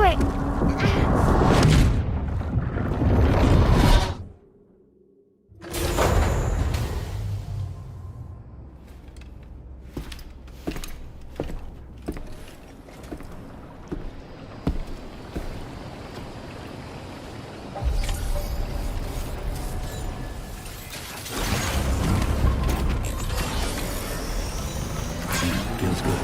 way. Feels good.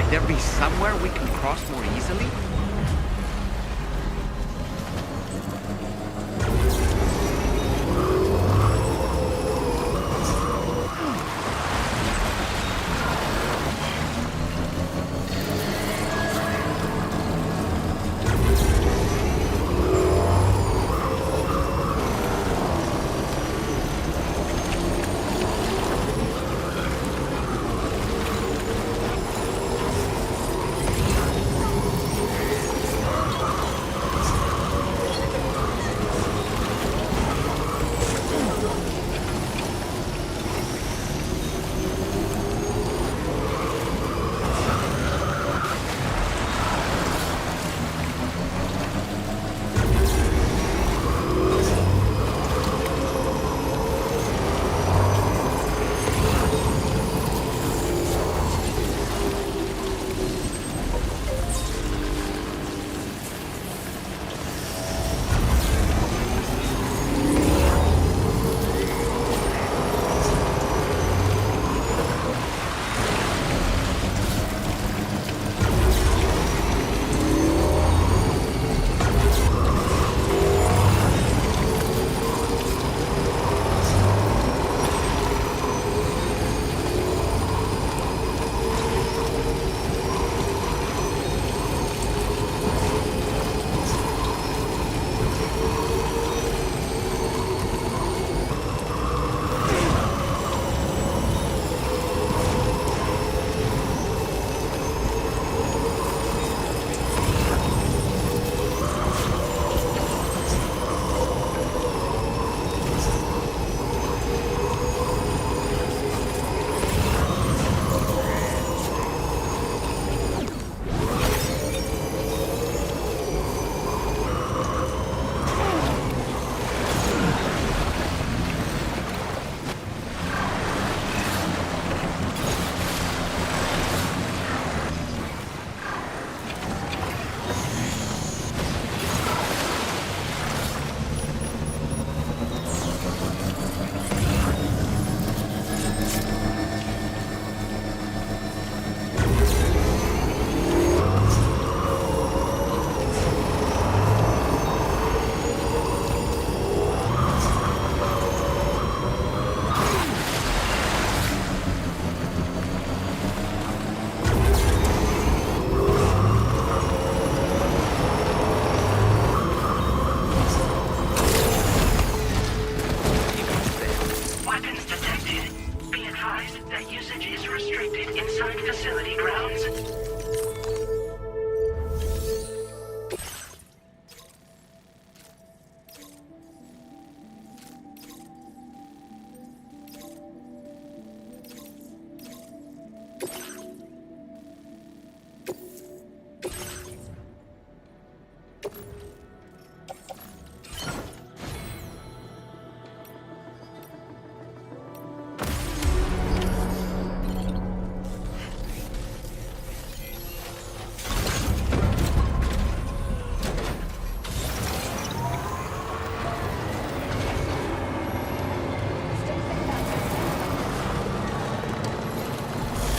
There be somewhere we can cross more easily?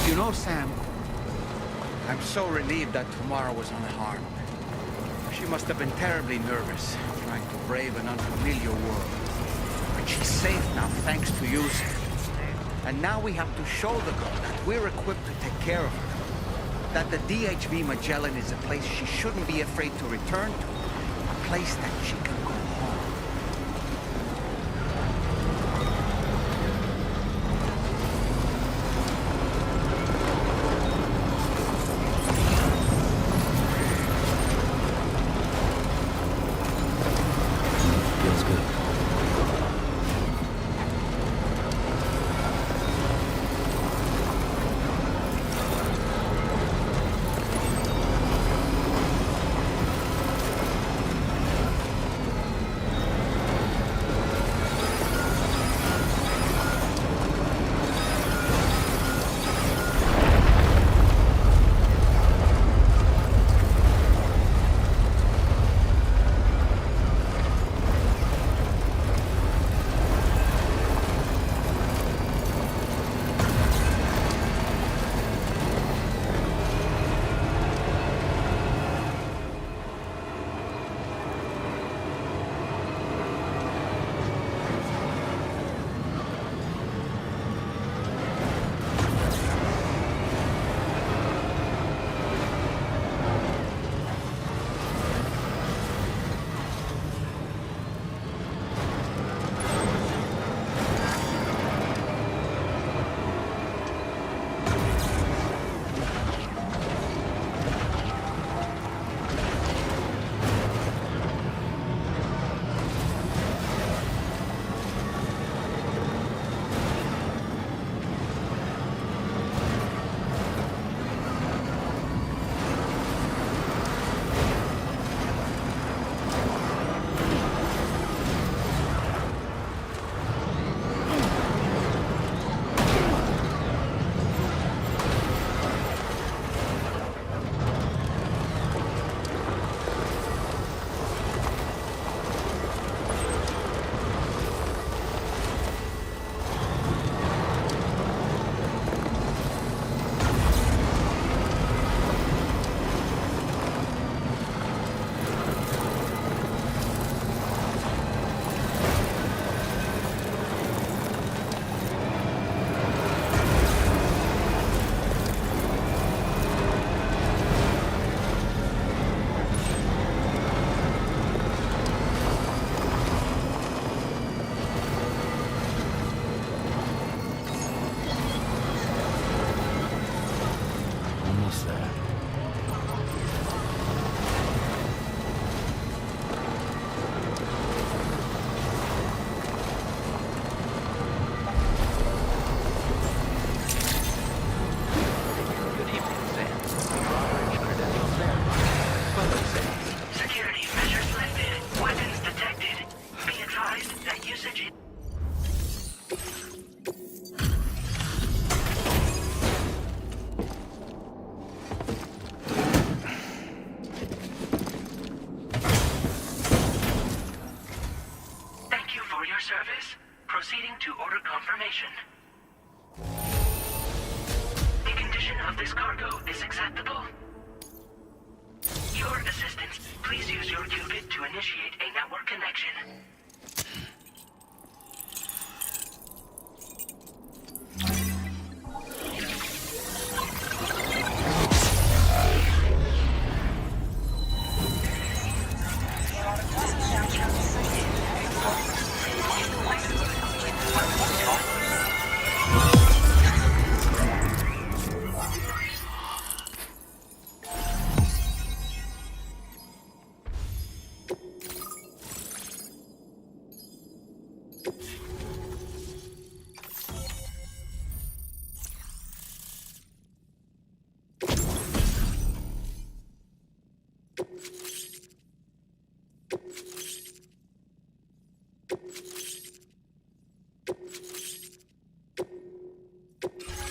You know, Sam, I'm so relieved that tomorrow was unharmed. She must have been terribly nervous, trying to brave an unfamiliar world. But she's safe now, thanks to you, sir. And now we have to show the girl that we're equipped to take care of her. That the DHV Magellan is a place she shouldn't be afraid to return to. A place that she can go home. Feels good. Proceeding to order confirmation. The condition of this cargo is acceptable. Your assistance, please use your qubit to initiate a network connection.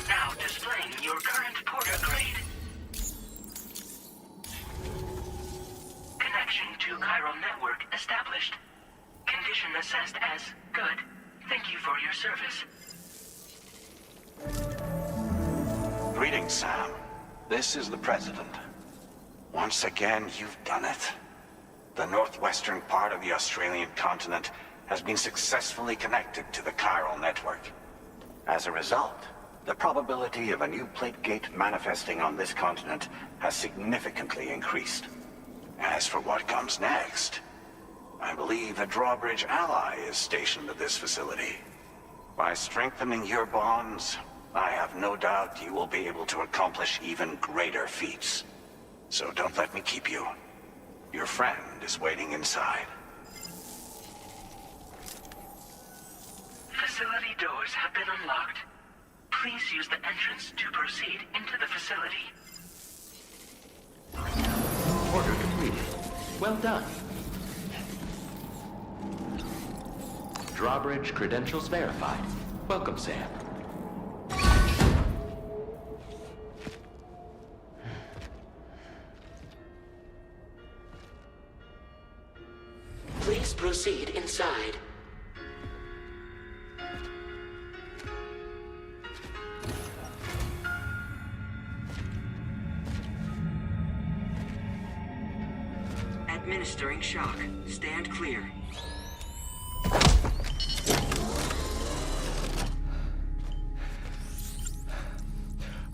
Now displaying your current porter grade. Connection to chiral network established. Condition assessed as good. Thank you for your service. Greetings, Sam. This is the President. Once again, you've done it. The northwestern part of the Australian continent has been successfully connected to the chiral network. As a result, the probability of a new plate gate manifesting on this continent has significantly increased. As for what comes next, I believe a drawbridge ally is stationed at this facility. By strengthening your bonds, I have no doubt you will be able to accomplish even greater feats. So don't let me keep you. Your friend is waiting inside. Facility doors have been unlocked. Please use the entrance to proceed into the facility. Order completed. Well done. Drawbridge credentials verified. Welcome, Sam. Please proceed inside. Administering shock. Stand clear.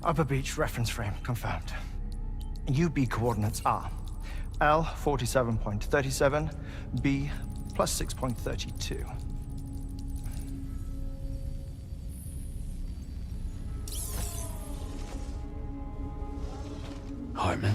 Upper beach reference frame confirmed. UB coordinates are L 47.37, B plus 6.32. Hartman?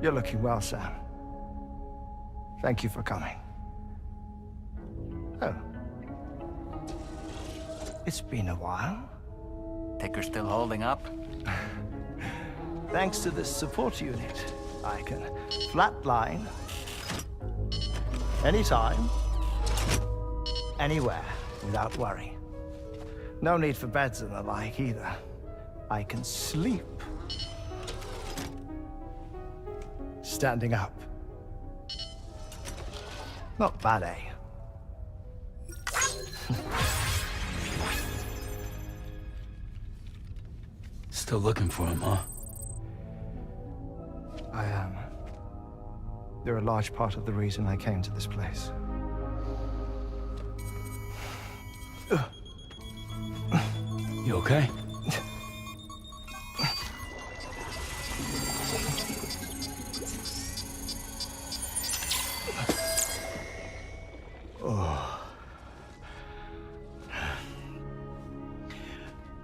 You're looking well, Sam. Thank you for coming. Oh. It's been a while. Ticker still holding up? Thanks to this support unit, I can flatline anytime, anywhere, without worry. No need for beds and the like either. I can sleep standing up. Not bad, eh? Still looking for him, huh? I am. They're a large part of the reason I came to this place. You okay?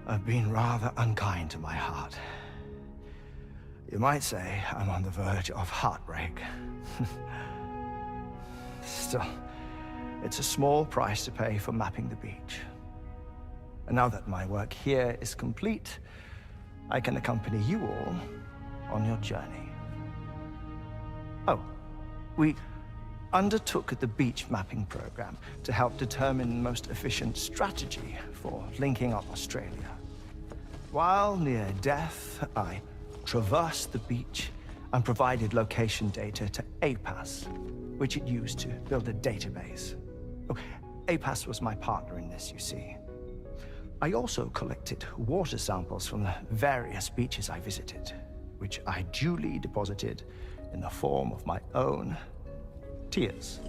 I've been rather unkind to my heart. You might say I'm on the verge of heartbreak. Still, it's a small price to pay for mapping the beach. And now that my work here is complete, I can accompany you all on your journey. Oh, we undertook the beach mapping program to help determine the most efficient strategy for linking up Australia. While near Death, I traversed the beach and provided location data to APAS, which it used to build a database. Oh, APAS was my partner in this, you see. I also collected water samples from the various beaches I visited, which I duly deposited in the form of my own tears.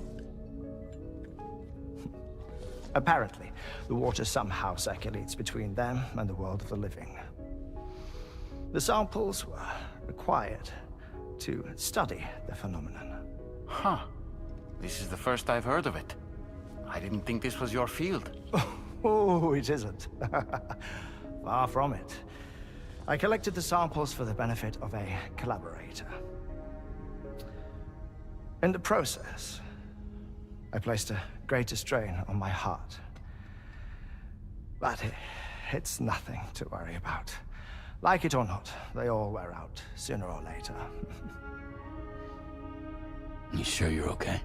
Apparently, the water somehow circulates between them and the world of the living. The samples were required to study the phenomenon. Huh. This is the first I've heard of it. I didn't think this was your field. Oh, it isn't. Far from it. I collected the samples for the benefit of a collaborator. In the process, I placed a greater strain on my heart. But it's nothing to worry about. Like it or not, they all wear out, sooner or later. You sure you're okay?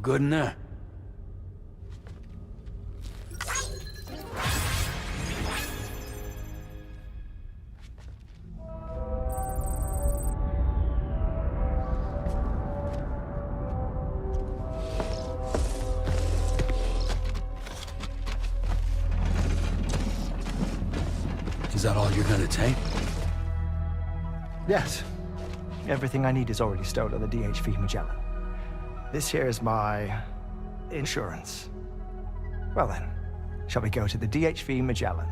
good in there? Is that all you're gonna take? Yes. Everything I need is already stowed on the DHV Magellan. This here is my insurance. Well then, shall we go to the DHV Magellan?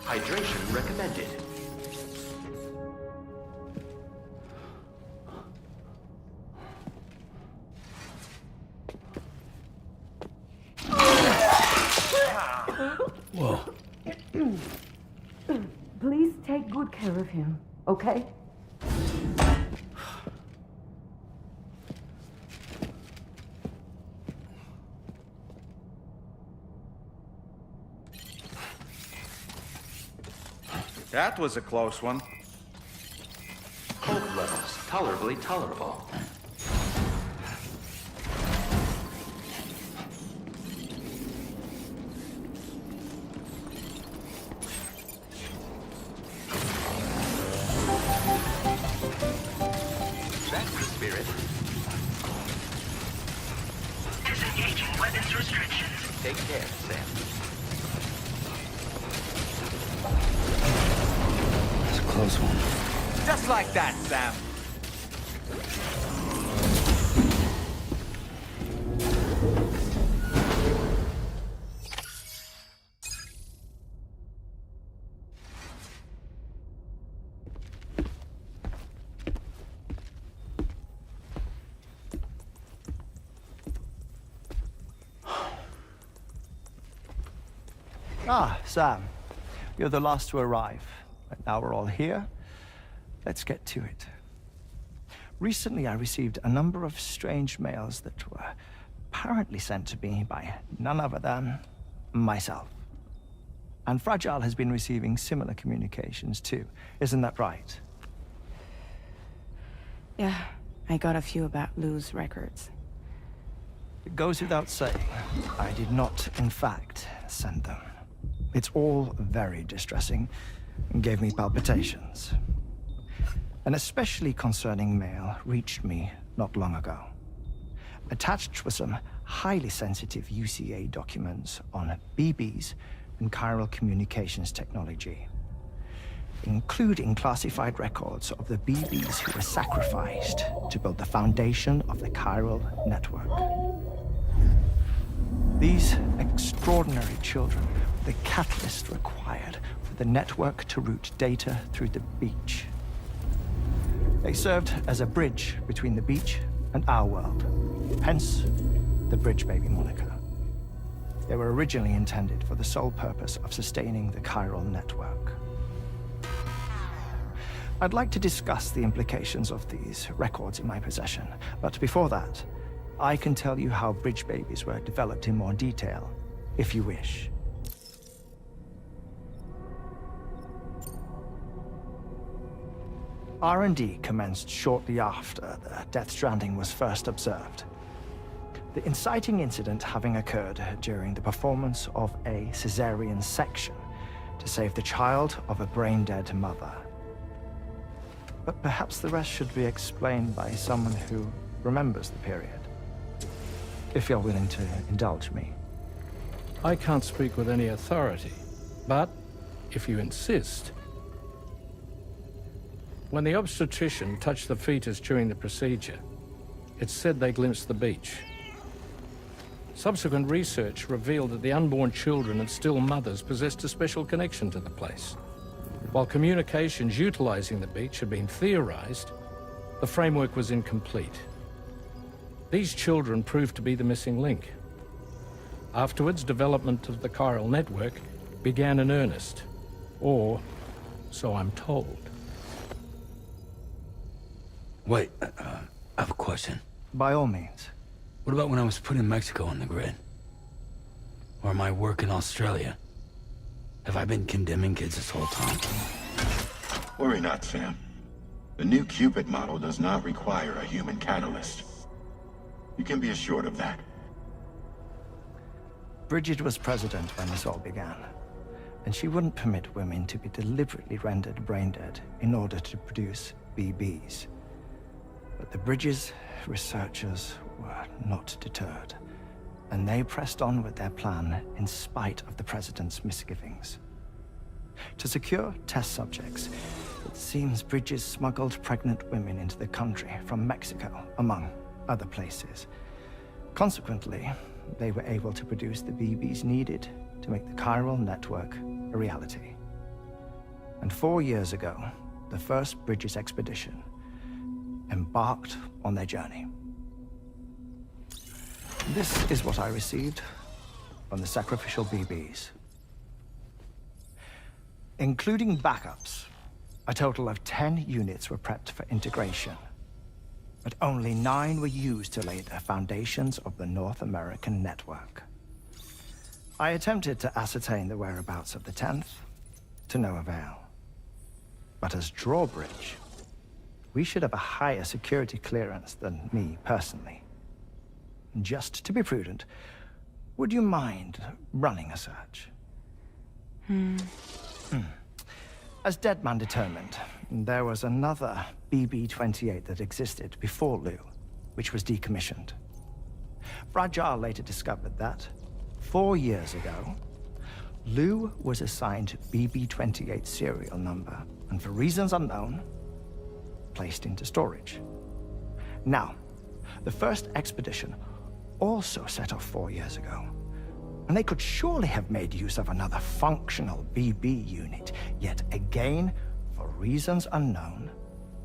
Hydration recommended. Whoa. Please take good care of him, okay? That was a close one. Cold levels tolerably tolerable. That's the spirit. Disengaging weapons restrictions. Take care, Sam. It's a close one. Just like that, Sam. Ah, Sam. You're the last to arrive. But now we're all here. Let's get to it. Recently, I received a number of strange mails that were apparently sent to me by none other than myself. And Fragile has been receiving similar communications too. Isn't that right? Yeah, I got a few about Lou's records. It goes without saying, I did not, in fact, send them. It's all very distressing and gave me palpitations. An especially concerning mail reached me not long ago. Attached were some highly sensitive UCA documents on BBs and chiral communications technology, including classified records of the BBs who were sacrificed to build the foundation of the chiral network. These extraordinary children were the catalyst required for the network to route data through the beach. They served as a bridge between the beach and our world, hence the Bridge Baby moniker. They were originally intended for the sole purpose of sustaining the chiral network. I'd like to discuss the implications of these records in my possession, but before that, I can tell you how Bridge Babies were developed in more detail, if you wish. R&D commenced shortly after the Death Stranding was first observed. The inciting incident having occurred during the performance of a cesarean section to save the child of a brain-dead mother. But perhaps the rest should be explained by someone who remembers the period. If you're willing to indulge me. I can't speak with any authority, but if you insist. When the obstetrician touched the fetus during the procedure, it's said they glimpsed the beach. Subsequent research revealed that the unborn children and still mothers possessed a special connection to the place. While communications utilizing the beach had been theorized, the framework was incomplete. These children proved to be the missing link. Afterwards, development of the chiral network began in earnest, or so I'm told. Wait, I have a question. By all means. What about when I was put in Mexico on the grid? Or my work in Australia? Have I been condemning kids this whole time? Worry not, Sam. The new Cupid model does not require a human catalyst. You can be assured of that. Bridget was president when this all began, and she wouldn't permit women to be deliberately rendered brain-dead in order to produce BBs. But the Bridges researchers were not deterred, and they pressed on with their plan in spite of the president's misgivings. To secure test subjects, it seems Bridges smuggled pregnant women into the country from Mexico, among other places. Consequently, they were able to produce the BBs needed to make the chiral network a reality. And 4 years ago, the first Bridges expedition embarked on their journey. This is what I received from the sacrificial BBs. Including backups, a total of 10 units were prepped for integration, but only 9 were used to lay the foundations of the North American network. I attempted to ascertain the whereabouts of the 10th, to no avail. But as drawbridge, we should have a higher security clearance than me personally. Just to be prudent, would you mind running a search? As Deadman determined, there was another BB-28 that existed before Lou, which was decommissioned. Fragile later discovered that, 4 years ago, Lou was assigned BB-28 serial number, and for reasons unknown, placed into storage. Now, the first expedition also set off 4 years ago, and they could surely have made use of another functional BB unit, yet again, for reasons unknown,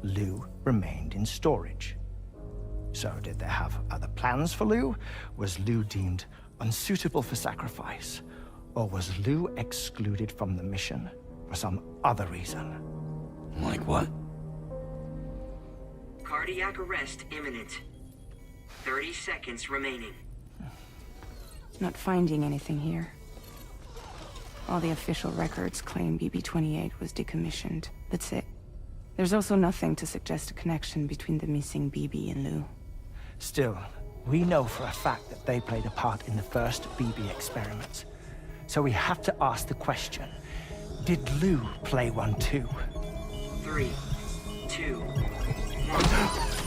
Lou remained in storage. So did they have other plans for Lou? Was Lou deemed unsuitable for sacrifice? Or was Lou excluded from the mission for some other reason? Like what? Cardiac arrest imminent. 30 seconds remaining. Not finding anything here. All the official records claim BB-28 was decommissioned. That's it. There's also nothing to suggest a connection between the missing BB and Lou. Still, we know for a fact that they played a part in the first BB experiments. So we have to ask the question, did Lou play one too? 3, 2, 1.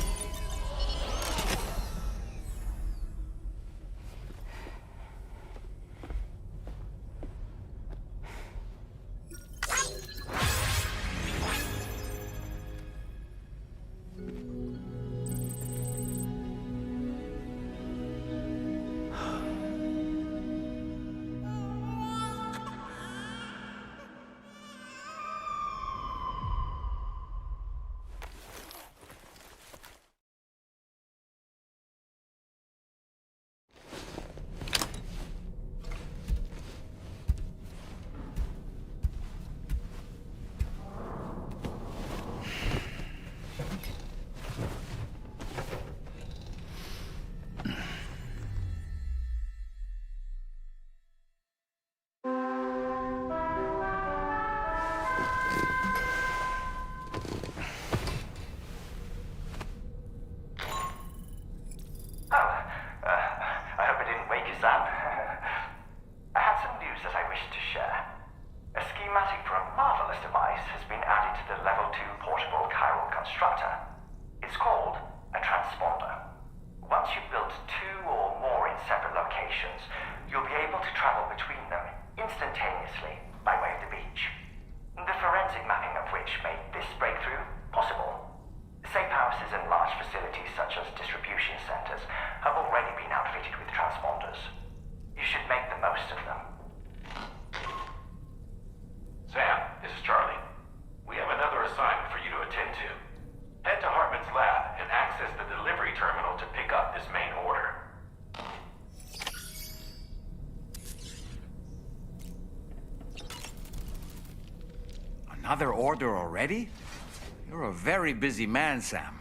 Another order already? You're a very busy man, Sam.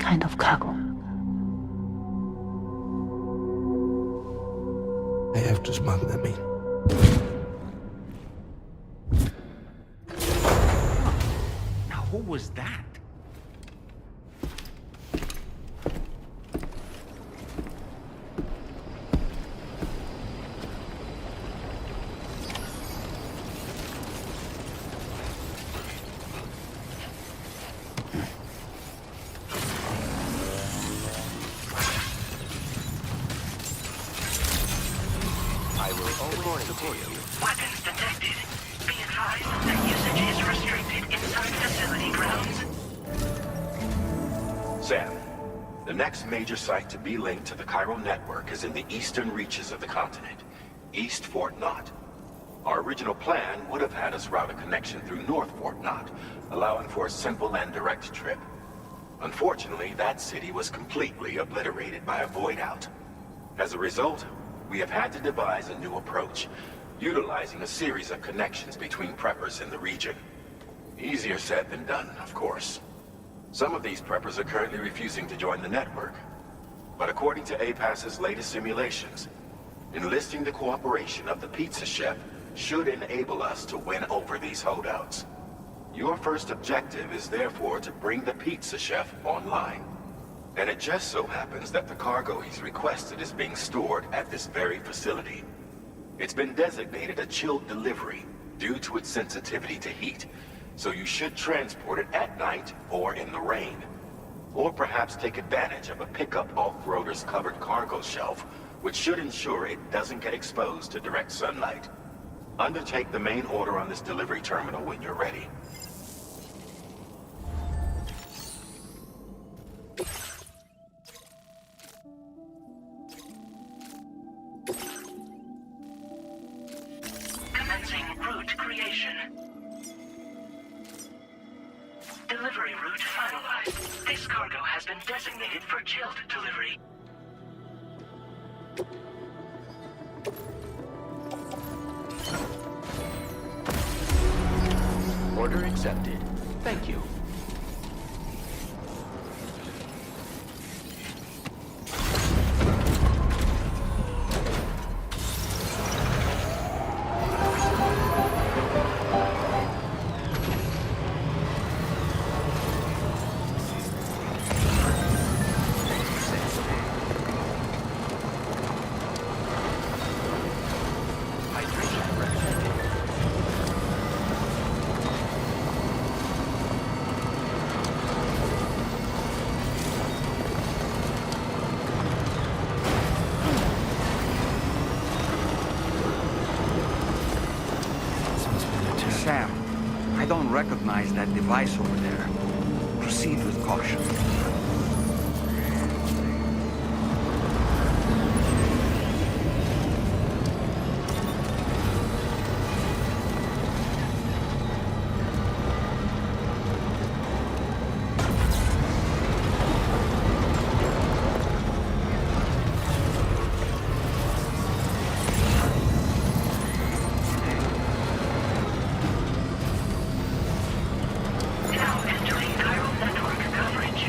kind of cargo. I have to smuggle them in. Now, who was that? Weapons detected. Be advised that usage is restricted inside facility grounds. Sam, the next major site to be linked to the chiral network is in the eastern reaches of the continent, East Fort Knott. Our original plan would have had us route a connection through North Fort Knott, allowing for a simple and direct trip. Unfortunately, that city was completely obliterated by a void-out. As a result, we have had to devise a new approach, utilizing a series of connections between preppers in the region. Easier said than done, of course. Some of these preppers are currently refusing to join the network. But according to APAS's latest simulations, enlisting the cooperation of the pizza chef should enable us to win over these holdouts. Your first objective is therefore to bring the pizza chef online. And it just so happens that the cargo he's requested is being stored at this very facility. It's been designated a chilled delivery due to its sensitivity to heat, so you should transport it at night or in the rain. Or perhaps take advantage of a pickup off-roader's covered cargo shelf, which should ensure it doesn't get exposed to direct sunlight. Undertake the main order on this delivery terminal when you're ready. Commencing route creation. Delivery route finalized. This cargo has been designated for chilled delivery. Order accepted. Thank you. Sam, I don't recognize that device over there. Proceed with caution. Now entering chiral network coverage.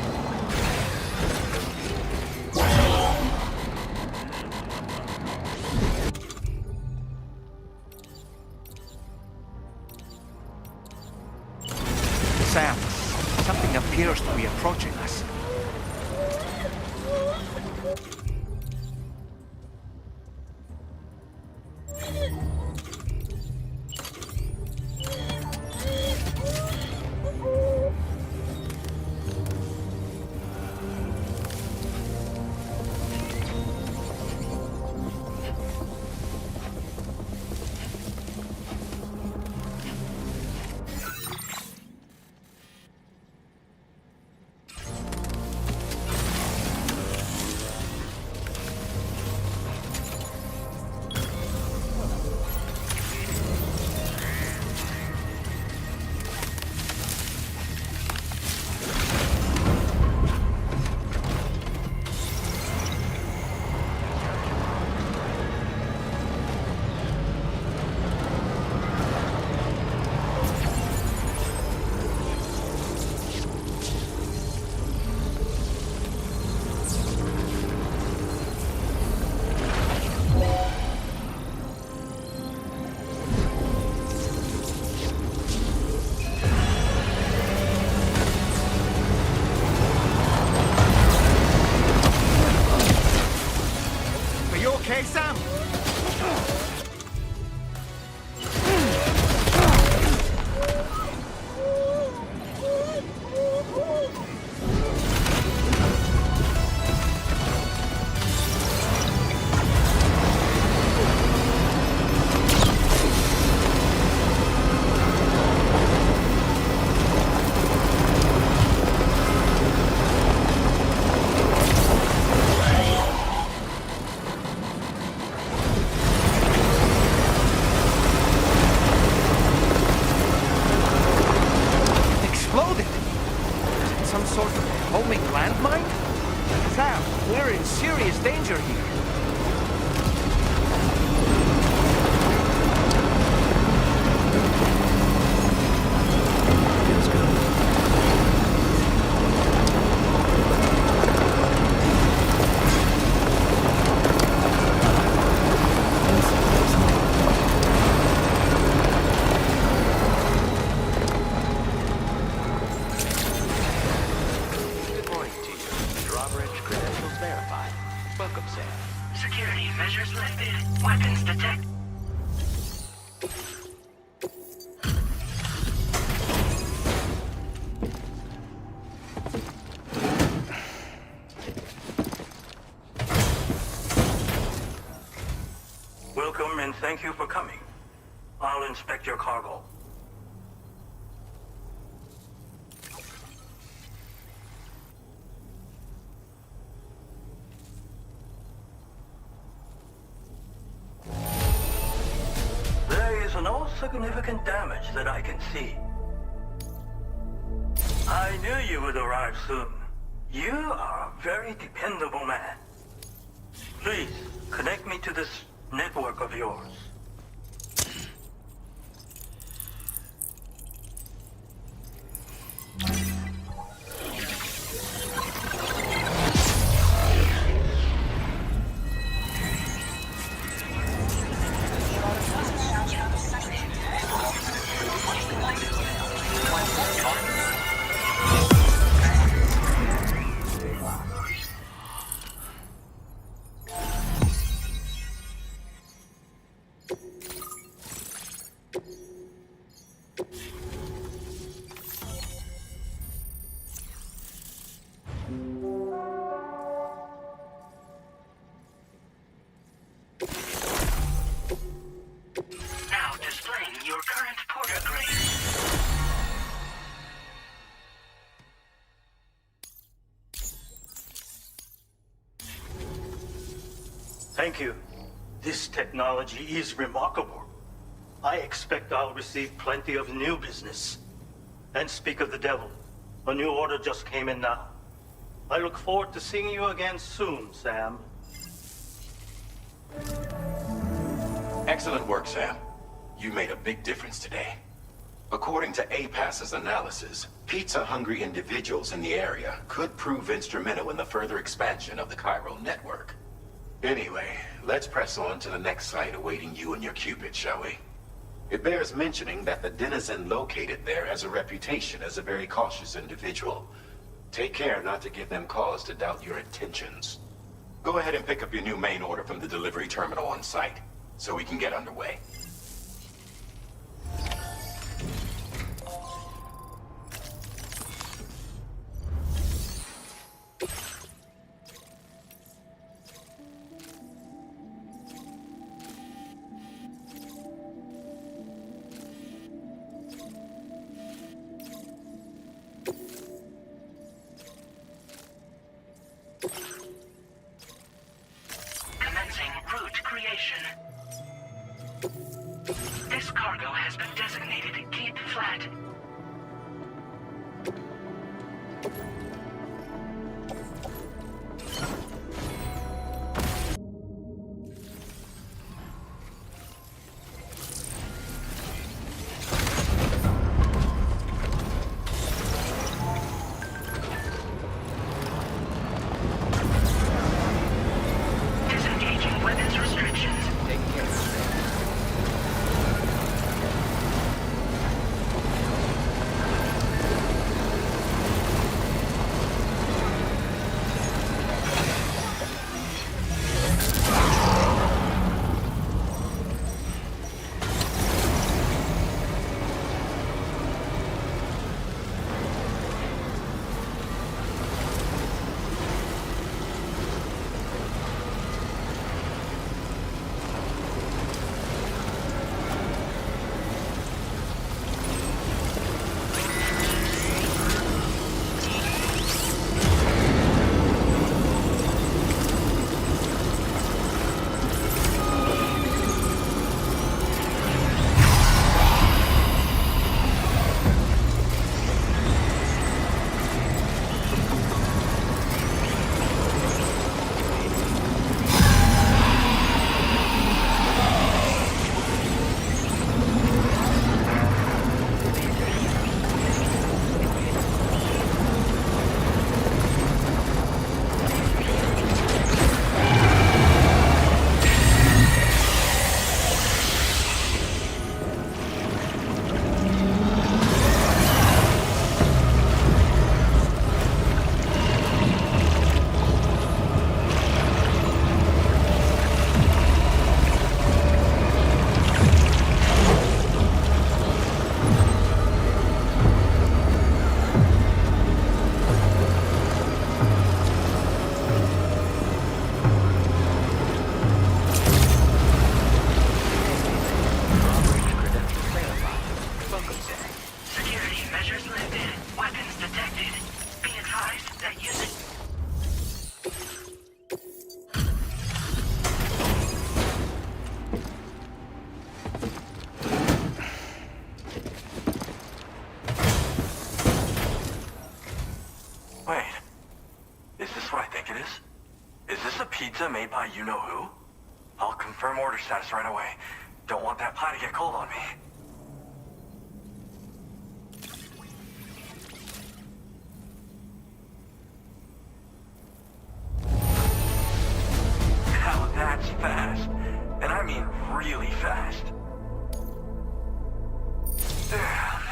Sam, something appears to be approaching us. some sort of homing landmine? Sam, we're in serious danger here. Welcome and thank you for coming. I'll inspect your cargo. There is no significant damage that I can see. I knew you would arrive soon. You are a very dependable man. Please, connect me to this network of yours. Thank you. This technology is remarkable. I expect I'll receive plenty of new business. And speak of the devil, a new order just came in now. I look forward to seeing you again soon, Sam. Excellent work, Sam. You made a big difference today. According to APAS's analysis, pizza-hungry individuals in the area could prove instrumental in the further expansion of the chiral network. Anyway, let's press on to the next site awaiting you and your Cupid, shall we? It bears mentioning that the denizen located there has a reputation as a very cautious individual. Take care not to give them cause to doubt your intentions. Go ahead and pick up your new main order from the delivery terminal on site, so we can get underway. This cargo has been designated Keep Flat. Disengaging weapons restrictions. Take care. Is this a pizza made by you-know-who? I'll confirm order status right away. Don't want that pie to get cold on me. Now that's fast. And I mean really fast. Damn.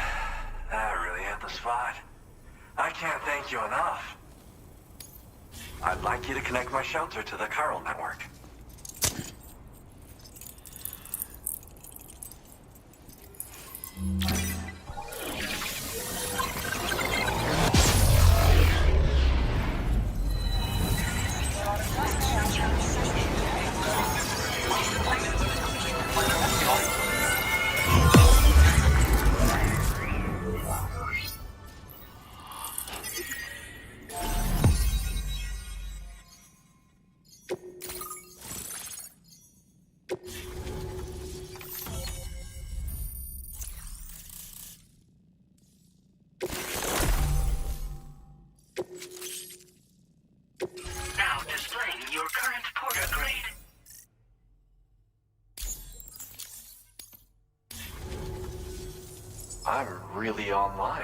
That really hit the spot. I can't thank you enough. I'd like you to connect my shelter to the chiral network. Now displaying your current porter grade. I'm really online.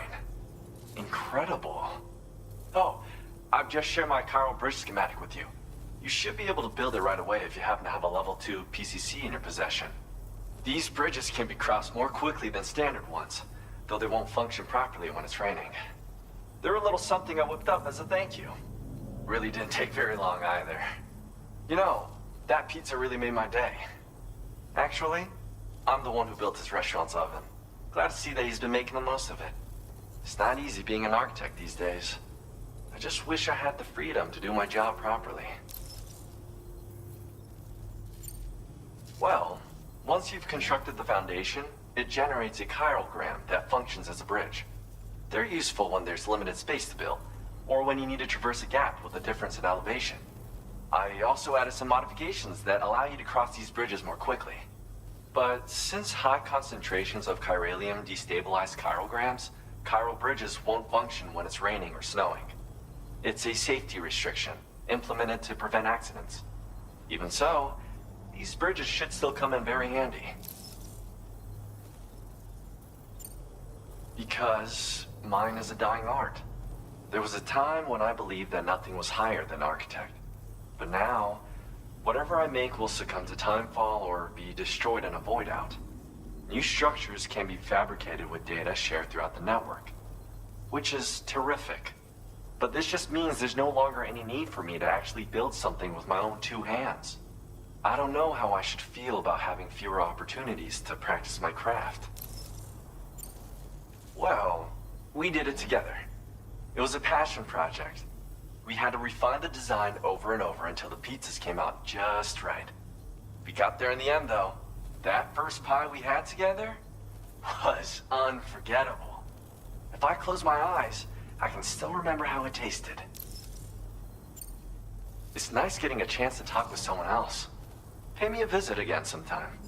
Incredible. Oh, I've just shared my chiral bridge schematic with you. You should be able to build it right away if you happen to have a level 2 PCC in your possession. These bridges can be crossed more quickly than standard ones, though they won't function properly when it's raining. They're a little something I whipped up as a thank you. Really didn't take very long either. You know, that pizza really made my day. Actually, I'm the one who built this restaurant's oven. Glad to see that he's been making the most of it. It's not easy being an architect these days. I just wish I had the freedom to do my job properly. Well, once you've constructed the foundation, it generates a chirogram that functions as a bridge. They're useful when there's limited space to build, or when you need to traverse a gap with a difference in elevation. I also added some modifications that allow you to cross these bridges more quickly. But since high concentrations of chiralium destabilize chirograms, chiral bridges won't function when it's raining or snowing. It's a safety restriction, implemented to prevent accidents. Even so, these bridges should still come in very handy. Because mine is a dying art. There was a time when I believed that nothing was higher than architect. But now, whatever I make will succumb to timefall or be destroyed in a void out. New structures can be fabricated with data shared throughout the network, which is terrific. But this just means there's no longer any need for me to actually build something with my own 2 hands. I don't know how I should feel about having fewer opportunities to practice my craft. Well, we did it together. It was a passion project. We had to refine the design over and over until the pizzas came out just right. We got there in the end, though. That first pie we had together was unforgettable. If I close my eyes, I can still remember how it tasted. It's nice getting a chance to talk with someone else. Pay me a visit again sometime.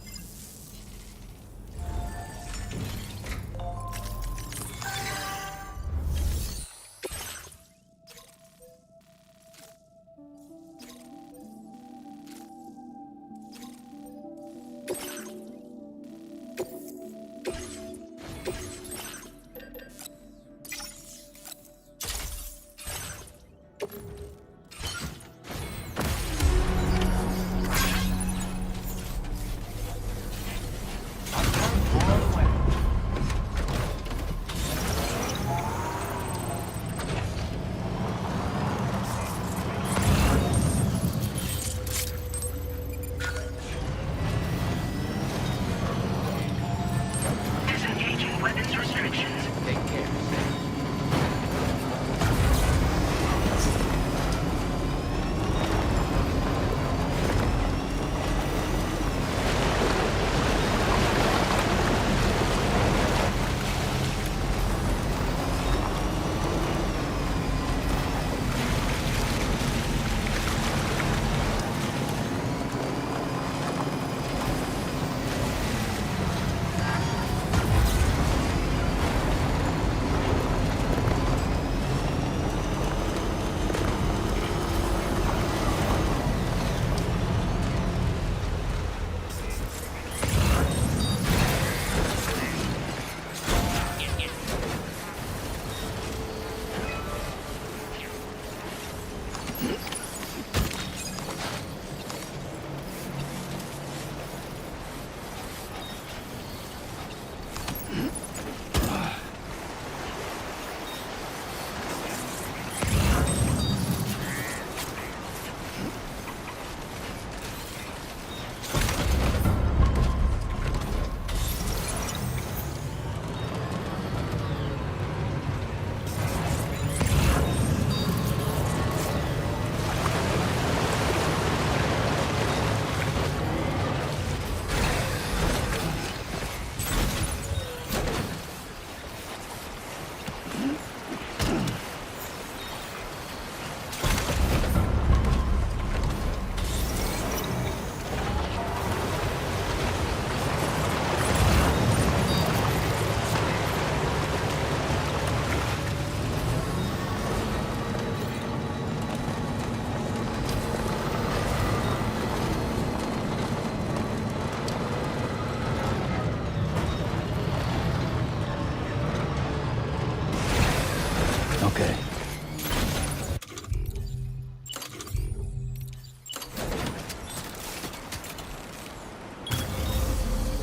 Okay.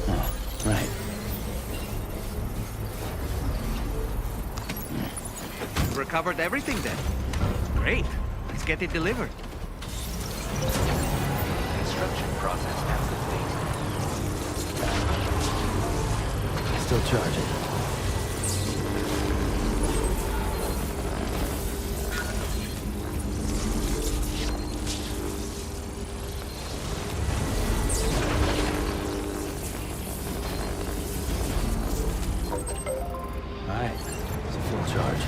Oh, right. Recovered everything then. Great. Let's get it delivered. Construction process now complete. Still charging. Alright, it's a full charge.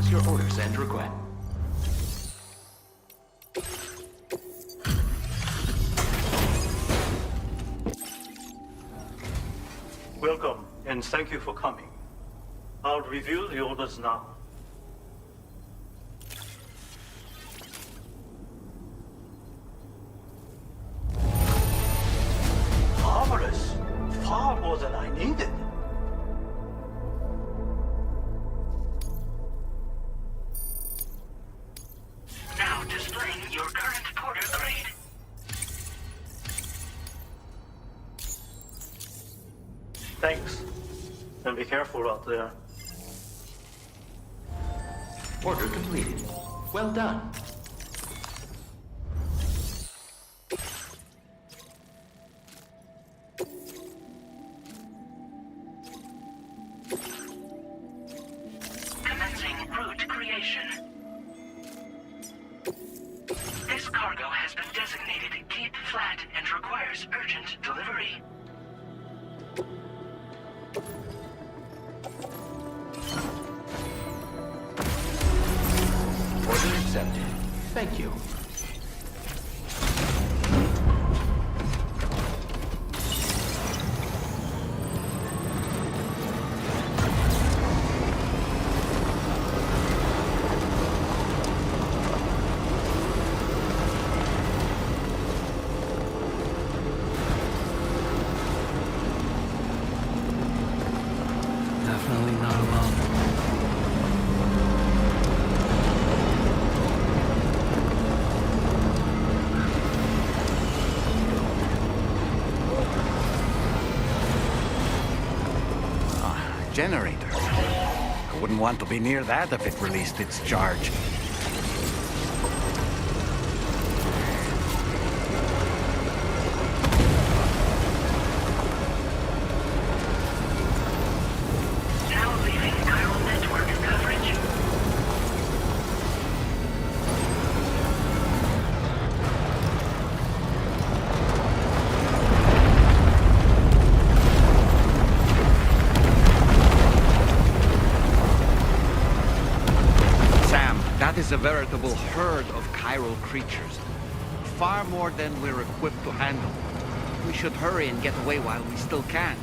Your orders and request. Welcome, and thank you for coming. I'll reveal the orders now. Marvelous! Far more than I needed. Now displaying your current porter grade. Thanks. And be careful out there. Order completed. Well done. Commencing route creation. This cargo has been designated Cape Flat and requires urgent delivery. Order accepted. Thank you. Definitely not alone. Generator. I wouldn't want to be near that if it released its charge. Now leaving chiral network coverage. Sam, that is a veritable herd of chiral creatures. Far more than we're equipped to handle. We should hurry and get away while we still can.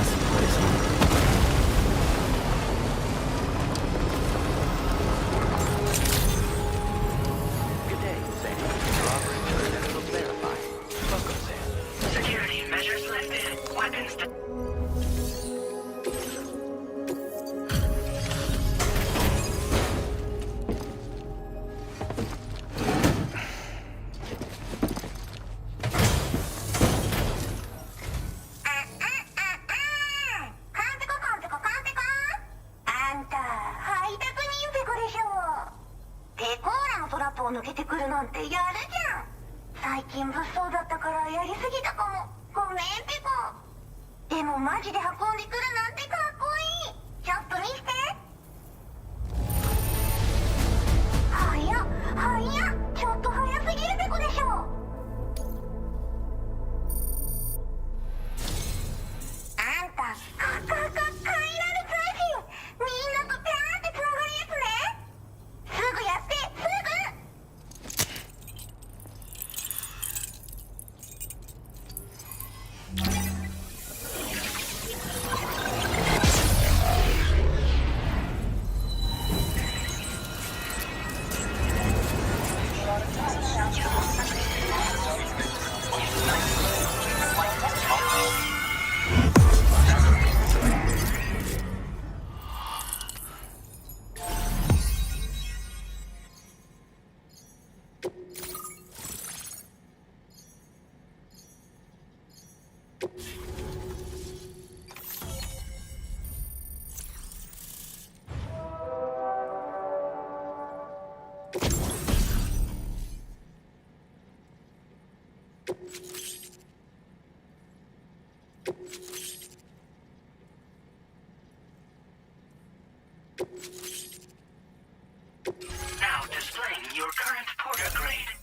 massive place, huh? Good day, Sam. Your operator credentials verified. Welcome, Sam. Security measures lifted. Weapons now displaying your current porter grade.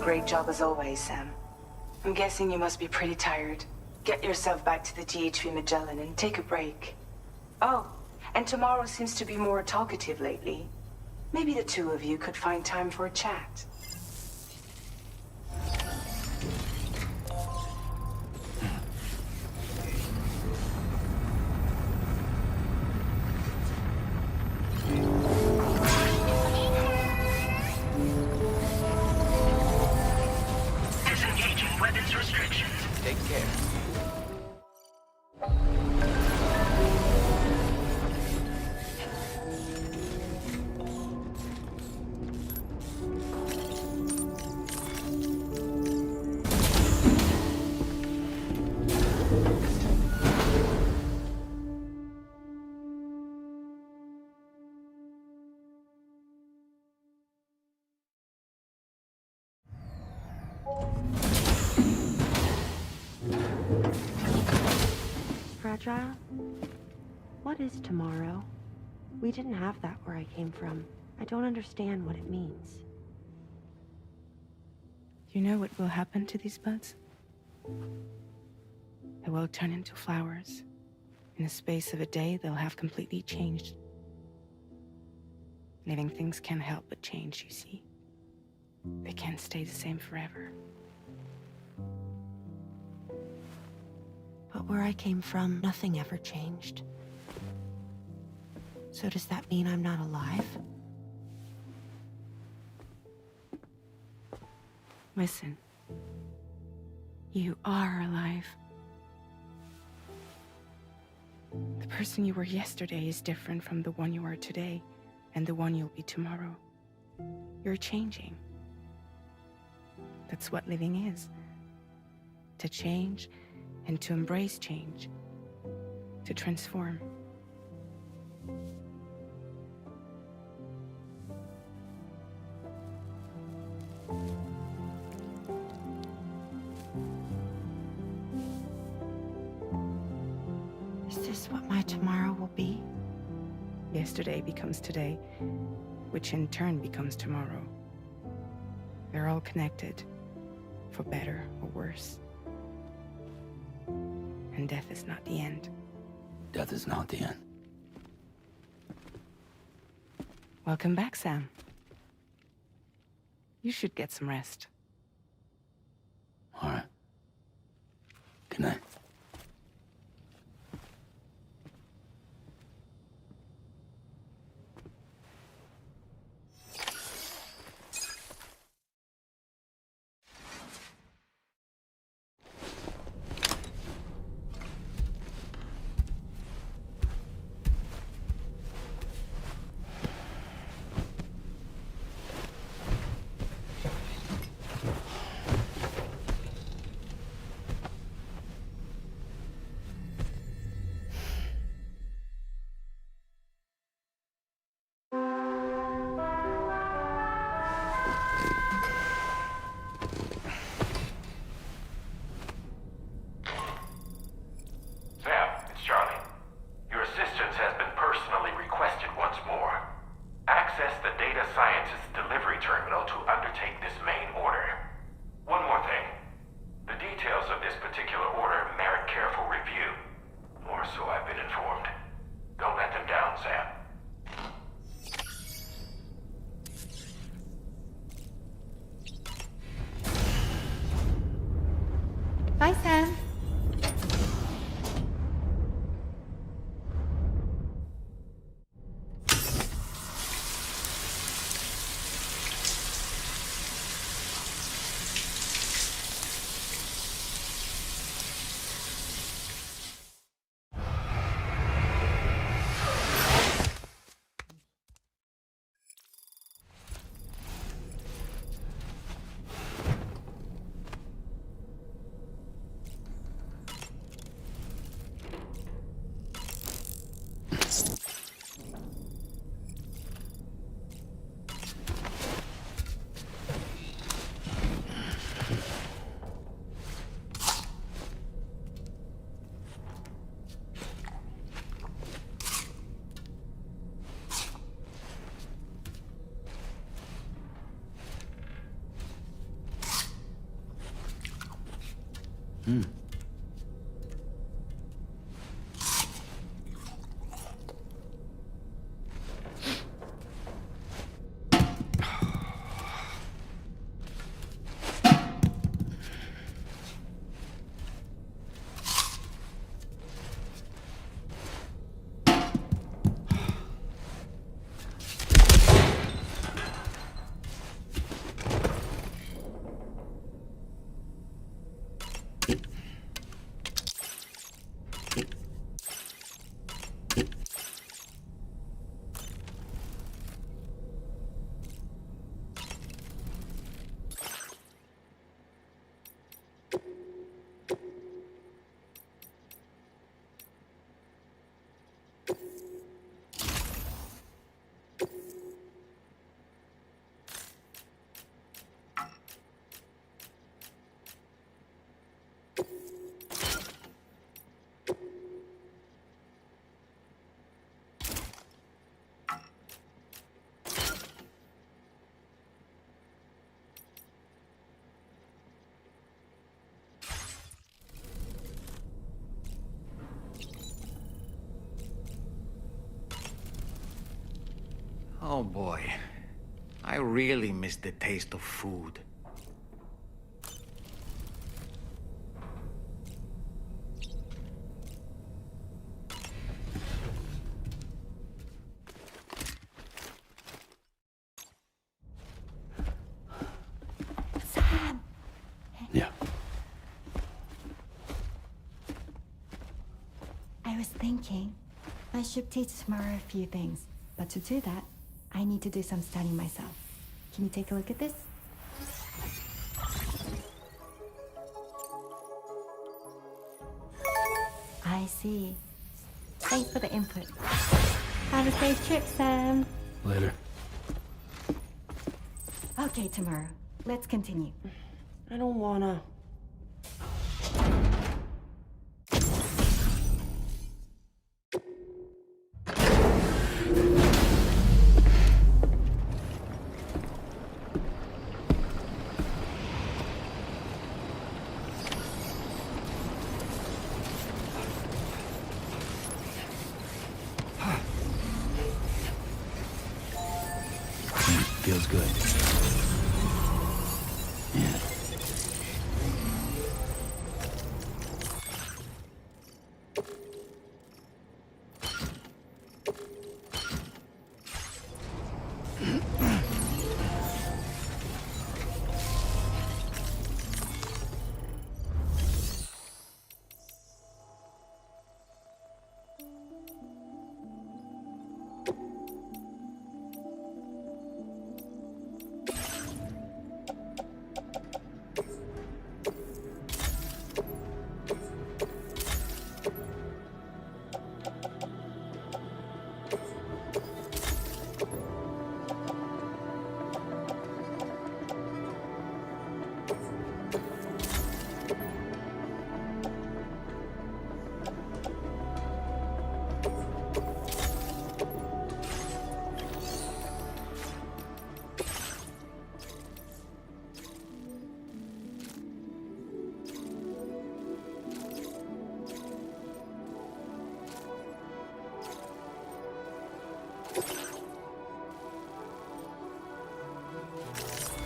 Great job as always, Sam. I'm guessing you must be pretty tired. Get yourself back to the GHV Magellan and take a break. Oh, and tomorrow seems to be more talkative lately. Maybe the two of you could find time for a chat. Disengaging weapons restrictions. Take care. Fragile? What is tomorrow? We didn't have that where I came from. I don't understand what it means. You know what will happen to these buds? They will turn into flowers. In the space of a day, they'll have completely changed. Living things can't help but change, you see. They can't stay the same forever. But where I came from, nothing ever changed. So does that mean I'm not alive? Listen. You are alive. The person you were yesterday is different from the one you are today, and the one you'll be tomorrow. You're changing. That's what living is. To change, and to embrace change. To transform. Is this what my tomorrow will be? Yesterday becomes today, which in turn becomes tomorrow. They're all connected, for better or worse. And death is not the end. Death is not the end. Welcome back, Sam. You should get some rest. All right. Good night. Bye, Sam. Oh boy. I really miss the taste of food. Sam! Yeah. I was thinking I should teach tomorrow a few things, but to do that, I need to do some studying myself. Can you take a look at this? I see. Thanks for the input. Have a safe trip, Sam. Later. Okay, tomorrow. Let's continue. I don't wanna. Feels good. Yeah.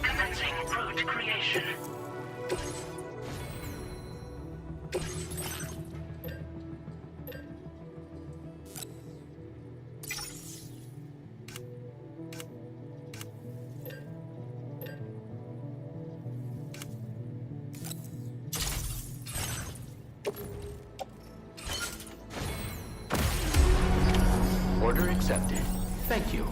Commencing root creation. Order accepted. Thank you.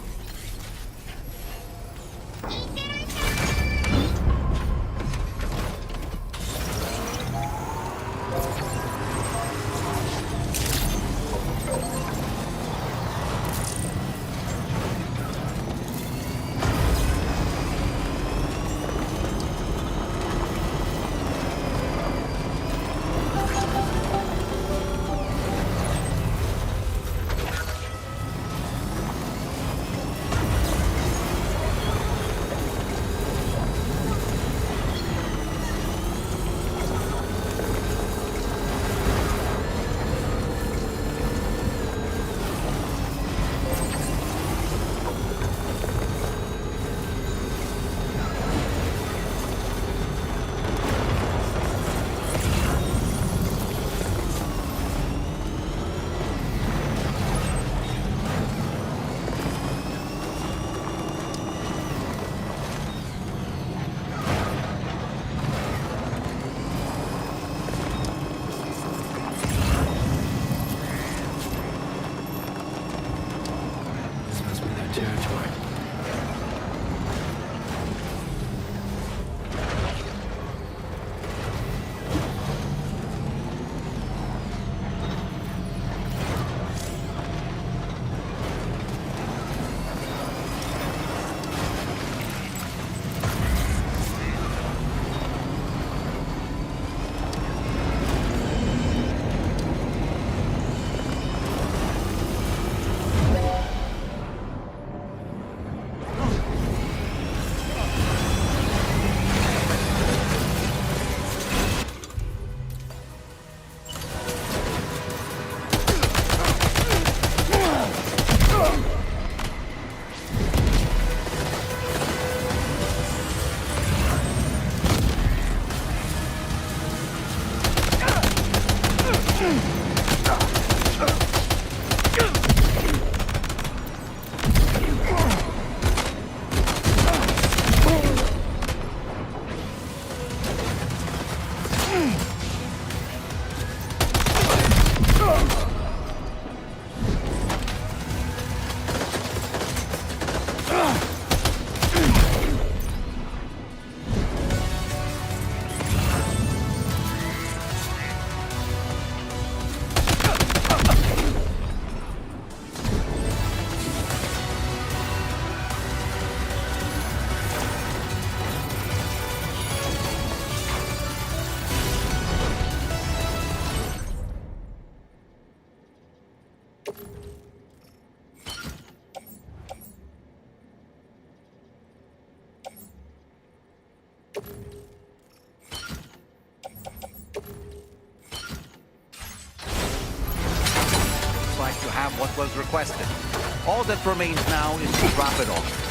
Like to have what was requested. All that remains now is to drop it off.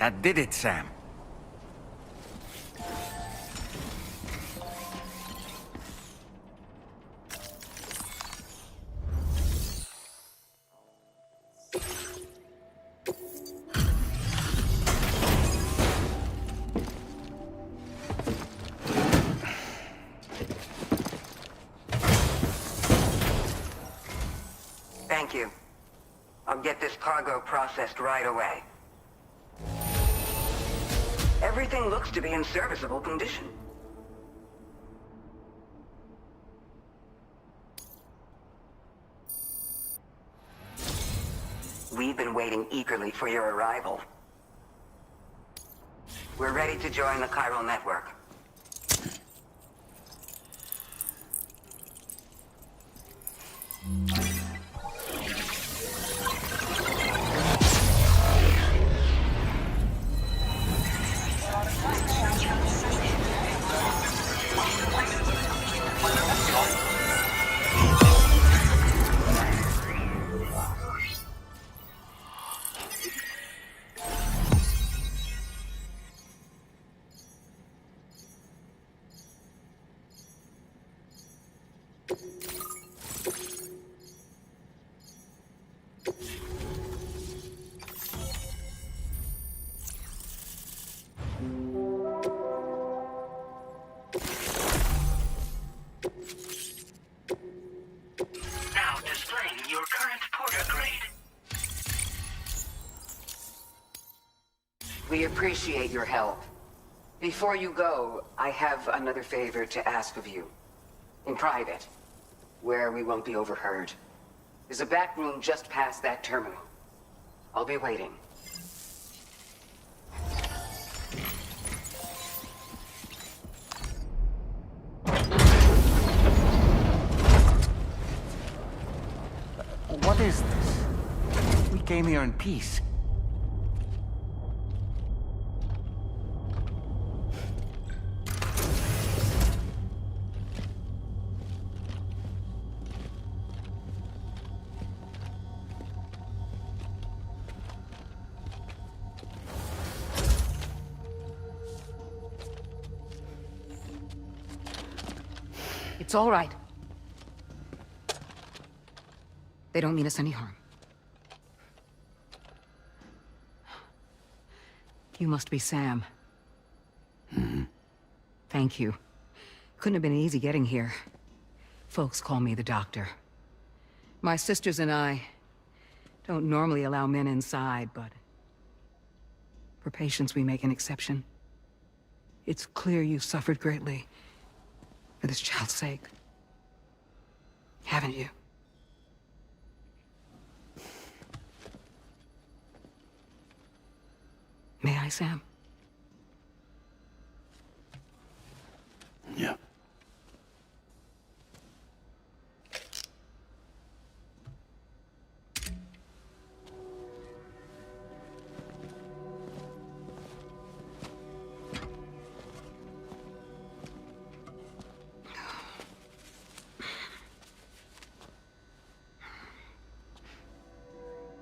That did it, Sam. Thank you. I'll get this cargo processed right away. Everything looks to be in serviceable condition. We've been waiting eagerly for your arrival. We're ready to join the chiral network. We appreciate your help. Before you go, I have another favor to ask of you. In private, where we won't be overheard. There's a back room just past that terminal. I'll be waiting. What is this? We came here in peace. It's all right. They don't mean us any harm. You must be Sam. Thank you. Couldn't have been easy getting here. Folks call me the doctor. My sisters and I don't normally allow men inside, but for patients we make an exception. It's clear you suffered greatly for this child's sake. Haven't you? May I, Sam? Yeah.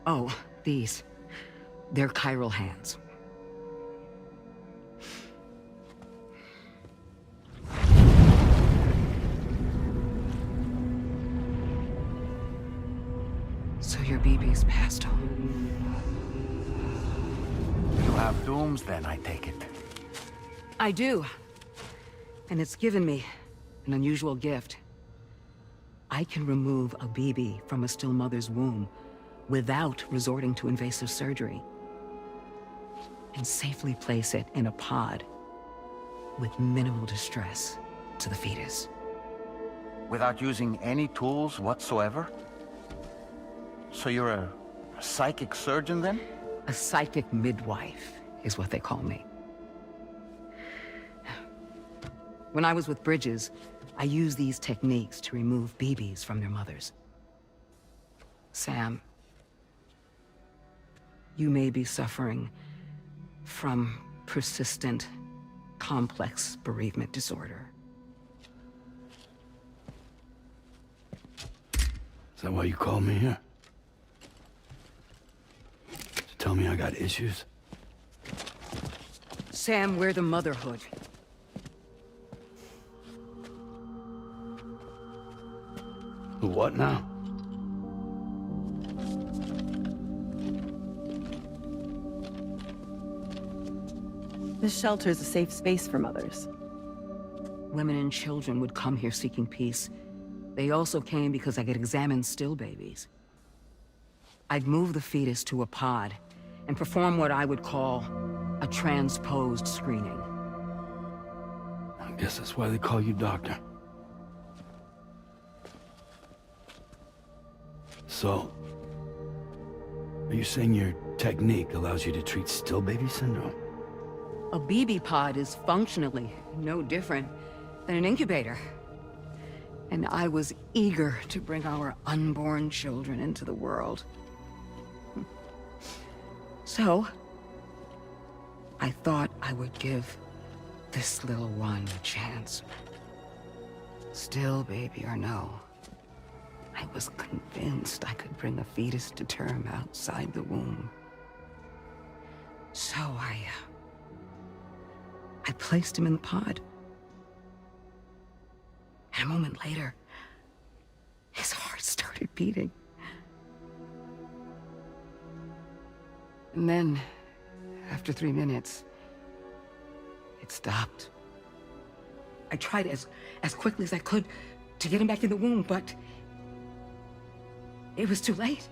Oh, these. They're chiral hands. So your BB's passed on. You have dooms then, I take it. I do. And it's given me an unusual gift. I can remove a BB from a still mother's womb without resorting to invasive surgery, and safely place it in a pod with minimal distress to the fetus. Without using any tools whatsoever? So you're a psychic surgeon then? A psychic midwife is what they call me. When I was with Bridges, I used these techniques to remove BBs from their mothers. Sam, you may be suffering from persistent, complex bereavement disorder. Is that why you called me here? To tell me I got issues? Sam, we're the motherhood. The what now? This shelter is a safe space for mothers. Women and children would come here seeking peace. They also came because I could examine still babies. I'd move the fetus to a pod and perform what I would call a transposed screening. I guess that's why they call you doctor. So, are you saying your technique allows you to treat still baby syndrome? A BB pod is functionally no different than an incubator. And I was eager to bring our unborn children into the world. So, I thought I would give this little one a chance. Still baby or no, I was convinced I could bring a fetus to term outside the womb. So I placed him in the pod. And a moment later, his heart started beating. And then, after 3 minutes, it stopped. I tried as quickly as I could to get him back in the womb, but it was too late.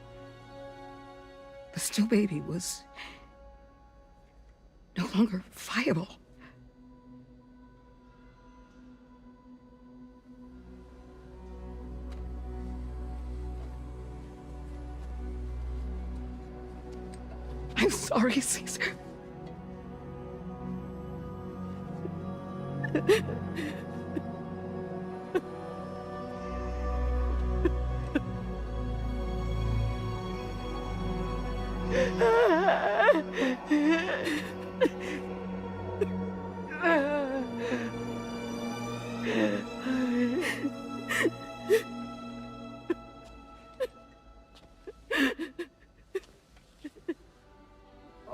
The still baby was no longer viable. I'm sorry, Caesar.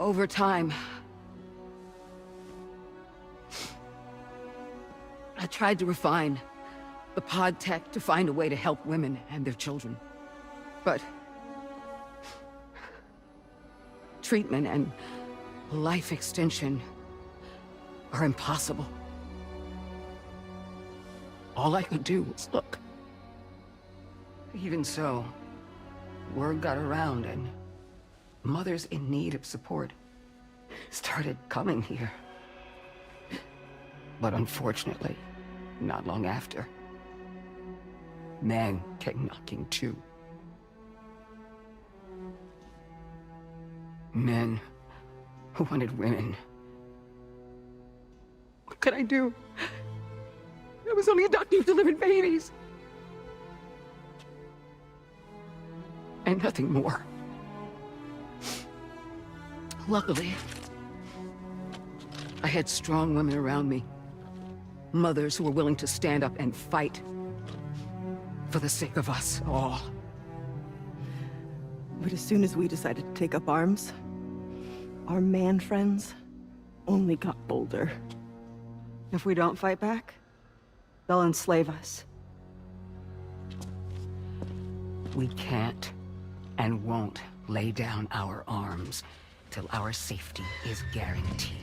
Over time, I tried to refine the pod tech to find a way to help women and their children. But treatment and life extension are impossible. All I could do was look. Even so, word got around and mothers in need of support started coming here. But unfortunately, not long after, men came knocking too. Men who wanted women. What could I do? I was only a doctor who delivered babies. And nothing more. Luckily, I had strong women around me. Mothers who were willing to stand up and fight for the sake of us all. But as soon as we decided to take up arms, our man friends only got bolder. If we don't fight back, they'll enslave us. We can't and won't lay down our arms till our safety is guaranteed.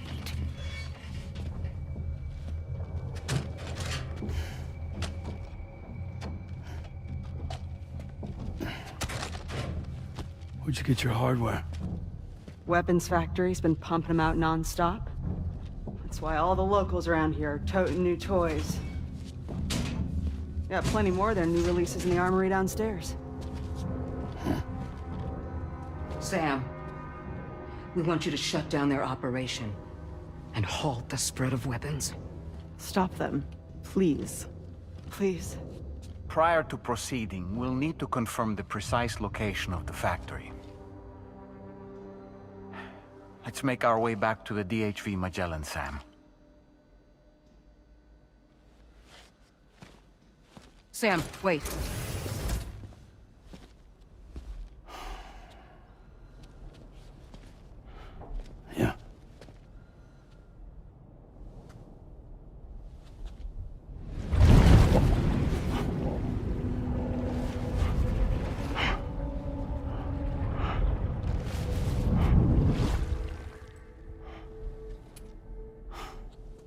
Where'd you get your hardware? Weapons factory's been pumping them out non-stop. That's why all the locals around here are toting new toys. Got plenty more of their new releases in the armory downstairs. Sam, we want you to shut down their operation and halt the spread of weapons. Stop them, please. Please. Prior to proceeding, we'll need to confirm the precise location of the factory. Let's make our way back to the DHV Magellan, Sam. Sam, wait. Yeah.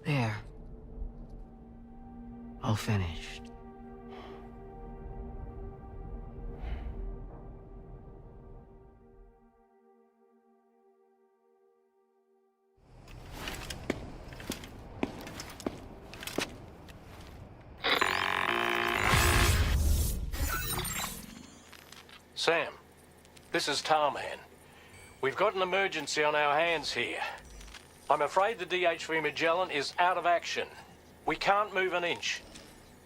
There. All finished. Sam, this is Tarman. We've got an emergency on our hands here. I'm afraid the DHV Magellan is out of action. We can't move an inch.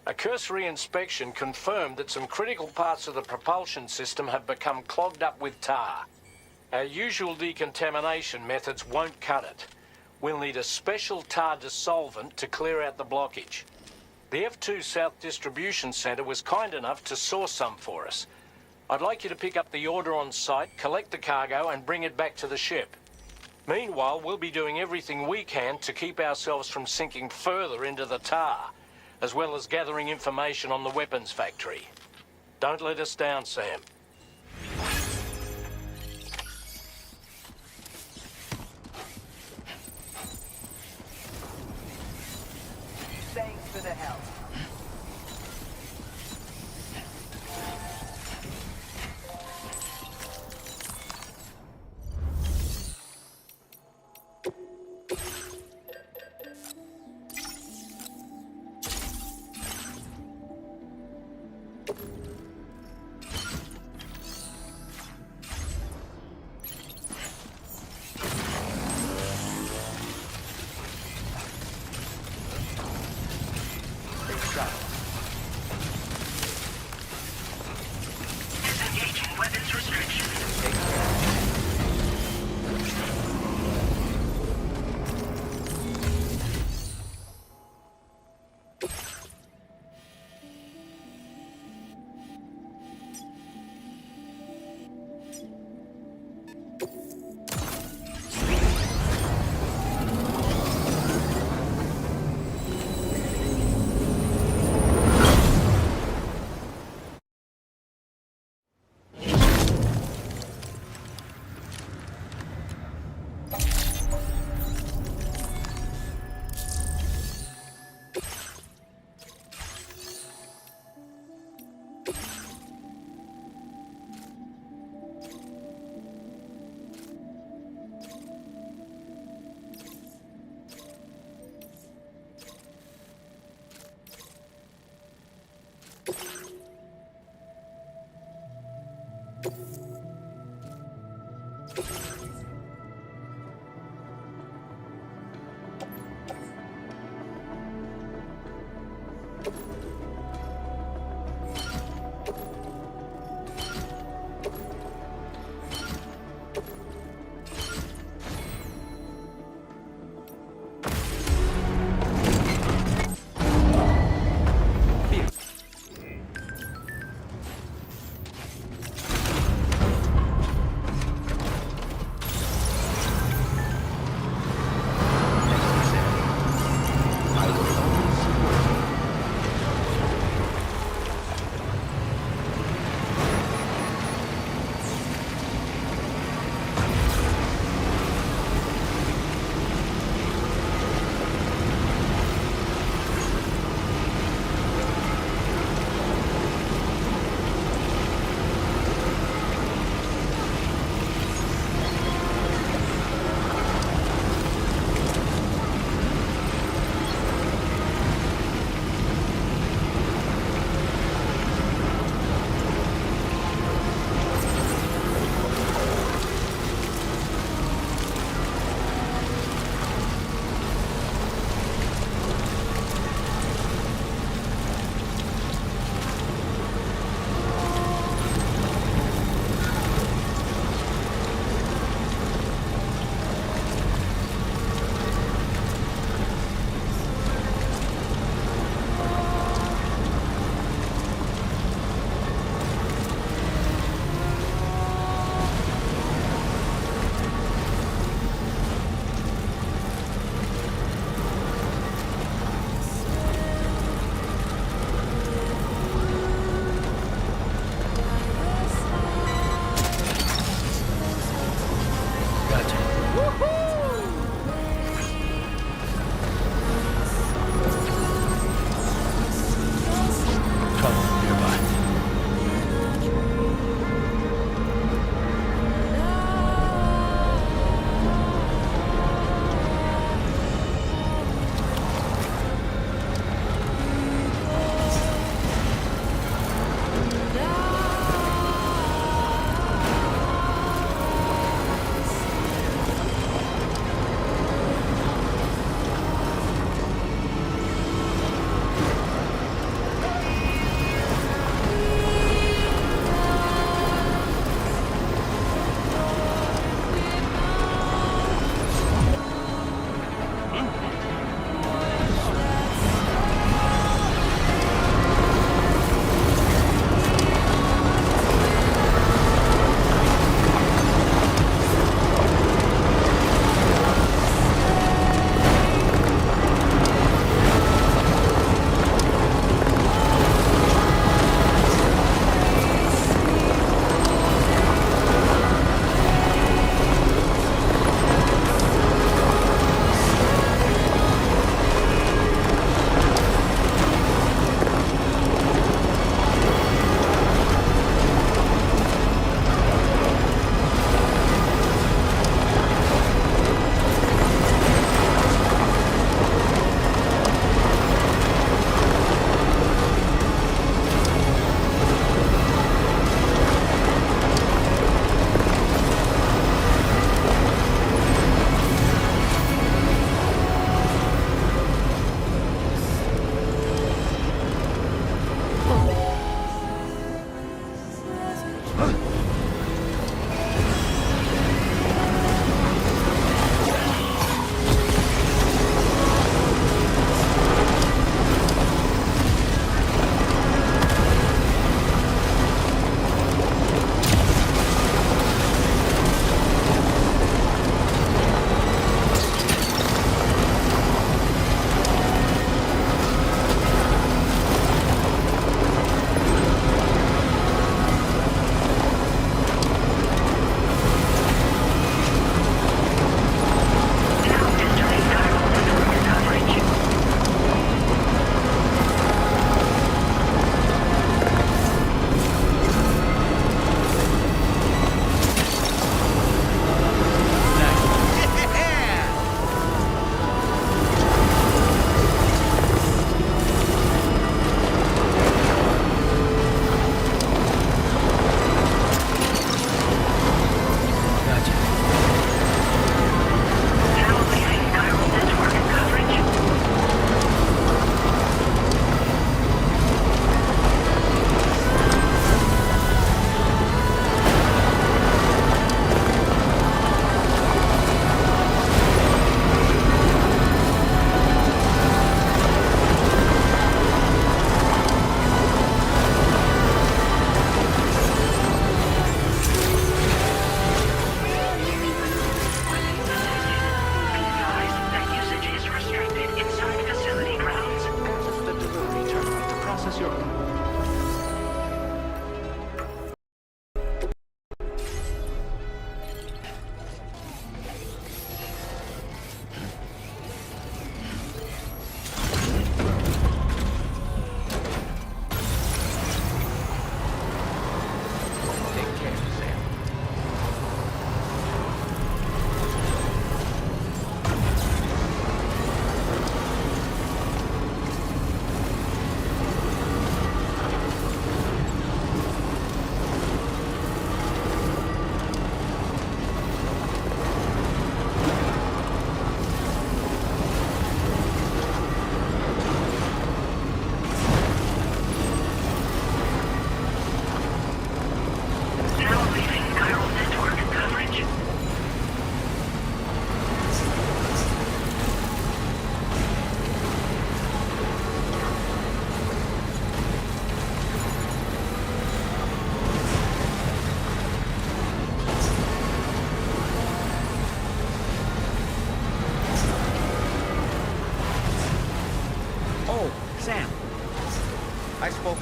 A cursory inspection confirmed that some critical parts of the propulsion system have become clogged up with tar. Our usual decontamination methods won't cut it. We'll need a special tar dissolvent to clear out the blockage. The F2 South Distribution Centre was kind enough to source some for us. I'd like you to pick up the order on site, collect the cargo, and bring it back to the ship. Meanwhile, we'll be doing everything we can to keep ourselves from sinking further into the tar, as well as gathering information on the weapons factory. Don't let us down, Sam. Thanks for the help.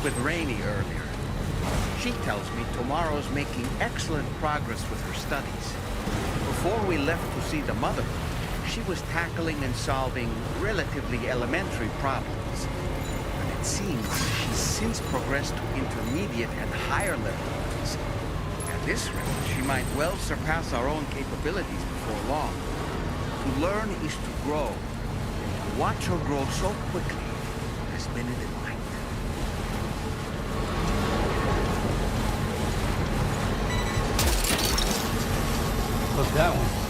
with Rainey earlier. She tells me Tomorrow's making excellent progress with her studies. Before we left to see the mother, she was tackling and solving relatively elementary problems. But it seems she's since progressed to intermediate and higher level ones. At this rate, she might well surpass our own capabilities before long. To learn is to grow, and to watch her grow so quickly has been a delight. What's that one?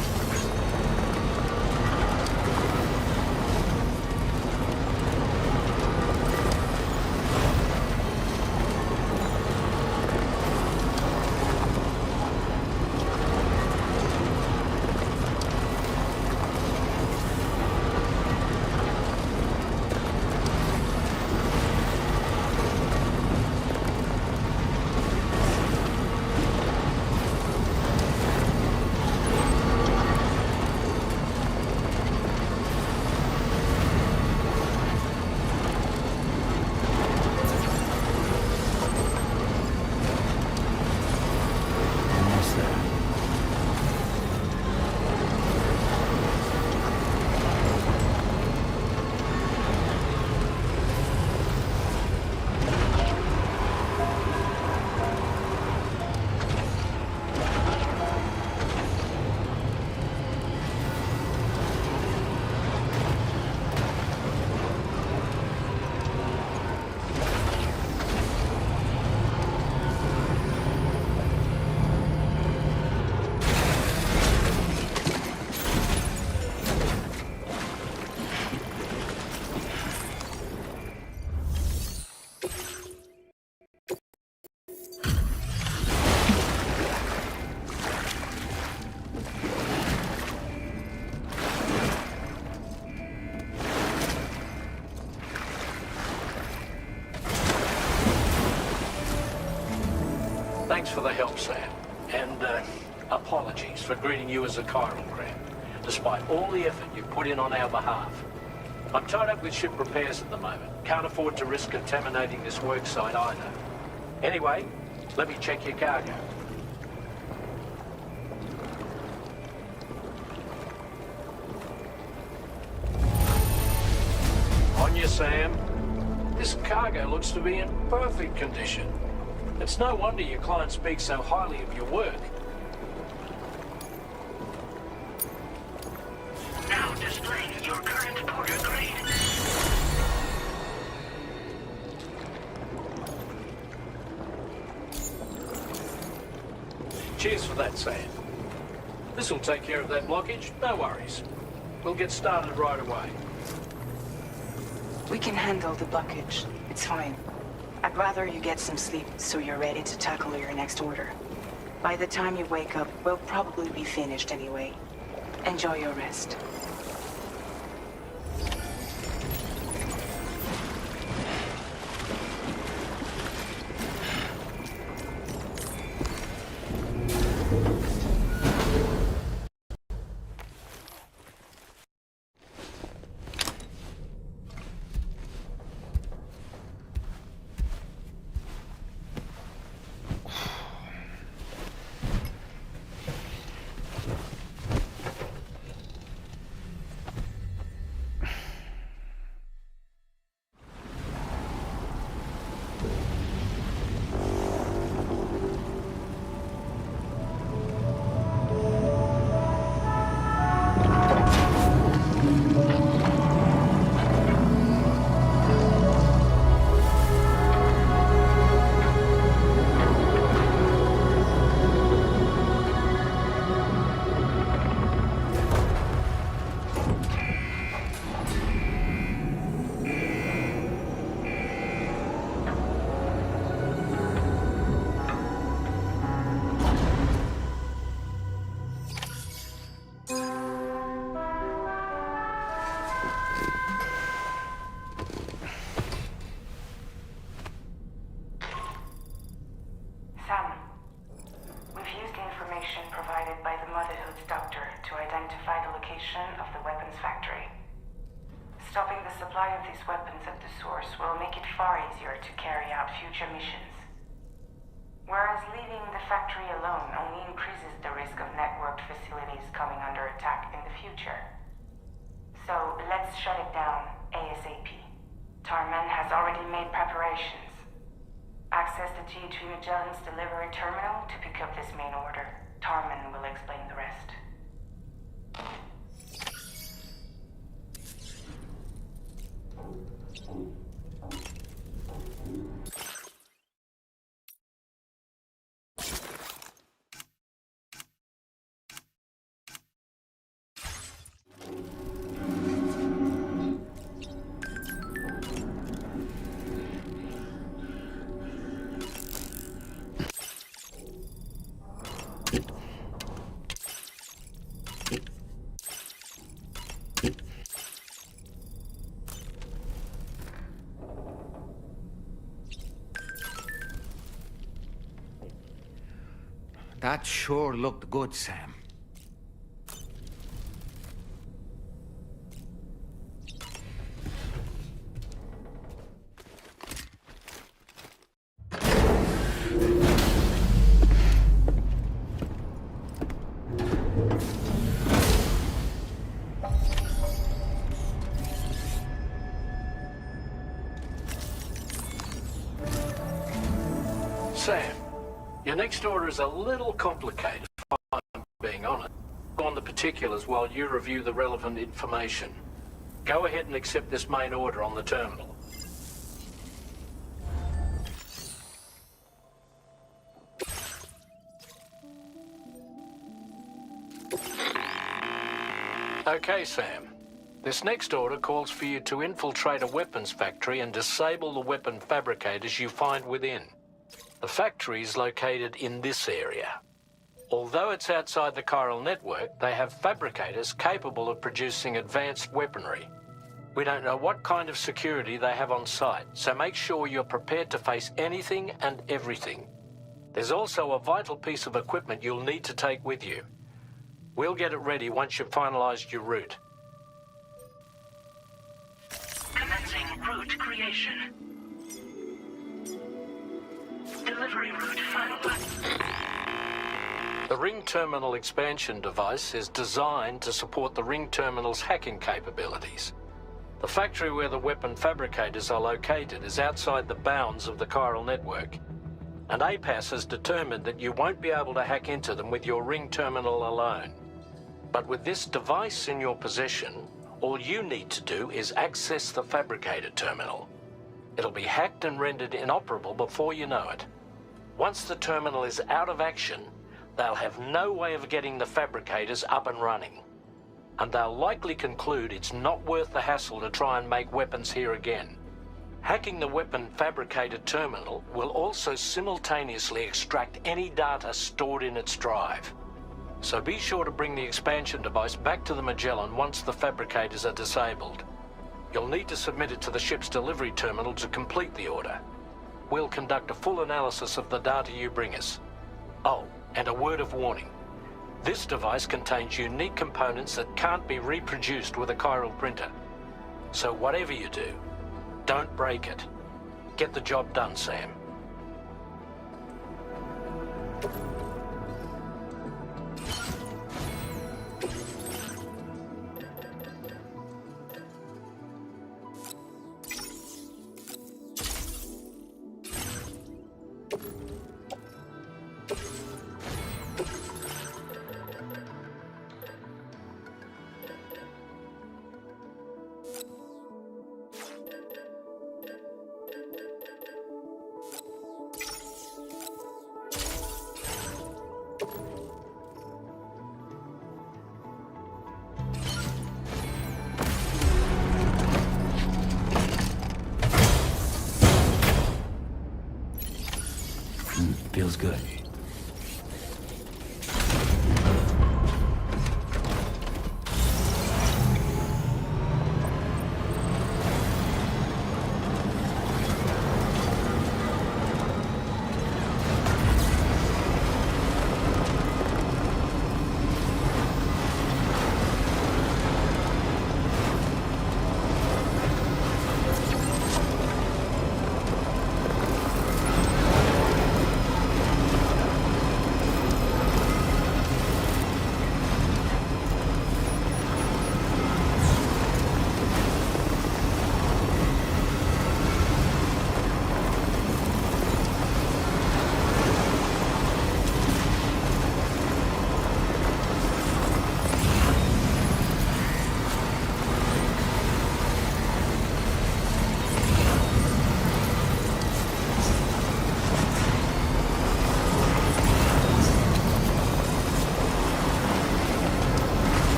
Thanks for the help, Sam. And apologies for greeting you as a chiral grant, despite all the effort you put in on our behalf. I'm tied up with ship repairs at the moment. Can't afford to risk contaminating this work site either. Anyway, let me check your cargo. On you, Sam. This cargo looks to be in perfect condition. It's no wonder your client speaks so highly of your work. Now displaying your current porter grade. Cheers for that, Sam. This'll take care of that blockage, no worries. We'll get started right away. We can handle the blockage. It's fine. I'd rather you get some sleep so you're ready to tackle your next order. By the time you wake up, we'll probably be finished anyway. Enjoy your rest. Stopping the supply of these weapons at the source will make it far easier to carry out future missions. Whereas leaving the factory alone only increases the risk of networked facilities coming under attack in the future. So let's shut it down ASAP. Tarman has already made preparations. Access the G3 Magellan's delivery terminal to pick up this main order. Tarman will explain the rest. That sure looked good, Sam. Sam, your next order is a little complicated, if I'm being honest. On the particulars while you review the relevant information. Go ahead and accept this main order on the terminal. Okay, Sam. This next order calls for you to infiltrate a weapons factory and disable the weapon fabricators you find within. The factory is located in this area. Although it's outside the chiral network, they have fabricators capable of producing advanced weaponry. We don't know what kind of security they have on site, so make sure you're prepared to face anything and everything. There's also a vital piece of equipment you'll need to take with you. We'll get it ready once you've finalized your route. Commencing route creation. Delivery route finalized. The ring terminal expansion device is designed to support the ring terminal's hacking capabilities. The factory where the weapon fabricators are located is outside the bounds of the chiral network, and APAS has determined that you won't be able to hack into them with your ring terminal alone. But with this device in your possession, all you need to do is access the fabricator terminal. It'll be hacked and rendered inoperable before you know it. Once the terminal is out of action, they'll have no way of getting the fabricators up and running. And they'll likely conclude it's not worth the hassle to try and make weapons here again. Hacking the weapon fabricator terminal will also simultaneously extract any data stored in its drive. So be sure to bring the expansion device back to the Magellan once the fabricators are disabled. You'll need to submit it to the ship's delivery terminal to complete the order. We'll conduct a full analysis of the data you bring us. Oh, and a word of warning. This device contains unique components that can't be reproduced with a chiral printer. So whatever you do, don't break it. Get the job done, Sam. Feels good.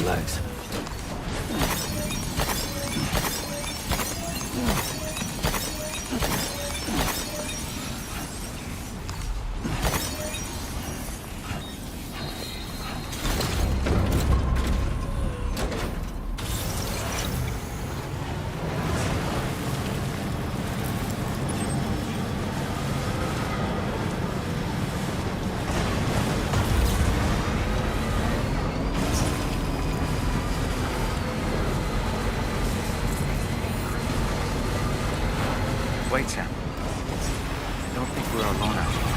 Legs. Wait, Sam. I don't think we're alone out here.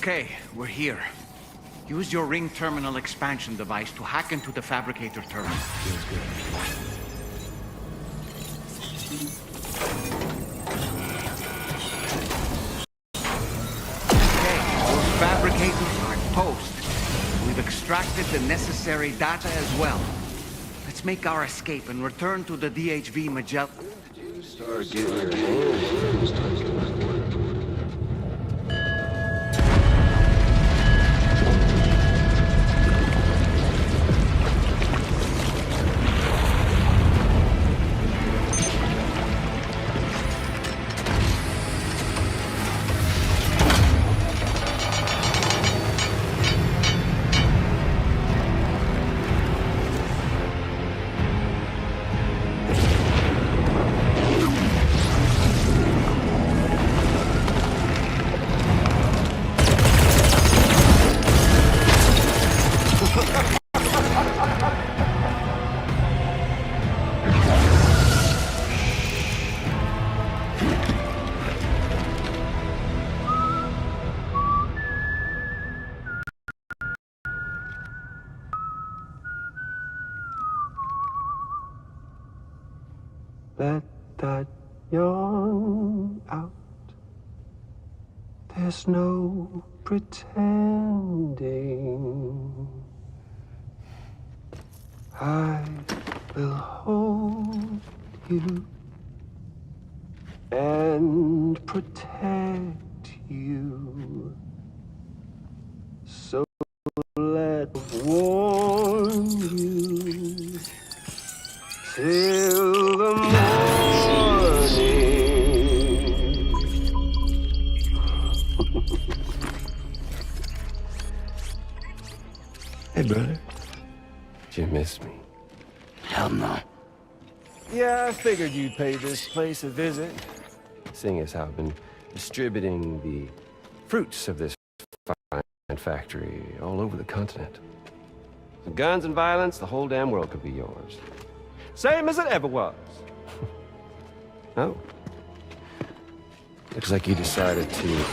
Okay, we're here. Use your ring terminal expansion device to hack into the fabricator terminal. Feels good. Okay, those fabricators are toast. We've extracted the necessary data as well. Let's make our escape and return to the DHV Magellan. Start getting your hands touched. Let that yawn out. There's no pretending. I will hold you and protect you. So let warm you till the morning. Hey, brother. Did you miss me? Hell no. Yeah, I figured you'd pay this place a visit, seeing as how I've been distributing the fruits of this fine factory all over the continent. With guns and violence, the whole damn world could be yours. Same as it ever was. Oh. Looks like you decided to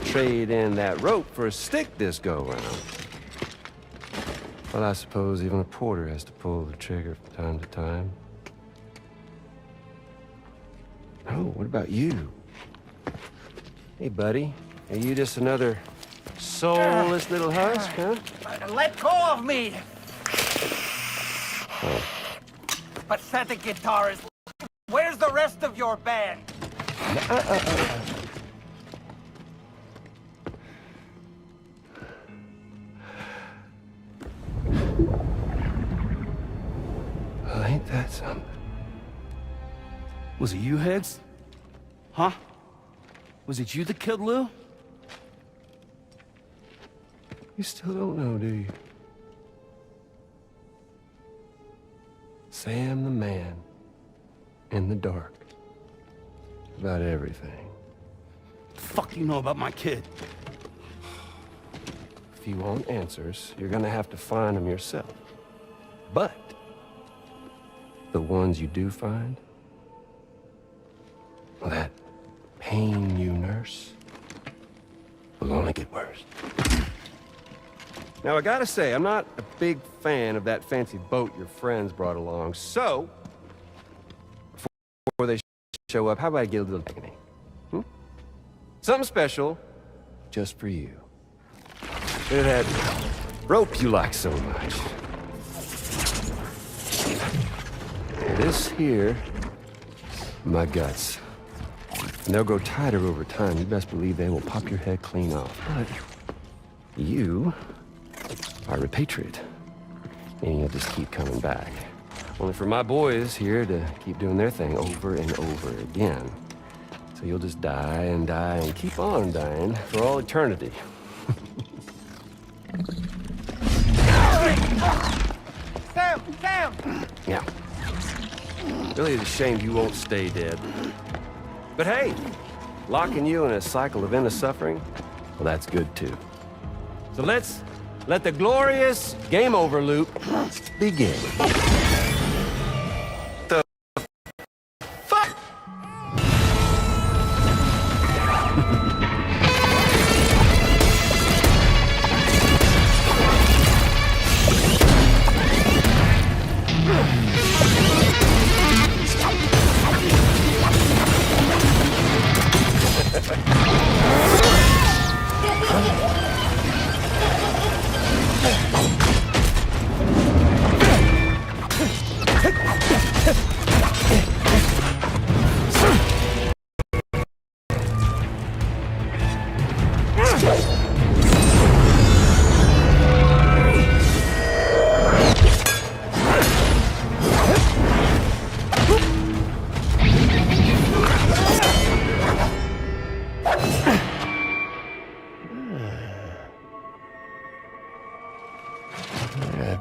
trade in that rope for a stick this go-round. Well, I suppose even a porter has to pull the trigger from time to time. Oh, what about you? Hey, buddy. Are you just another soulless little husk, huh? Let go of me! Oh. Pathetic guitarist. Where's the rest of your band? Well, ain't that something? Was it you, Higgs? Huh? Was it you that killed Lou? You still don't know, do you? Sam the man in the dark. About everything. What the fuck do you know about my kid? If you want answers, you're gonna have to find them yourself. But the ones you do find, well, that pain you nurse will only get worse. Now, I gotta say, I'm not a big fan of that fancy boat your friends brought along, so before they show up, how about I get a little picnic? Something special just for you. Look at that rope you like so much. This here, my guts. And they'll grow tighter over time. You best believe they will pop your head clean off. But you are a repatriate, and you'll just keep coming back. Only for my boys here to keep doing their thing over and over again. So you'll just die and die and keep on dying for all eternity. Sam! Sam! Yeah. Really is a shame you won't stay dead. But hey, locking you in a cycle of endless suffering, well, that's good too. So let's let the glorious game over loop begin. The fuck?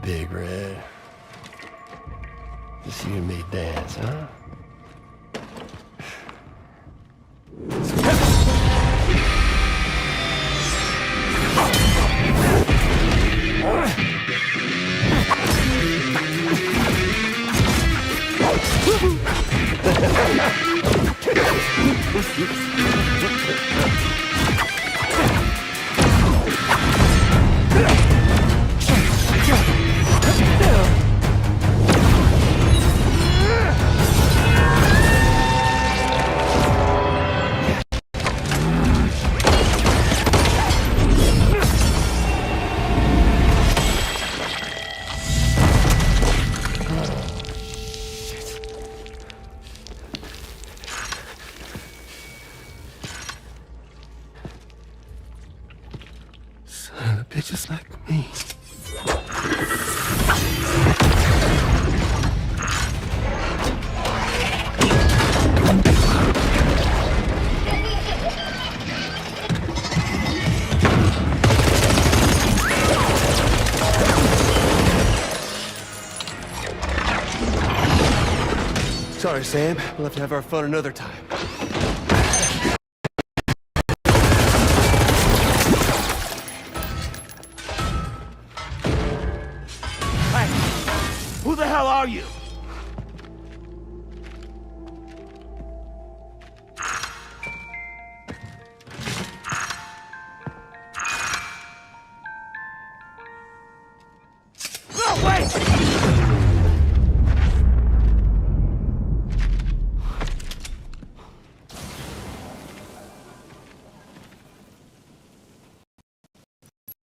Big Red. Just you and me dance, huh? Sorry, Sam. We'll have to have our fun another time. Hey! Who the hell are you? No, wait!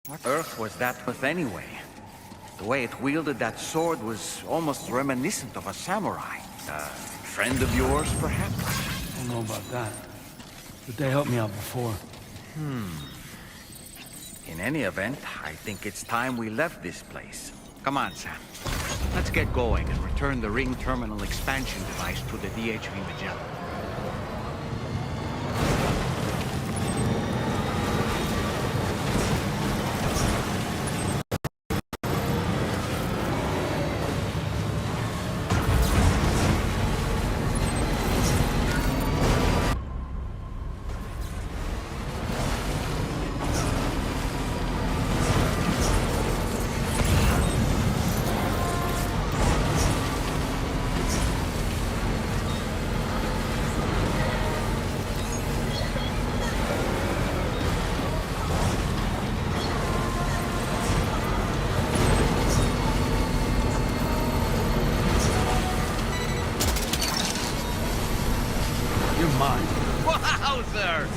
What earth was that with anyway? The way it wielded that sword was almost reminiscent of a samurai. A friend of yours, perhaps? I don't know about that, but they helped me out before. In any event, I think it's time we left this place. Come on, Sam. Let's get going and return the ring terminal expansion device to the DHV Magellan. Wowzer!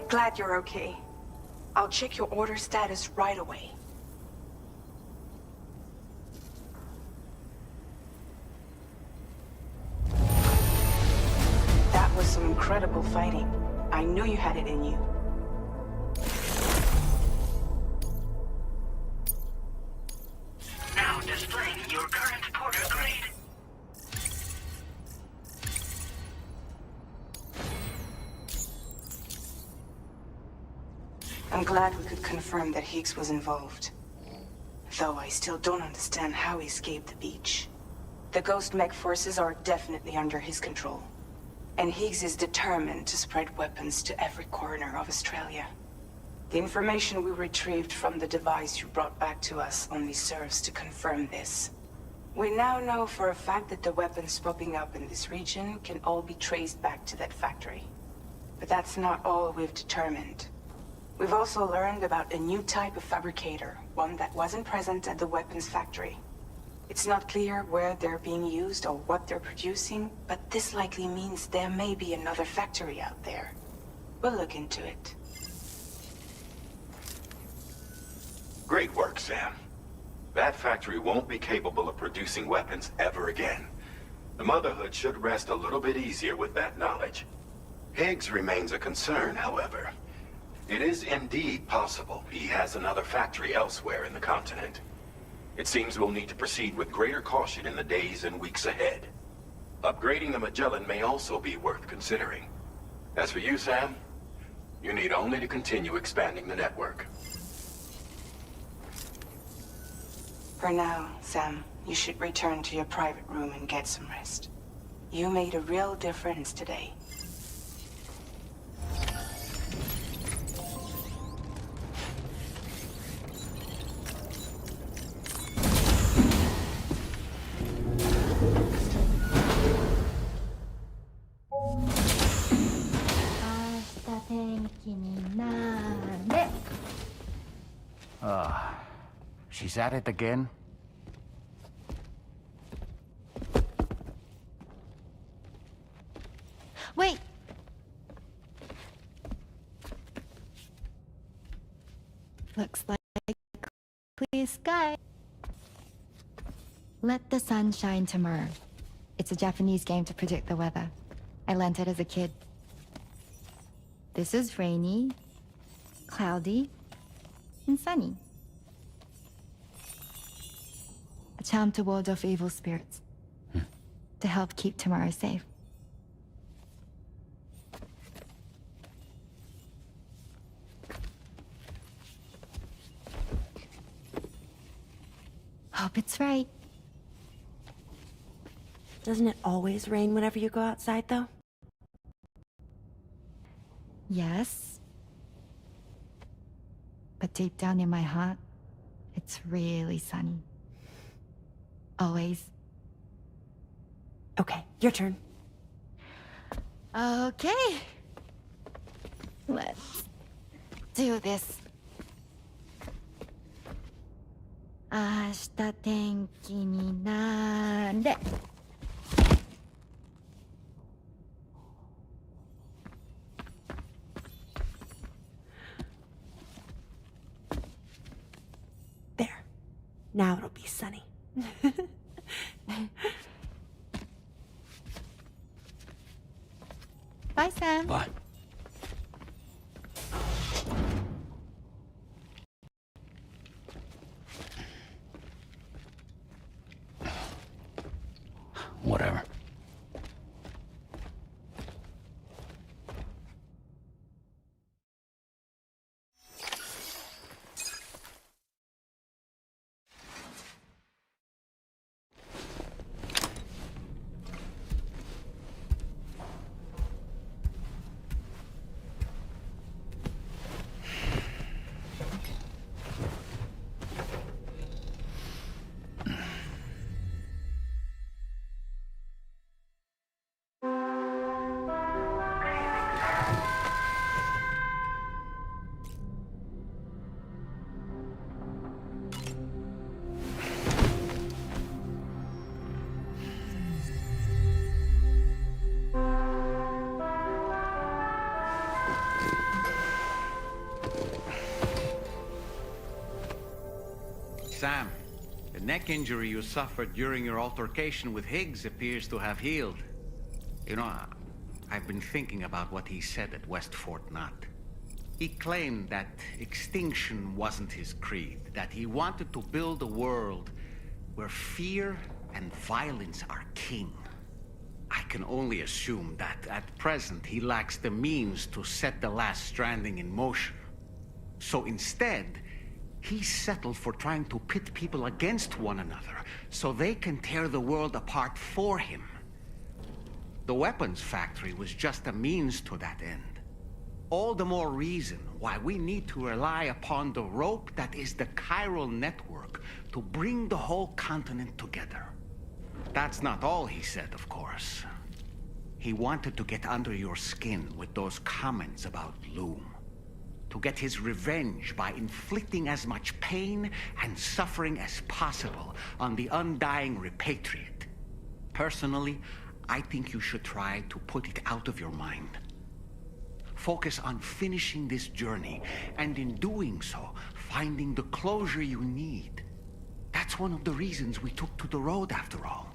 Glad you're okay. I'll check your order status right away. That was some incredible fighting. I knew you had it in you. Now displaying your current porter grade. I'm glad we could confirm that Higgs was involved. Though I still don't understand how he escaped the beach. The Ghost Mech forces are definitely under his control. And Higgs is determined to spread weapons to every corner of Australia. The information we retrieved from the device you brought back to us only serves to confirm this. We now know for a fact that the weapons popping up in this region can all be traced back to that factory. But that's not all we've determined. We've also learned about a new type of fabricator, one that wasn't present at the weapons factory. It's not clear where they're being used or what they're producing, but this likely means there may be another factory out there. We'll look into it. Great work, Sam. That factory won't be capable of producing weapons ever again. The Motherhood should rest a little bit easier with that knowledge. Higgs remains a concern, however. It is indeed possible he has another factory elsewhere in the continent. It seems we'll need to proceed with greater caution in the days and weeks ahead. Upgrading the Magellan may also be worth considering. As for you, Sam, you need only to continue expanding the network. For now, Sam, you should return to your private room and get some rest. You made a real difference today. She's at it again? Wait! Looks like clear sky. Let the sun shine tomorrow. It's a Japanese game to predict the weather. I learned it as a kid. This is rainy, cloudy, and sunny. A charm to ward off evil spirits. To help keep tomorrow safe. Hope it's right. Doesn't it always rain whenever you go outside, though? Yes. But deep down in my heart, it's really sunny. Always. Okay, your turn. Okay. Let's do this. 明日天気になれ。There. Now it'll be sunny. Bye, Sam. Bye. Whatever. Sam, the neck injury you suffered during your altercation with Higgs appears to have healed. You know, I've been thinking about what he said at West Fort Knot. He claimed that extinction wasn't his creed, that he wanted to build a world where fear and violence are king. I can only assume that at present he lacks the means to set the last stranding in motion. So instead, he settled for trying to pit people against one another so they can tear the world apart for him. The weapons factory was just a means to that end. All the more reason why we need to rely upon the rope that is the chiral network to bring the whole continent together. That's not all he said, of course. He wanted to get under your skin with those comments about Loom. To get his revenge by inflicting as much pain and suffering as possible on the undying repatriate. Personally, I think you should try to put it out of your mind. Focus on finishing this journey, and in doing so, finding the closure you need. That's one of the reasons we took to the road, after all.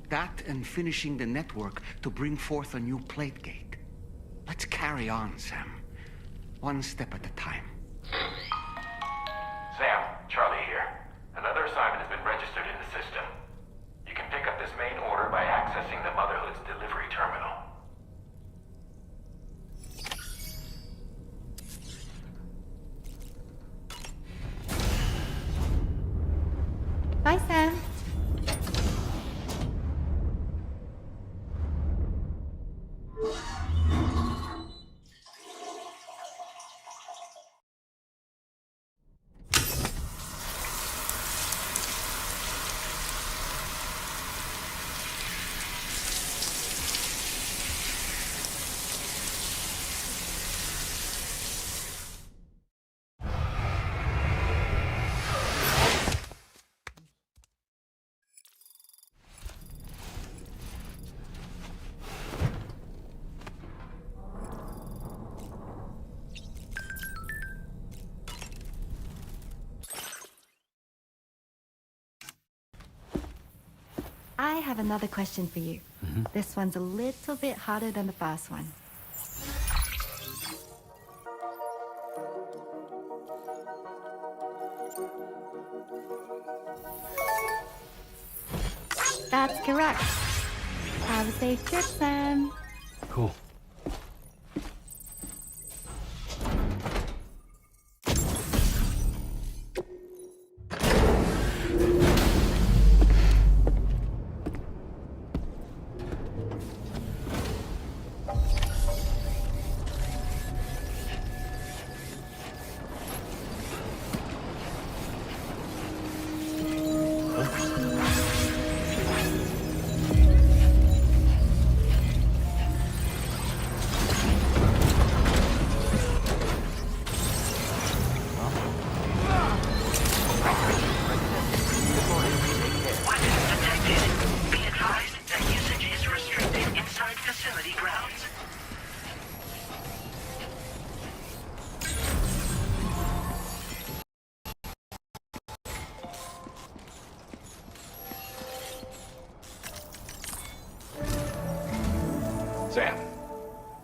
That and finishing the network to bring forth a new plate gate. Let's carry on, Sam. One step at a time. Sam, Charlie here. Another assignment has been registered in the system. You can pick up this main order by accessing the Motherhood's delivery terminal. Bye, Sam. I have another question for you. This one's a little bit harder than the first one. That's correct. Have a safe trip, Sam. Cool. Sam,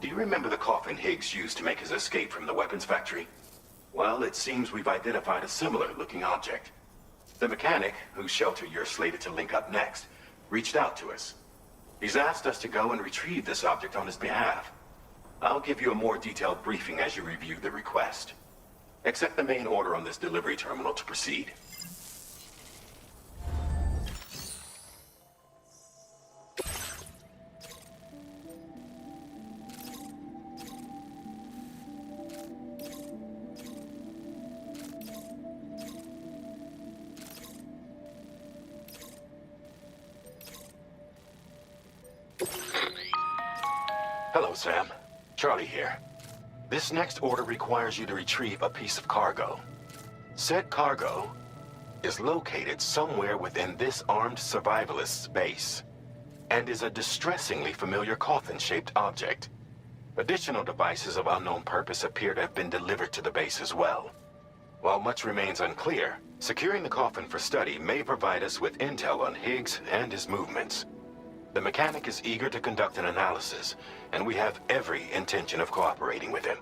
do you remember the coffin Higgs used to make his escape from the weapons factory? Well, it seems we've identified a similar-looking object. The mechanic, whose shelter you're slated to link up next, reached out to us. He's asked us to go and retrieve this object on his behalf. I'll give you a more detailed briefing as you review the request. Accept the main order on this delivery terminal to proceed. Hello, Sam. Charlie here. This next order requires you to retrieve a piece of cargo. Said cargo is located somewhere within this armed survivalist's base, and is a distressingly familiar coffin-shaped object. Additional devices of unknown purpose appear to have been delivered to the base as well. While much remains unclear, securing the coffin for study may provide us with intel on Higgs and his movements. The mechanic is eager to conduct an analysis, and we have every intention of cooperating with him.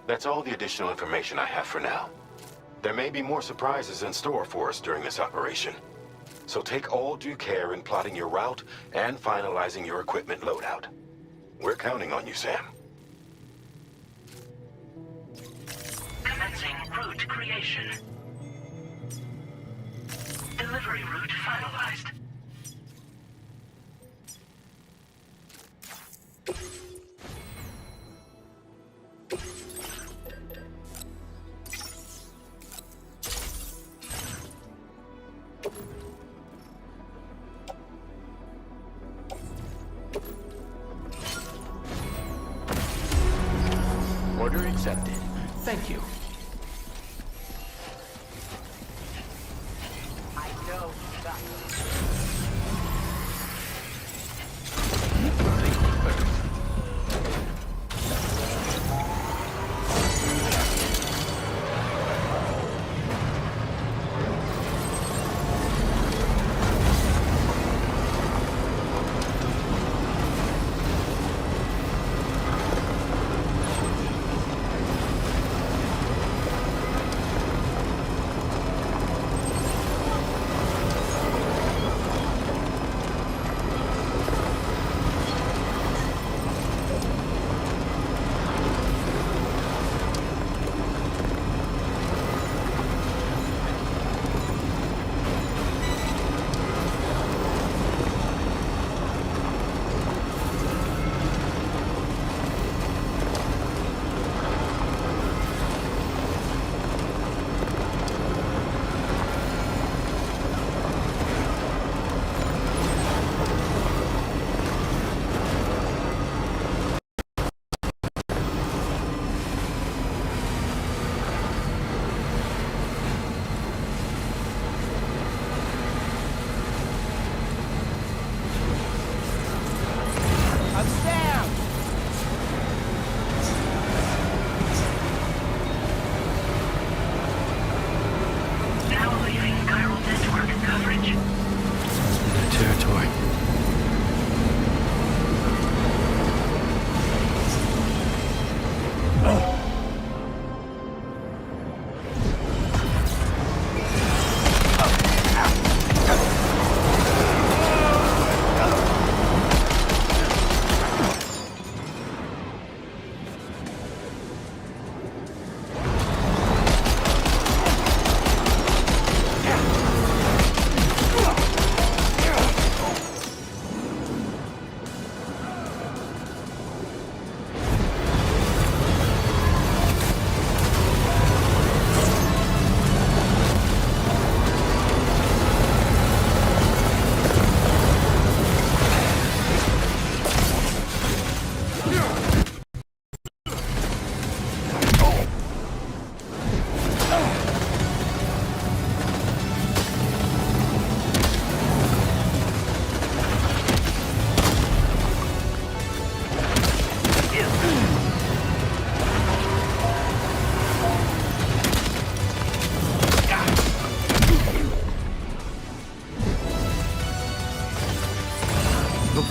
That's all the additional information I have for now. There may be more surprises in store for us during this operation, so take all due care in plotting your route and finalizing your equipment loadout. We're counting on you, Sam. route creation. Delivery route finalized. Order accepted. Thank you. I know that.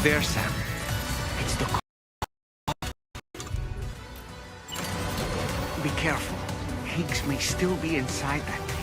There, Sam. It's the... Be careful. Higgs may still be inside that thing.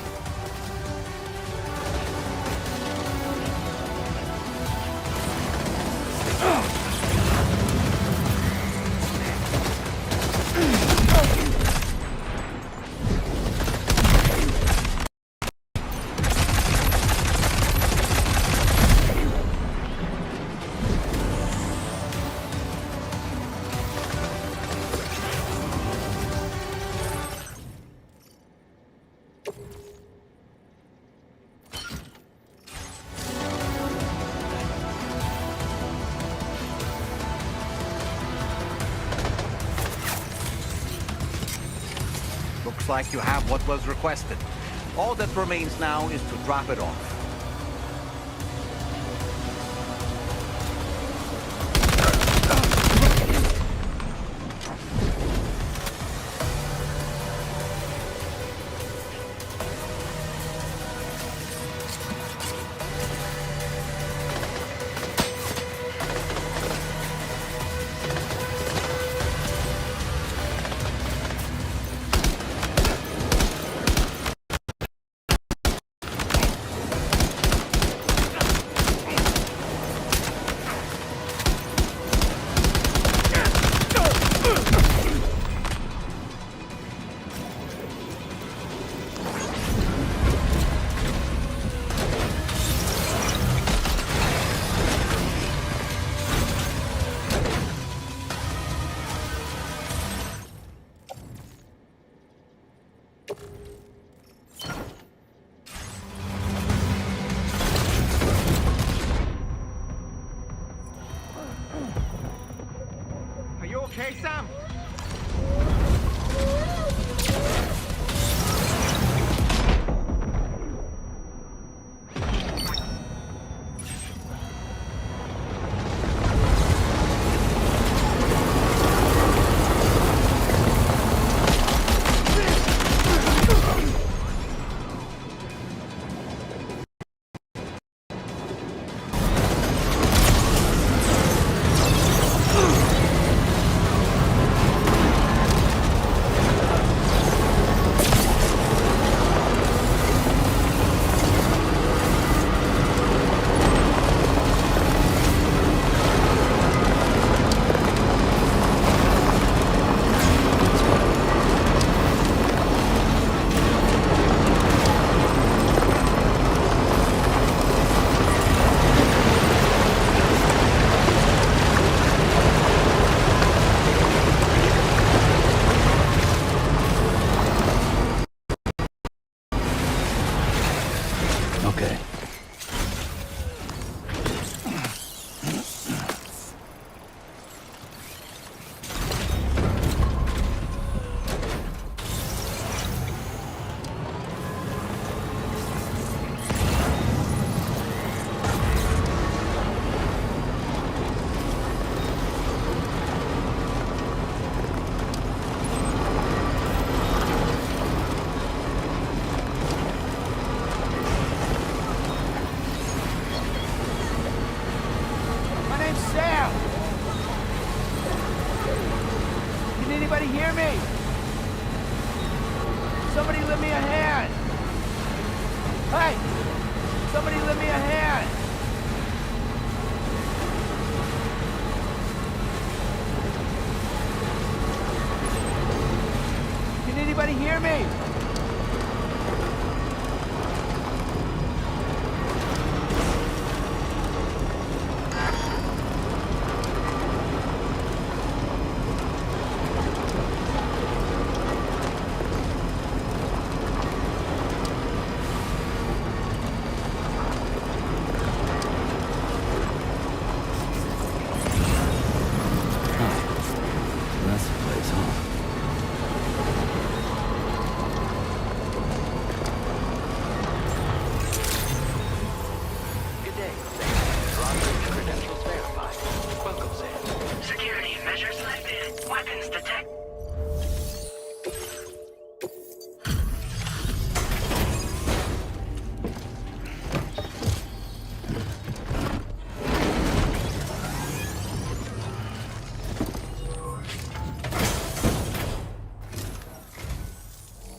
Looks like you have what was requested. All that remains now is to drop it off. okay, Sam?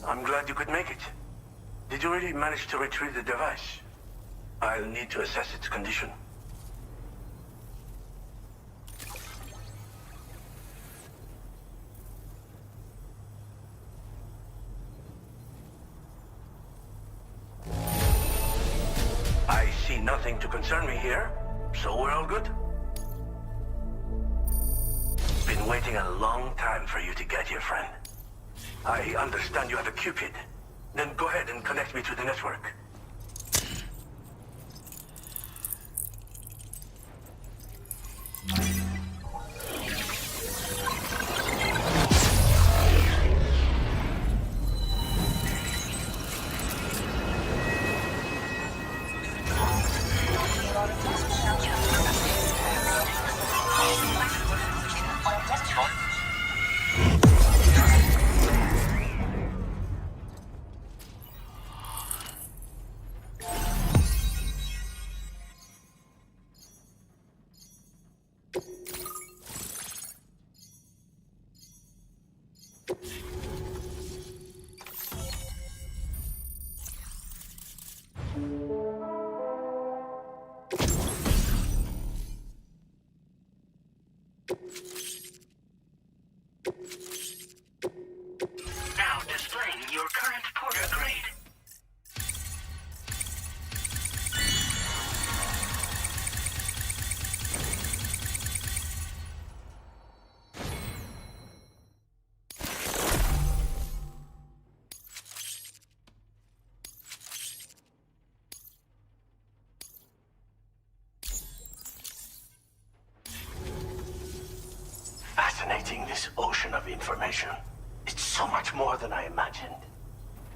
I'm glad you could make it. Did you really manage to retrieve the device? I'll need to assess its condition. I see nothing to concern me here, so we're all good. Been waiting a long time for you to get here, friend. I understand you have a Cupid. Then go ahead and connect me to the network. Now displaying your current porter grade. fascinating, this ocean of information. It's so much more than I imagined.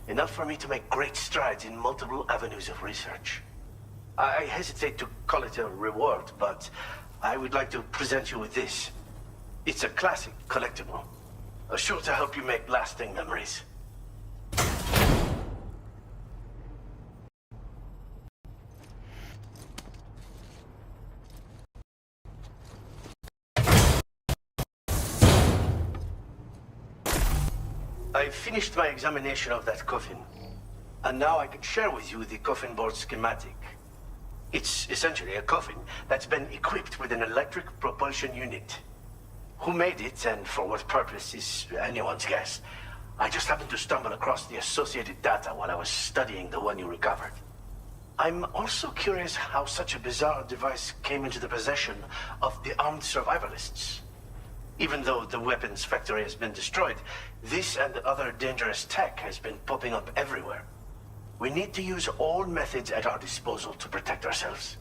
Enough for me to make great strides in multiple avenues of research. I hesitate to call it a reward, but I would like to present you with this. It's a classic collectible, sure to help you make lasting memories. I've finished my examination of that coffin, and now I can share with you the coffin board schematic. It's essentially a coffin that's been equipped with an electric propulsion unit. Who made it and for what purpose is anyone's guess. I just happened to stumble across the associated data while I was studying the one you recovered. I'm also curious how such a bizarre device came into the possession of the armed survivalists. Even though the weapons factory has been destroyed, this and other dangerous tech has been popping up everywhere. We need to use all methods at our disposal to protect ourselves.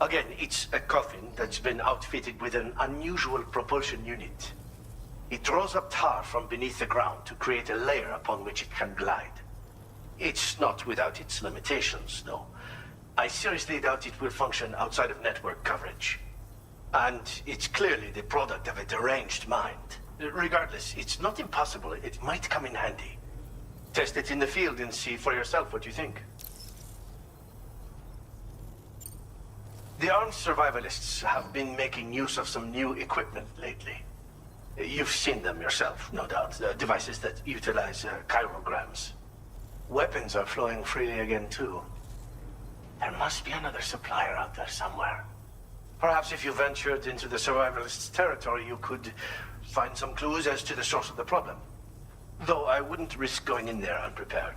Again, it's a coffin that's been outfitted with an unusual propulsion unit. It draws up tar from beneath the ground to create a layer upon which it can glide. It's not without its limitations, though. I seriously doubt it will function outside of network coverage. And it's clearly the product of a deranged mind. Regardless, it's not impossible. It might come in handy. Test it in the field and see for yourself what you think. The armed survivalists have been making use of some new equipment lately. You've seen them yourself, no doubt. Devices that utilize chirograms. Weapons are flowing freely again, too. There must be another supplier out there somewhere. Perhaps if you ventured into the survivalists' territory, you could find some clues as to the source of the problem. Though I wouldn't risk going in there unprepared.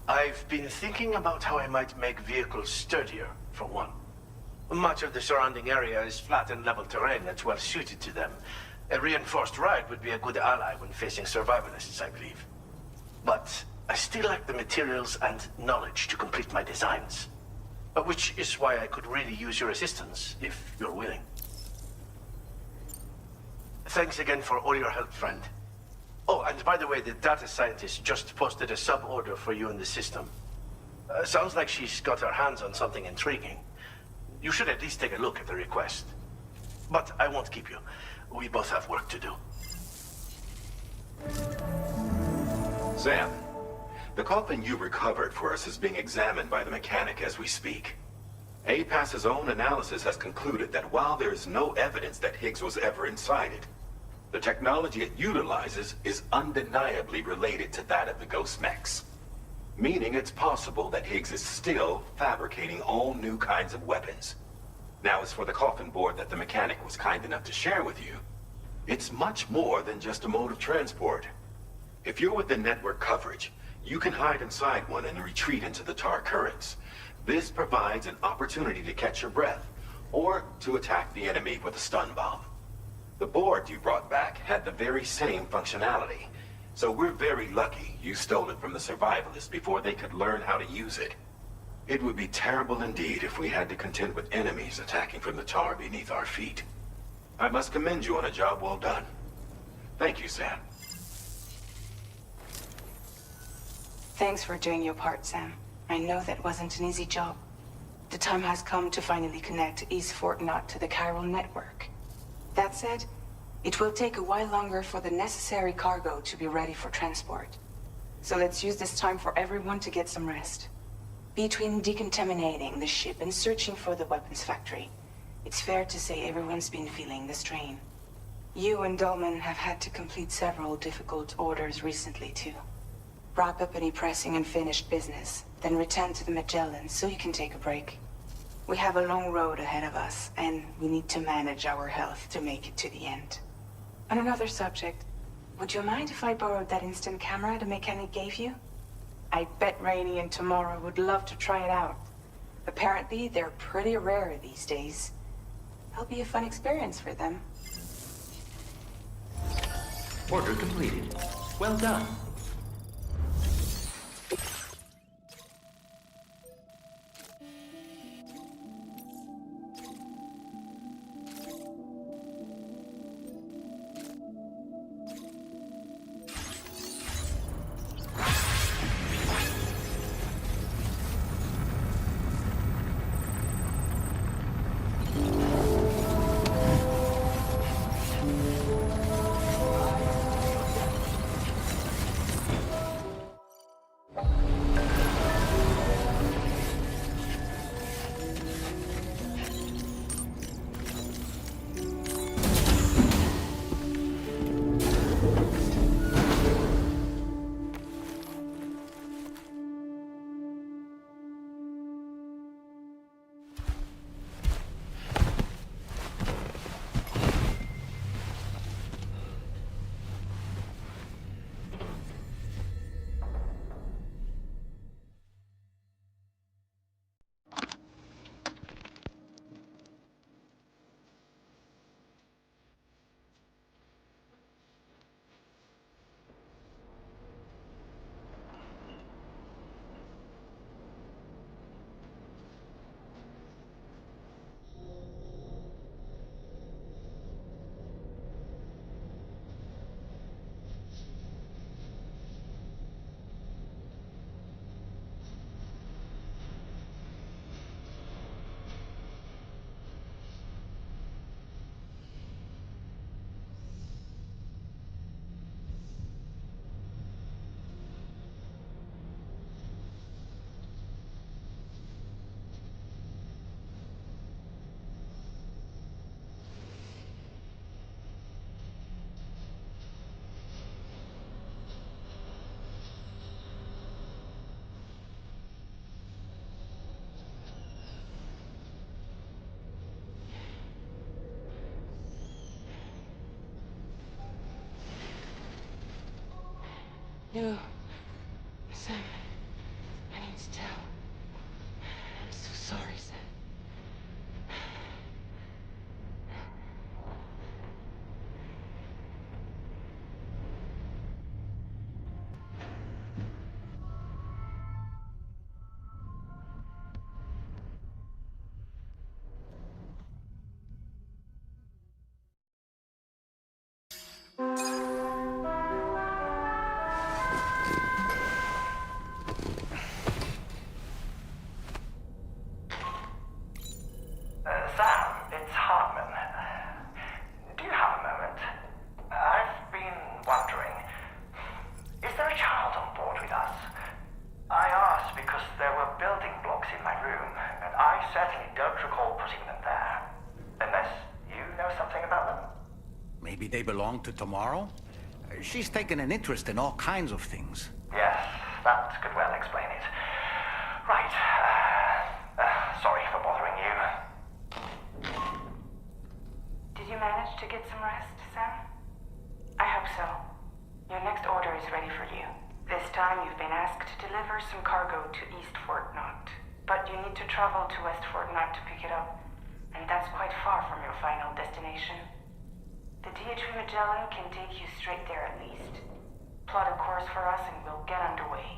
I've been thinking about how I might make vehicles sturdier, for one. Much of the surrounding area is flat and level terrain that's well suited to them. A reinforced ride would be a good ally when facing survivalists, I believe. But I still lack the materials and knowledge to complete my designs. Which is why I could really use your assistance, if you're willing. Thanks again for all your help, friend. Oh, and by the way, the data scientist just posted a sub-order for you in the system. Sounds like she's got her hands on something intriguing. You should at least take a look at the request. But I won't keep you. We both have work to do. Sam, the coffin you recovered for us is being examined by the mechanic as we speak. APAS's own analysis has concluded that while there is no evidence that Higgs was ever inside it, the technology it utilizes is undeniably related to that of the Ghost Mechs. Meaning it's possible that Higgs is still fabricating all new kinds of weapons. Now, as for the coffin board that the mechanic was kind enough to share with you, it's much more than just a mode of transport. If you're within network coverage, you can hide inside one and retreat into the tar currents. This provides an opportunity to catch your breath, or to attack the enemy with a stun bomb. The board you brought back had the very same functionality, so we're very lucky you stole it from the survivalists before they could learn how to use it. It would be terrible indeed if we had to contend with enemies attacking from the tar beneath our feet. I must commend you on a job well done. Thank you, Sam. Thanks for doing your part, Sam. I know that wasn't an easy job. The time has come to finally connect East Fort Knot to the chiral network. That said, it will take a while longer for the necessary cargo to be ready for transport. So let's use this time for everyone to get some rest. Between decontaminating the ship and searching for the weapons factory, it's fair to say everyone's been feeling the strain. You and Dolman have had to complete several difficult orders recently, too. Wrap up any pressing and finished business, then return to the Magellan so you can take a break. We have a long road ahead of us, and we need to manage our health to make it to the end. On another subject, would you mind if I borrowed that instant camera the mechanic gave you? I bet Rainey and Tamara would love to try it out. Apparently, they're pretty rare these days. It'll be a fun experience for them. Order completed. Well done. No. Sam, I need to tell. I'm so sorry, Sam. Sam, it's Hartman. Do you have a moment? I've been wondering, is there a child on board with us? I asked because there were building blocks in my room, and I certainly don't recall putting them there. Unless you know something about them? Maybe they belong to Tomorrow? She's taken an interest in all kinds of things. Yes, that could well explain it. Right. Sorry for bothering you. Did you manage to get some rest, Sam? I hope so. Your next order is ready for you. This time you've been asked to deliver some cargo to East Fort Knott. But you need to travel to West Fort Knott to pick it up. And that's quite far from your final destination. The DHV Magellan can take you straight there at least. Plot a course for us and we'll get underway.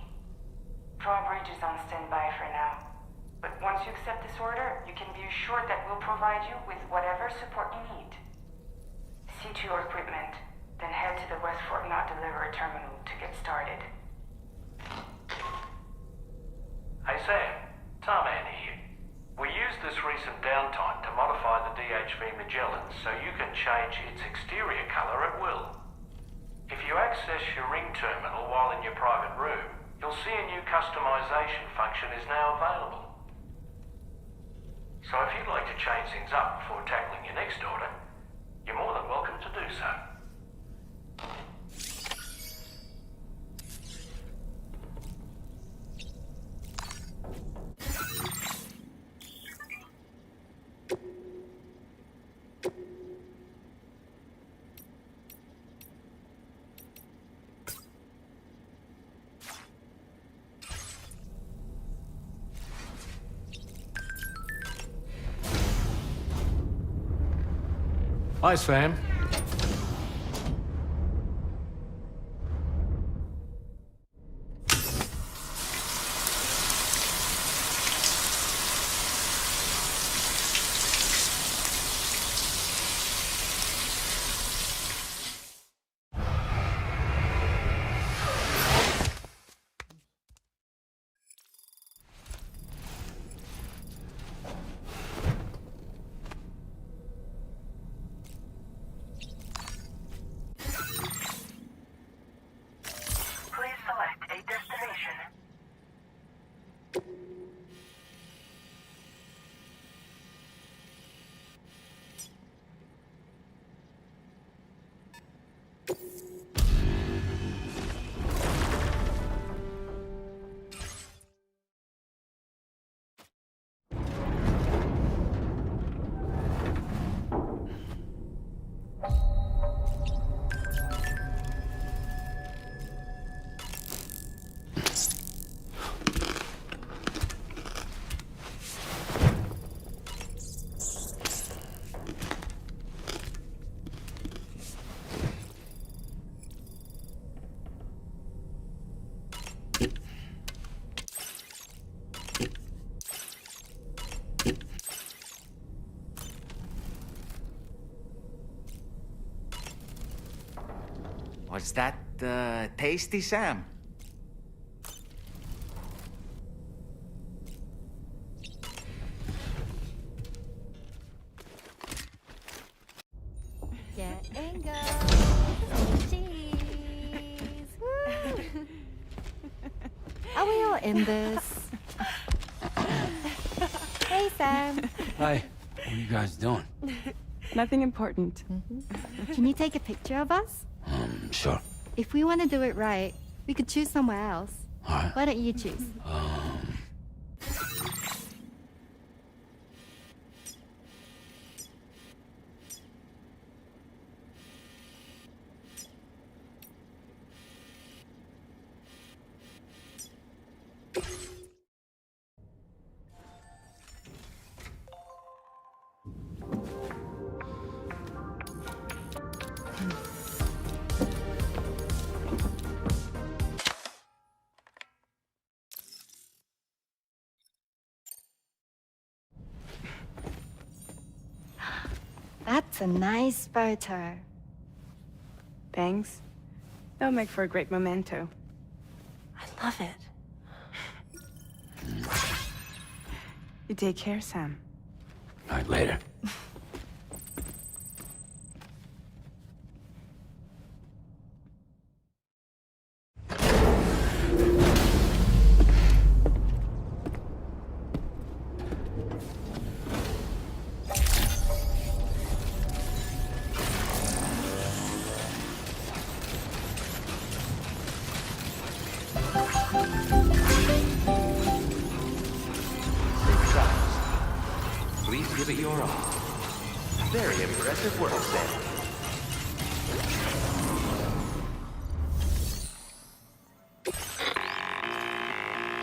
Drawbridge is on standby for now. But once you accept this order, you can be assured that we'll provide you with whatever support you need. See to your equipment, then head to the West Fort Knott delivery terminal to get started. Hey Sam, Tarman here. We used this recent downtime to modify the DHV Magellan so you can change its exterior colour at will. If you access your ring terminal while in your private room, you'll see a new customization function is now available. So if you'd like to change things up before tackling your next order, you're more than welcome to do so. Hi, Sam. Was that, tasty, Sam? Get and go. Cheese. Woo. Are we all in this? Hey, Sam. Hi. What are you guys doing? Nothing important. Can you take a picture of us? Sure. If we want to do it right, we could choose somewhere else. All right. Why don't you choose? That's a nice photo. Thanks. They'll make for a great memento. I love it. You take care, Sam. All right, later. Please give it your all. Very impressive work, Sam.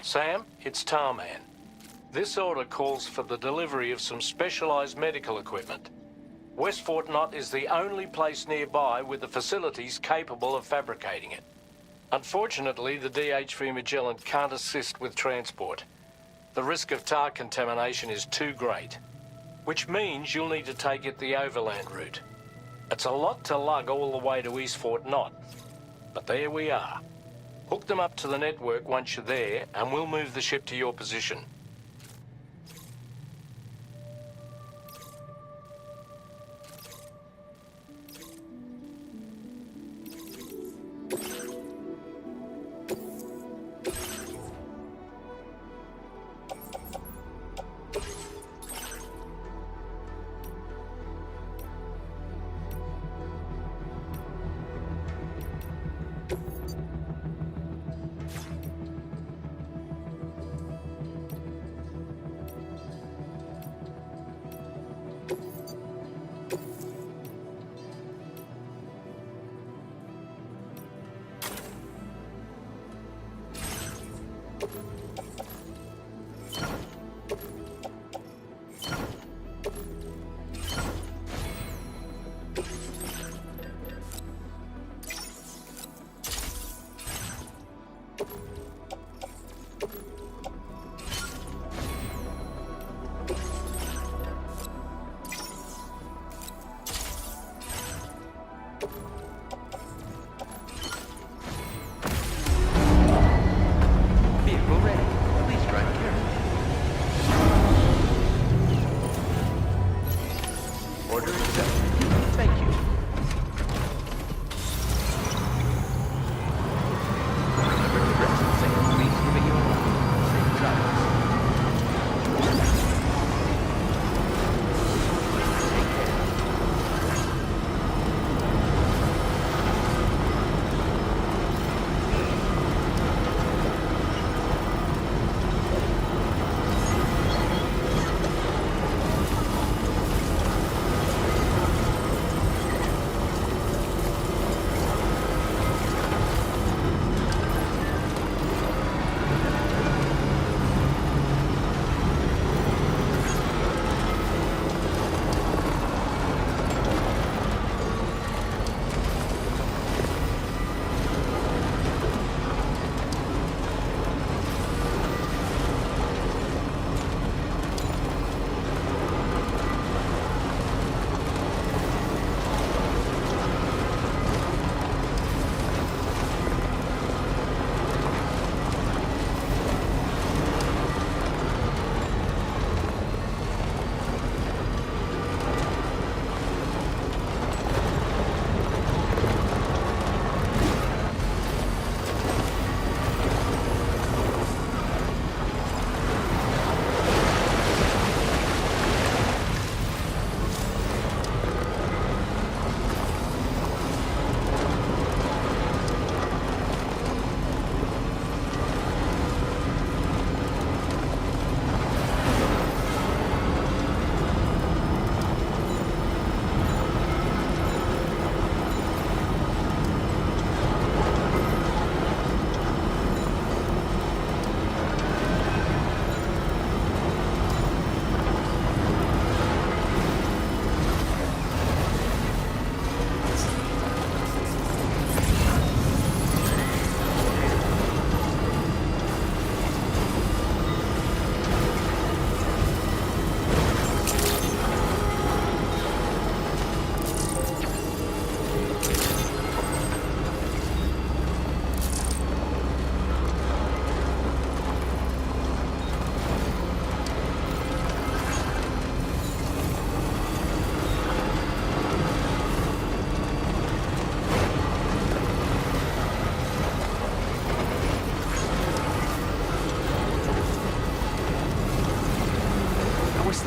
Sam, it's Tarman. This order calls for the delivery of some specialized medical equipment. West Fort Knott is the only place nearby with the facilities capable of fabricating it. Unfortunately, the DH3 Magellan can't assist with transport. The risk of tar contamination is too great, which means you'll need to take it the overland route. It's a lot to lug all the way to East Fort Knott, but there we are. Hook them up to the network once you're there, and we'll move the ship to your position.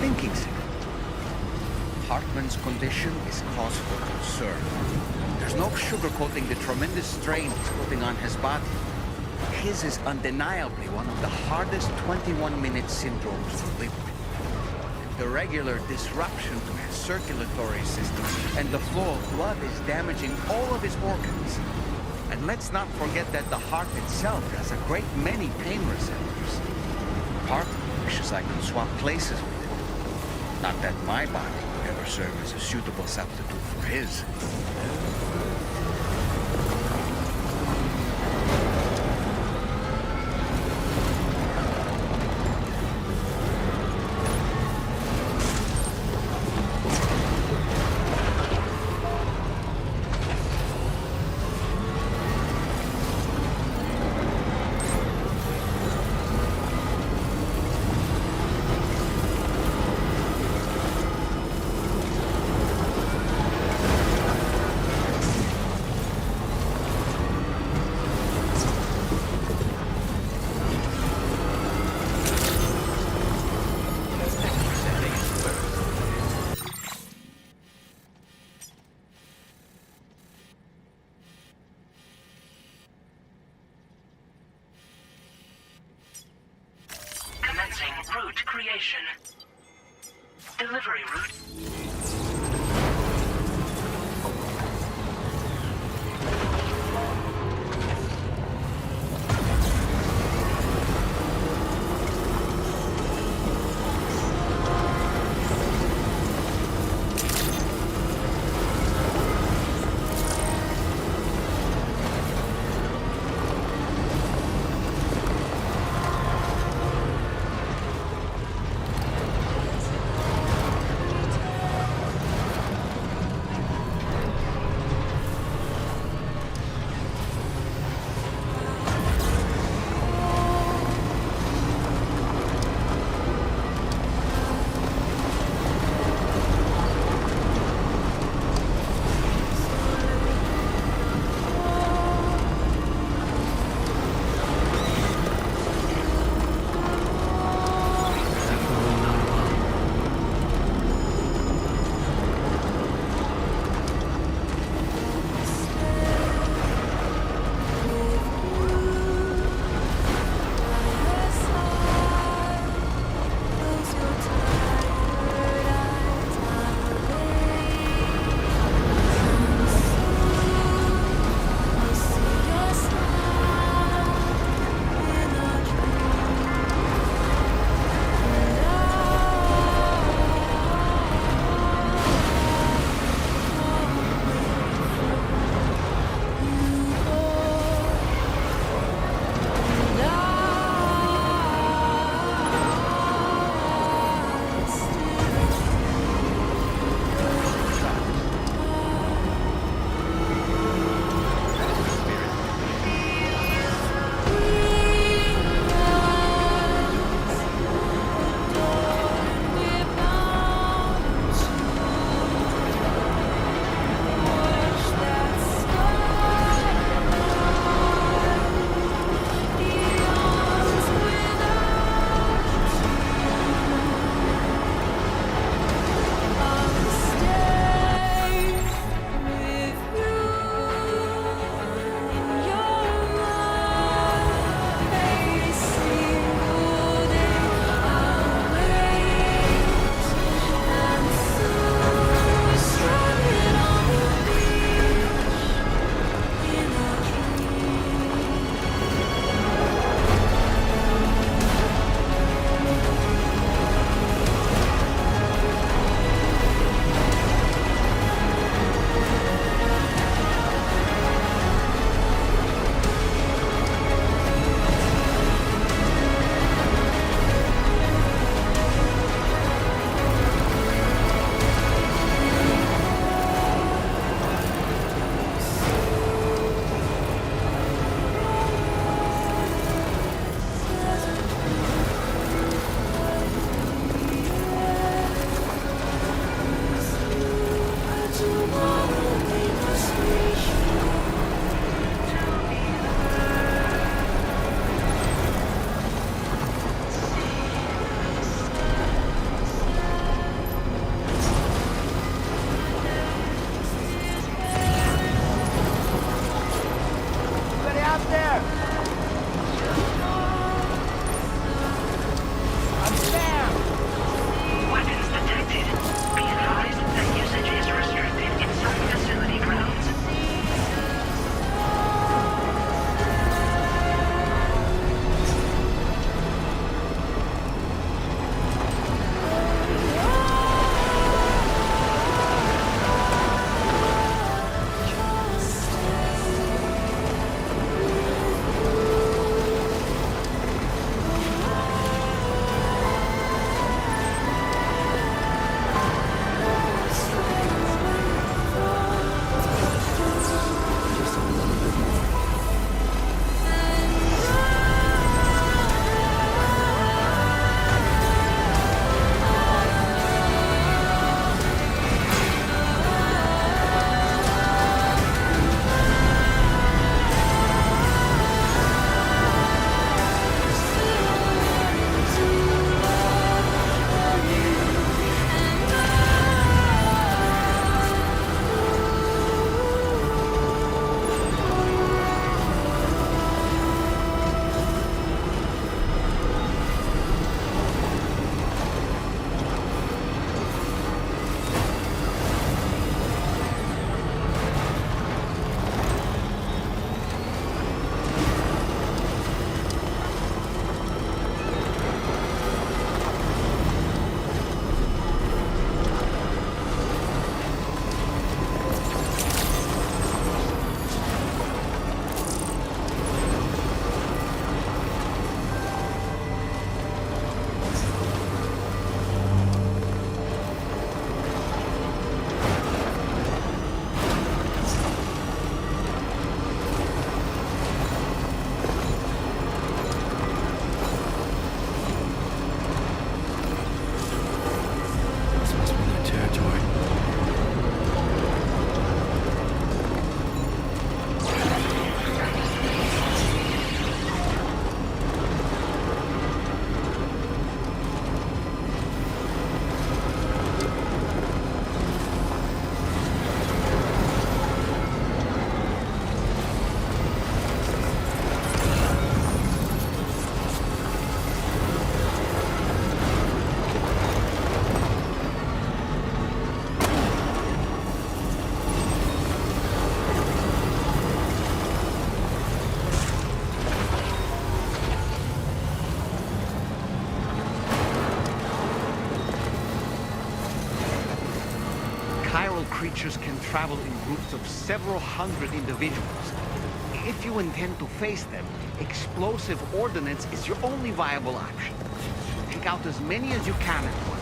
thinking signal. Hartman's condition is cause for concern. There's no sugarcoating the tremendous strain he's putting on his body. His is undeniably one of the hardest 21-minute syndromes to live with. The regular disruption to his circulatory system and the flow of blood is damaging all of his organs. And let's not forget that the heart itself has a great many pain receptors. Part wishes I could swap places with it. Not that my body would ever serve as a suitable substitute for his. Route creation. Delivery route. creatures can travel in groups of several hundred individuals. If you intend to face them, explosive ordnance is your only viable option. Take out as many as you can at once.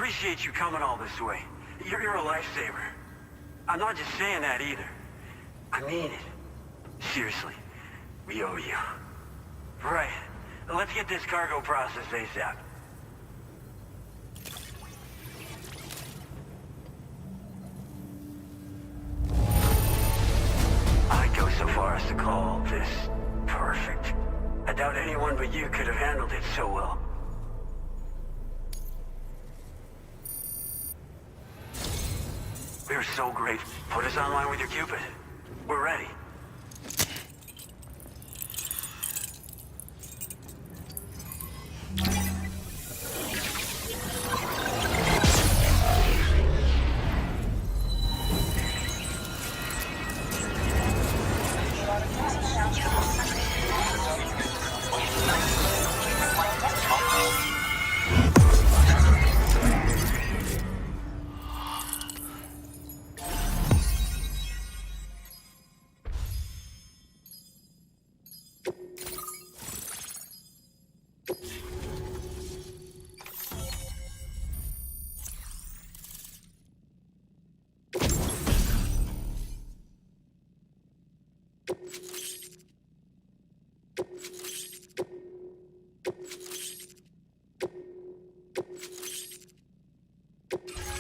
appreciate you coming all this way. You're a lifesaver. I'm not just saying that either. I mean it. Seriously. We owe you. Right. Let's get this cargo processed ASAP. I'd go so far as to call this perfect. I doubt anyone but you could have handled it so well. We're so grateful. Put us online with your Cupid. We're ready.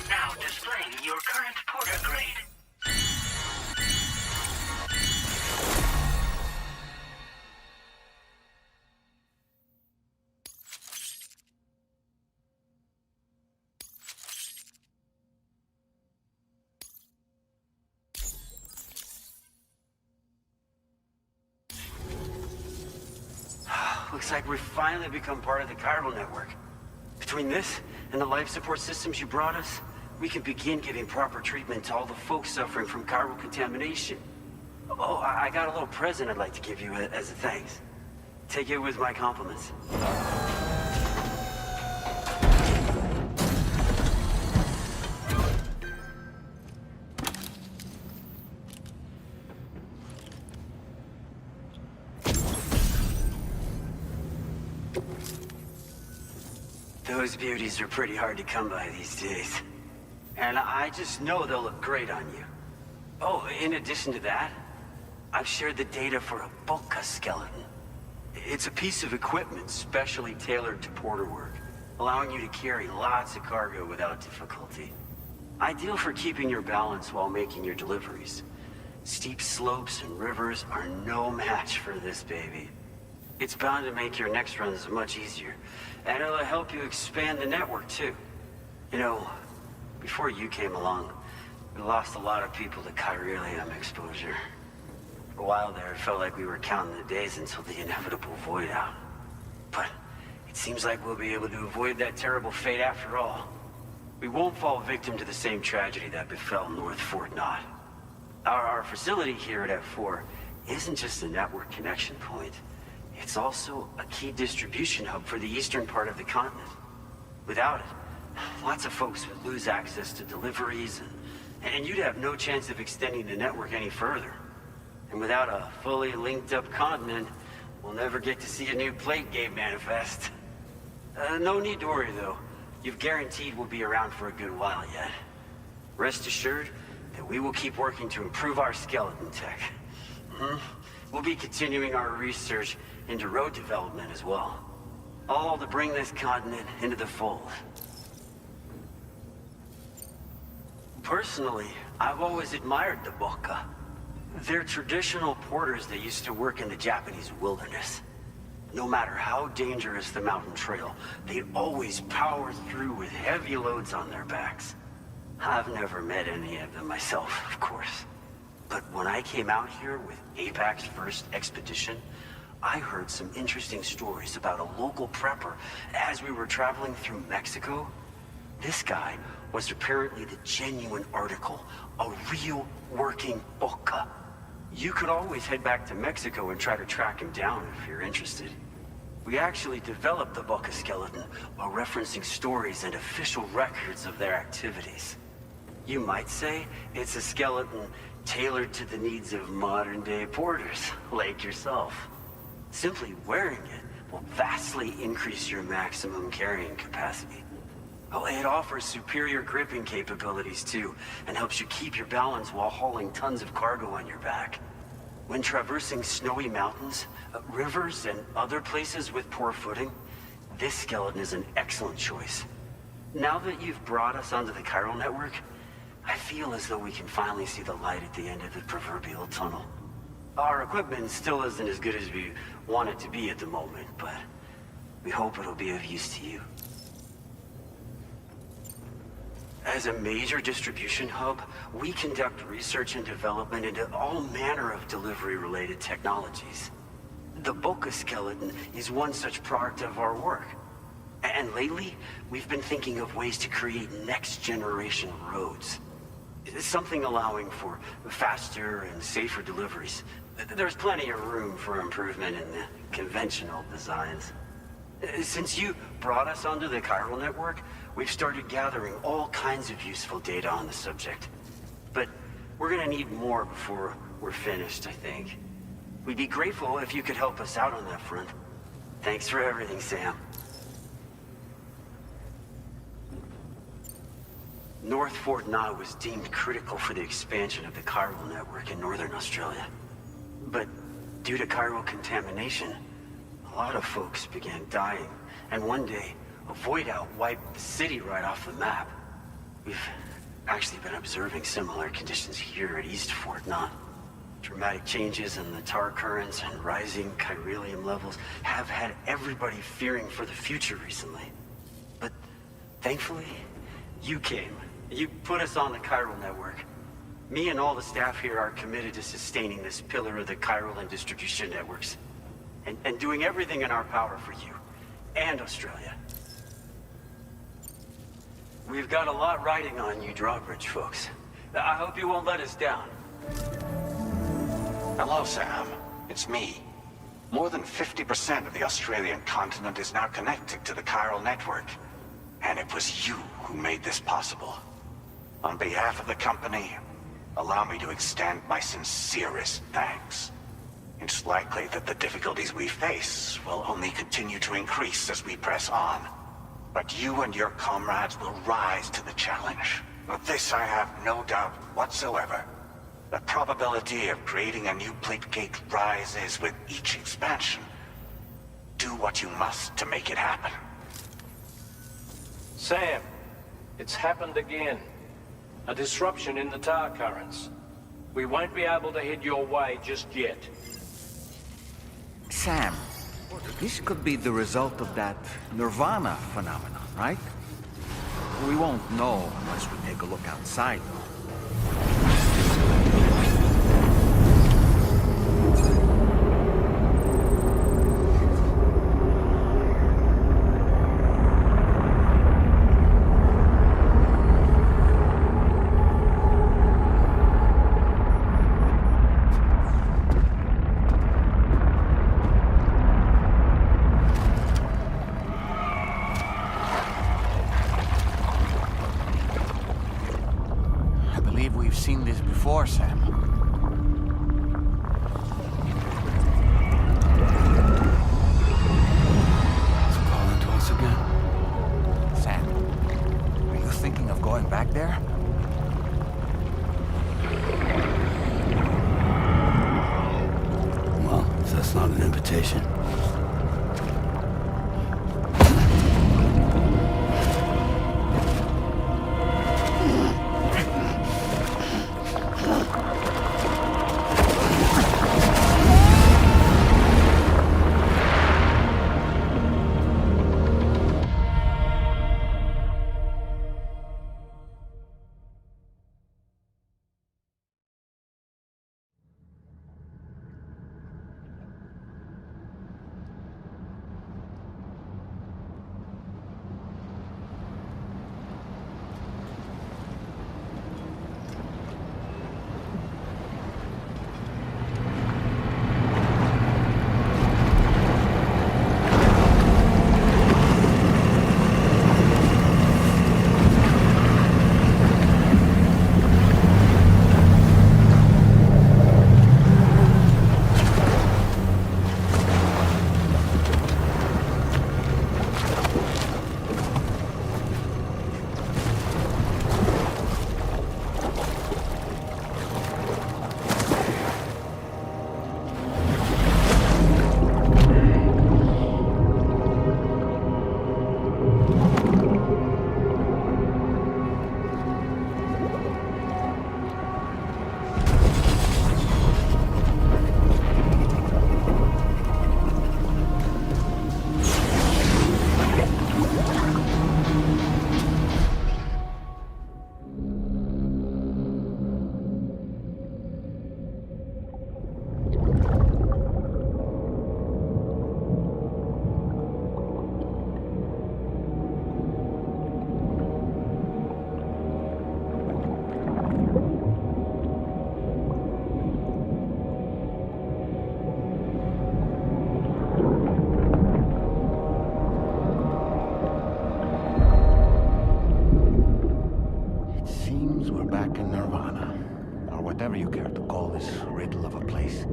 Now displaying your current porter grade. Looks like we've finally become part of the chiral network. Between this and the life support systems you brought us, we can begin giving proper treatment to all the folks suffering from chiral contamination. Oh, I got a little present I'd like to give you as a thanks. Take it with my compliments. Those beauties are pretty hard to come by these days. And I just know they'll look great on you. Oh, in addition to that, I've shared the data for a Boca skeleton. It's a piece of equipment specially tailored to porter work, allowing you to carry lots of cargo without difficulty. Ideal for keeping your balance while making your deliveries. Steep slopes and rivers are no match for this baby. It's bound to make your next runs much easier, and it'll help you expand the network too. You know, before you came along, we lost a lot of people to chiralium exposure. For a while there, it felt like we were counting the days until the inevitable void out. But it seems like we'll be able to avoid that terrible fate after all. We won't fall victim to the same tragedy that befell North Fort Knott. Our facility here at F4 isn't just a network connection point. It's also a key distribution hub for the eastern part of the continent. Without it, lots of folks would lose access to deliveries, and you'd have no chance of extending the network any further. And without a fully linked up continent, we'll never get to see a new plate game manifest. No need to worry though. You've guaranteed we'll be around for a good while yet. Rest assured that we will keep working to improve our skeleton tech. We'll be continuing our research into road development as well. All to bring this continent into the fold. Personally, I've always admired the Boca. They're traditional porters that used to work in the Japanese wilderness. No matter how dangerous the mountain trail, they always power through with heavy loads on their backs. I've never met any of them myself, of course. But when I came out here with APAC's first expedition, I heard some interesting stories about a local prepper as we were traveling through Mexico. This guy was apparently the genuine article, a real working Boca. You could always head back to Mexico and try to track him down if you're interested. We actually developed the Boca skeleton while referencing stories and official records of their activities. You might say it's a skeleton tailored to the needs of modern-day porters, like yourself. Simply wearing it will vastly increase your maximum carrying capacity. Oh, it offers superior gripping capabilities too, and helps you keep your balance while hauling tons of cargo on your back. When traversing snowy mountains, rivers, and other places with poor footing, this skeleton is an excellent choice. Now that you've brought us onto the chiral network, I feel as though we can finally see the light at the end of the proverbial tunnel. Our equipment still isn't as good as we want it to be at the moment, but we hope it'll be of use to you. As a major distribution hub, we conduct research and development into all manner of delivery-related technologies. The Boca skeleton is one such product of our work. And lately, we've been thinking of ways to create next-generation roads. Something allowing for faster and safer deliveries. There's plenty of room for improvement in the conventional designs. Since you brought us onto the chiral network, we've started gathering all kinds of useful data on the subject. But we're gonna need more before we're finished, I think. We'd be grateful if you could help us out on that front. Thanks for everything, Sam. North Fort Knott was deemed critical for the expansion of the chiral network in northern Australia. But due to chiral contamination, a lot of folks began dying, and one day, a void out wiped the city right off the map. We've actually been observing similar conditions here at East Fort Knott. Dramatic changes in the tar currents and rising chiralium levels have had everybody fearing for the future recently. But thankfully, you came. You put us on the chiral network. Me and all the staff here are committed to sustaining this pillar of the chiral and distribution networks. And doing everything in our power for you. And Australia. We've got a lot riding on you Drawbridge folks. I hope you won't let us down. Hello, Sam. It's me. More than 50% of the Australian continent is now connected to the chiral network. And it was you who made this possible. On behalf of the company, allow me to extend my sincerest thanks. It's likely that the difficulties we face will only continue to increase as we press on. But you and your comrades will rise to the challenge. Of this I have no doubt whatsoever. The probability of creating a new plate gate rises with each expansion. Do what you must to make it happen. Sam, it's happened again. A disruption in the tar currents. We won't be able to head your way just yet. Sam, this could be the result of that Nirvana phenomenon, right? We won't know unless we take a look outside, though. Seen this before, Sam. It's calling to us again. Sam, are you thinking of going back there? Well, if that's not an invitation. this riddle of a place.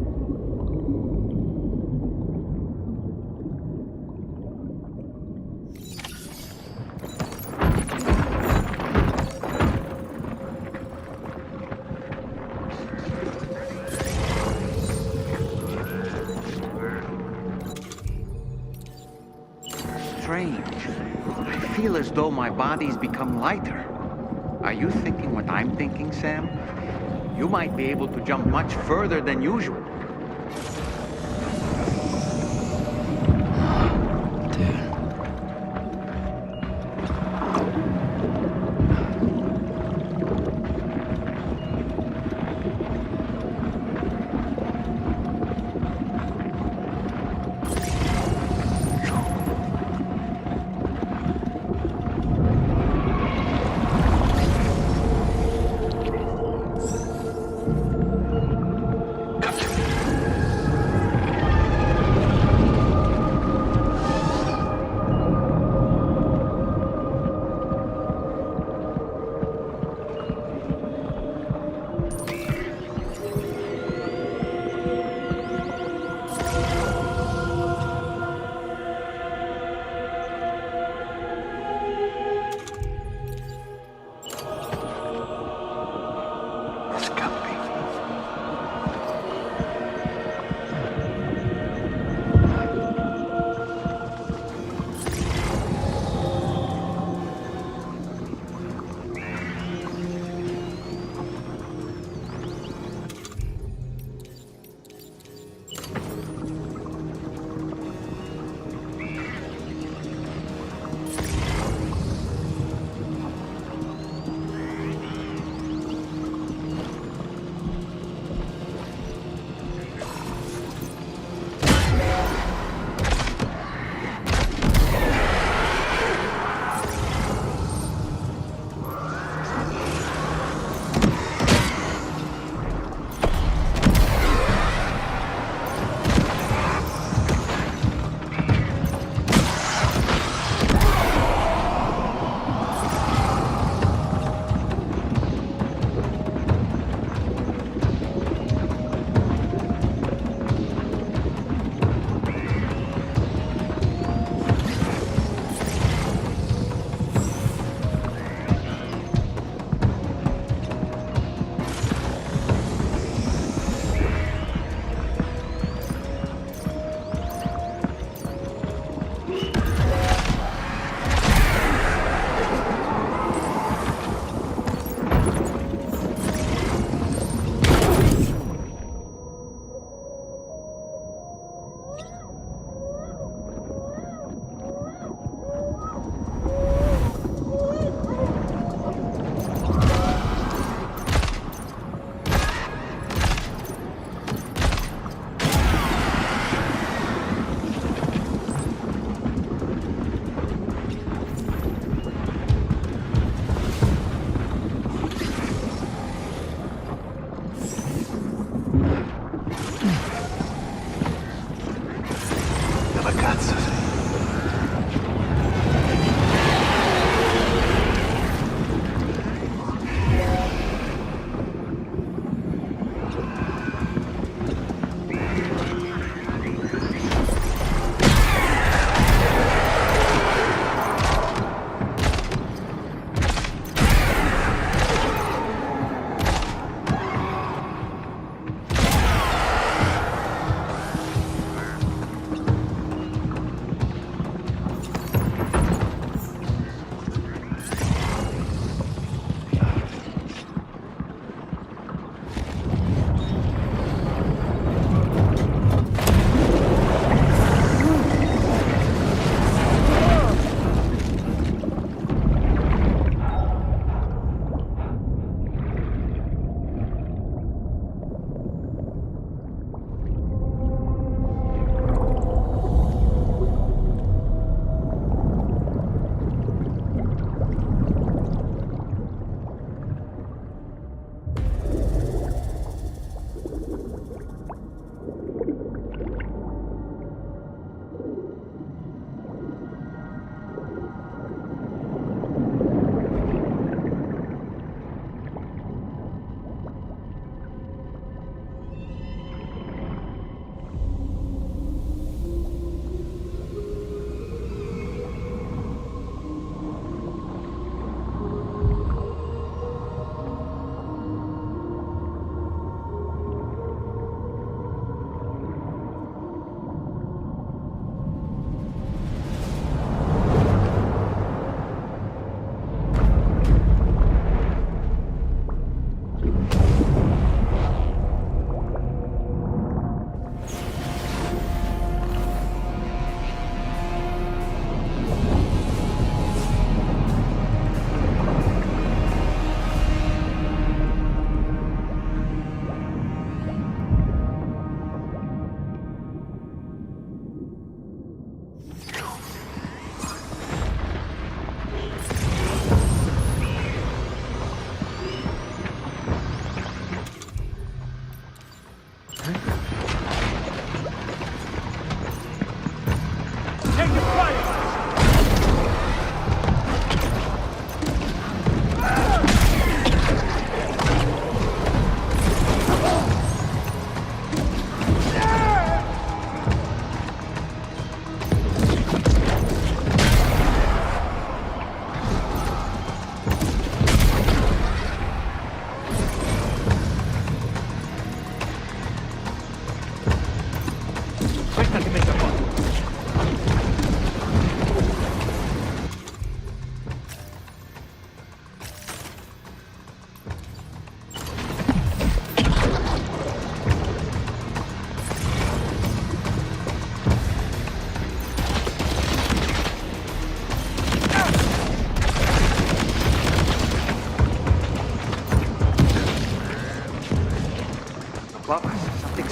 Strange. I feel as though my body's become lighter. Are you thinking what I'm thinking, Sam? You might be able to jump much further than usual.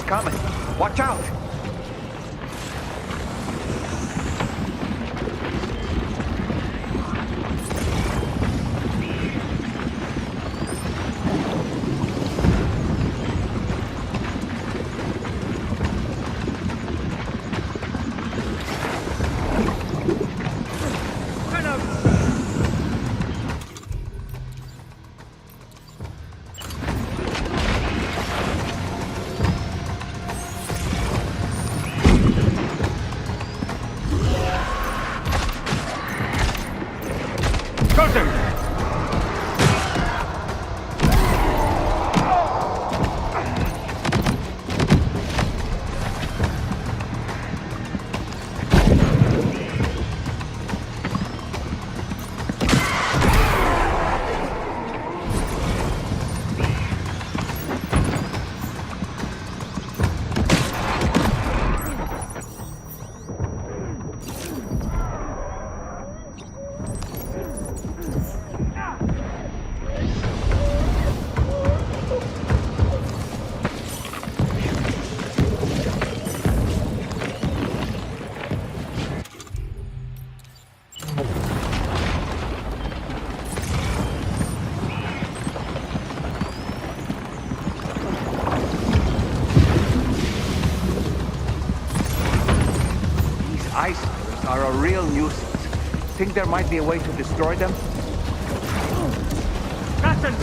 coming. Watch out! Islanders are a real nuisance. Think there might be a way to destroy them? Captain!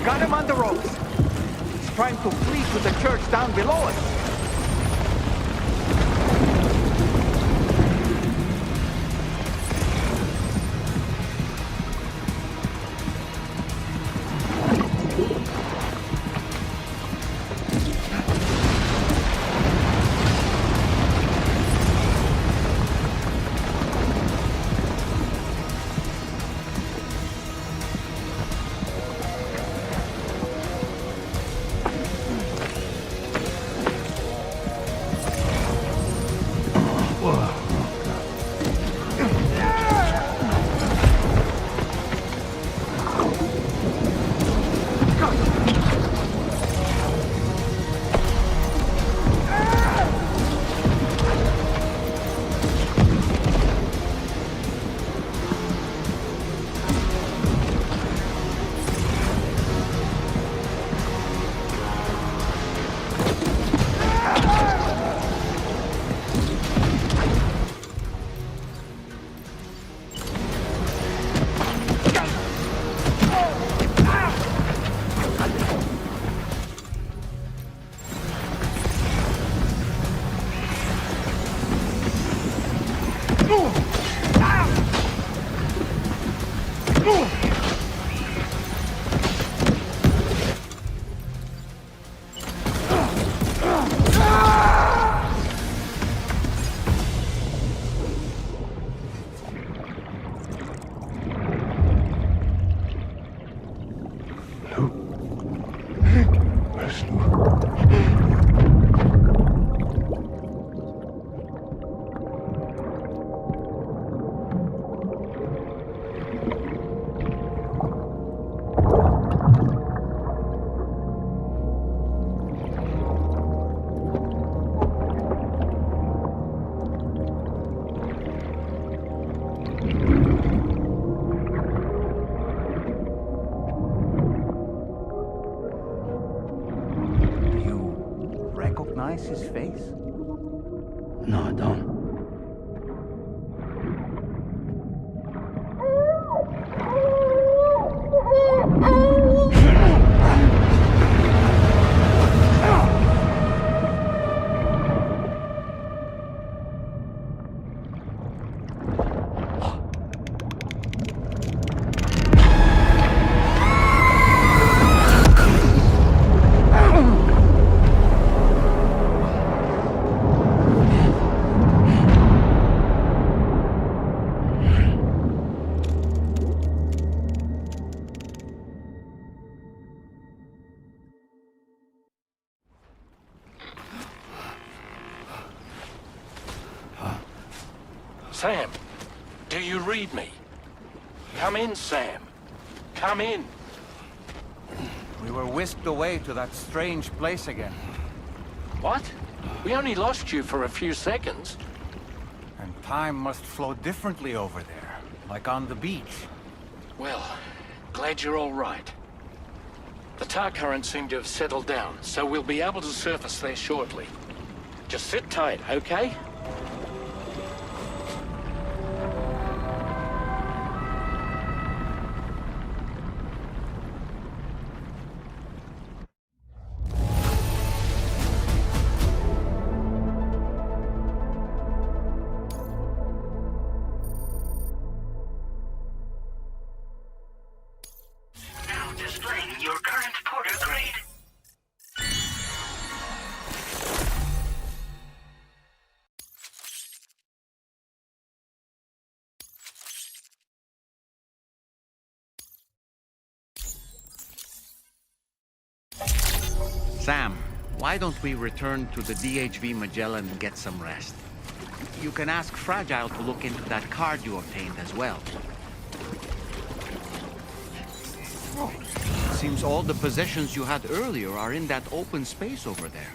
Got him on the ropes. He's trying to flee to the church down below us. recognize his face? No, I don't. Sam, do you read me? Come in, Sam. Come in. We were whisked away to that strange place again. What? We only lost you for a few seconds. And time must flow differently over there, like on the beach. Well, glad you're all right. The tar currents seem to have settled down, so we'll be able to surface there shortly. Just sit tight, okay? Sam, why don't we return to the DHV Magellan and get some rest? You can ask Fragile to look into that card you obtained as well. Seems all the possessions you had earlier are in that open space over there.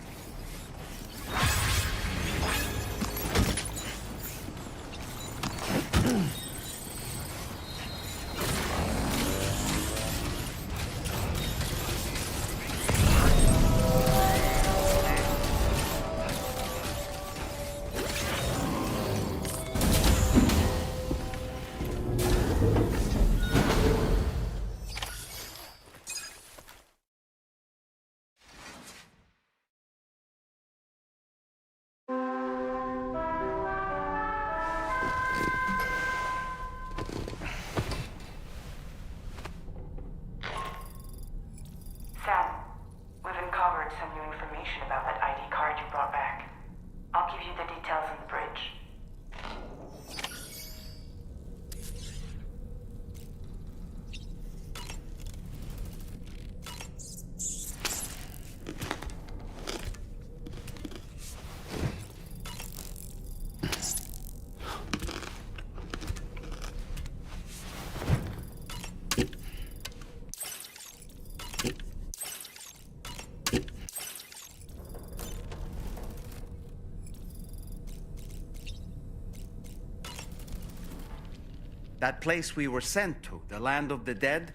That place we were sent to, the land of the dead,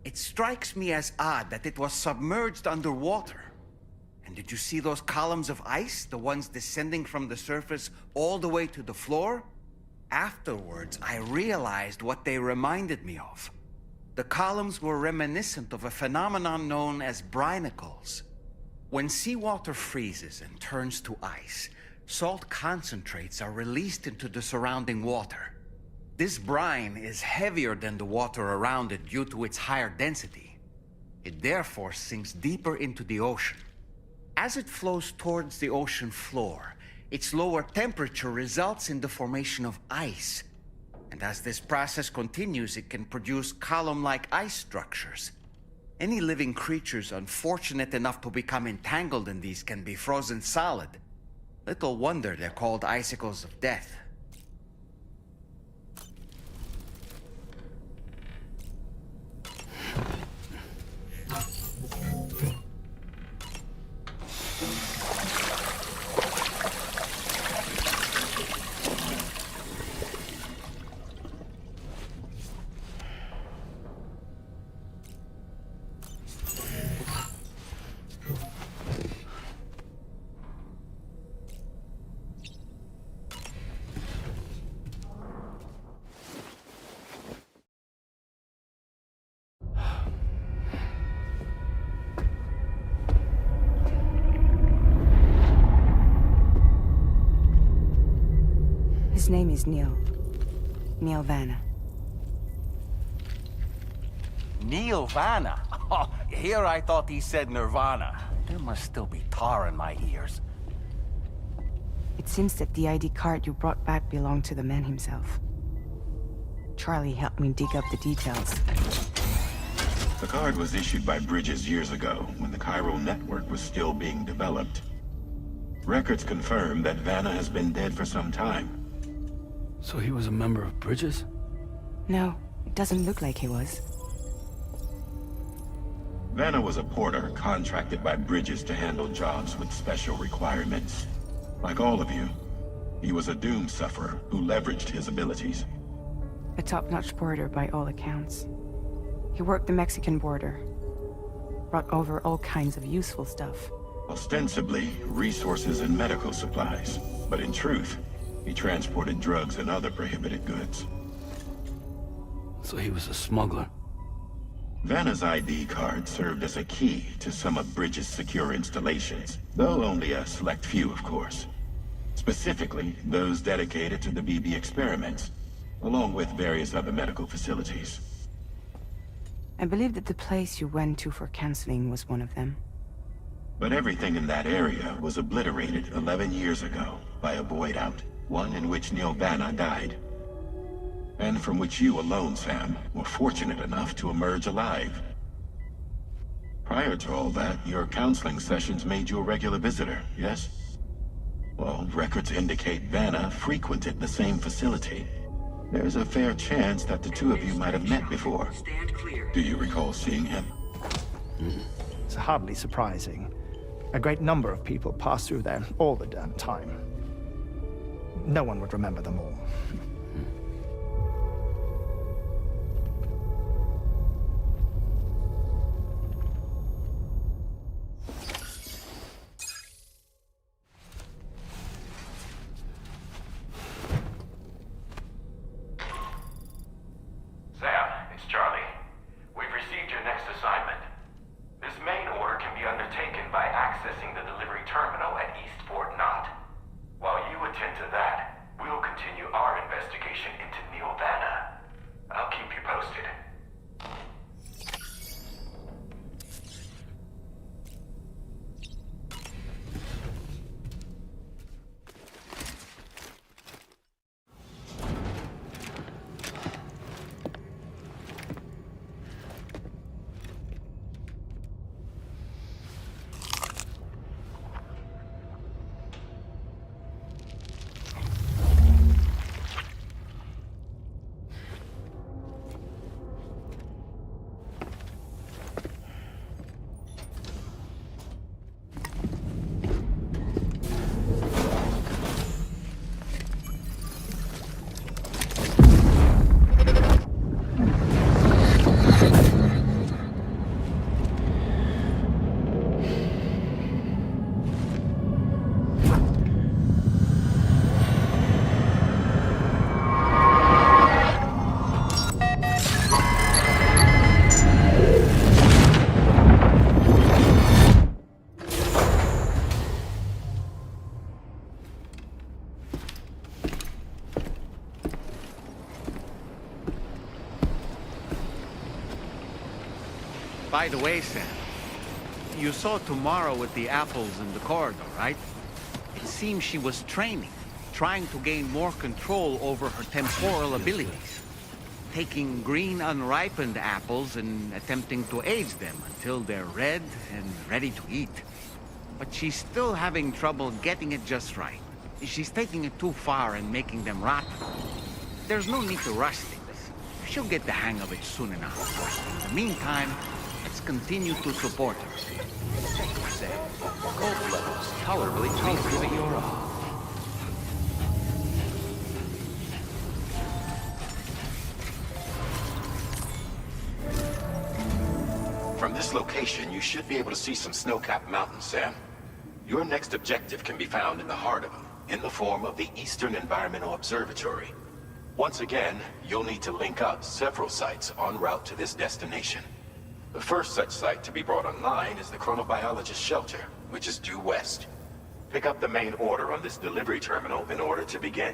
it strikes me as odd that it was submerged underwater. And did you see those columns of ice, the ones descending from the surface all the way to the floor? Afterwards, I realized what they reminded me of. The columns were reminiscent of a phenomenon known as brinicles. When seawater freezes and turns to ice, salt concentrates are released into the surrounding water. This brine is heavier than the water around it due to its higher density. It therefore sinks deeper into the ocean. As it flows towards the ocean floor, its lower temperature results in the formation of ice. And as this process continues, it can produce column-like ice structures. Any living creatures unfortunate enough to become entangled in these can be frozen solid. Little wonder they're called icicles of death. His name is Neil. Neil Vanna. Neil Vanna? Oh, here I thought he said Nirvana. There must still be tar in my ears. It seems that the ID card you brought back belonged to the man himself. Charlie helped me dig up the details. The card was issued by Bridges years ago, when the chiral network was still being developed. Records confirm that Vanna has been dead for some time. So he was a member of Bridges? No, it doesn't look like he was. Vanna was a porter contracted by Bridges to handle jobs with special requirements. Like all of you, he was a doom sufferer who leveraged his abilities. A top-notch porter by all accounts. He worked the Mexican border. Brought over all kinds of useful stuff. Ostensibly, resources and medical supplies. But in truth, he transported drugs and other prohibited goods. So he was a smuggler. Vanna's ID card served as a key to some of Bridges' secure installations, though only a select few, of course. Specifically, those dedicated to the BB experiments, along with various other medical facilities. I believe that the place you went to for counseling was one of them. But everything in that area was obliterated 11 years ago by a void out, one in which Neil Vanna died. And from which you alone, Sam, were fortunate enough to emerge alive. Prior to all that, your counseling sessions made you a regular visitor, yes? Well, records indicate Vanna frequented the same facility. There's a fair chance that the two of you might have met before. Do you recall seeing him? It's hardly surprising. A great number of people pass through there all the damn time. No one would remember them all. By the way, Sam, you saw Tomorrow with the apples in the corridor, right? It seems she was training, trying to gain more control over her temporal abilities. Taking green unripened apples and attempting to age them until they're red and ready to eat. But she's still having trouble getting it just right. She's taking it too far and making them rotten. There's no need to rush things. She'll get the hang of it soon enough. In the meantime, let's continue to support her. Thank you, Sam. Cold levels tolerably giving your all. From this location, you should be able to see some snow-capped mountains, Sam. Your next objective can be found in the heart of them, in the form of the Eastern Environmental Observatory. Once again, you'll need to link up several sites en route to this destination. The first such site to be brought online is the Chronobiologist Shelter, which is due west. Pick up the main order on this delivery terminal in order to begin.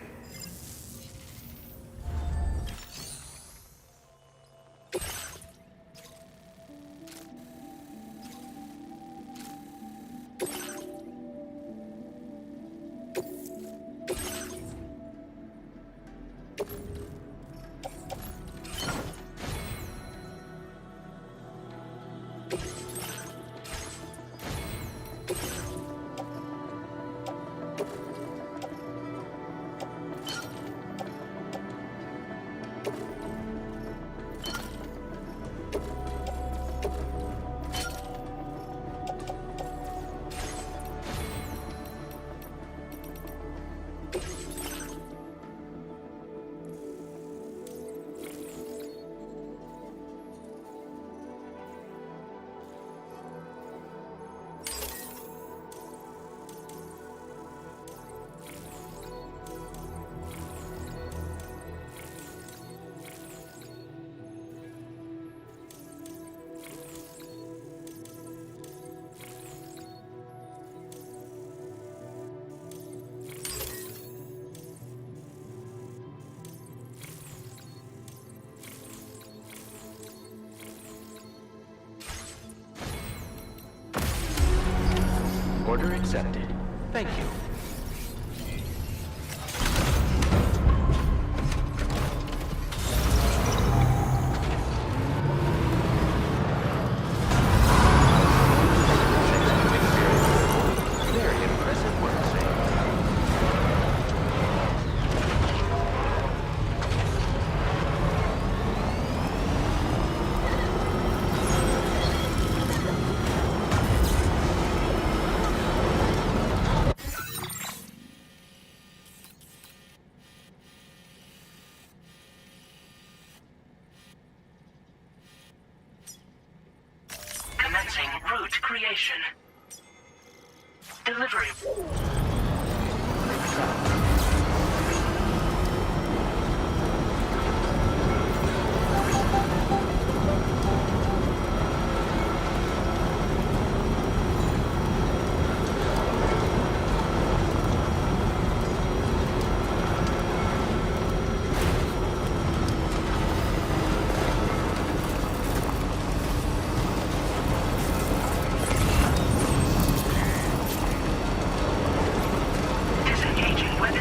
Order accepted. Thank you. Very impressive work, Sam. Commencing route creation. Delivery. Disengaging weapon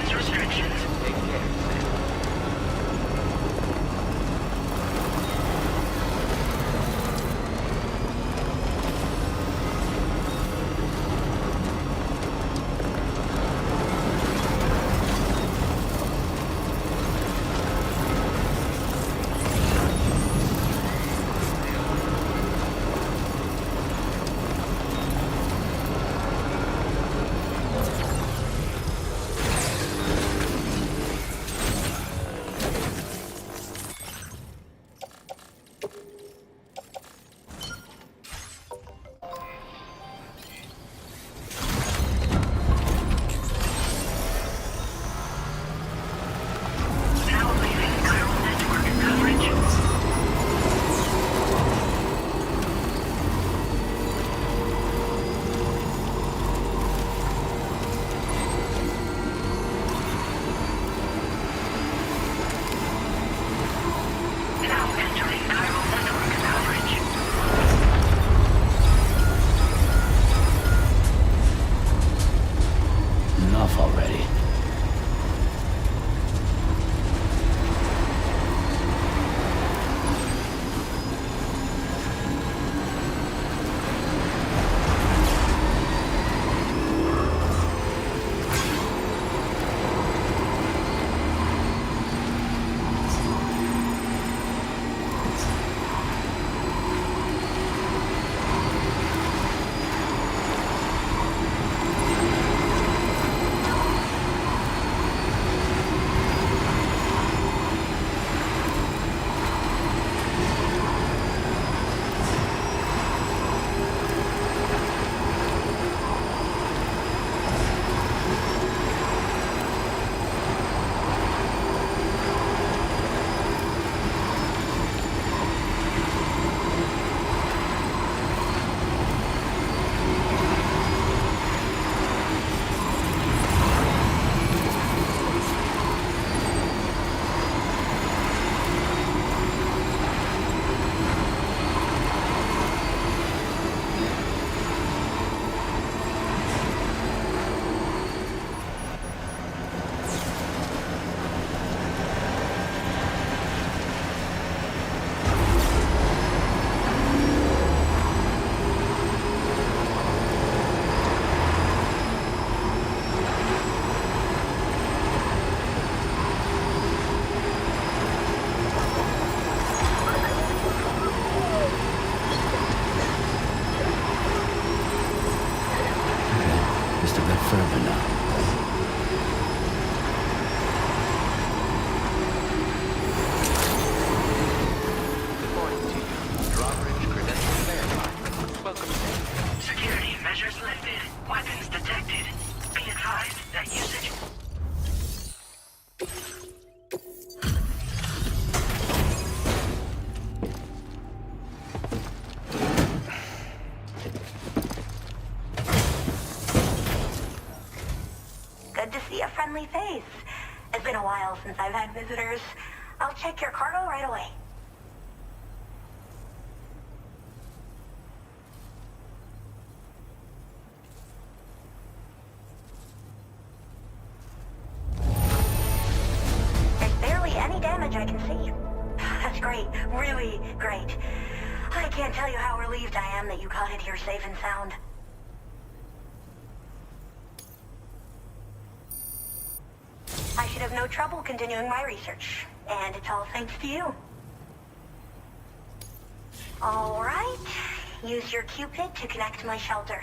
further now. Security measures lifted. Weapons detected. Be advised that usage... Good to see a friendly face. It's been a while since I've had visitors. I'll check your cargo right away. There's barely any damage I can see. That's great. Really great. I can't tell you how relieved I am that you got it here safe and sound. I should have no trouble continuing my research, and it's all thanks to you. All right, use your Cupid to connect to my shelter.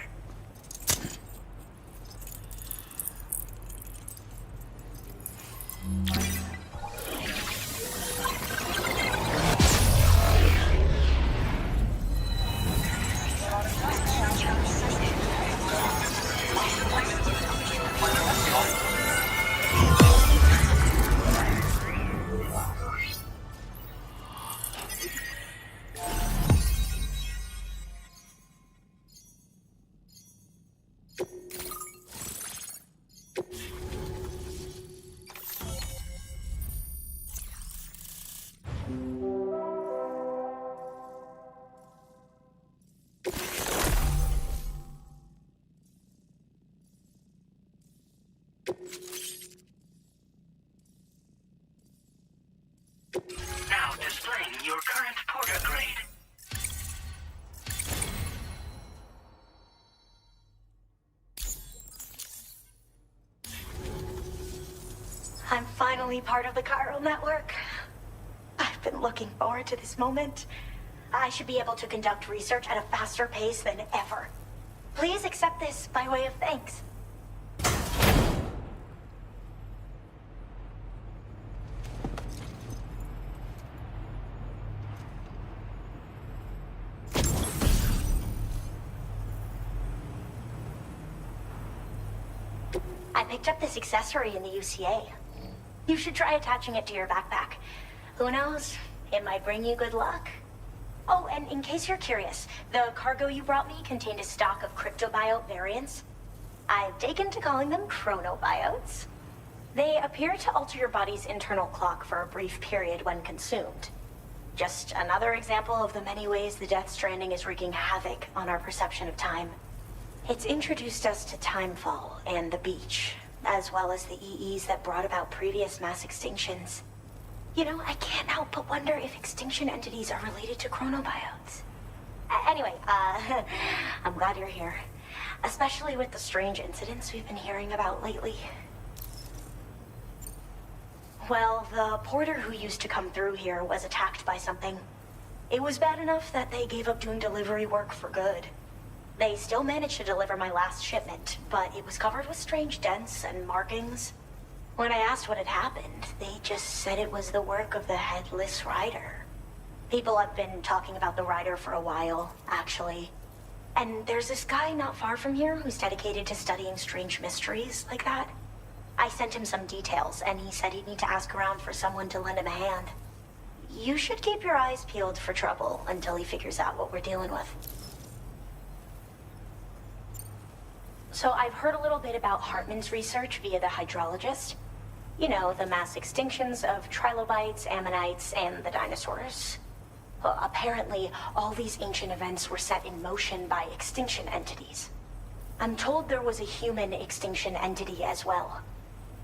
Now displaying your current porter grade. I'm finally part of the chiral network. I've been looking forward to this moment. I should be able to conduct research at a faster pace than ever. Please accept this by way of thanks. I picked up this accessory in the UCA. You should try attaching it to your backpack. Who knows? It might bring you good luck. Oh, and in case you're curious, the cargo you brought me contained a stock of cryptobiote variants. I've taken to calling them chronobiotes. They appear to alter your body's internal clock for a brief period when consumed. Just another example of the many ways the Death Stranding is wreaking havoc on our perception of time. It's introduced us to timefall and the beach, as well as the EEs that brought about previous mass extinctions. You know, I can't help but wonder if extinction entities are related to chronobiotes. Anyway, I'm glad you're here. Especially with the strange incidents we've been hearing about lately. Well, the porter who used to come through here was attacked by something. It was bad enough that they gave up doing delivery work for good. They still managed to deliver my last shipment, but it was covered with strange dents and markings. When I asked what had happened, they just said it was the work of the Headless Rider. People have been talking about the Rider for a while, actually. And there's this guy not far from here who's dedicated to studying strange mysteries like that. I sent him some details, and he said he'd need to ask around for someone to lend him a hand. You should keep your eyes peeled for trouble until he figures out what we're dealing with. So I've heard a little bit about Hartman's research via the hydrologist. You know, the mass extinctions of trilobites, ammonites, and the dinosaurs. Well, apparently, all these ancient events were set in motion by extinction entities. I'm told there was a human extinction entity as well.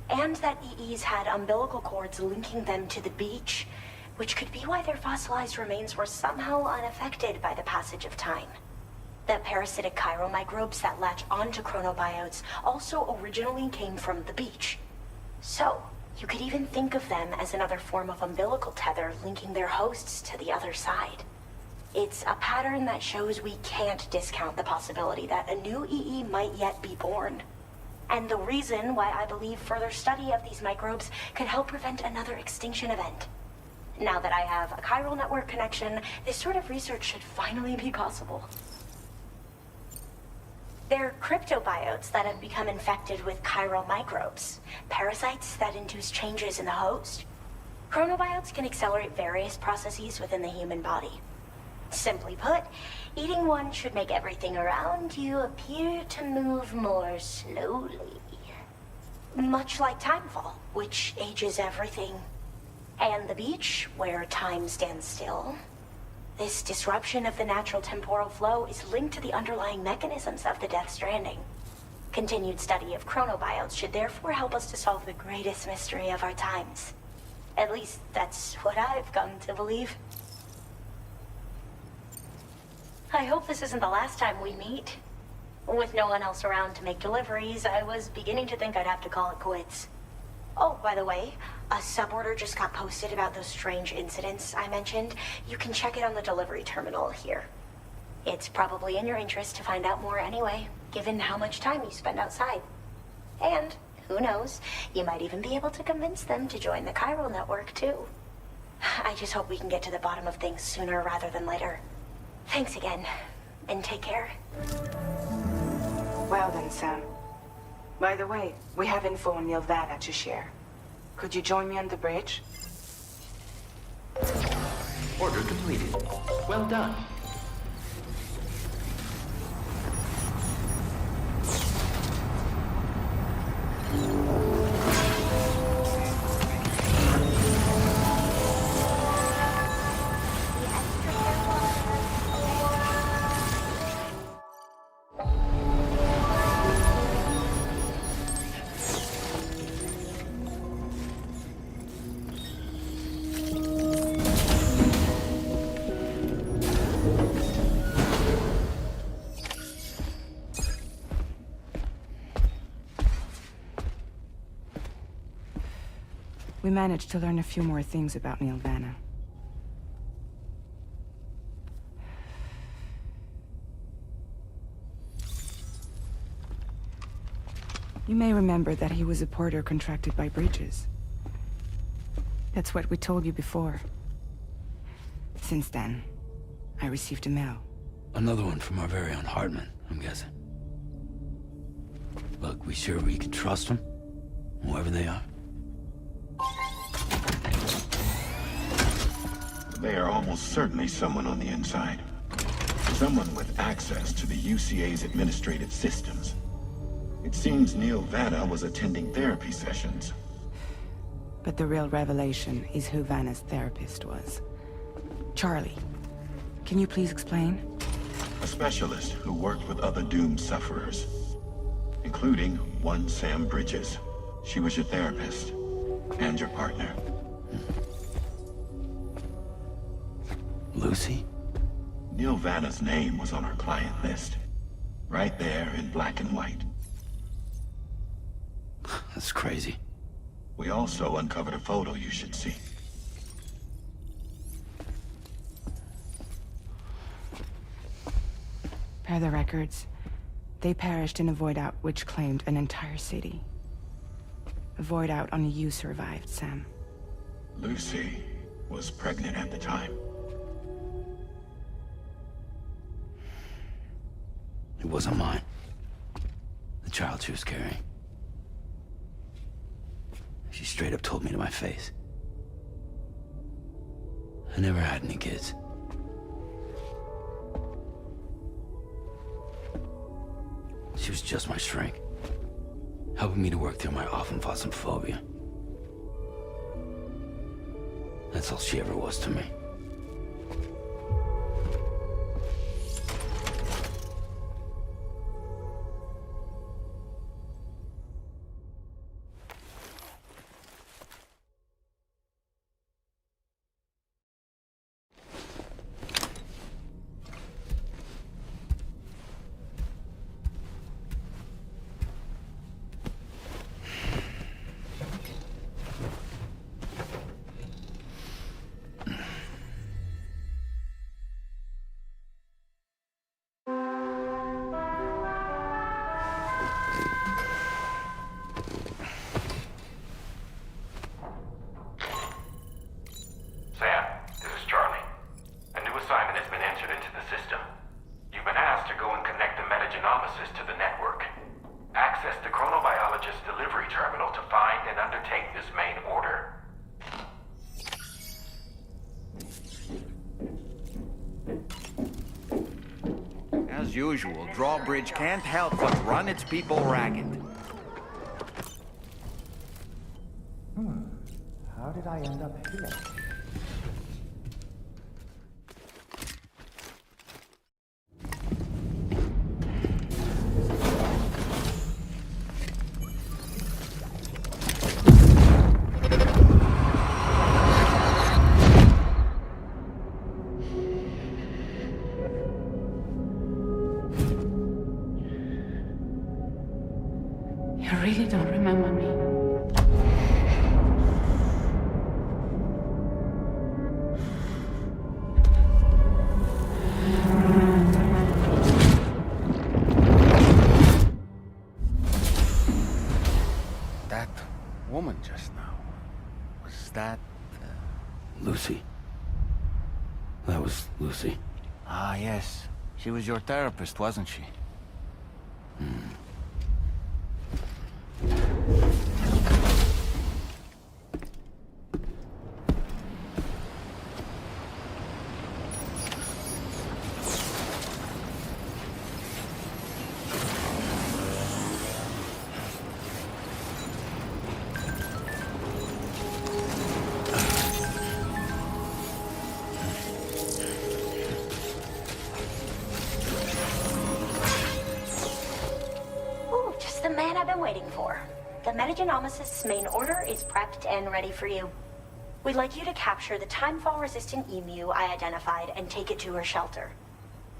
And that EEs had umbilical cords linking them to the beach, which could be why their fossilized remains were somehow unaffected by the passage of time. The parasitic chiromicrobes that latch onto chronobiotes also originally came from the beach. So, you could even think of them as another form of umbilical tether linking their hosts to the other side. It's a pattern that shows we can't discount the possibility that a new EE might yet be born. and the reason why I believe further study of these microbes could help prevent another extinction event. Now that I have a chiral network connection, this sort of research should finally be possible. They're cryptobiotes that have become infected with chiral microbes, parasites that induce changes in the host. Chronobiotes can accelerate various processes within the human body. Simply put, eating one should make everything around you appear to move more slowly. Much like timefall, which ages everything. And the beach, where time stands still. This disruption of the natural temporal flow is linked to the underlying mechanisms of the Death Stranding. Continued study of chronobiotes should therefore help us to solve the greatest mystery of our times. At least, that's what I've come to believe. I hope this isn't the last time we meet. With no one else around to make deliveries, I was beginning to think I'd have to call it quits. Oh, by the way, a suborder just got posted about those strange incidents I mentioned. You can check it on the delivery terminal here. It's probably in your interest to find out more anyway, given how much time you spend outside. And, who knows, you might even be able to convince them to join the chiral network, too. I just hope we can get to the bottom of things sooner rather than later. Thanks again, and take care. Well then, Sam. By the way, we have info on Nilvana to share. Could you join me on the bridge? Order completed. Well done. We managed to learn a few more things about Nilvana. You may remember that he was a porter contracted by Bridges. That's what we told you before. Since then, I received a mail. Another one from our very own Hartman, I'm guessing. Look, we sure we can trust them? Whoever they are? They are almost certainly someone on the inside. Someone with access to the UCA's administrative systems. It seems Neil Vanna was attending therapy sessions. But the real revelation is who Vanna's therapist was. Charlie, can you please explain? A specialist who worked with other doomed sufferers, including one Sam Bridges. She was your therapist and your partner. Lucy? Neil Vanna's name was on our client list. Right there in black and white. That's crazy. We also uncovered a photo you should see. Per the records, they perished in a void out which claimed an entire city. A void out only you survived, Sam. Lucy was pregnant at the time. It wasn't mine. The child she was carrying. She straight up told me to my face. I never had any kids. She was just my shrink, helping me to work through my often phobia. That's all she ever was to me. As usual, Drawbridge can't help but run its people ragged. How did I end up here? You really don't remember me. That woman just now, was that... Lucy. That was Lucy. Ah, yes. She was your therapist, wasn't she? Ooh, just the man I've been waiting for. The Metagenomicist's main order is prepped and ready for you. We'd like you to capture the timefall-resistant emu I identified and take it to her shelter.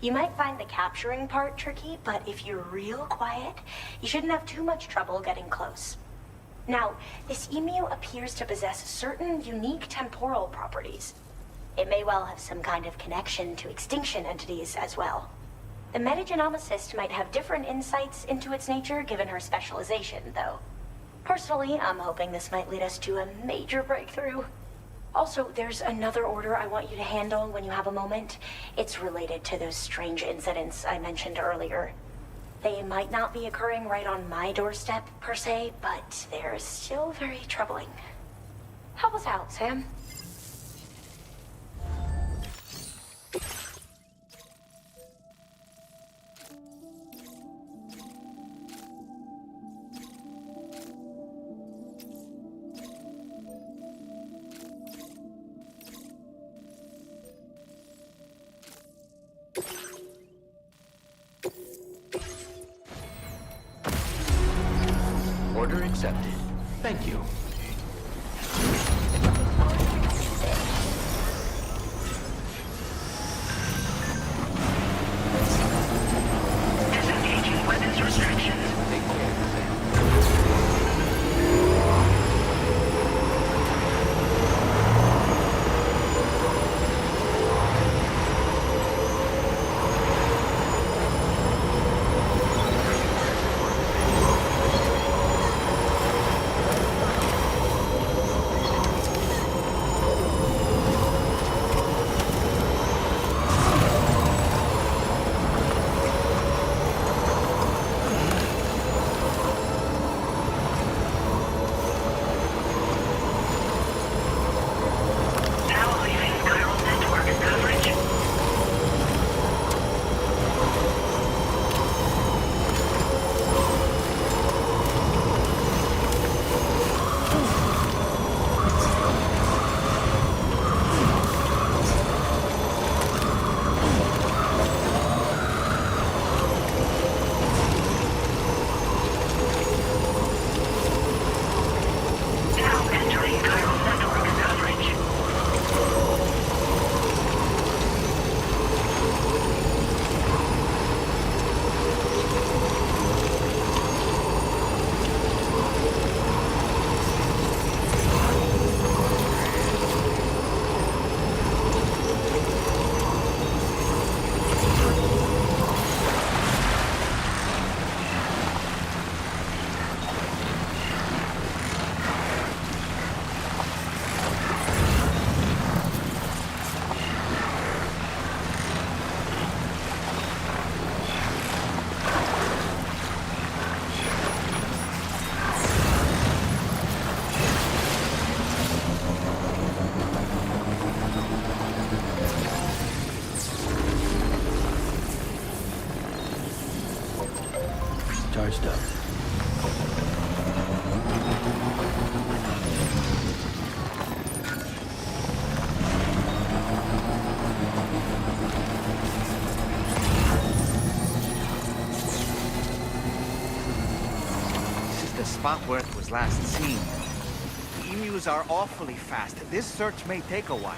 You might find the capturing part tricky, but if you're real quiet, you shouldn't have too much trouble getting close. Now, this emu appears to possess certain unique temporal properties. It may well have some kind of connection to extinction entities as well. The Metagenomicist might have different insights into its nature given her specialization, though. Personally, I'm hoping this might lead us to a major breakthrough. Also, there's another order I want you to handle when you have a moment. It's related to those strange incidents I mentioned earlier. They might not be occurring right on my doorstep, per se, but they're still very troubling. Help us out, Sam. Order accepted. Thank you. Disengaging weapons restrictions. Take care, Sam. charged up. This is the spot where it was last seen. Emus are awfully fast. This search may take a while.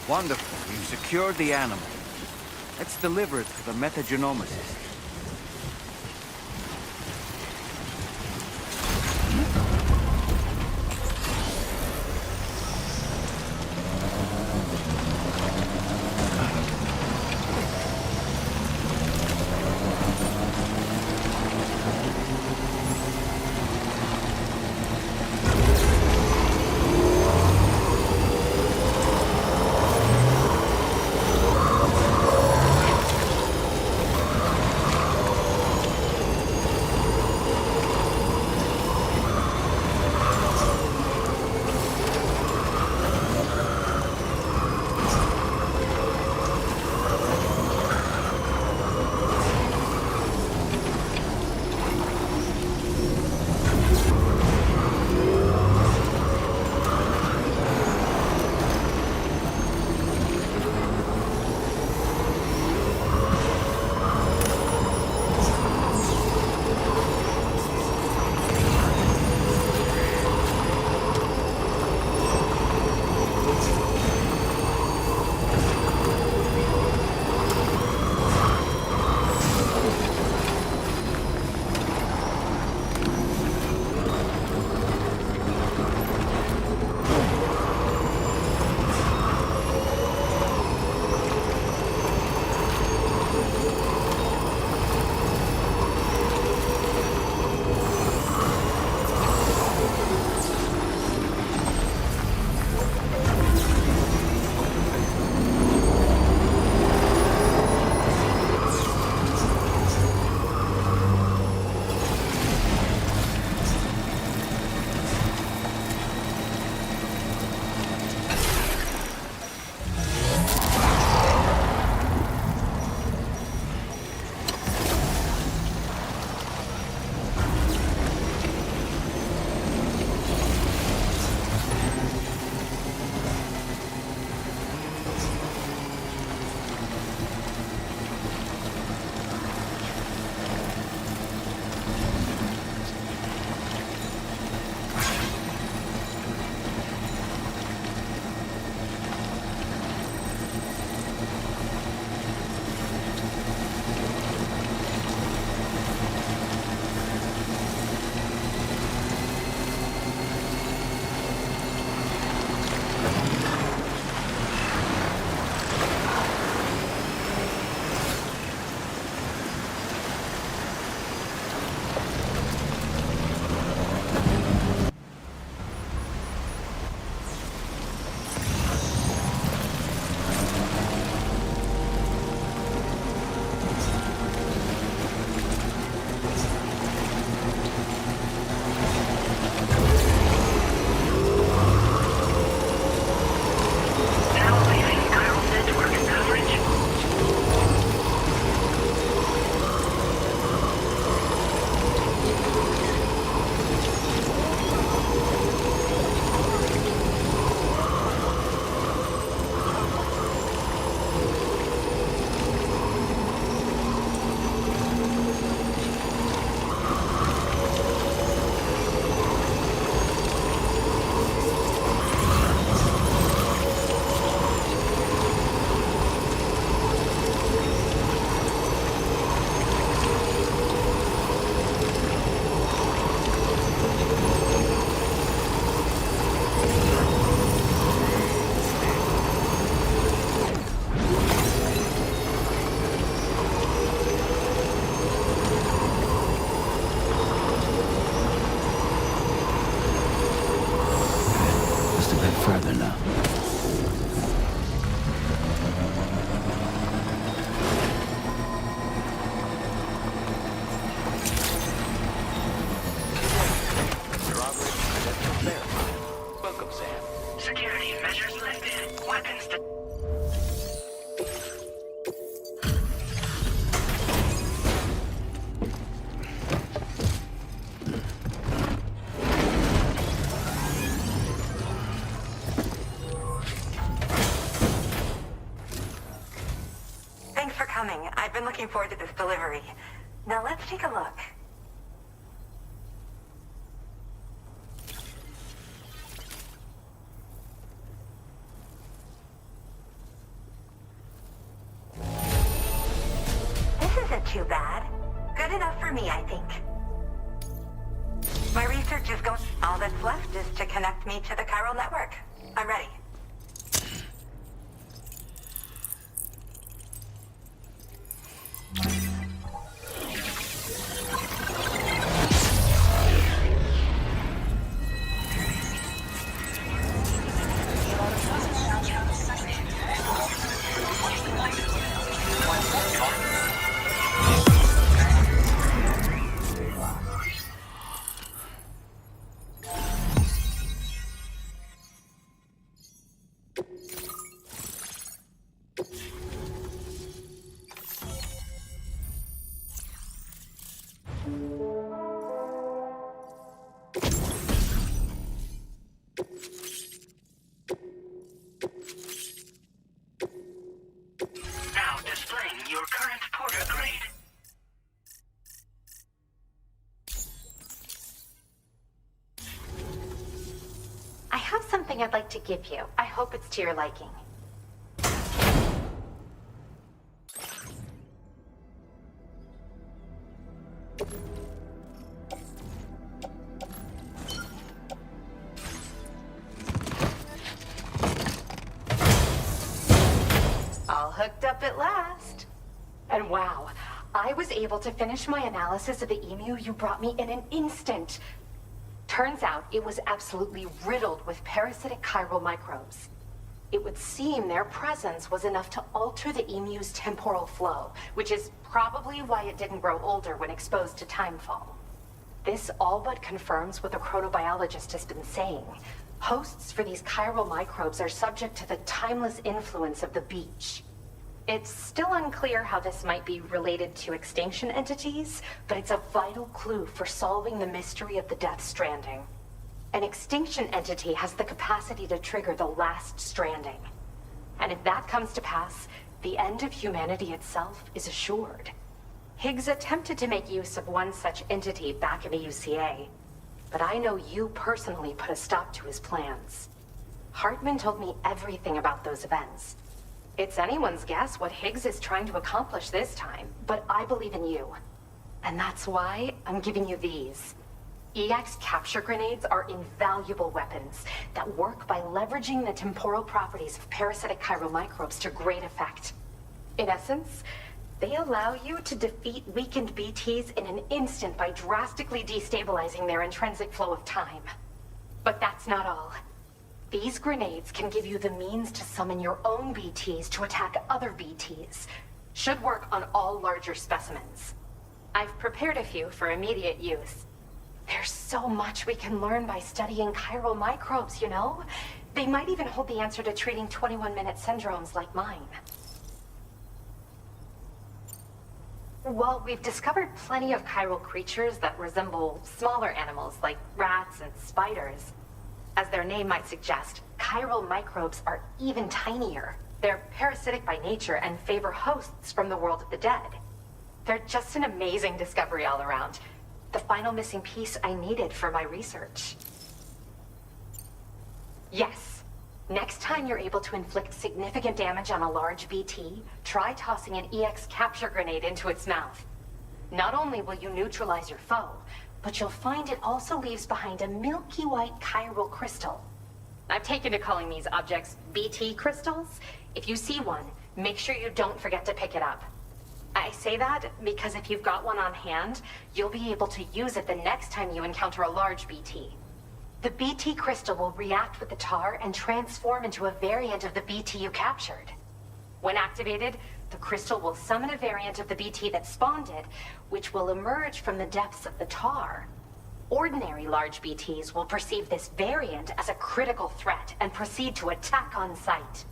Wonderful. We've secured the animal. Let's deliver it to the metagenomicist. coming. I've been looking forward to this delivery. Now let's take a look. This isn't too bad. Good enough for me, I think. My research is going... All that's left is to connect me to the chiral network. I'm ready. I'd like to give you. I hope it's to your liking. All hooked up at last. And wow, I was able to finish my analysis of the emu you brought me in an instant. Turns out it was absolutely riddled with parasitic chiral microbes. It would seem their presence was enough to alter the emu's temporal flow, which is probably why it didn't grow older when exposed to timefall. This all but confirms what the chronobiologist has been saying. Hosts for these chiral microbes are subject to the timeless influence of the beach. It's still unclear how this might be related to extinction entities, but it's a vital clue for solving the mystery of the Death Stranding. An extinction entity has the capacity to trigger the last stranding. And if that comes to pass, the end of humanity itself is assured. Higgs attempted to make use of one such entity back in the UCA, but I know you personally put a stop to his plans. Hartman told me everything about those events. It's anyone's guess what Higgs is trying to accomplish this time, but I believe in you. And that's why I'm giving you these. EX capture grenades are invaluable weapons that work by leveraging the temporal properties of parasitic chiral microbes to great effect. In essence, they allow you to defeat weakened BTs in an instant by drastically destabilizing their intrinsic flow of time. But that's not all. These grenades can give you the means to summon your own BTs to attack other BTs. Should work on all larger specimens. I've prepared a few for immediate use. There's so much we can learn by studying chiral microbes, you know? They might even hold the answer to treating 21-minute syndromes like mine. Well, we've discovered plenty of chiral creatures that resemble smaller animals like rats and spiders. As their name might suggest, chiral microbes are even tinier. They're parasitic by nature and favor hosts from the world of the dead. They're just an amazing discovery all around. The final missing piece I needed for my research. Yes. Next time you're able to inflict significant damage on a large BT, try tossing an EX capture grenade into its mouth. Not only will you neutralize your foe, but you'll find it also leaves behind a milky white chiral crystal. I've taken to calling these objects BT crystals. If you see one, make sure you don't forget to pick it up. I say that because if you've got one on hand, you'll be able to use it the next time you encounter a large BT. The BT crystal will react with the tar and transform into a variant of the BT you captured. When activated, the crystal will summon a variant of the BT that spawned it, which will emerge from the depths of the tar. Ordinary large BTs will perceive this variant as a critical threat and proceed to attack on sight.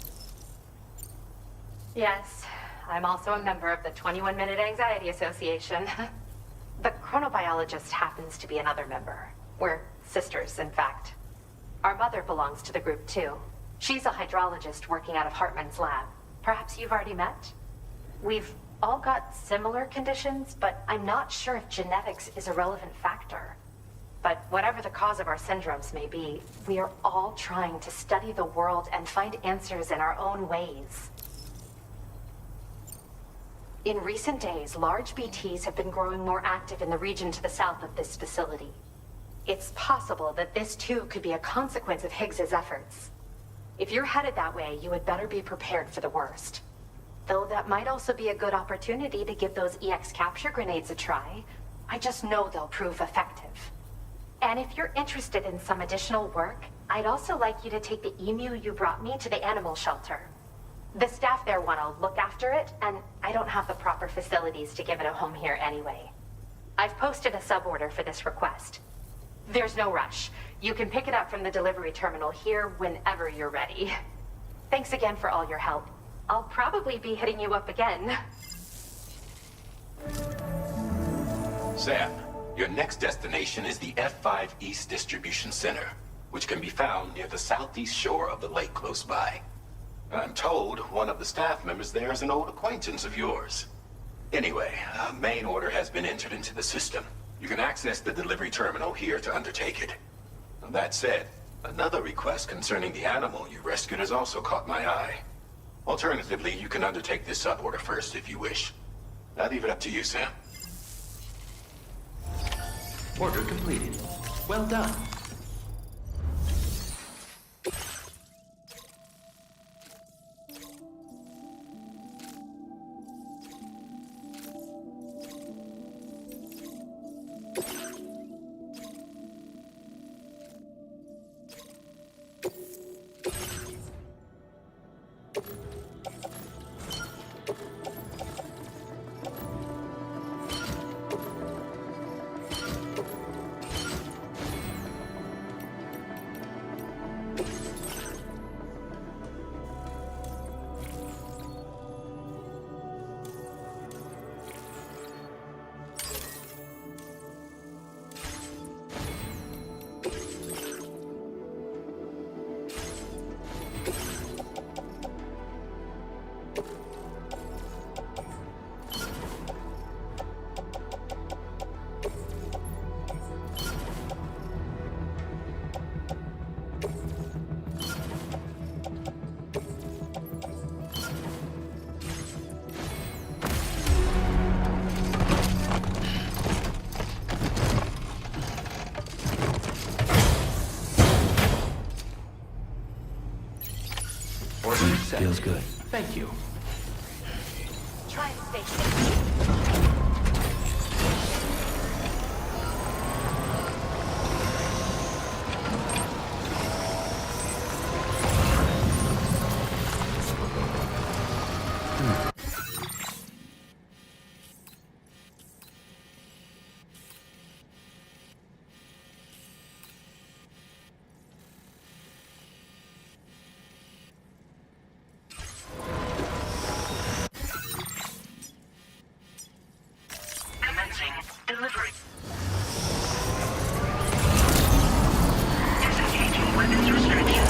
Yes, I'm also a member of the 21-Minute Anxiety Association. The chronobiologist happens to be another member. We're sisters, in fact. Our mother belongs to the group, too. She's a hydrologist working out of Hartman's lab. Perhaps you've already met? We've all got similar conditions, but I'm not sure if genetics is a relevant factor. But whatever the cause of our syndromes may be, we are all trying to study the world and find answers in our own ways. In recent days, large BTs have been growing more active in the region to the south of this facility. It's possible that this too could be a consequence of Higgs's efforts. If you're headed that way, you had better be prepared for the worst. Though that might also be a good opportunity to give those EX capture grenades a try. I just know they'll prove effective. And if you're interested in some additional work, I'd also like you to take the emu you brought me to the animal shelter. The staff there want to look after it, and I don't have the proper facilities to give it a home here anyway. I've posted a suborder for this request. There's no rush. You can pick it up from the delivery terminal here whenever you're ready. Thanks again for all your help. I'll probably be hitting you up again. Sam, your next destination is the F5 East Distribution Center, which can be found near the southeast shore of the lake close by. I'm told one of the staff members there is an old acquaintance of yours. Anyway, a main order has been entered into the system. You can access the delivery terminal here to undertake it. That said, another request concerning the animal you rescued has also caught my eye. Alternatively, you can undertake this suborder first if you wish. I'll leave it up to you, Sam. Order completed. Well done. Feels good. Thank you. Try and stay safe. Delivery. Disengaging weapons restriction.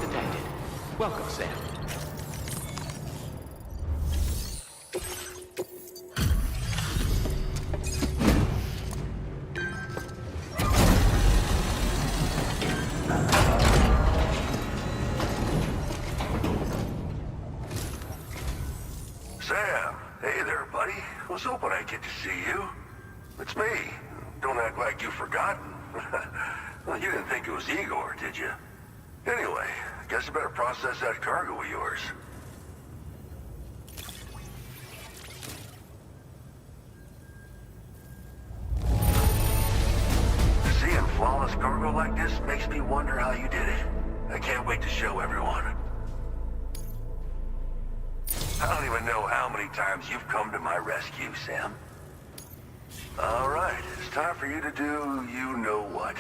detected. Welcome, Sam. Sam, hey there, buddy. Was hoping I'd get to see you. It's me. Don't act like you've forgotten. Well, you didn't think it was Igor, did you? Anyway, I guess I better process that cargo of yours. Seeing flawless cargo like this makes me wonder how you did it. I can't wait to show everyone. I don't even know how many times you've come to my rescue, Sam. All right, it's time for you to do you-know-what.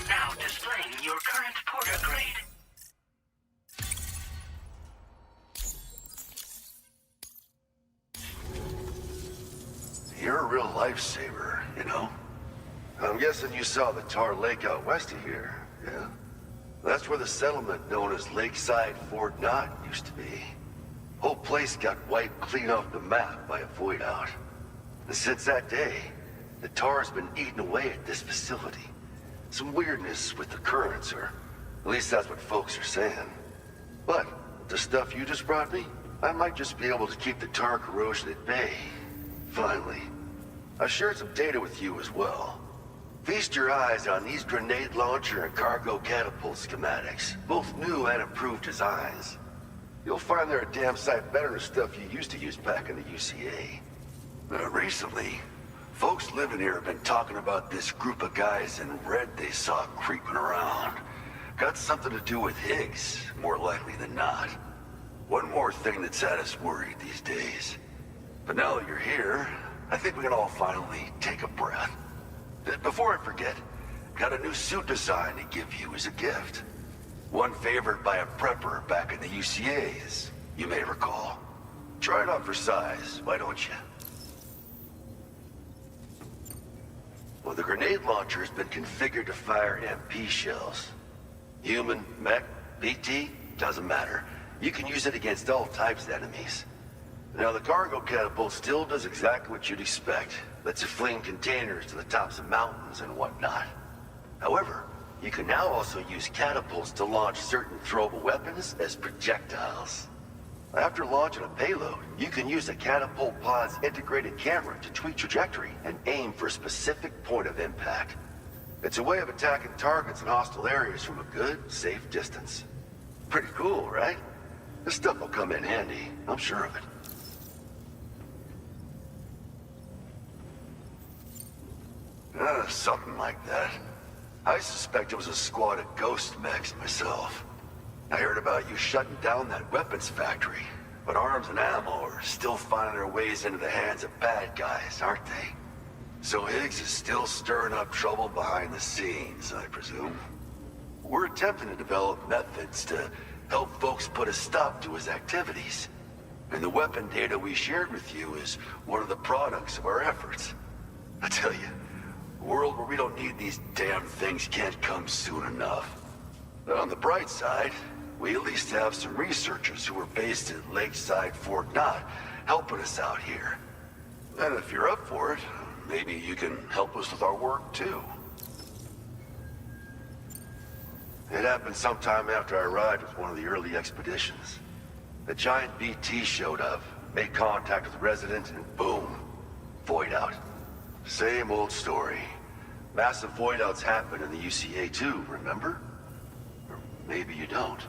Now displaying your current Porter grade. You're a real lifesaver, you know? I'm guessing you saw the tar lake out west of here, yeah? That's where the settlement known as Lakeside Fort Knott used to be. Whole place got wiped clean off the map by a void out. And since that day, the tar's been eating away at this facility. Some weirdness with the currents, or at least that's what folks are saying. But the stuff you just brought me, I might just be able to keep the tar corrosion at bay. Finally. I shared some data with you as well. Feast your eyes on these grenade launcher and cargo catapult schematics, both new and improved designs. You'll find they're a damn sight better than stuff you used to use back in the UCA. Recently, folks living here have been talking about this group of guys in red they saw creeping around. Got something to do with Higgs, more likely than not. One more thing that's had us worried these days. But now that you're here, I think we can all finally take a breath. Before I forget, got a new suit design to give you as a gift. One favored by a prepper back in the UCA, as you may recall. Try it on for size, why don't you? Well, the grenade launcher has been configured to fire MP shells. Human, mech, BT, doesn't matter. You can use it against all types of enemies. Now, the cargo catapult still does exactly what you'd expect. Lets you fling containers to the tops of mountains and whatnot. However, you can now also use catapults to launch certain throwable weapons as projectiles. After launching a payload, you can use the catapult pod's integrated camera to tweak trajectory and aim for a specific point of impact. It's a way of attacking targets in hostile areas from a good, safe distance. Pretty cool, right? This stuff will come in handy, I'm sure of it. Something like that. I suspect it was a squad of ghost mechs myself. I heard about you shutting down that weapons factory, but arms and ammo are still finding their ways into the hands of bad guys, aren't they? So Higgs is still stirring up trouble behind the scenes, I presume. We're attempting to develop methods to help folks put a stop to his activities. And the weapon data we shared with you is one of the products of our efforts. I tell you, a world where we don't need these damn things can't come soon enough. But on the bright side, we at least have some researchers who are based at Lakeside Fort Knott helping us out here. And if you're up for it, maybe you can help us with our work too. It happened sometime after I arrived with one of the early expeditions. A giant BT showed up, made contact with residents, and boom, void out. Same old story. Massive voidouts happen in the UCA too, remember? Or maybe you don't.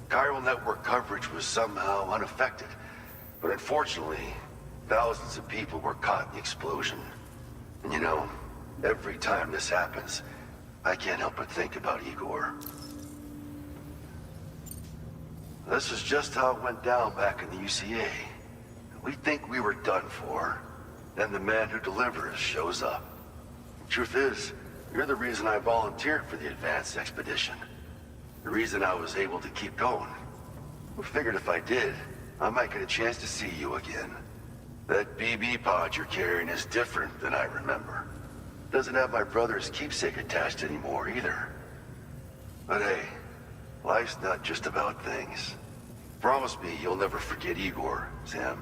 Chiral network coverage was somehow unaffected. But unfortunately, thousands of people were caught in the explosion. And you know, every time this happens, I can't help but think about Igor. This is just how it went down back in the UCA. We think we were done for. Then the man who delivers shows up. Truth is, you're the reason I volunteered for the advanced expedition. The reason I was able to keep going. I figured if I did, I might get a chance to see you again. That BB pod you're carrying is different than I remember. Doesn't have my brother's keepsake attached anymore either. But hey, life's not just about things. Promise me you'll never forget Igor, Sam.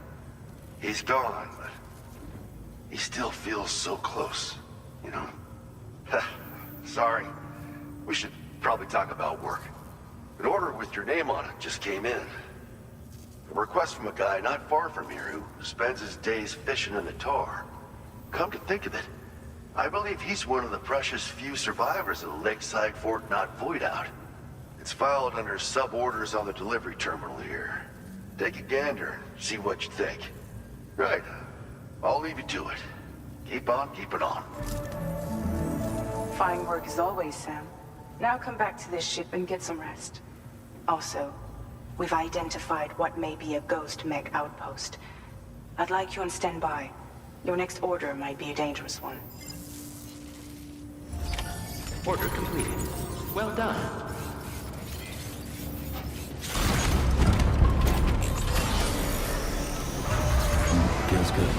He's gone, but he still feels so close, you know? Sorry. We should probably talk about work. An order with your name on it just came in. A request from a guy not far from here who spends his days fishing in the tar. Come to think of it, I believe he's one of the precious few survivors of the Lakeside Fort Knot Voidout. It's filed under sub-orders on the delivery terminal here. Take a gander and see what you think. Right. I'll leave you to it. Keep on keeping on. Fine work as always, Sam. Now come back to this ship and get some rest. Also, we've identified what may be a ghost mech outpost. I'd like you on standby. Your next order might be a dangerous one. Order completed. Well done. Feels good.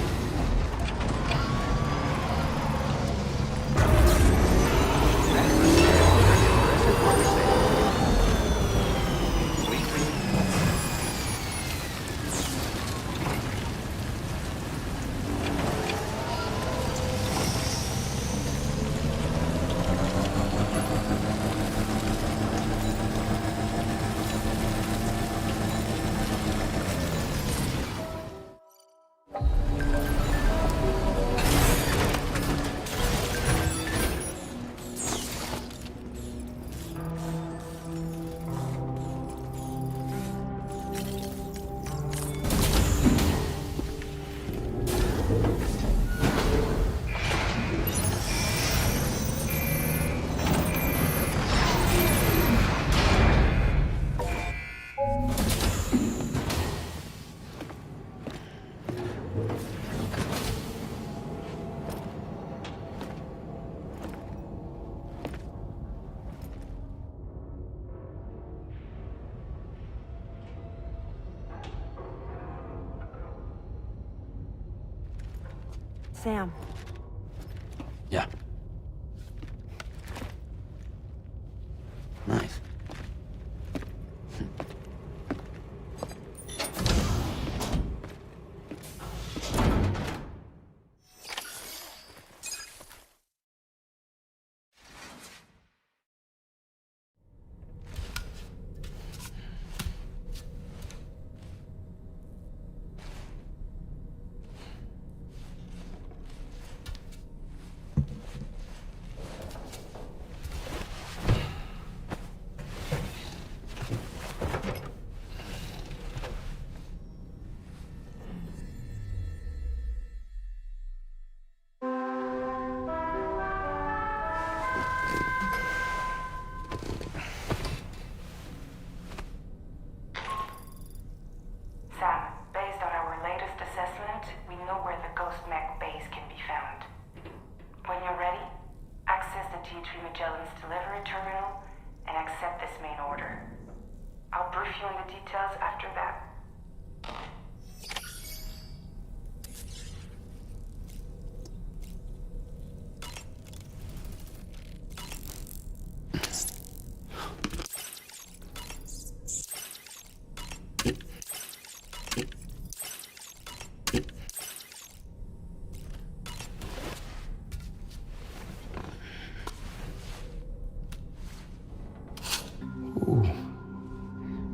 Sam. Yeah. Nice.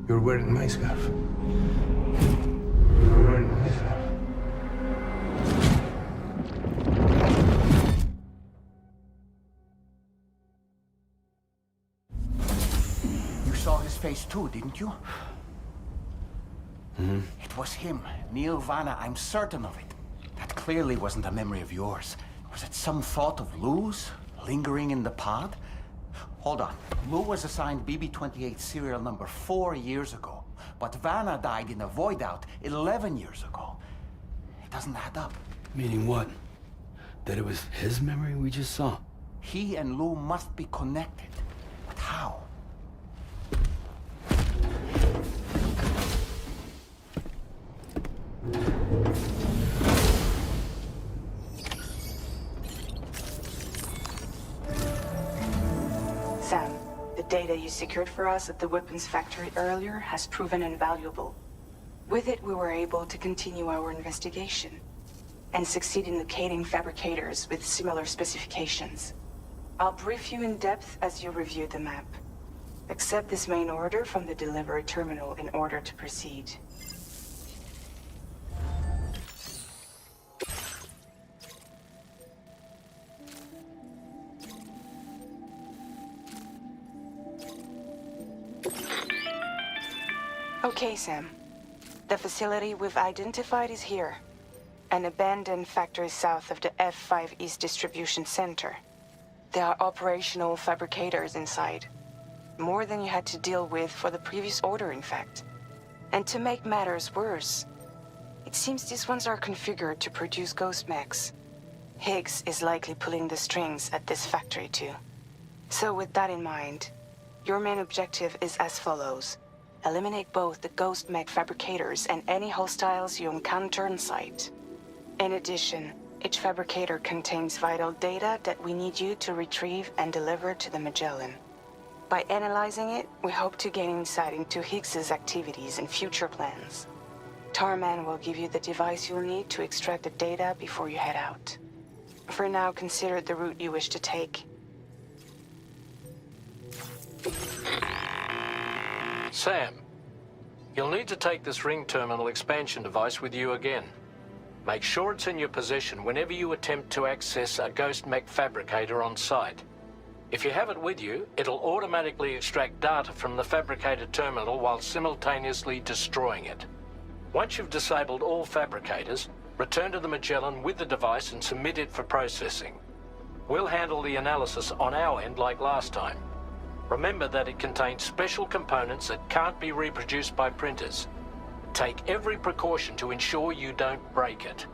You're wearing my scarf. You're wearing my scarf. saw his face too, didn't you? Mm-hmm. It was him, Neil Vanna, I'm certain of it. That clearly wasn't a memory of yours. Was it some thought of Lou's, lingering in the pod? Hold on. Lou was assigned BB-28 serial number 4 years ago, but Vanna died in a void out 11 years ago. It doesn't add up. Meaning what? That it was his memory we just saw? He and Lou must be connected. But how? Sam, the data you secured for us at the weapons factory earlier has proven invaluable. With it, we were able to continue our investigation and succeed in locating fabricators with similar specifications. I'll brief you in depth as you review the map. Accept this main order from the delivery terminal in order to proceed. Okay, Sam. The facility we've identified is here. An abandoned factory south of the F5 East Distribution Center. There are operational fabricators inside. More than you had to deal with for the previous order, in fact. And to make matters worse, it seems these ones are configured to produce ghost mechs. Higgs is likely pulling the strings at this factory too. So with that in mind, your main objective is as follows. Eliminate both the ghost mech fabricators and any hostiles you encounter on site. In addition, each fabricator contains vital data that we need you to retrieve and deliver to the Magellan. By analyzing it, we hope to gain insight into Higgs's activities and future plans. Tarman will give you the device you'll need to extract the data before you head out. For now, consider the route you wish to take. Sam, you'll need to take this ring terminal expansion device with you again. Make sure it's in your possession whenever you attempt to access a ghost mech fabricator on site. If you have it with you, it'll automatically extract data from the fabricator terminal while simultaneously destroying it. Once you've disabled all fabricators, return to the Magellan with the device and submit it for processing. We'll handle the analysis on our end like last time. Remember that it contains special components that can't be reproduced by printers. Take every precaution to ensure you don't break it.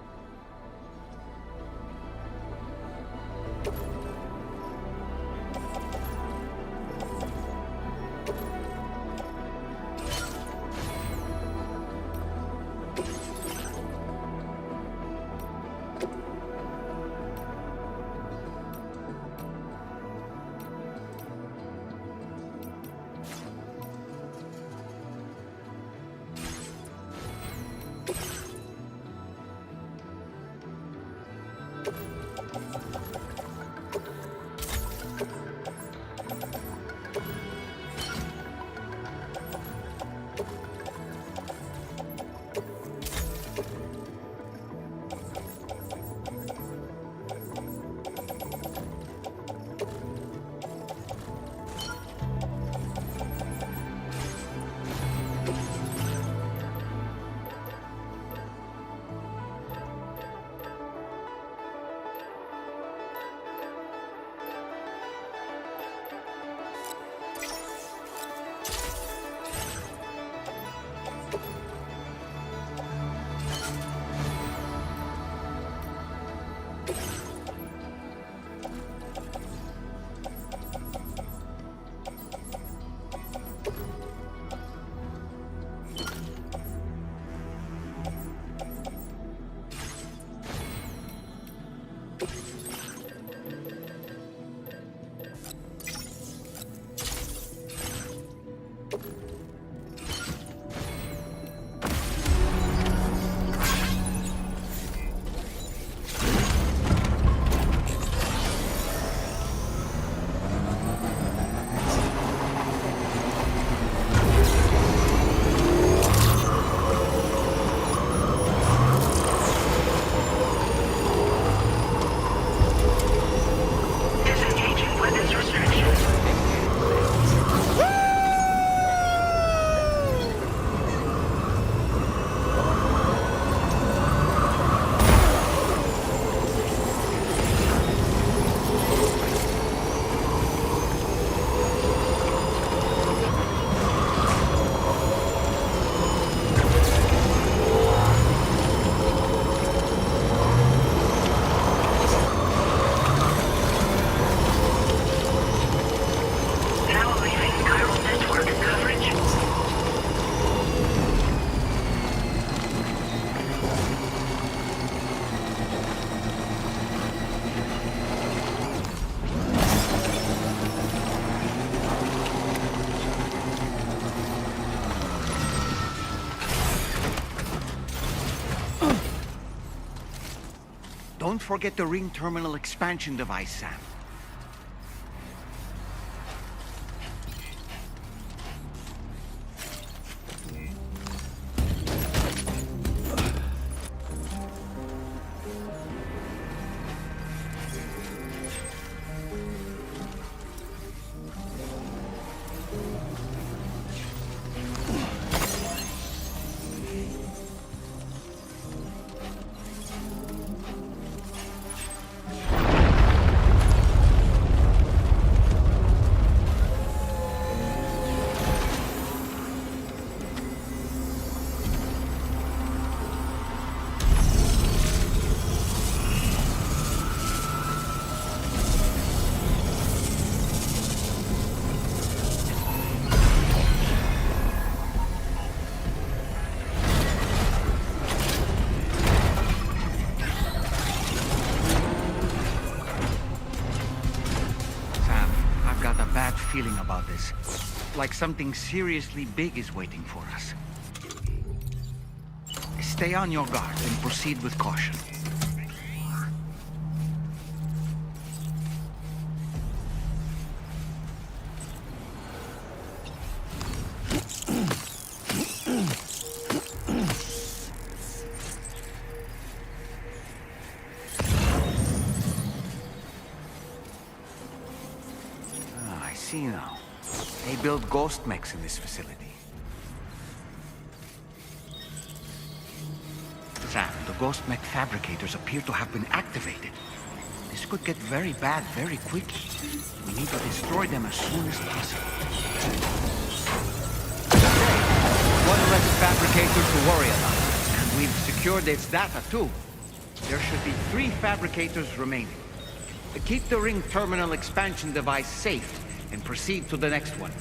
Don't forget the ring terminal expansion device, Sam. Feeling about this. Like something seriously big is waiting for us. Stay on your guard and proceed with caution. Now. They build ghost mechs in this facility. Sam, the ghost mech fabricators appear to have been activated. This could get very bad very quickly. We need to destroy them as soon as possible. One less fabricator to worry about. And we've secured its data too. There should be 3 fabricators remaining. Keep the ring terminal expansion device safe and proceed to the next one.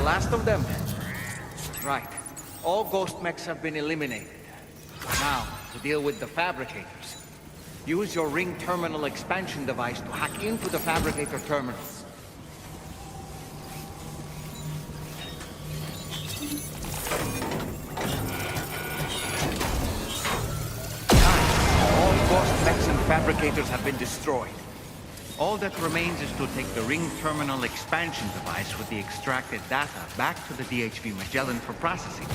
last of them? Right. All ghost mechs have been eliminated. Now, to deal with the fabricators. Use your ring terminal expansion device to hack into the fabricator terminals. All ghost mechs and fabricators have been destroyed. All that remains is to take the ring terminal expansion device with the extracted data back to the DHV Magellan for processing.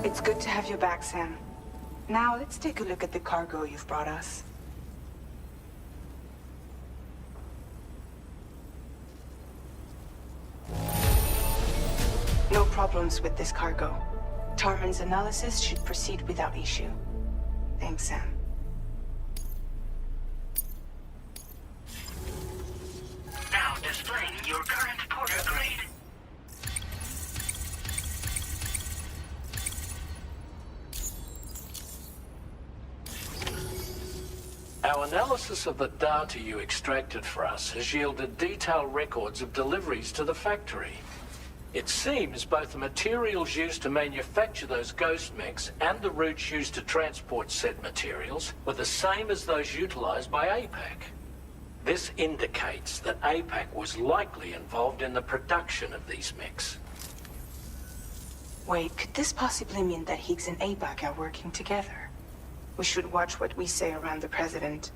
It's good to have you back, Sam. Now, let's take a look at the cargo you've brought us. No problems with this cargo. Tarman's analysis should proceed without issue. Thanks, Sam. Now displaying your current Porter grade. Our analysis of the data you extracted for us has yielded detailed records of deliveries to the factory. It seems both the materials used to manufacture those ghost mechs and the routes used to transport said materials were the same as those utilized by APAC. This indicates that APAC was likely involved in the production of these mechs. Wait, could this possibly mean that Higgs and APAC are working together? We should watch what we say around the President.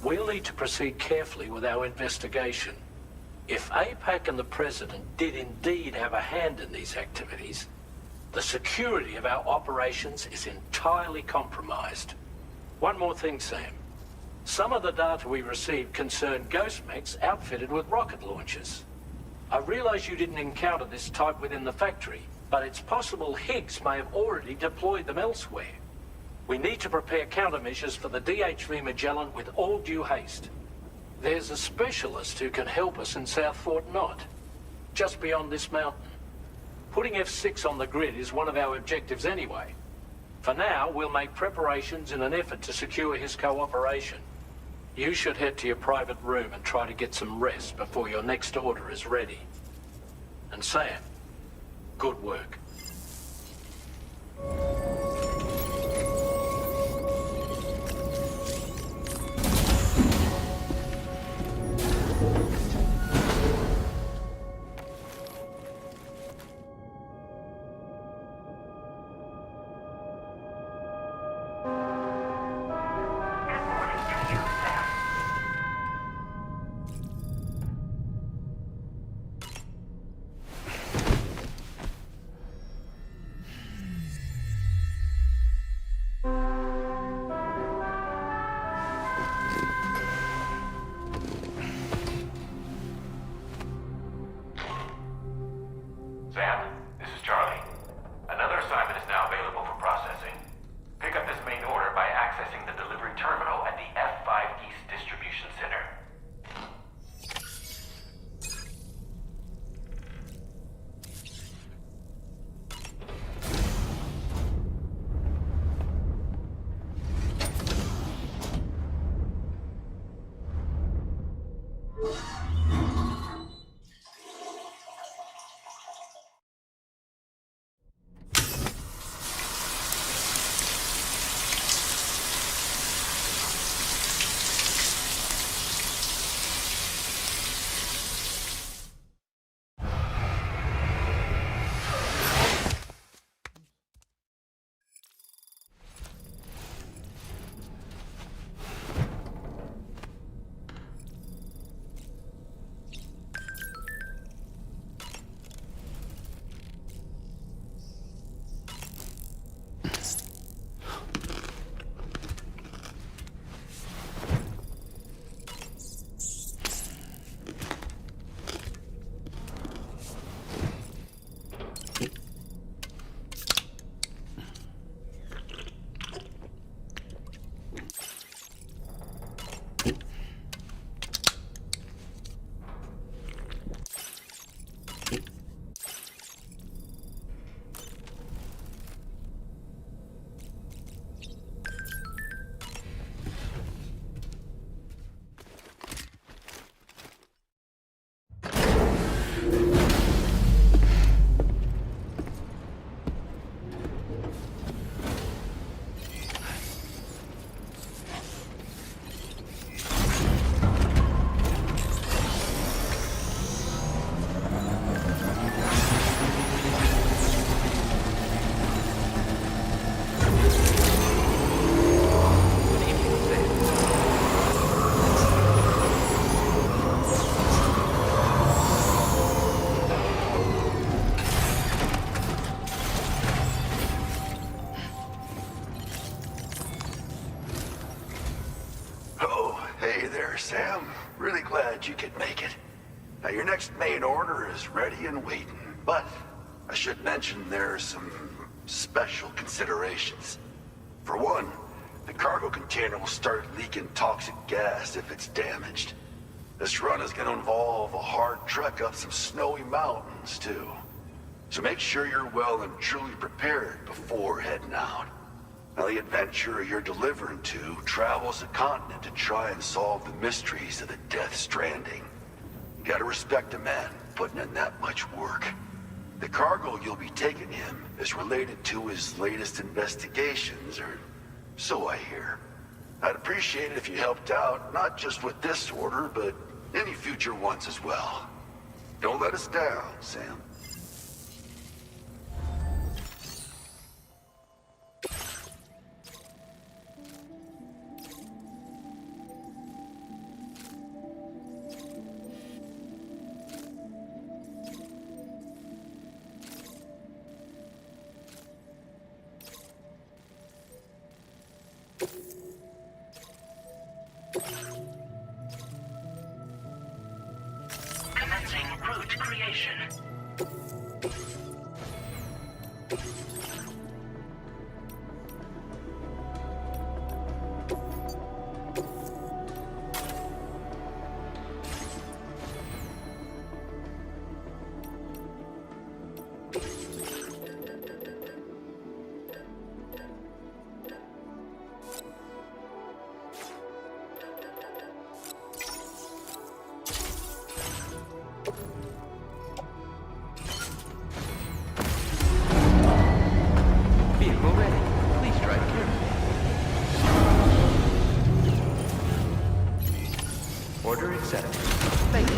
We'll need to proceed carefully with our investigation. If APAC and the President did indeed have a hand in these activities, the security of our operations is entirely compromised. One more thing, Sam. Some of the data we received concerned ghost mechs outfitted with rocket launchers. I realize you didn't encounter this type within the factory, but it's possible Higgs may have already deployed them elsewhere. We need to prepare countermeasures for the DHV Magellan with all due haste. There's a specialist who can help us in South Fort Knott, just beyond this mountain. Putting F6 on the grid is one of our objectives anyway. For now, we'll make preparations in an effort to secure his cooperation. You should head to your private room and try to get some rest before your next order is ready. And Sam, good work. Sam. Really glad you could make it. Now, your next main order is ready and waiting. But I should mention there are some special considerations. For one, the cargo container will start leaking toxic gas if it's damaged. This run is going to involve a hard trek up some snowy mountains, too. So make sure you're well and truly prepared before heading out. Now, the adventurer you're delivering to travels the continent to try and solve the mysteries of the Death Stranding. You gotta respect a man putting in that much work. The cargo you'll be taking him is related to his latest investigations, or so I hear. I'd appreciate it if you helped out, not just with this order, but any future ones as well. Don't let us down, Sam. Commencing route creation. Vehicle ready. Please drive carefully. Order accepted. Thank you.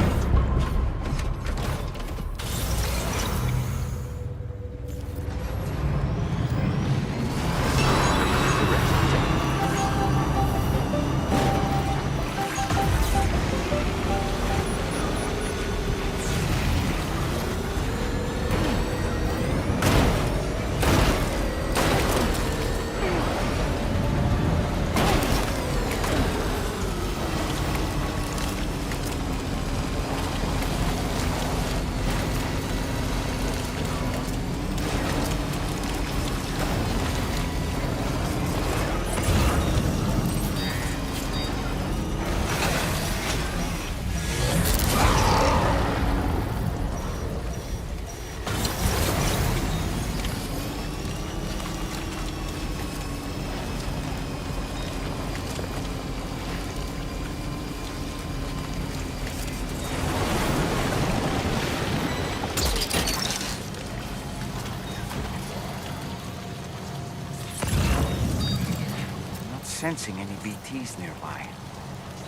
Sensing any BTs nearby.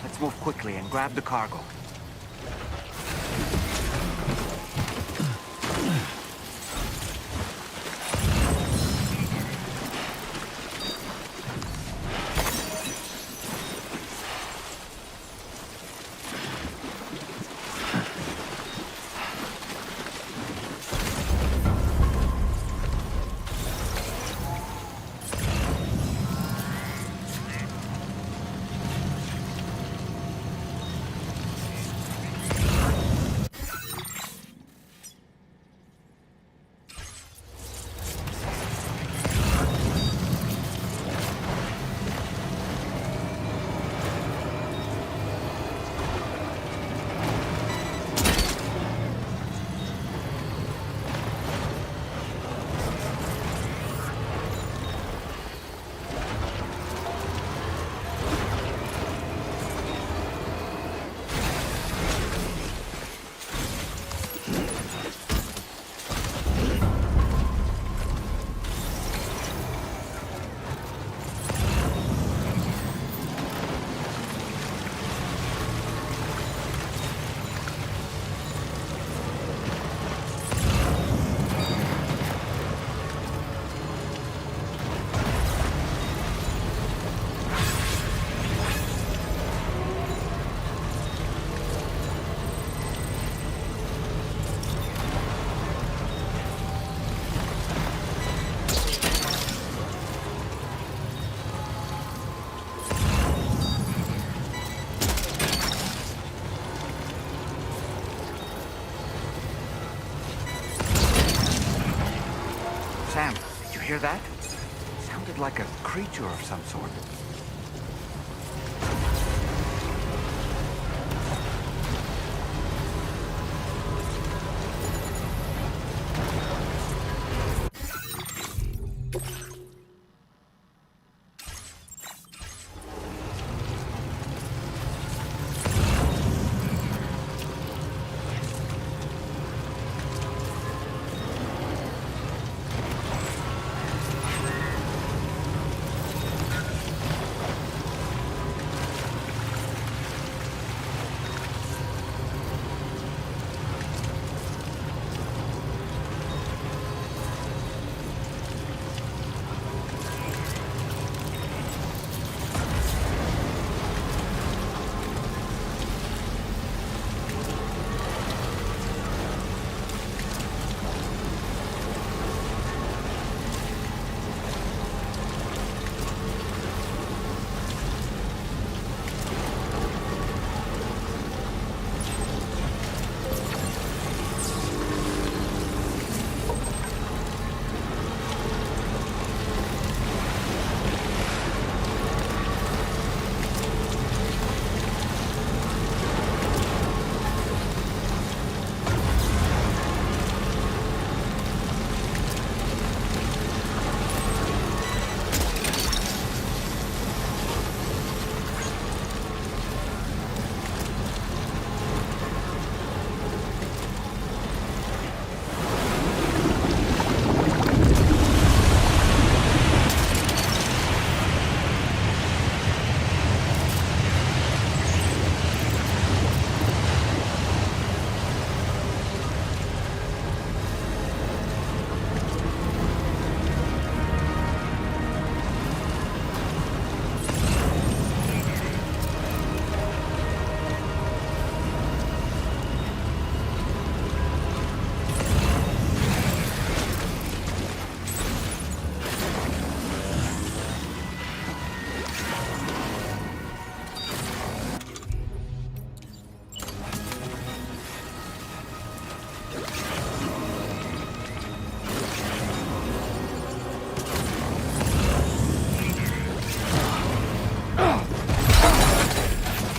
Let's move quickly and grab the cargo. Sam, did you hear that? Sounded like a creature of some sort.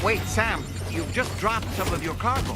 Wait, Sam, you've just dropped some of your cargo.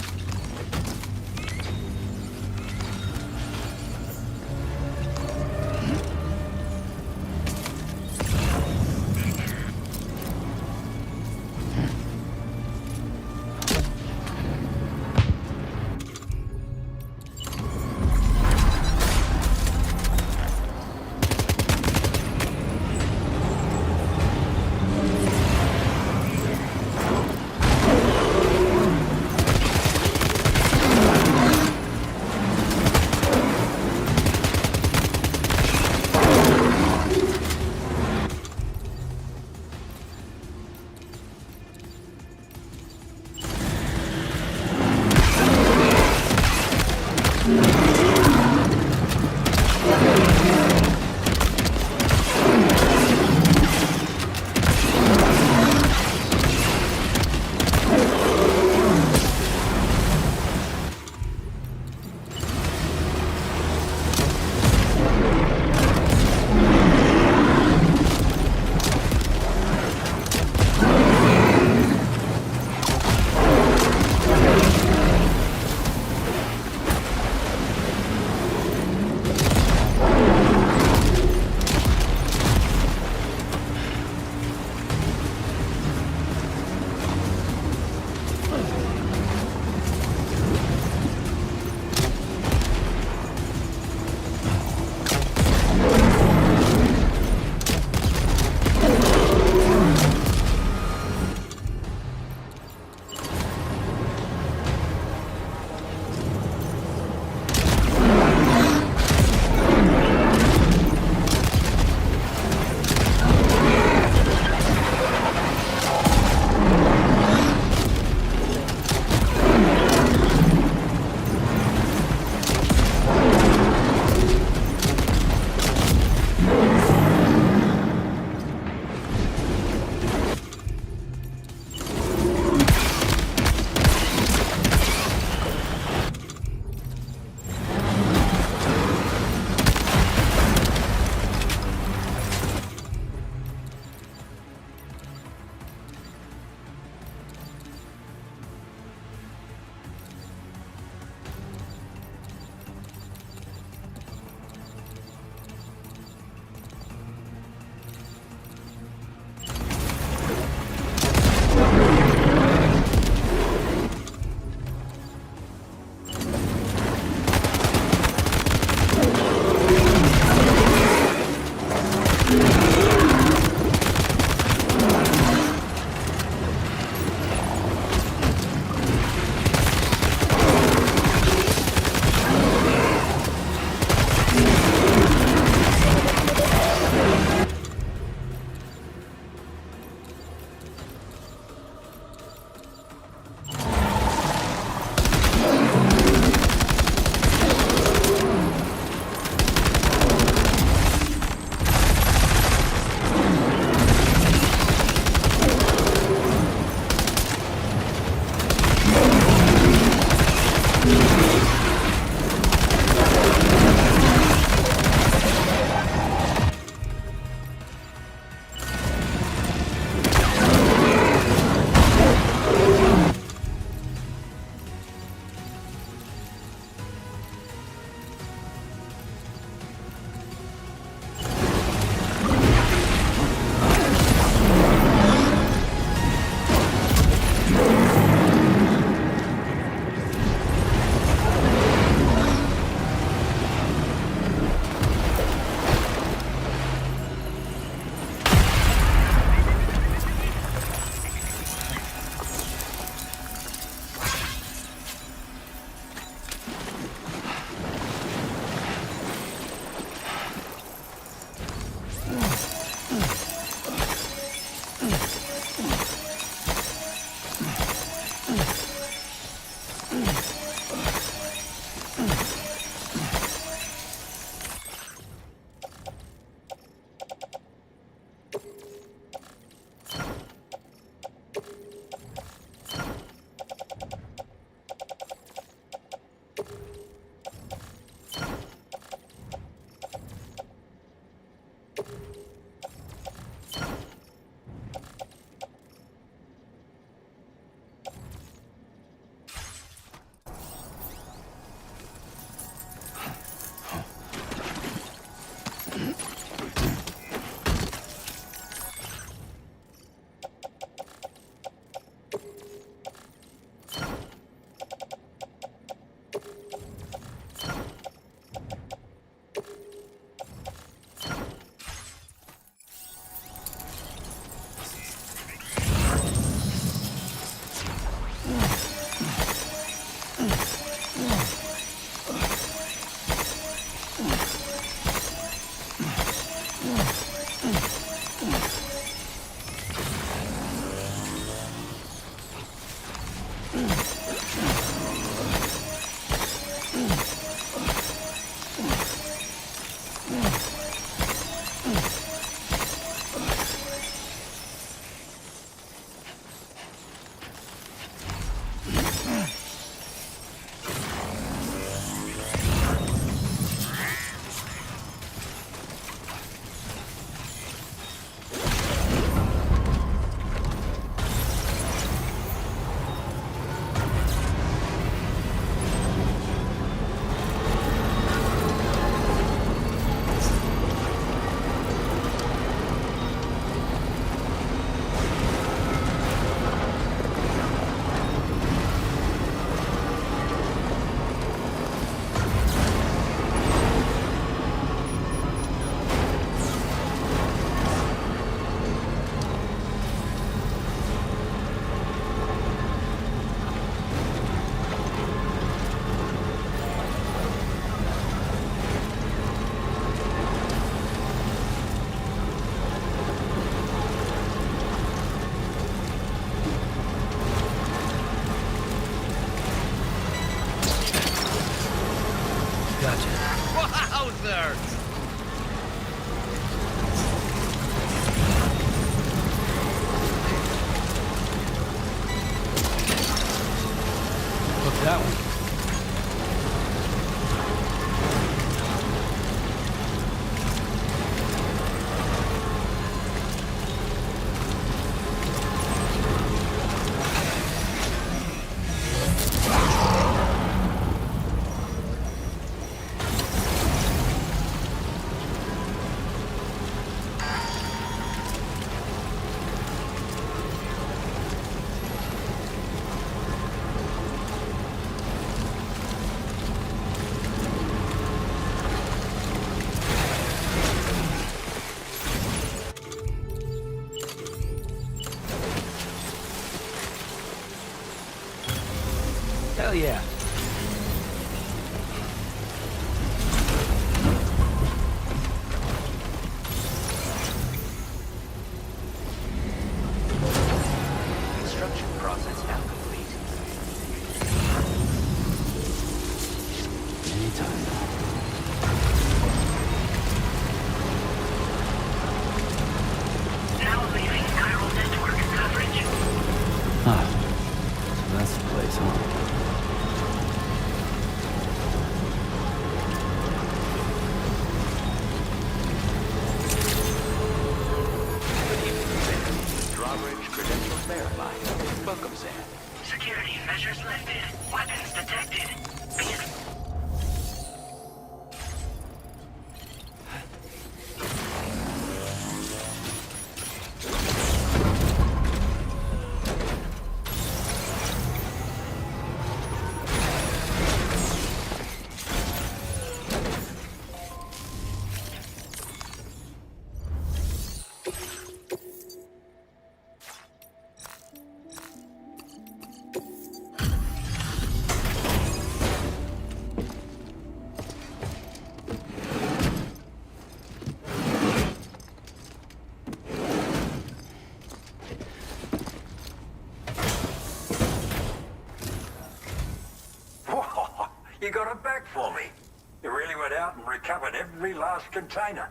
That one. Hell yeah. Construction process now complete. Anytime. Now leaving chiral network coverage. Ah, so that's the place, huh? Drawbridge credentials verified. Welcome, Sam. Security measures lifted. Weapons detected. You got it back for me. You really went out and recovered every last container.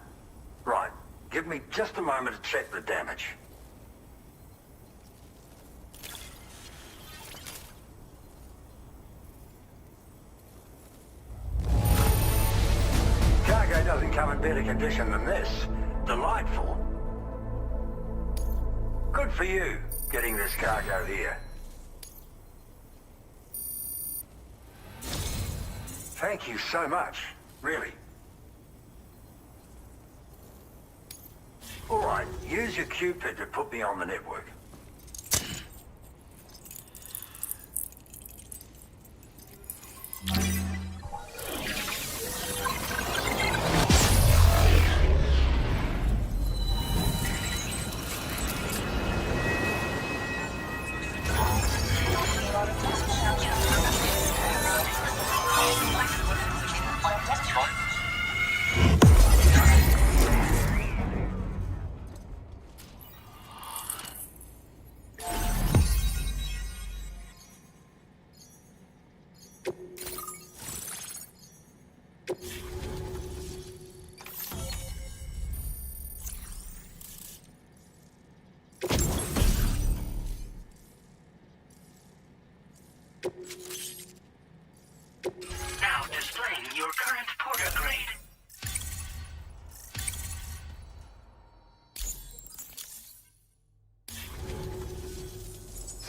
Right, give me just a moment to check the damage. Cargo doesn't come in better condition than this. Delightful. Good for you, getting this cargo here. Thank you so much, really. All right, use your Cupid to put me on the network.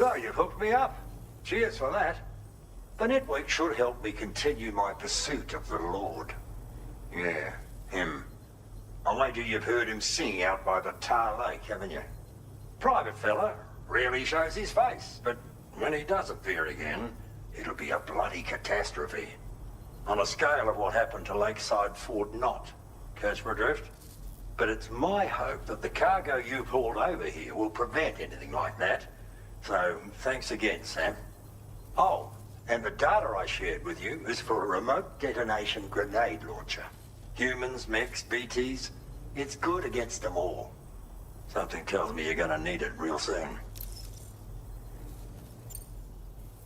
So, you've hooked me up. Cheers for that. The network should help me continue my pursuit of the Lord. Yeah, him. I wager you've heard him sing out by the Tar Lake, haven't you? Private fella, rarely shows his face, but when he does appear again, it'll be a bloody catastrophe. On a scale of what happened to Lakeside Fort Knott. Catch my drift? But it's my hope that the cargo you pulled over here will prevent anything like that. So, thanks again, Sam. Oh, and the data I shared with you is for a remote detonation grenade launcher. Humans, mechs, BTs, it's good against them all. Something tells me you're gonna need it real soon.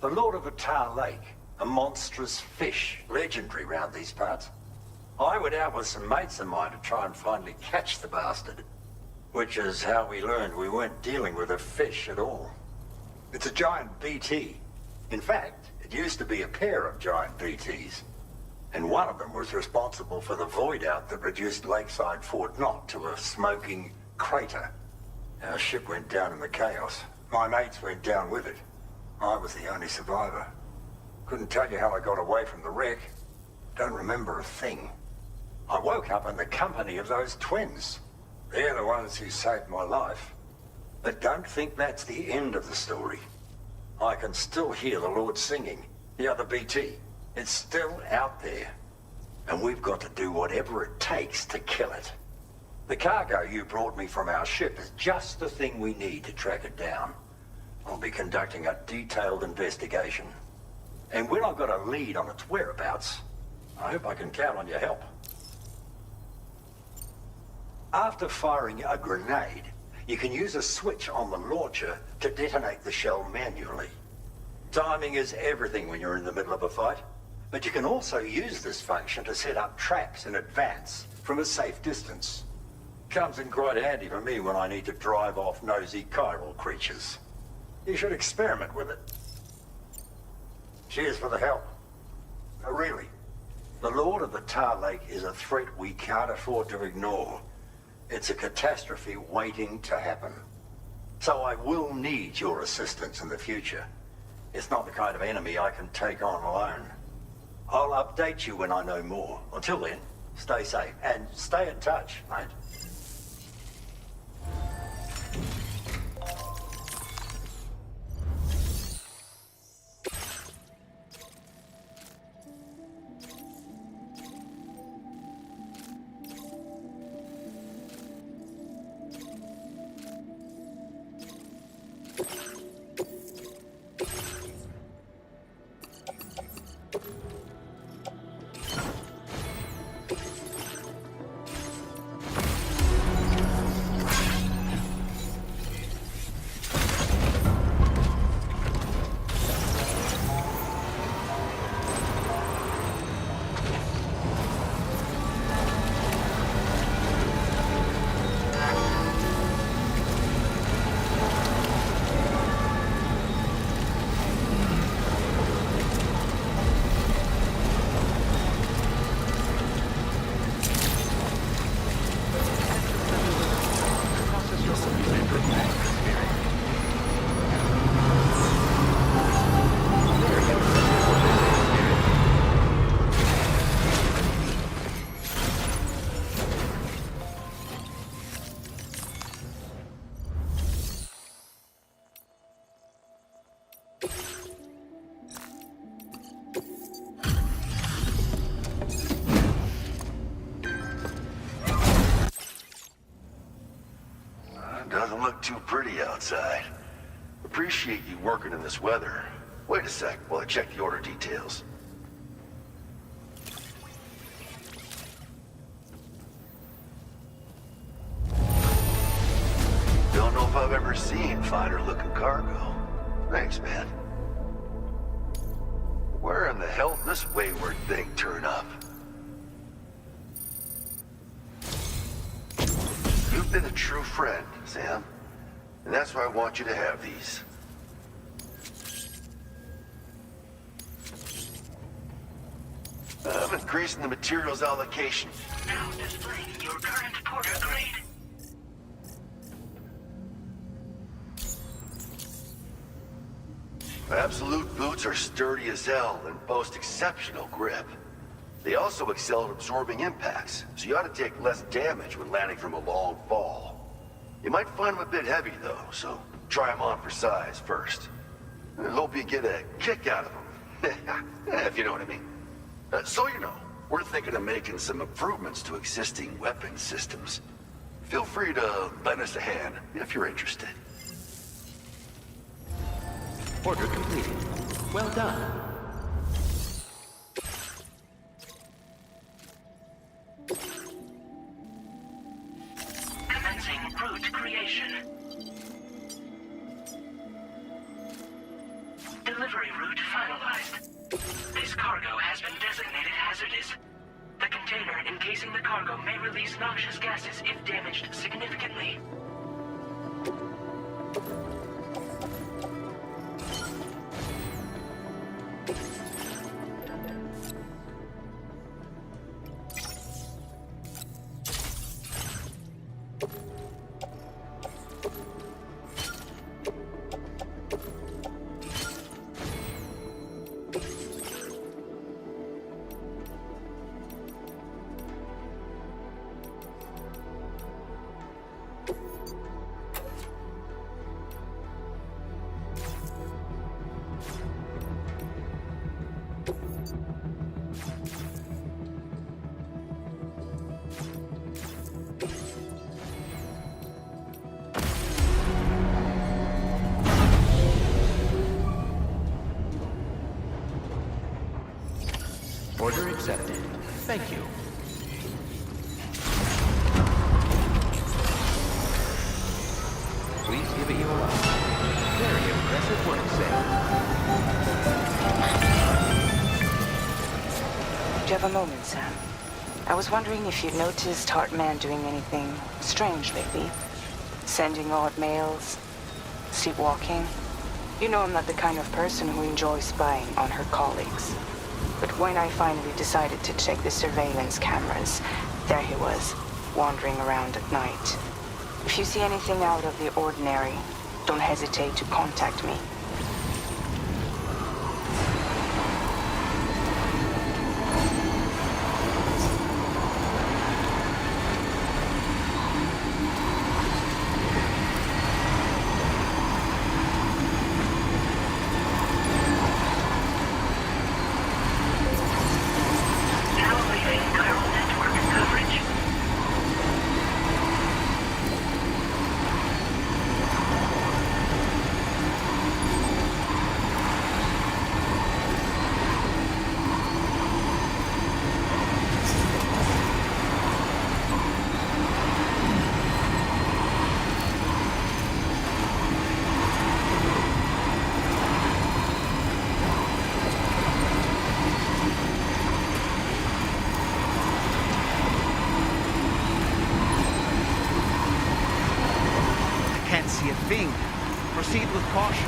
The Lord of the Tar Lake, a monstrous fish, legendary round these parts. I went out with some mates of mine to try and finally catch the bastard. Which is how we learned we weren't dealing with a fish at all. It's a giant BT. In fact, it used to be a pair of giant BTs. And one of them was responsible for the void out that reduced Lakeside Fort Knott to a smoking crater. Our ship went down in the chaos. My mates went down with it. I was the only survivor. Couldn't tell you how I got away from the wreck. Don't remember a thing. I woke up in the company of those twins. They're the ones who saved my life. But don't think that's the end of the story. I can still hear the Lord singing, the other BT. It's still out there. And we've got to do whatever it takes to kill it. The cargo you brought me from our ship is just the thing we need to track it down. I'll be conducting a detailed investigation. And when I've got a lead on its whereabouts, I hope I can count on your help. After firing a grenade, you can use a switch on the launcher to detonate the shell manually. Timing is everything when you're in the middle of a fight, but you can also use this function to set up traps in advance from a safe distance. Comes in quite handy for me when I need to drive off nosy chiral creatures. You should experiment with it. Cheers for the help. Really, the Lord of the Tar Lake is a threat we can't afford to ignore. It's a catastrophe waiting to happen. So I will need your assistance in the future. It's not the kind of enemy I can take on alone. I'll update you when I know more. Until then, stay safe and stay in touch, mate. Doesn't look too pretty outside. Appreciate you working in this weather. Wait a sec while I check the order details. Don't know if I've ever seen finer looking cargo. Thanks, man. Where in the hell did this wayward thing turn up? You've been a true friend, Sam. And that's why I want you to have these. I'm increasing the materials allocation. Now displaying your current porter grade. Absolute boots are sturdy as hell and boast exceptional grip. They also excel at absorbing impacts, so you ought to take less damage when landing from a long fall. You might find them a bit heavy though, so try them on for size first. I hope you get a kick out of them, if you know what I mean. So you know, we're thinking of making some improvements to existing weapon systems. Feel free to lend us a hand if you're interested. Order completed. Well done. Commencing route creation. Delivery route finalized. This cargo has been designated hazardous. The container encasing the cargo may release noxious gases if damaged significantly. Order accepted. Thank you. Please give it your all. Very impressive work, Sam. Do you have a moment, Sam? I was wondering if you'd noticed Hartman doing anything strange lately. Sending odd mails, sleepwalking. You know I'm not the kind of person who enjoys spying on her colleagues. But when I finally decided to check the surveillance cameras, there he was, wandering around at night. If you see anything out of the ordinary, don't hesitate to contact me. Proceed with caution.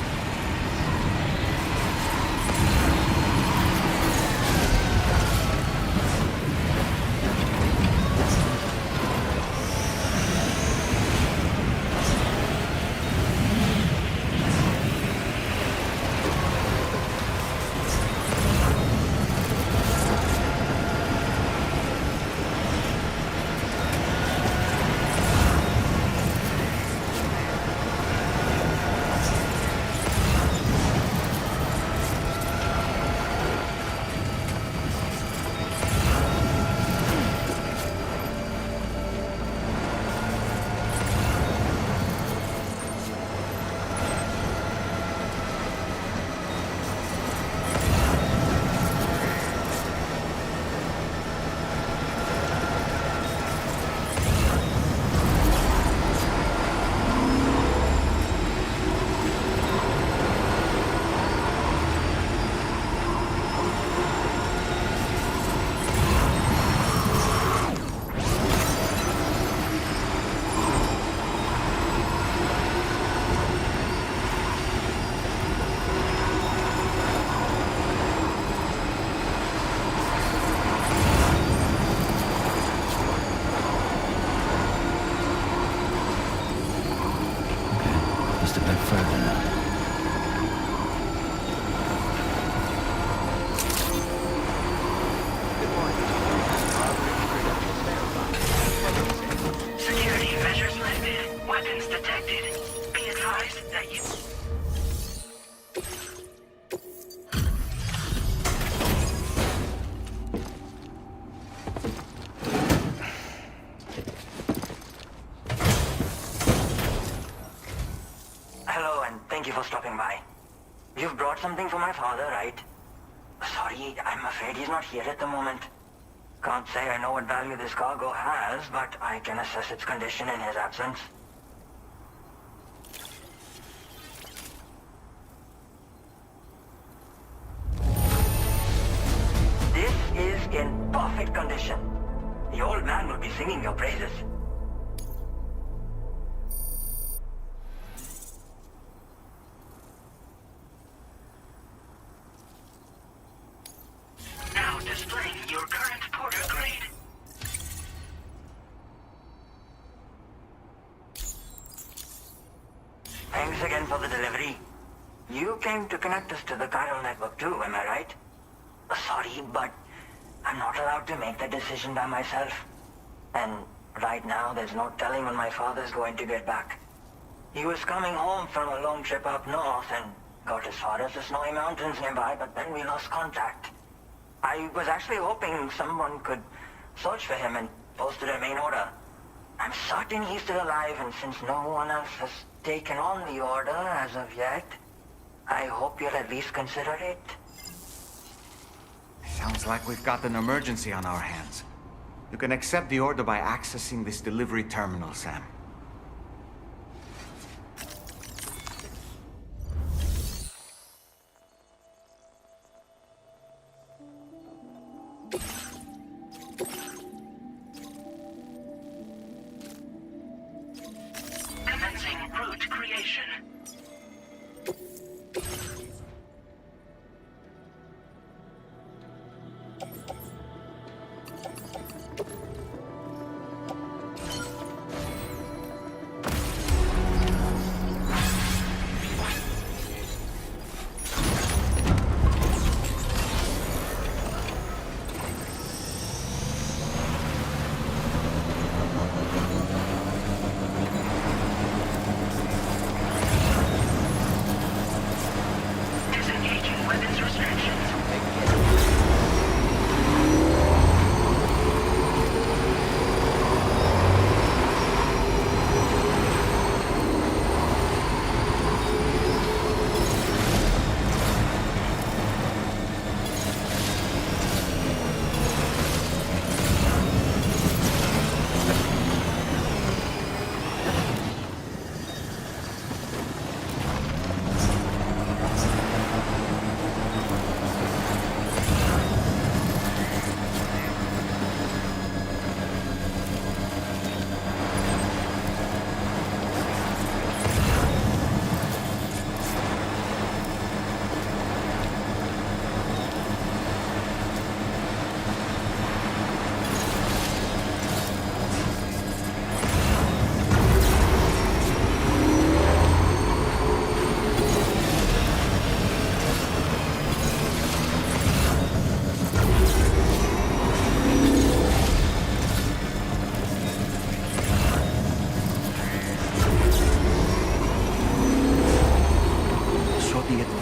evidence detected. Be advised that you... Hello, and thank you for stopping by. You've brought something for my father, right? Sorry, I'm afraid he's not here at the moment. Can't say I know what value this cargo has, but I can assess its condition in his absence. This is in perfect condition. The old man will be singing your praises. Now displaying your current porter grade. Thanks again for the delivery. You came to connect us to the chiral network too, am I right? Sorry, but I'm not allowed to make the decision by myself. And right now, there's no telling when my father's going to get back. He was coming home from a long trip up north and got as far as the snowy mountains nearby, but then we lost contact. I was actually hoping someone could search for him and post a remain order. I'm certain he's still alive, and since no one else has taken on the order as of yet, I hope you'll at least consider it. Sounds like we've got an emergency on our hands. You can accept the order by accessing this delivery terminal, Sam. Commencing route creation. Disengaging weapons restrictions.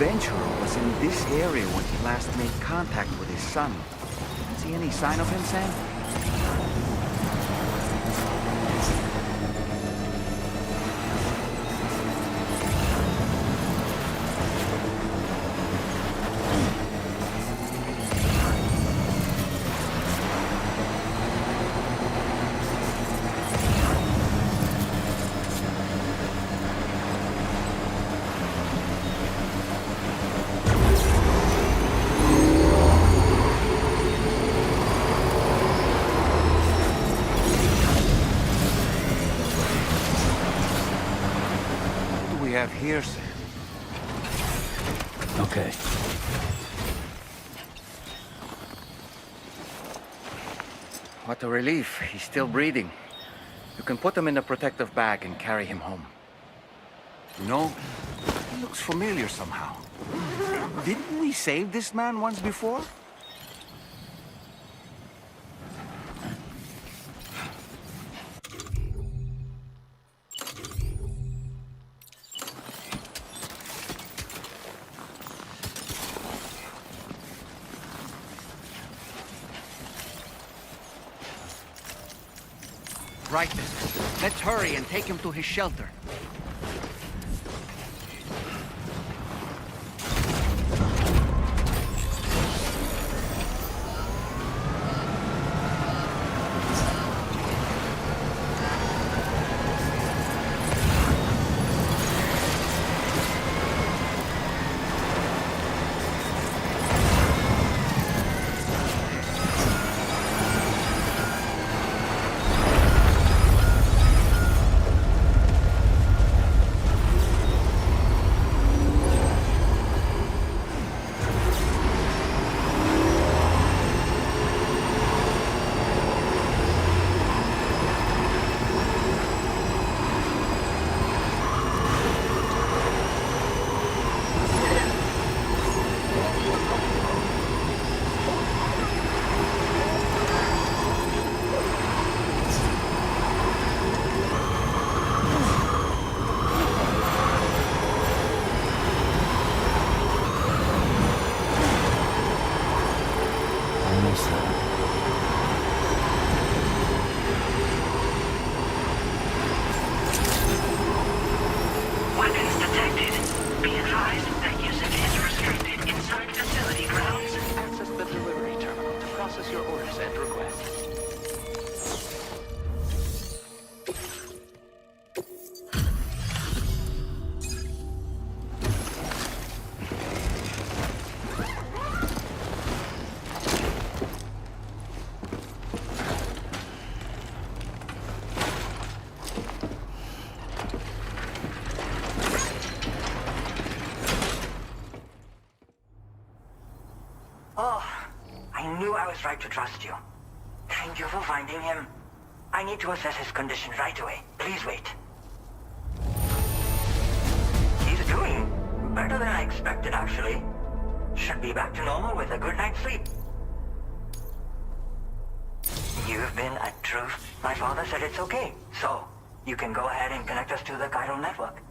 Adventurer was in this area when he last made contact with his son. See any sign of him, Sam? Have here, Sam. Okay. What a relief. He's still breathing. You can put him in a protective bag and carry him home. You know, he looks familiar somehow. Didn't we save this man once before? Right then. Let's hurry and take him to his shelter. Right to trust you. Thank you for finding him. I need to assess his condition right away. Please wait. He's doing better than I expected, actually. Should be back to normal with a good night's sleep. You've been a truth. My father said it's okay, so you can go ahead and connect us to the chiral network.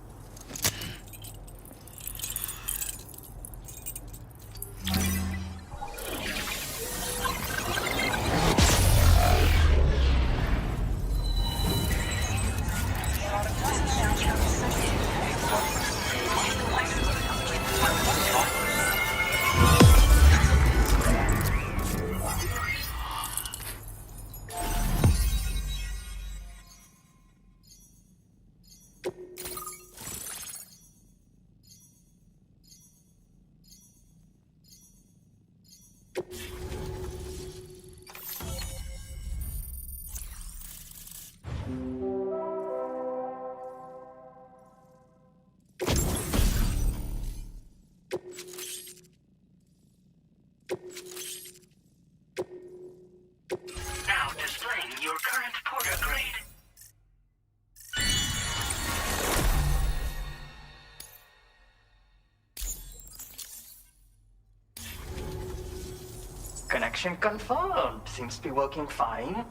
Connection confirmed. Seems to be working fine.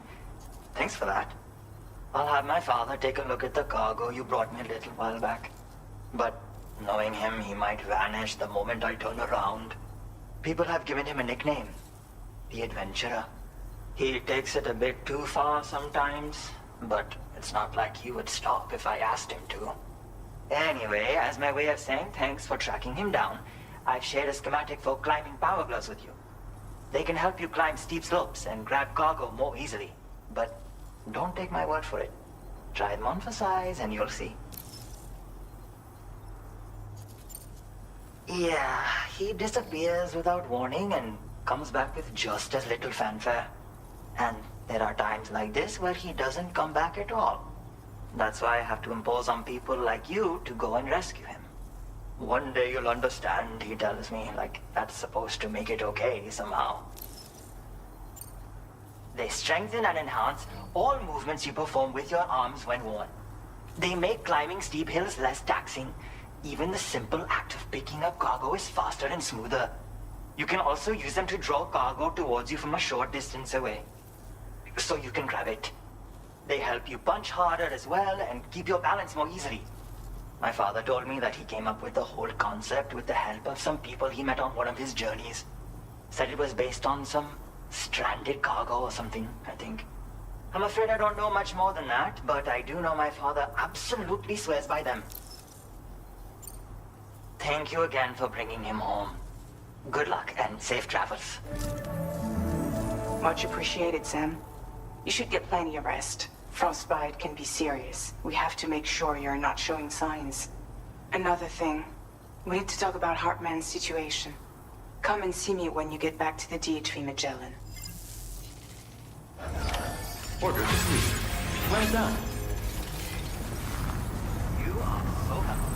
Thanks for that. I'll have my father take a look at the cargo you brought me a little while back. But knowing him, he might vanish the moment I turn around. People have given him a nickname. The Adventurer. He takes it a bit too far sometimes, but it's not like he would stop if I asked him to. Anyway, as my way of saying thanks for tracking him down, I've shared a schematic for climbing power gloves with you. They can help you climb steep slopes and grab cargo more easily. But don't take my word for it. Try them on for size and you'll see. Yeah, he disappears without warning and comes back with just as little fanfare. And there are times like this where he doesn't come back at all. That's why I have to impose on people like you to go and rescue him. One day you'll understand, he tells me, like that's supposed to make it okay somehow. They strengthen and enhance all movements you perform with your arms when worn. They make climbing steep hills less taxing. Even the simple act of picking up cargo is faster and smoother. You can also use them to draw cargo towards you from a short distance away, so you can grab it. They help you punch harder as well and keep your balance more easily. My father told me that he came up with the whole concept with the help of some people he met on one of his journeys. Said it was based on some stranded cargo or something, I think. I'm afraid I don't know much more than that, but I do know my father absolutely swears by them. Thank you again for bringing him home. Good luck and safe travels. Much appreciated, Sam. You should get plenty of rest. Frostbite can be serious. We have to make sure you're not showing signs. Another thing, we need to talk about Hartman's situation. Come and see me when you get back to the DHV Magellan. Order complete. Well done. You are so helpful.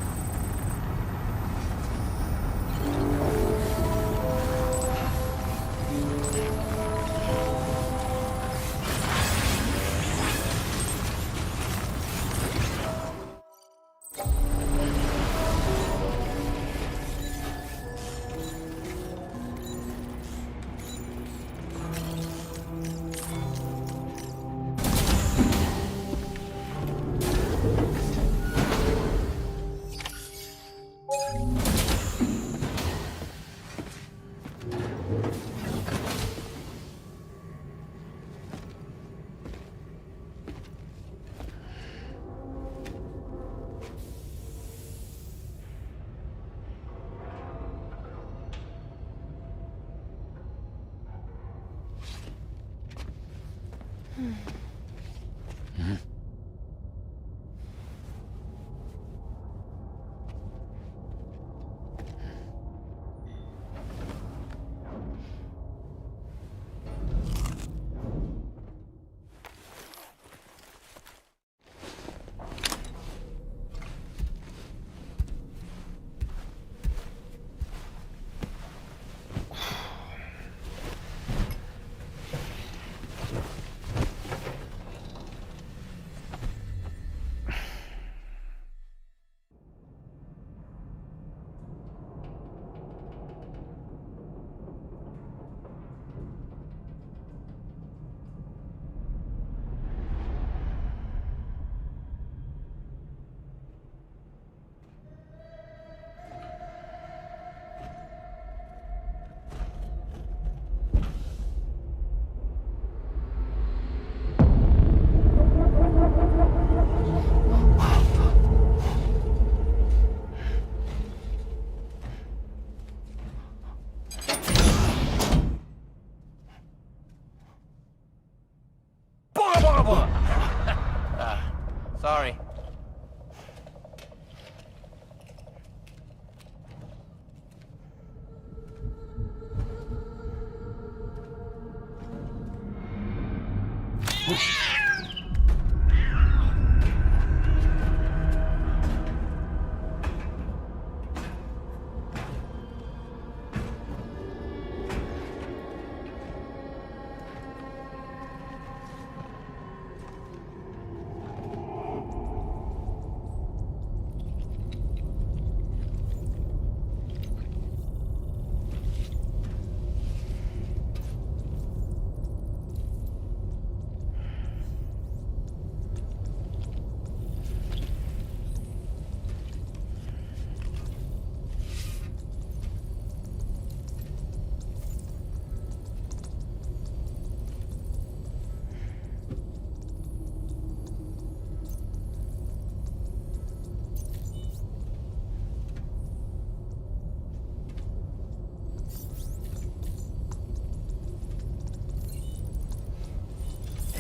Sorry.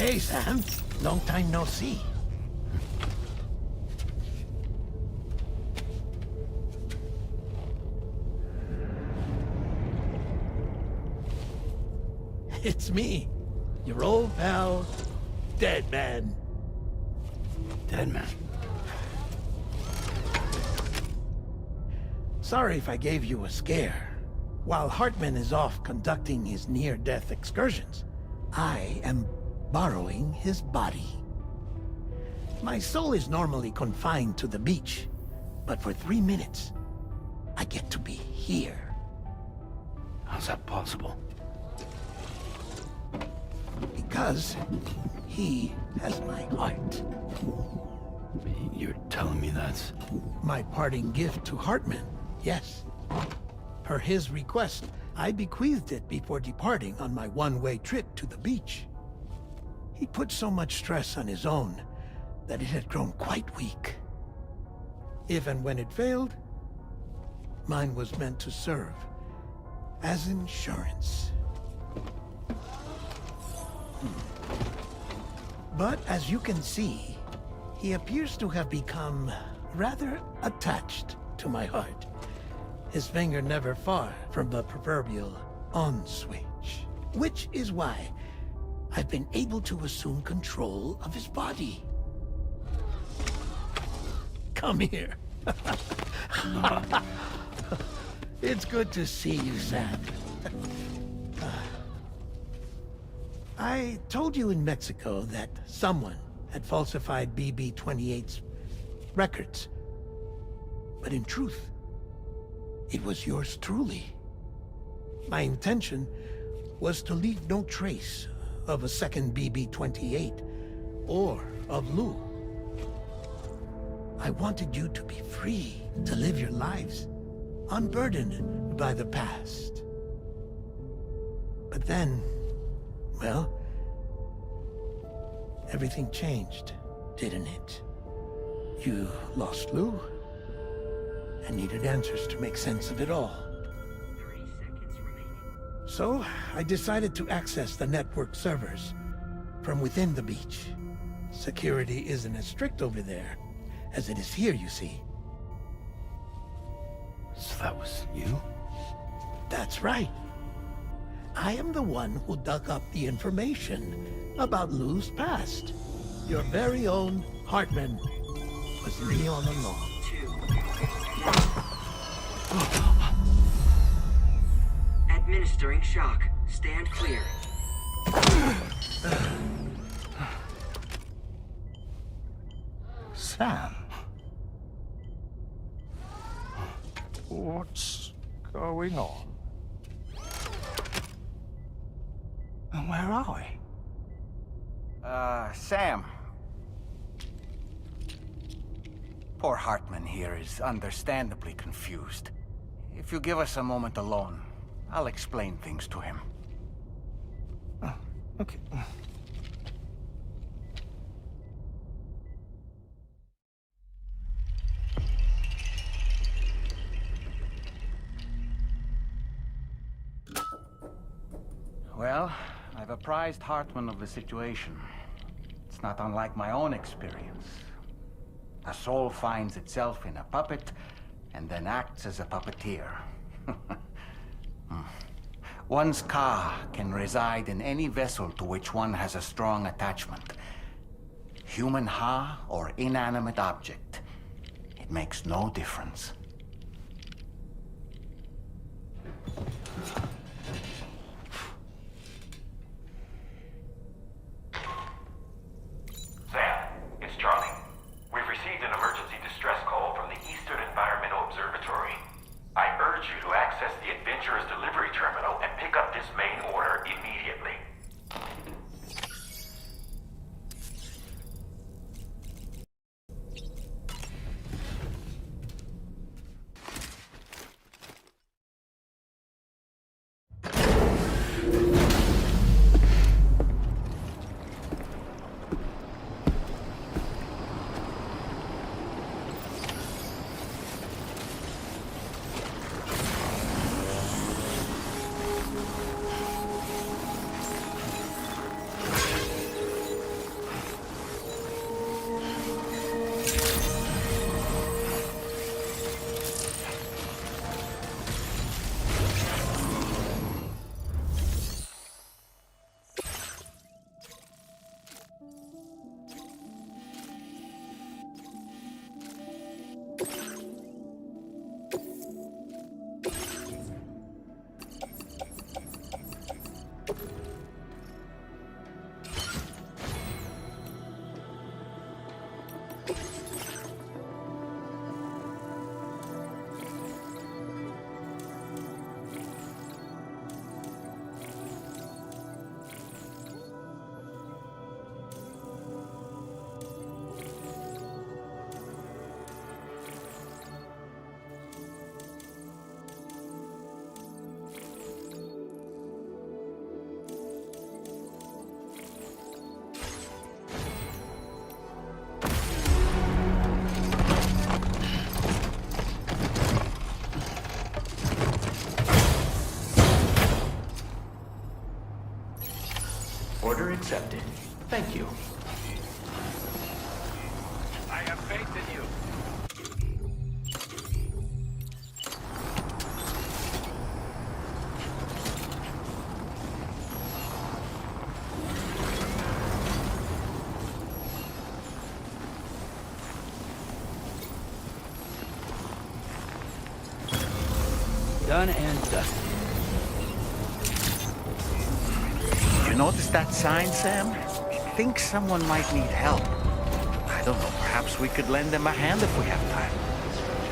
Hey, Sam. Long time no see. It's me, your old pal, Dead Man. Dead Man? Sorry if I gave you a scare. While Hartman is off conducting his near-death excursions, I am borrowing his body. My soul is normally confined to the beach, but for 3 minutes, I get to be here. How's that possible? Because he has my heart. You're telling me that's... My parting gift to Hartman, yes. Per his request, I bequeathed it before departing on my one-way trip to the beach. He put so much stress on his own that it had grown quite weak. If and when it failed, mine was meant to serve as insurance. But as you can see, he appears to have become rather attached to my heart. His finger never far from the proverbial on switch. Which is why I've been able to assume control of his body. Come here. It's good to see you, Sam. I told you in Mexico that someone had falsified BB-28's records. But in truth, it was yours truly. My intention was to leave no trace of a second BB-28 or of Lou. I wanted you to be free to live your lives, unburdened by the past. But then, well, everything changed, didn't it? You lost Lou, and needed answers to make sense of it all. So, I decided to access the network servers from within the beach. Security isn't as strict over there as it is here, you see. So that was you? That's right. I am the one who dug up the information about Lou's past. Your very own Hartman was me all along. Administering shock. Stand clear. Sam? What's going on? And where are we? Sam. Poor Hartman here is understandably confused. If you give us a moment alone, I'll explain things to him. Oh, okay. Well, I've apprised Hartman of the situation. It's not unlike my own experience. A soul finds itself in a puppet and then acts as a puppeteer. One's ka can reside in any vessel to which one has a strong attachment. Human ha or inanimate object. It makes no difference. Sam, it's Charlie. We've received an emergency distress call from the Eastern Environmental Observatory. I urge you to access the Adventurer's Delivery Terminal and pick up this main order immediately. accepted. Thank you. I have faith in you. Done and dusted. You notice that sign, Sam? I think someone might need help. I don't know, perhaps we could lend them a hand if we have time.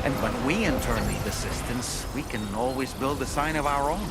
And when we in turn need assistance, we can always build a sign of our own.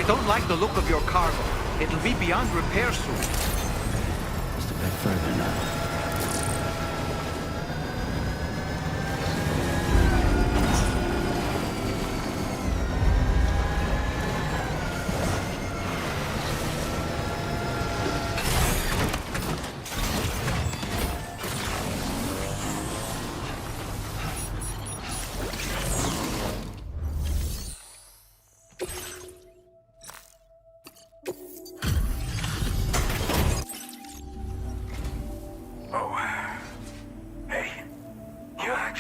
don't like the look of your cargo. It'll be beyond repair soon. Just a bit further now.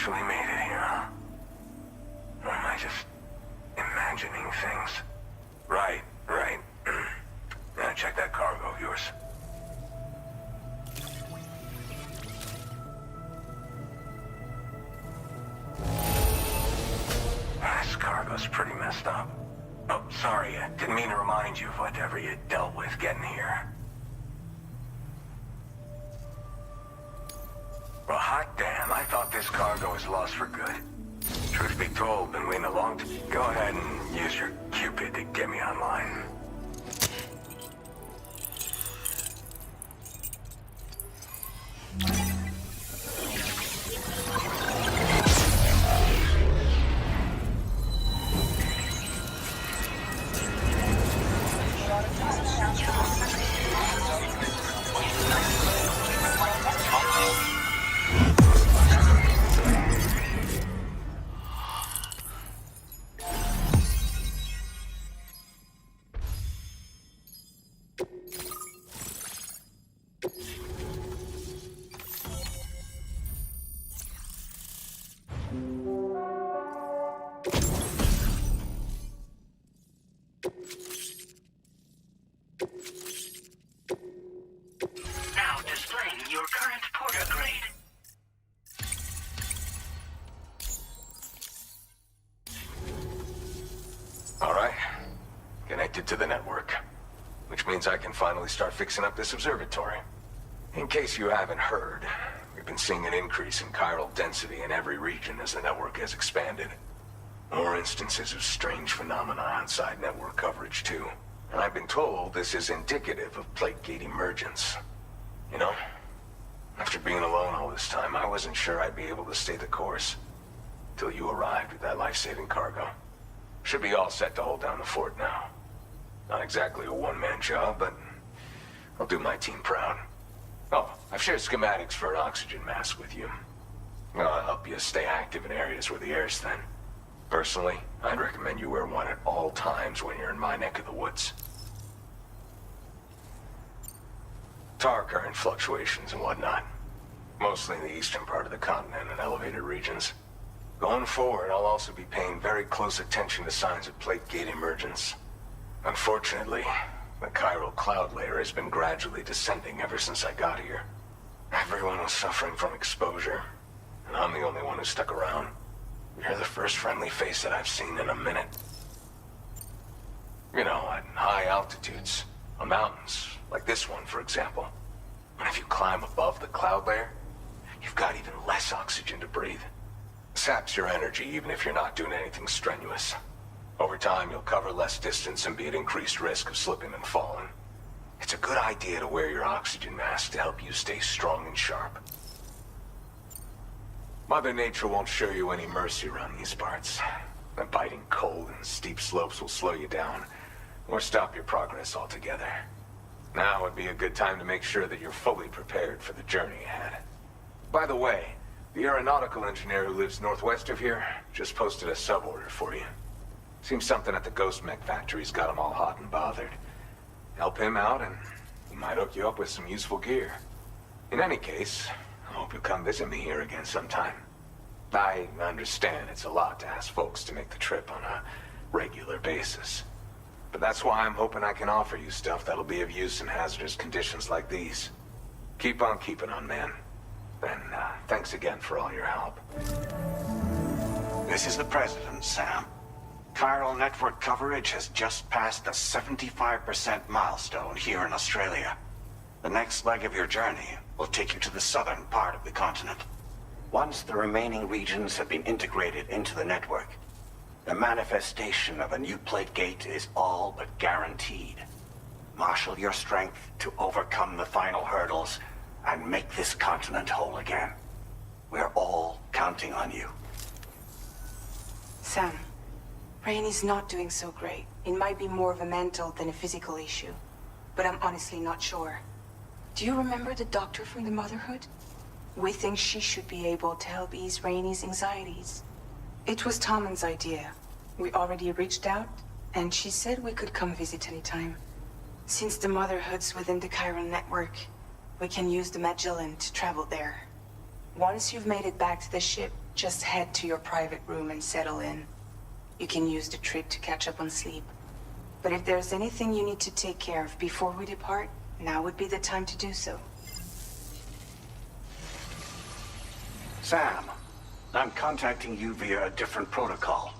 actually made it here, huh? Or am I just imagining things? Right. Now check that cargo of yours. This cargo's pretty messed up. Oh, sorry, I didn't mean to remind you of whatever you dealt with getting here. Well, hot damn, I thought this cargo was lost for good. Truth be told, been waiting a long time. Go ahead and use your Cupid to get me online. Now displaying your current porter grade. All right. Connected to the network. Which means I can finally start fixing up this observatory. In case you haven't heard, we've been seeing an increase in chiral density in every region as the network has expanded. More instances of strange phenomena outside network coverage, too. And I've been told this is indicative of plate gate emergence. You know, after being alone all this time, I wasn't sure I'd be able to stay the course. Till you arrived with that life-saving cargo. Should be all set to hold down the fort now. Not exactly a one-man job, but I'll do my team proud. Oh, I've shared schematics for an oxygen mask with you. I'll help you stay active in areas where the air's thin. Personally, I'd recommend you wear one at all times when you're in my neck of the woods. Tar current fluctuations and whatnot. Mostly in the eastern part of the continent and elevated regions. Going forward, I'll also be paying very close attention to signs of plate gate emergence. Unfortunately, the chiral cloud layer has been gradually descending ever since I got here. Everyone was suffering from exposure, and I'm the only one who stuck around. You're the first friendly face that I've seen in a minute. You know, at high altitudes, on mountains, like this one, for example. And if you climb above the cloud layer, you've got even less oxygen to breathe. It saps your energy even if you're not doing anything strenuous. Over time, you'll cover less distance and be at increased risk of slipping and falling. It's a good idea to wear your oxygen mask to help you stay strong and sharp. Mother Nature won't show you any mercy around these parts. The biting cold and steep slopes will slow you down, or stop your progress altogether. Now would be a good time to make sure that you're fully prepared for the journey ahead. By the way, the aeronautical engineer who lives northwest of here just posted a sub-order for you. Seems something at the Ghost Mech factory's got him all hot and bothered. Help him out and he might hook you up with some useful gear. In any case, I hope you'll come visit me here again sometime. I understand it's a lot to ask folks to make the trip on a regular basis. But that's why I'm hoping I can offer you stuff that'll be of use in hazardous conditions like these. Keep on keeping on, man. And thanks again for all your help. This is the President, Sam. Chiral network coverage has just passed the 75% milestone here in Australia. The next leg of your journey will take you to the southern part of the continent. Once the remaining regions have been integrated into the network, the manifestation of a new plate gate is all but guaranteed. Marshal your strength to overcome the final hurdles and make this continent whole again. We're all counting on you. Sam, Rainey's not doing so great. It might be more of a mental than a physical issue, but I'm honestly not sure. Do you remember the doctor from the Motherhood? We think she should be able to help ease Rainey's anxieties. It was Tommen's idea. We already reached out, and she said we could come visit anytime. Since the Motherhood's within the chiral network, we can use the Magellan to travel there. Once you've made it back to the ship, Just head to your private room and settle in. You can use the trip to catch up on sleep. But if there's anything you need to take care of before we depart, now would be the time to do so. Sam, I'm contacting you via a different protocol.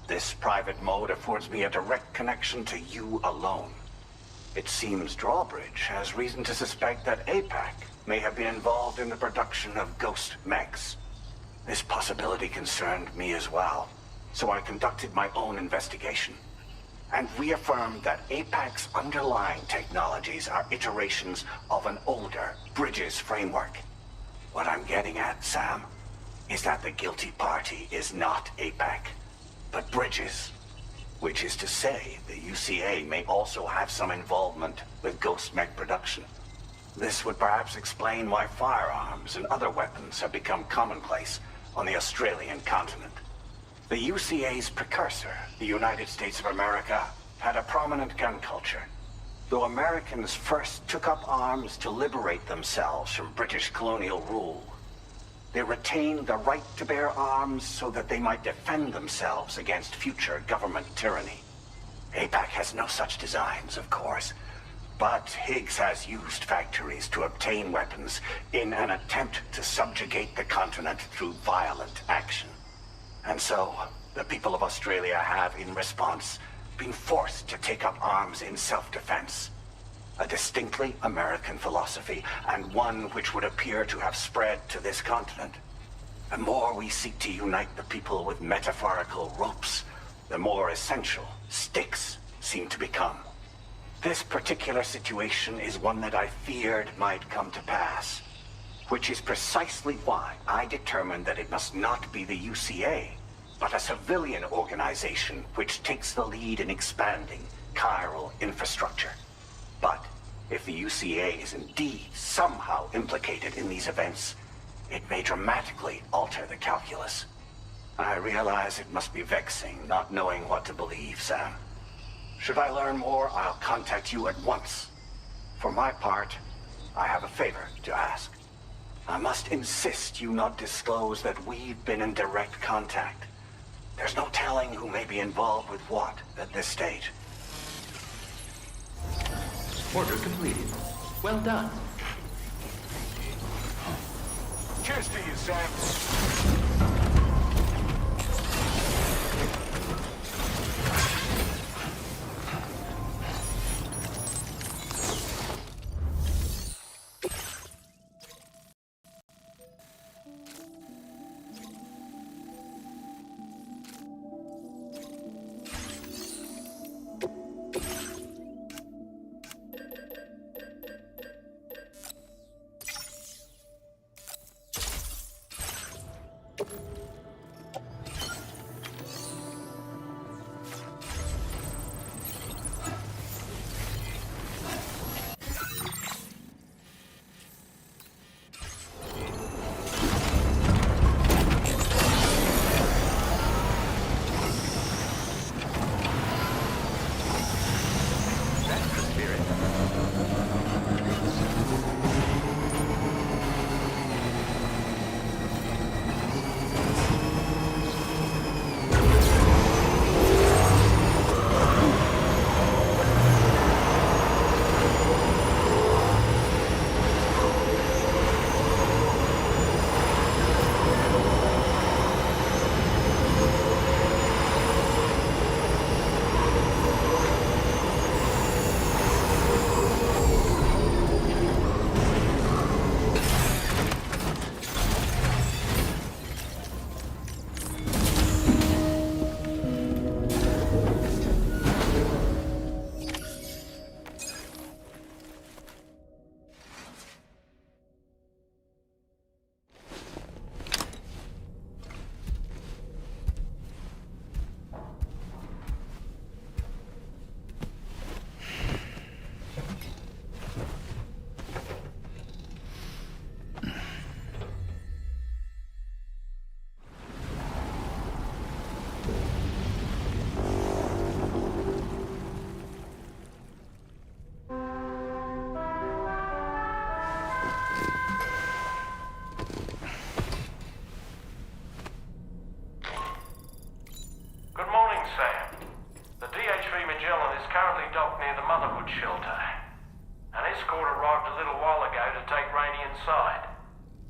This private mode affords me a direct connection to you alone. It seems Drawbridge has reason to suspect that APAC may have been involved in the production of ghost mechs. This possibility concerned me as well, so I conducted my own investigation and reaffirmed that APAC's underlying technologies are iterations of an older Bridges framework. What I'm getting at, Sam, is that the guilty party is not APAC, but Bridges. Which is to say, the UCA may also have some involvement with ghost mech production. This would perhaps explain why firearms and other weapons have become commonplace on the Australian continent. The UCA's precursor, the United States of America, had a prominent gun culture. Though Americans first took up arms to liberate themselves from British colonial rule, they retained the right to bear arms so that they might defend themselves against future government tyranny. APAC has no such designs, of course, but Higgs has used factories to obtain weapons in an attempt to subjugate the continent through violent action. And so, the people of Australia have, in response, been forced to take up arms in self-defense. A distinctly American philosophy, and one which would appear to have spread to this continent. The more we seek to unite the people with metaphorical ropes, the more essential sticks seem to become. This particular situation is one that I feared might come to pass, which is precisely why I determined that it must not be the UCA, but a civilian organization which takes the lead in expanding chiral infrastructure. But if the UCA is indeed somehow implicated in these events, it may dramatically alter the calculus. I realize it must be vexing not knowing what to believe, Sam. Should I learn more, I'll contact you at once. For my part, I have a favor to ask. I must insist you not disclose that we've been in direct contact. There's no telling who may be involved with what at this stage. Order completed. Well done. Cheers to you, Sam.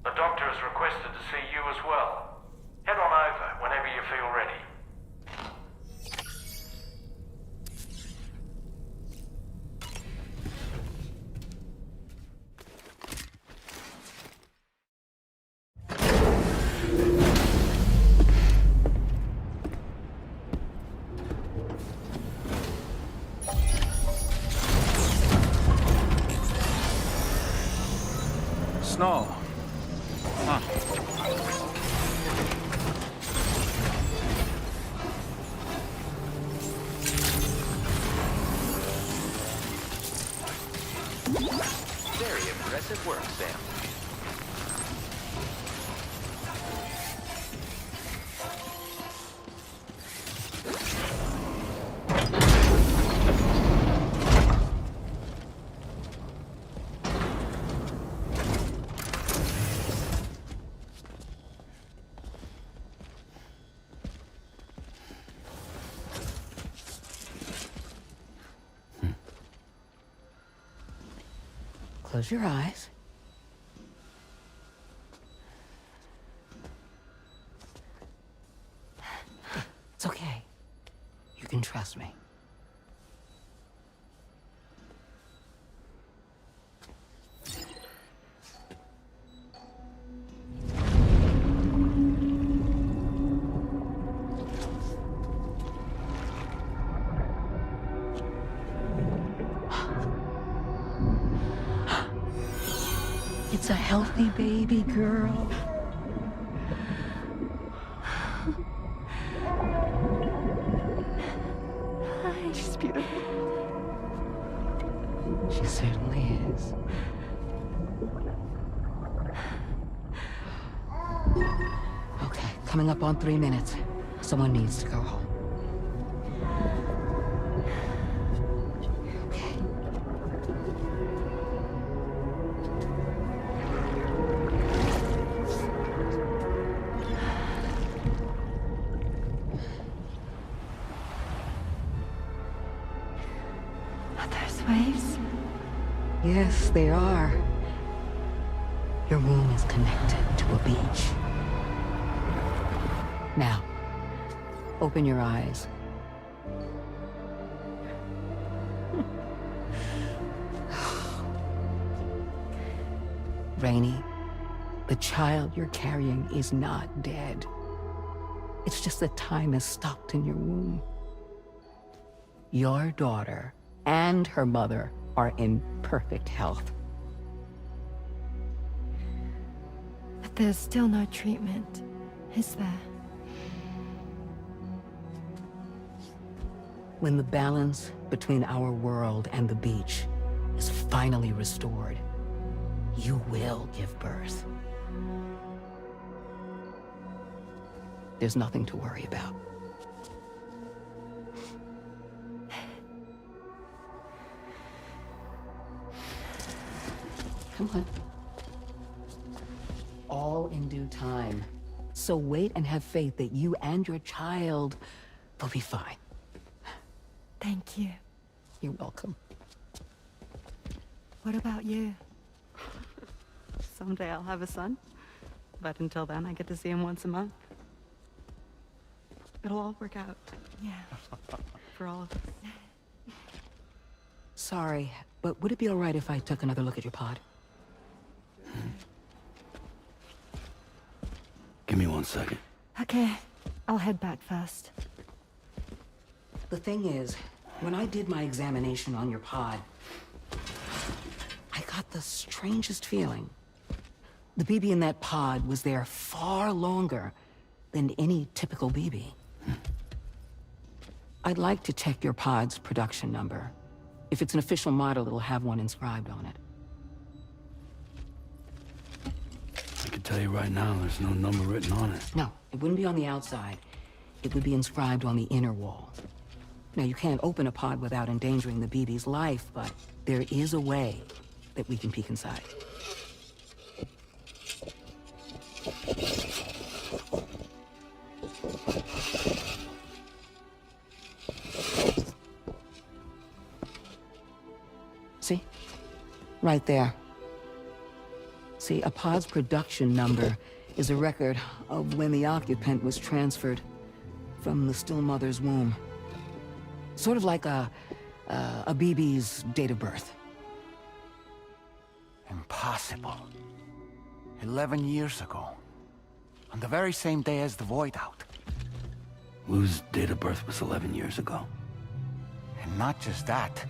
The doctor has requested to see you as well. Head on over whenever you feel ready. Snow. Huh. Very impressive work, Sam. Close your eyes. It's okay. You can trust me. It's a healthy baby girl. She's beautiful. She certainly is. Okay, coming up on 3 minutes. Someone needs to go home. Waves? Yes, they are. Your womb is connected to a beach. Now, open your eyes. Rainey, the child you're carrying is not dead. It's just that time has stopped in your womb. Your daughter and her mother are in perfect health. But there's still no treatment, is there? When the balance between our world and the beach is finally restored, you will give birth. There's nothing to worry about. Come on. All in due time. So wait and have faith that you and your child will be fine. Thank you. You're welcome. What about you? Someday I'll have a son. But until then, I get to see him once a month. It'll all work out. Yeah. For all of us. Sorry, but would it be all right if I took another look at your pod? Give me 1 second. Okay, I'll head back first. The thing is, when I did my examination on your pod, I got the strangest feeling. The BB in that pod was there far longer than any typical BB. I'd like to check your pod's production number. If it's an official model, it'll have one inscribed on it. I can tell you right now, there's no number written on it. No, it wouldn't be on the outside. It would be inscribed on the inner wall. Now, you can't open a pod without endangering the BB's life, but there is a way that we can peek inside. See? Right there. See, a pod's production number is a record of when the occupant was transferred from the still mother's womb. Sort of like a BB's date of birth. Impossible. 11 years ago. On the very same day as the Void Out. Lou's date of birth was 11 years ago. And not just that,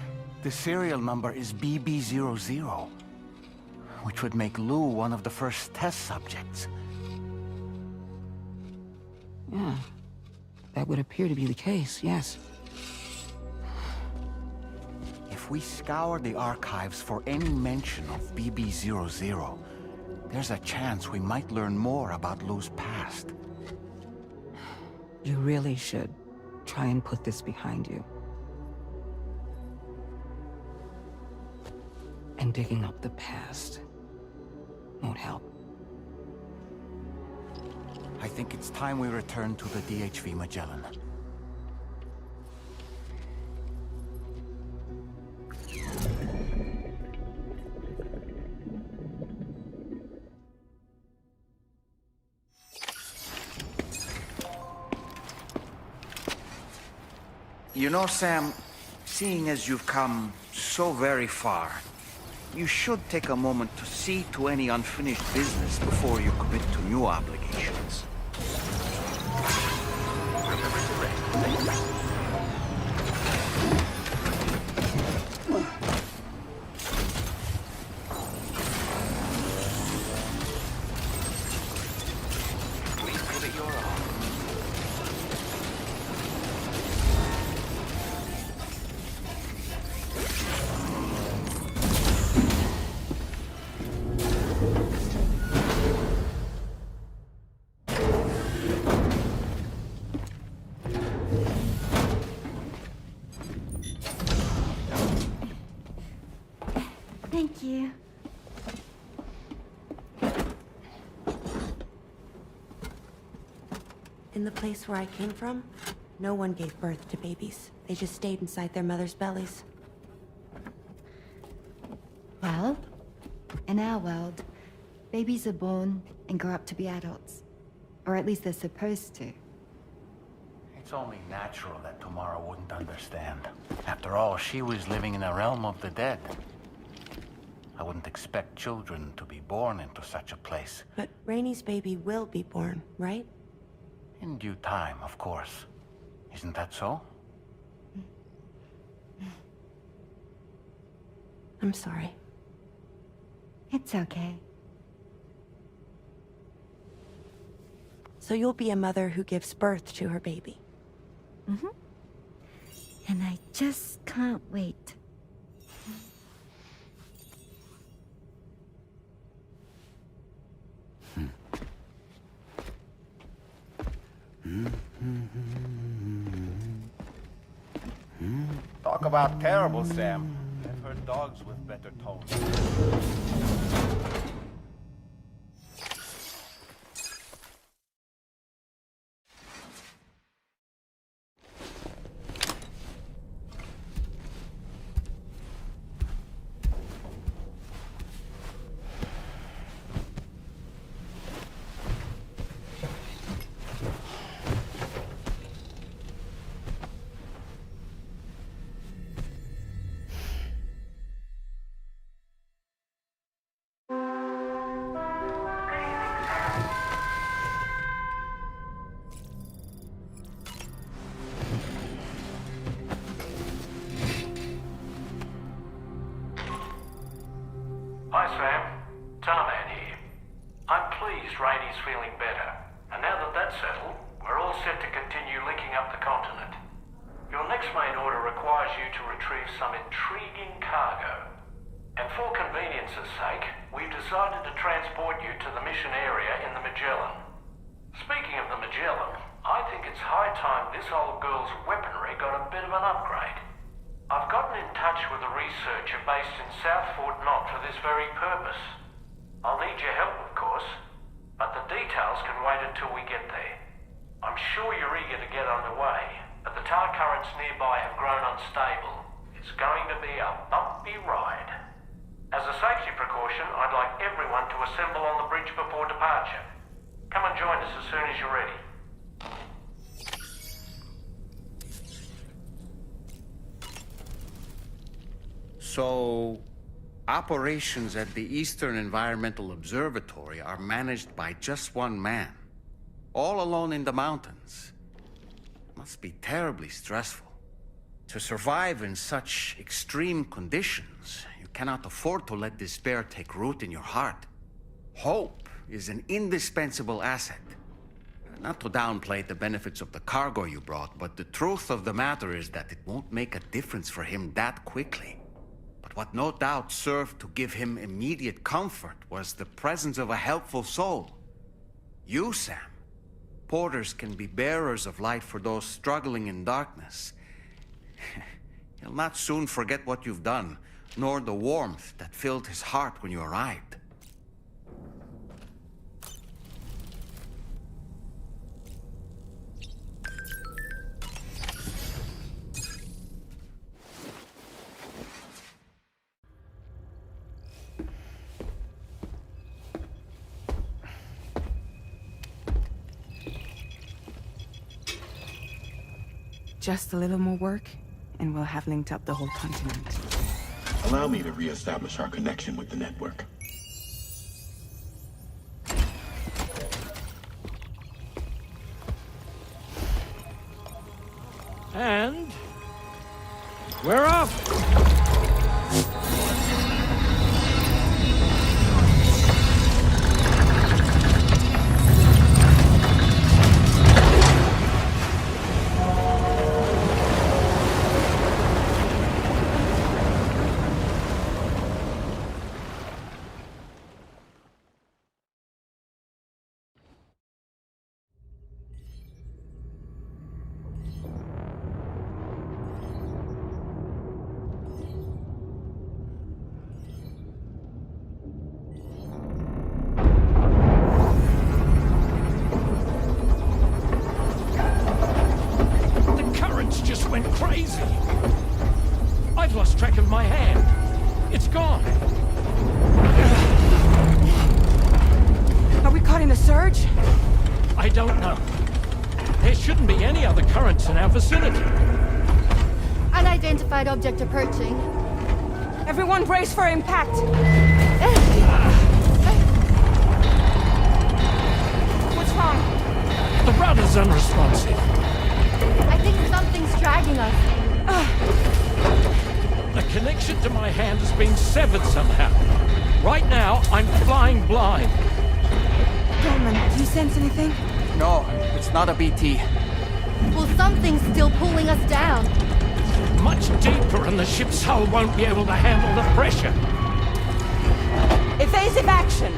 the serial number is BB00, which would make Lou one of the first test subjects. Yeah, that would appear to be the case, yes. If we scour the archives for any mention of BB00, there's a chance we might learn more about Lou's past. You really should try and put this behind you. And digging up the past won't help. I think it's time we return to the DHV Magellan. You know, Sam, seeing as you've come so very far, you should take a moment to see to any unfinished business before you commit to new obligations. Remember to rest. Please give it your all. Thank you. In the place where I came from, no one gave birth to babies. They just stayed inside their mother's bellies. Well, in our world, babies are born and grow up to be adults. Or at least they're supposed to. It's only natural that Tamara wouldn't understand. After all, she was living in a realm of the dead. I wouldn't expect children to be born into such a place. But Rainey's baby will be born, right? In due time, of course. Isn't that so? I'm sorry. It's okay. So you'll be a mother who gives birth to her baby. Mm-hmm. And I just can't wait. Talk about terrible, Sam. I've heard dogs with better tones. Hi, Sam. Tarman here. I'm pleased Rainey's feeling better. And now that that's settled, we're all set to continue linking up the continent. Your next main order requires you to retrieve some intriguing cargo. And for convenience's sake, we've decided to transport you to the mission area in the Magellan. Speaking of the Magellan, I think it's high time this old girl's weaponry got a bit of an upgrade. I've gotten in touch with a researcher based in South Fort Knott for this very purpose. I'll need your help, of course, but the details can wait until we get there. I'm sure you're eager to get underway, but the tar currents nearby have grown unstable. It's going to be a bumpy ride. As a safety precaution, malfunction, I'd like everyone to assemble on the bridge before departure. Come and join us as soon as you're ready. So, operations at the Eastern Environmental Observatory are managed by just one man, all alone in the mountains. Must be terribly stressful. To survive in such extreme conditions, you cannot afford to let despair take root in your heart. Hope is an indispensable asset. Not to downplay the benefits of the cargo you brought, but the truth of the matter is that it won't make a difference for him that quickly. But what no doubt served to give him immediate comfort was the presence of a helpful soul. You, Sam. Porters can be bearers of light for those struggling in darkness. He'll not soon forget what you've done, nor the warmth that filled his heart when you arrived. Just a little more work, and we'll have linked up the whole continent. Allow me to re-establish our connection with the network. And we're off! Crazy! I've lost track of my hand. It's gone. Are we caught in a surge? I don't know. There shouldn't be any other currents in our vicinity. Unidentified object approaching. Everyone brace for impact. What's wrong? The rudder's unresponsive. I think something's dragging us. The connection to my hand has been severed somehow. Right now, I'm flying blind. Dorman, do you sense anything? No, it's not a BT. Well, something's still pulling us down. Much deeper, and the ship's hull won't be able to handle the pressure. Evasive action!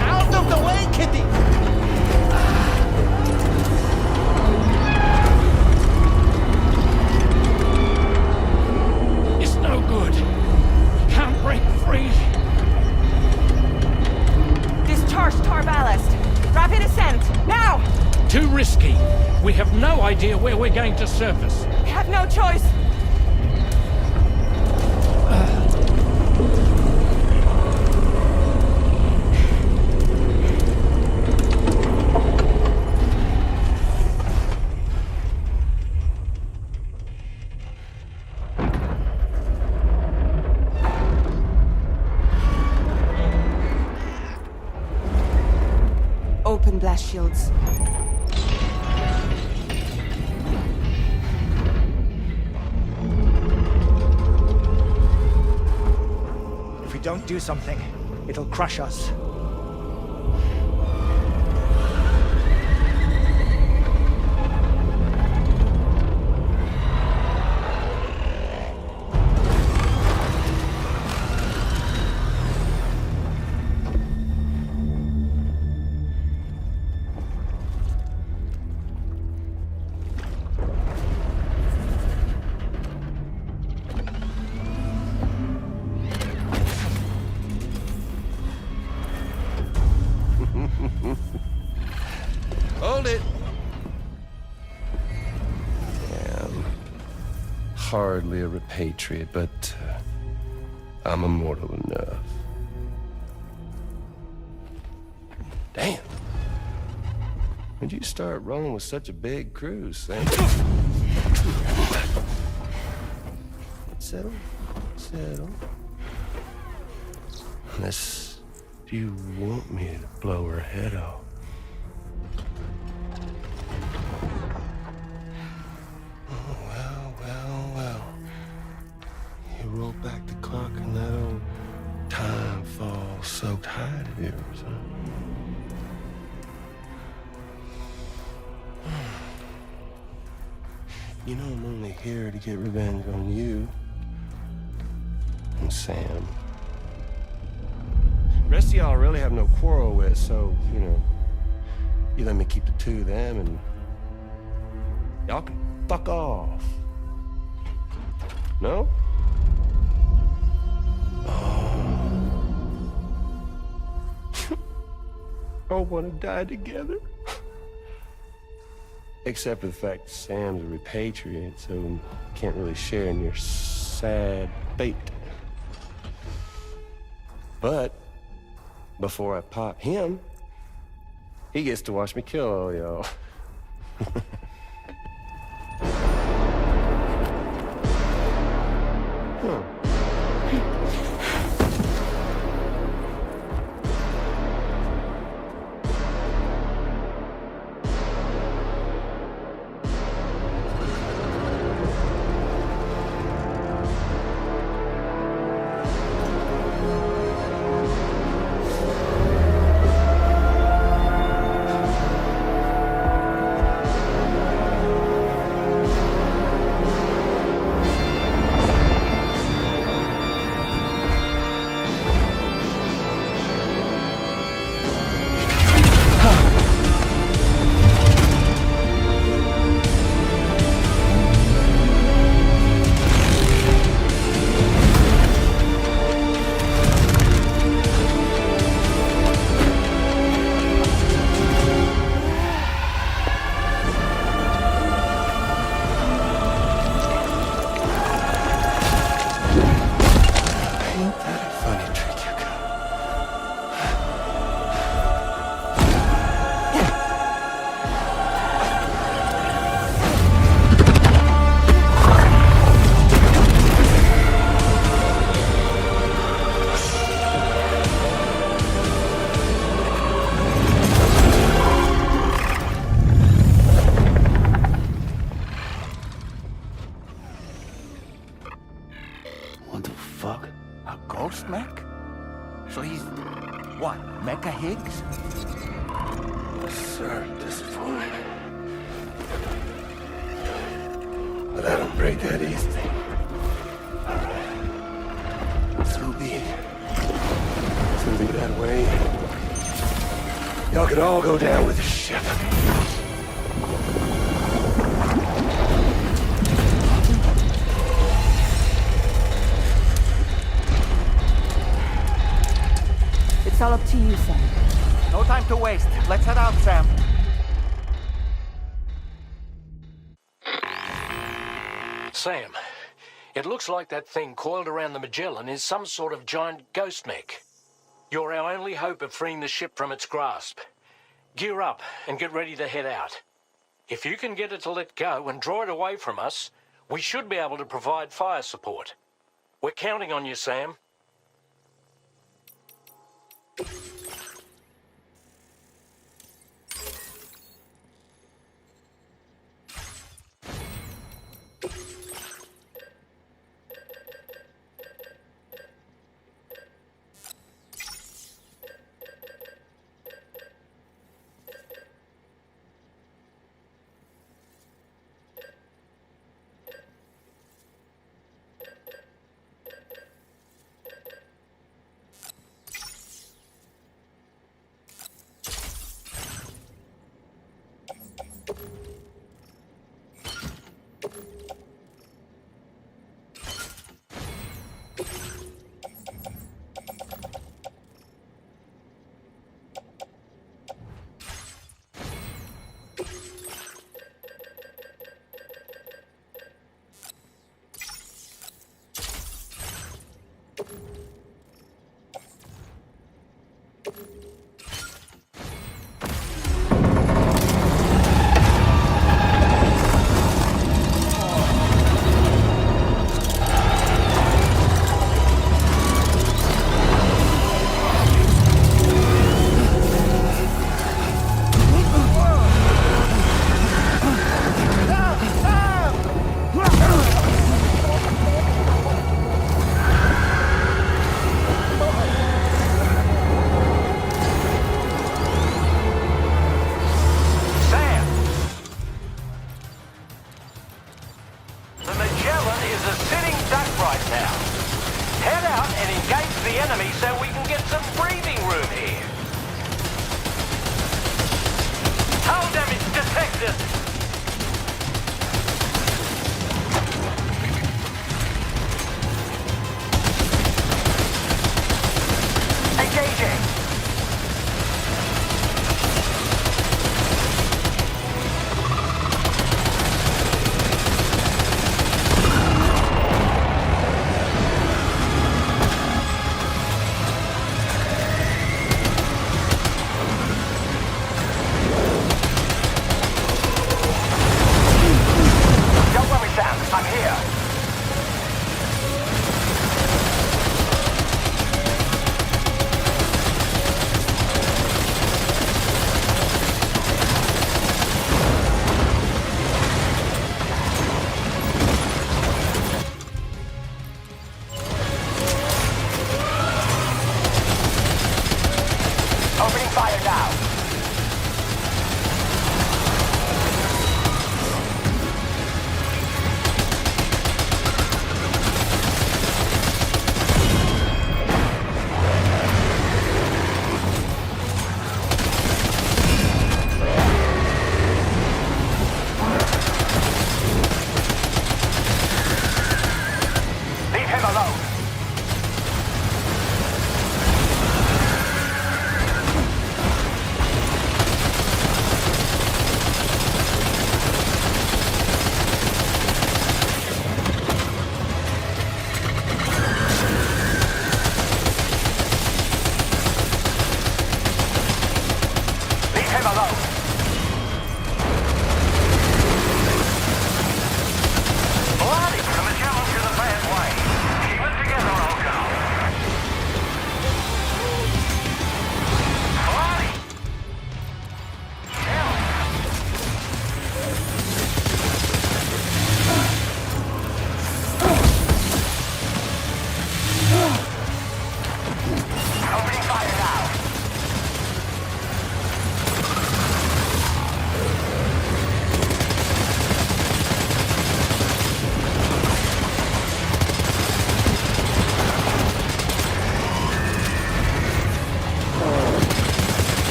Out of the way, Kitty! It's no good. Can't break free. Discharge tar ballast. Rapid ascent, now! Too risky. We have no idea where we're going to surface. We have no choice. Open blast shields. If we don't do something, it'll crush us. hardly a repatriate, but I'm immortal enough. Damn. When'd you start rolling with such a big crew, Sam? Settle. Unless you want me to blow her head off. Well. You roll back the clock in that old time fall soaked hide of yours, huh? You know I'm only here to get revenge on you and Sam. The rest of y'all I really have no quarrel with, so, you know, you let me keep the two of them and y'all can fuck off. No? All want to die together. Except for the fact that Sam's a repatriate, so can't really share in your sad fate. But before I pop him, he gets to watch me kill all y'all. All go down with the ship. It's all up to you, Sam. No time to waste. Let's head out, Sam. Sam, it looks like that thing coiled around the Magellan is some sort of giant ghost mech. You're our only hope of freeing the ship from its grasp. Gear up and get ready to head out. If you can get it to let go and draw it away from us, we should be able to provide fire support. We're counting on you, Sam.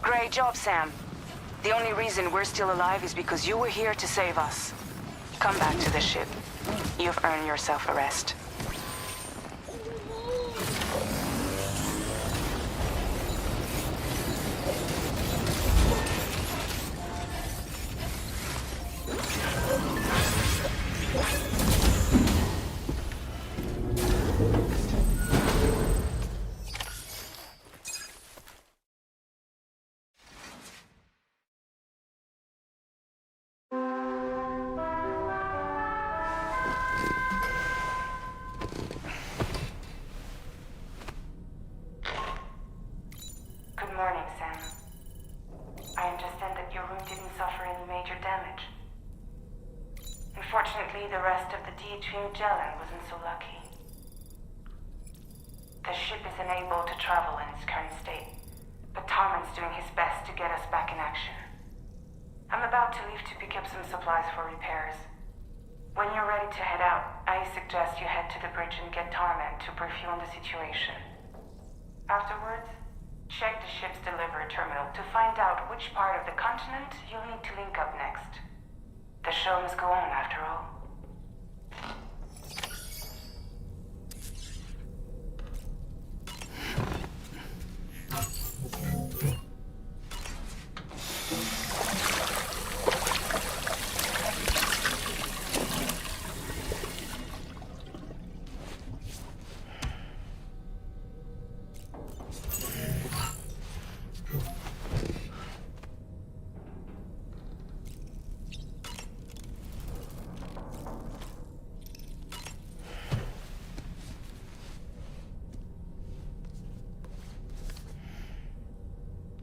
Great job, Sam. The only reason we're still alive is because you were here to save us. Come back to the ship. You've earned yourself a rest. morning, Sam. I understand that your room didn't suffer any major damage. Unfortunately, the rest of the DH Magellan wasn't so lucky. The ship is unable to travel in its current state, but Tarman's doing his best to get us back in action. I'm about to leave to pick up some supplies for repairs. When you're ready to head out, I suggest you head to the bridge and get Tarman to brief you on the situation. Afterwards, check the ship's delivery terminal to find out which part of the continent you'll need to link up next. The show must go on, after all.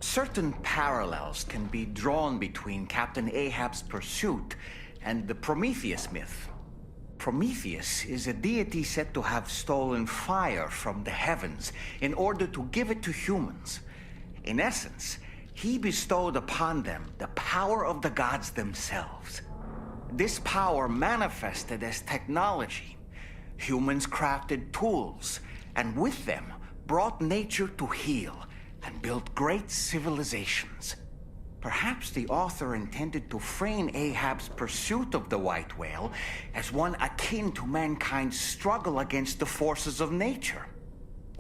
Certain parallels can be drawn between Captain Ahab's pursuit and the Prometheus myth. Prometheus is a deity said to have stolen fire from the heavens in order to give it to humans. In essence, he bestowed upon them the power of the gods themselves. This power manifested as technology. Humans crafted tools, and with them brought nature to heal and built great civilizations. Perhaps the author intended to frame Ahab's pursuit of the white whale as one akin to mankind's struggle against the forces of nature.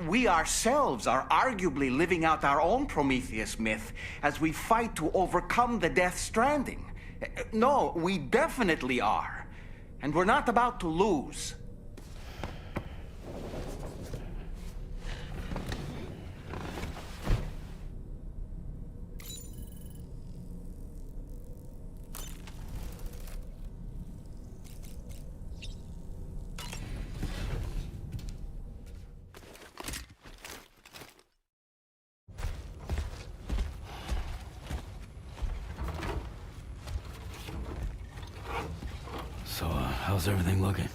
We ourselves are arguably living out our own Prometheus myth as we fight to overcome the Death Stranding. No, we definitely are. And we're not about to lose. How's everything looking?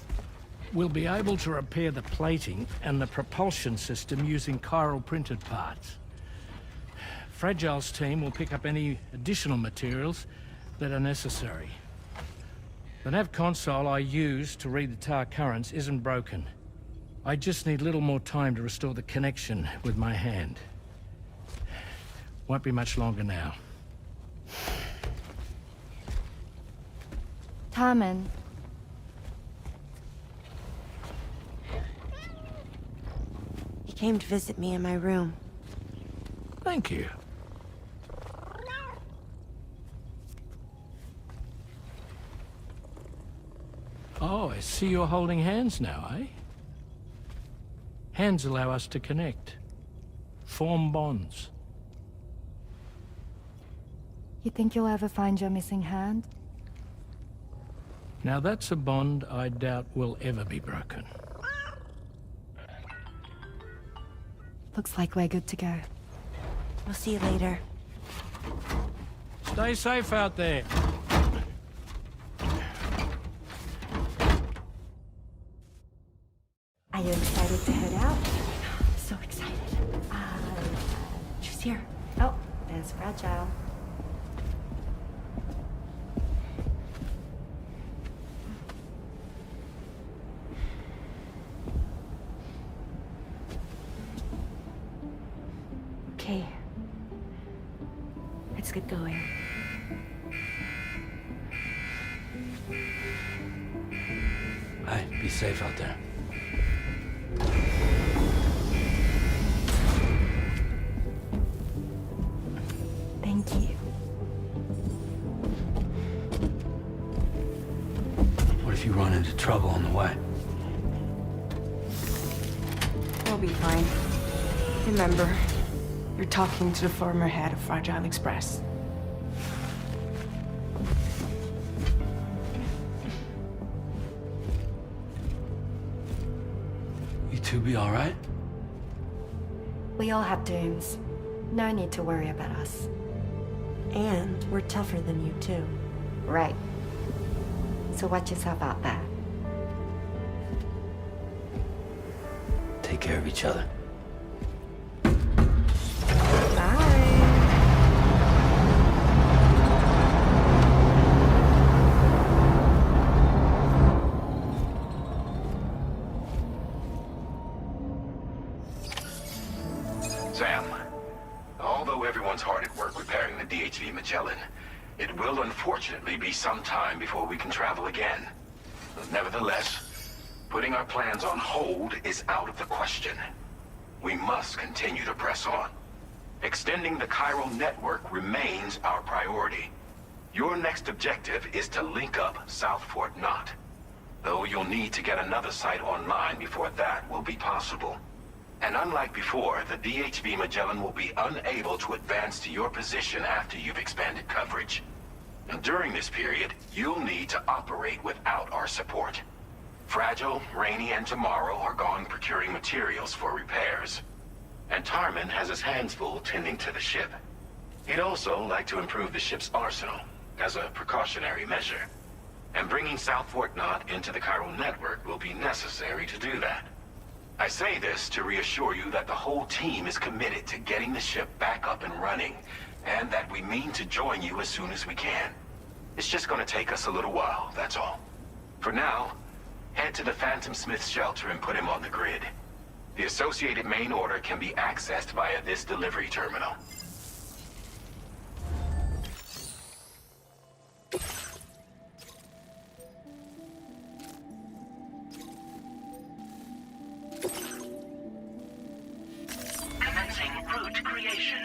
We'll be able to repair the plating and the propulsion system using chiral printed parts. Fragile's team will pick up any additional materials that are necessary. The nav console I use to read the tar currents isn't broken. I just need a little more time to restore the connection with my hand. Won't be much longer now. Tarman. He came to visit me in my room. Thank you. Oh, I see you're holding hands now, eh? Hands allow us to connect, form bonds. You think you'll ever find your missing hand? Now that's a bond I doubt will ever be broken. Looks like we're good to go. We'll see you later. Stay safe out there. Are you excited to head out? So excited. She's here. Oh, there's Fragile. Okay. Let's get going. Hey, be safe out there. Thank you. What if you run into trouble on the way? We'll be fine. Remember, you're talking to the former head of Fragile Express. You two be all right? We all have dooms. No need to worry about us. And we're tougher than you, too. Right. So watch yourself out there. Take care of each other. Sam, although everyone's hard at work repairing the DHV Magellan, it will unfortunately be some time before we can travel again. Nevertheless, putting our plans on hold is out of the question. We must continue to press on. Extending the chiral network remains our priority. Your next objective is to link up South Fort Knot. Though you'll need to get another site online before that will be possible. And unlike before, the DHV Magellan will be unable to advance to your position after you've expanded coverage. And during this period, you'll need to operate without our support. Fragile, Rainy, and Tomorrow are gone procuring materials for repairs. And Tarman has his hands full tending to the ship. He'd also like to improve the ship's arsenal, as a precautionary measure. And bringing South Fort Knot into the chiral network will be necessary to do that. I say this to reassure you that the whole team is committed to getting the ship back up and running, and that we mean to join you as soon as we can. It's just gonna take us a little while, that's all. For now, head to the Phantom Smith's shelter and put him on the grid. The associated main order can be accessed via this delivery terminal. Commencing route creation.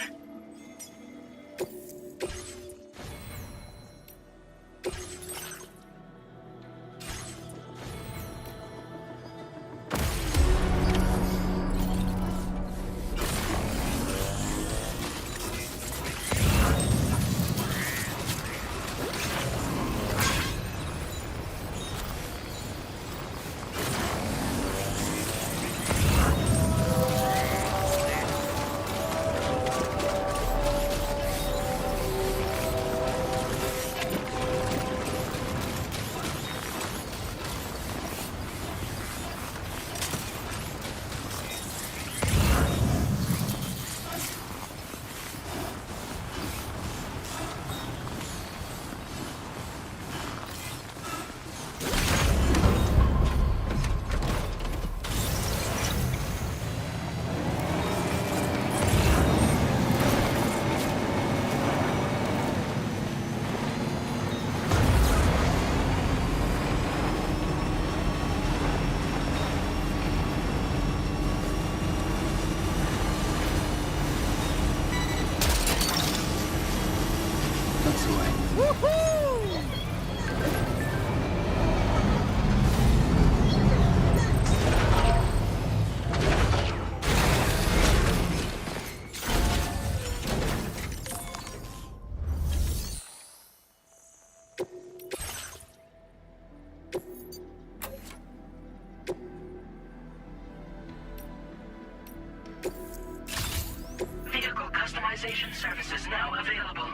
Vehicle customization services now available.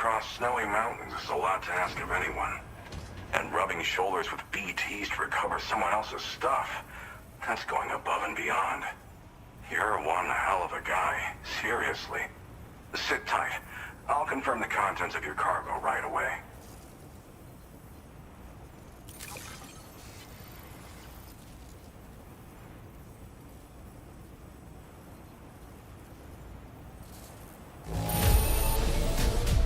across snowy mountains is a lot to ask of anyone. And rubbing shoulders with BTs to recover someone else's stuff, that's going above and beyond. You're one hell of a guy, seriously. Sit tight. I'll confirm the contents of your cargo right away.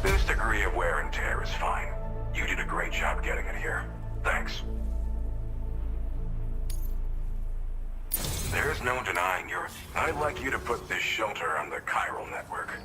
This degree of wear and tear is fine. You did a great job getting it here. Thanks. There's no denying I'd like you to put this shelter on the chiral network.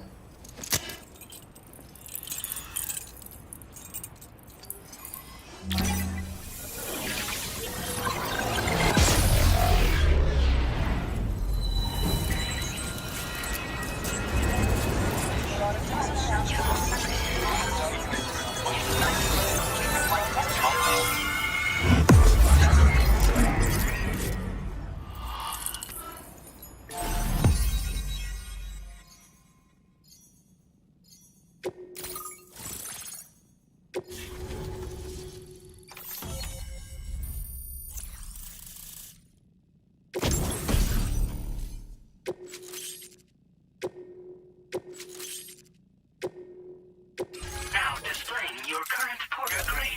Now displaying your current porter grade.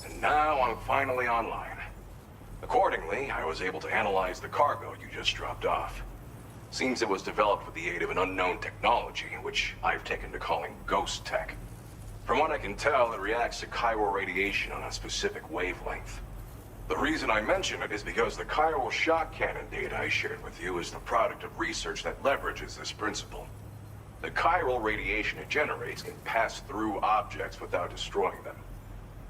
And now I'm finally online. Accordingly, I was able to analyze the cargo you just dropped off. Seems it was developed with the aid of an unknown technology, which I've taken to calling ghost tech. From what I can tell, it reacts to chiral radiation on a specific wavelength. The reason I mention it is because the chiral shock cannon data I shared with you is the product of research that leverages this principle. The chiral radiation it generates can pass through objects without destroying them.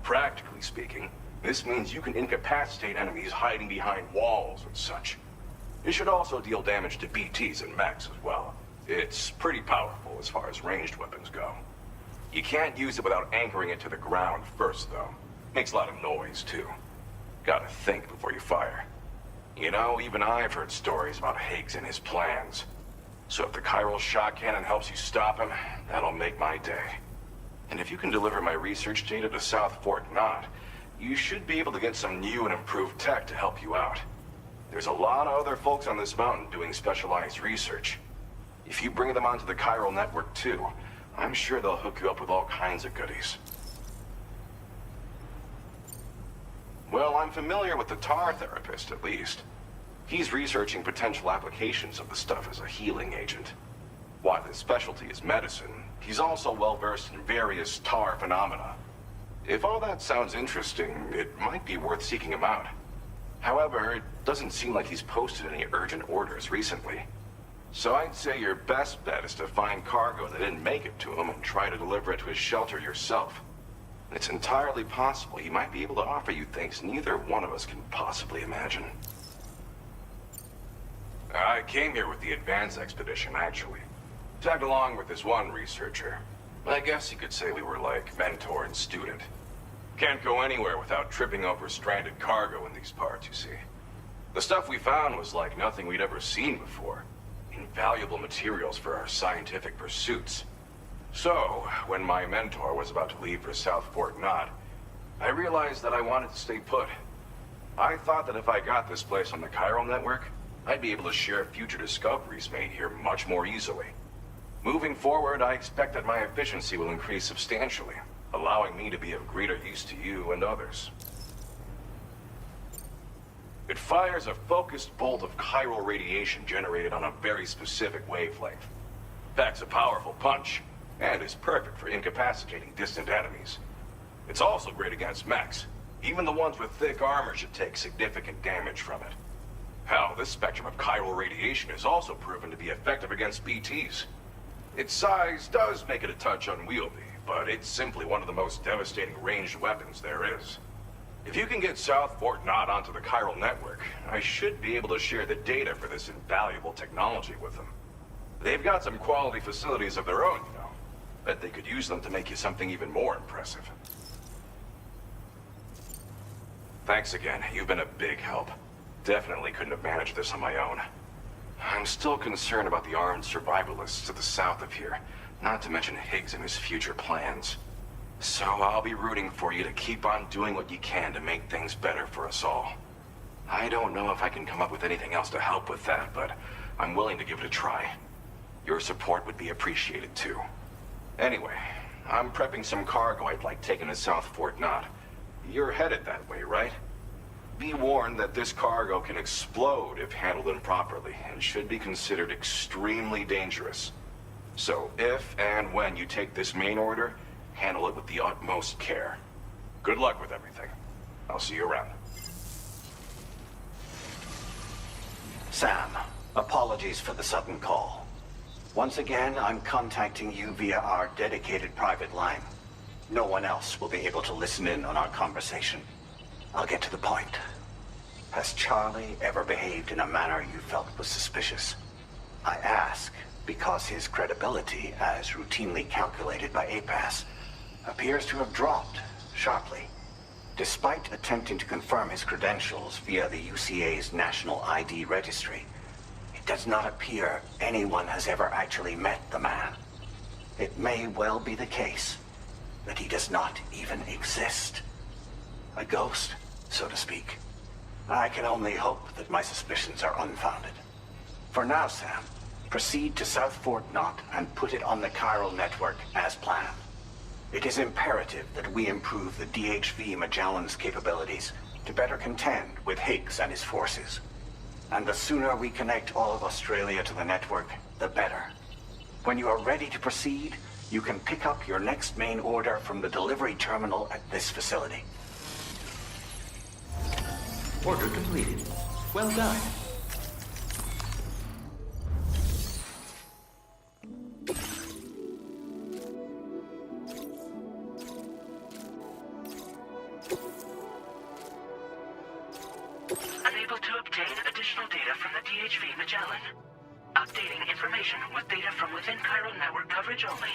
Practically speaking, this means you can incapacitate enemies hiding behind walls and such. It should also deal damage to BTs and mechs as well. It's pretty powerful as far as ranged weapons go. You can't use it without anchoring it to the ground first, though. Makes a lot of noise, too. Gotta think before you fire. You know, even I've heard stories about Higgs and his plans. So if the chiral shock cannon helps you stop him, that'll make my day. And if you can deliver my research data to South Fort Knot, you should be able to get some new and improved tech to help you out. There's a lot of other folks on this mountain doing specialized research. If you bring them onto the chiral network too, I'm sure they'll hook you up with all kinds of goodies. Well, I'm familiar with the tar therapist, at least. He's researching potential applications of the stuff as a healing agent. While his specialty is medicine, he's also well-versed in various tar phenomena. If all that sounds interesting, it might be worth seeking him out. However, it doesn't seem like he's posted any urgent orders recently. So I'd say your best bet is to find cargo that didn't make it to him and try to deliver it to his shelter yourself. It's entirely possible he might be able to offer you things neither one of us can possibly imagine. I came here with the advance expedition, actually. Tagged along with this one researcher. I guess you could say we were like mentor and student. Can't go anywhere without tripping over stranded cargo in these parts, you see. The stuff we found was like nothing we'd ever seen before. Invaluable materials for our scientific pursuits. So, when my mentor was about to leave for South Fort Knot, I realized that I wanted to stay put. I thought that if I got this place on the chiral network, I'd be able to share future discoveries made here much more easily. Moving forward, I expect that my efficiency will increase substantially, allowing me to be of greater use to you and others. It fires a focused bolt of chiral radiation generated on a very specific wavelength. Packs a powerful punch, and is perfect for incapacitating distant enemies. It's also great against mechs. Even the ones with thick armor should take significant damage from it. Hell, this spectrum of chiral radiation is also proven to be effective against BTs. Its size does make it a touch unwieldy, but it's simply one of the most devastating ranged weapons there is. If you can get South Fort Knot onto the chiral network, I should be able to share the data for this invaluable technology with them. They've got some quality facilities of their own, you know. Bet they could use them to make you something even more impressive. Thanks again. You've been a big help. Definitely couldn't have managed this on my own. I'm still concerned about the armed survivalists to the south of here, not to mention Higgs and his future plans. So I'll be rooting for you to keep on doing what you can to make things better for us all. I don't know if I can come up with anything else to help with that, but I'm willing to give it a try. Your support would be appreciated too. Anyway, I'm prepping some cargo I'd like taken to South Fort Knott. You're headed that way, right? Be warned that this cargo can explode if handled improperly, and should be considered extremely dangerous. So if and when you take this main order, handle it with the utmost care. Good luck with everything. I'll see you around. Sam, apologies for the sudden call. Once again, I'm contacting you via our dedicated private line. No one else will be able to listen in on our conversation. I'll get to the point. Has Charlie ever behaved in a manner you felt was suspicious? I ask because his credibility, as routinely calculated by APAS, appears to have dropped sharply. Despite attempting to confirm his credentials via the UCA's National ID Registry, it does not appear anyone has ever actually met the man. It may well be the case that he does not even exist. A ghost, so to speak. I can only hope that my suspicions are unfounded. For now, Sam, proceed to South Fort Knott and put it on the chiral network as planned. It is imperative that we improve the DHV Magellan's capabilities to better contend with Higgs and his forces. And the sooner we connect all of Australia to the network, the better. When you are ready to proceed, you can pick up your next main order from the delivery terminal at this facility. Order completed. Well done. Unable to obtain additional data from the DHV Magellan. Updating information with data from within chiral network coverage only.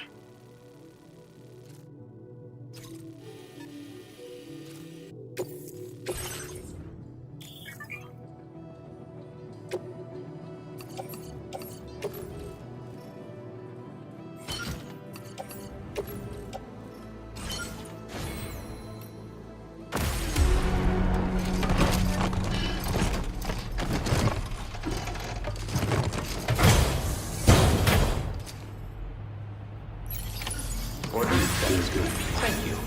Thank you.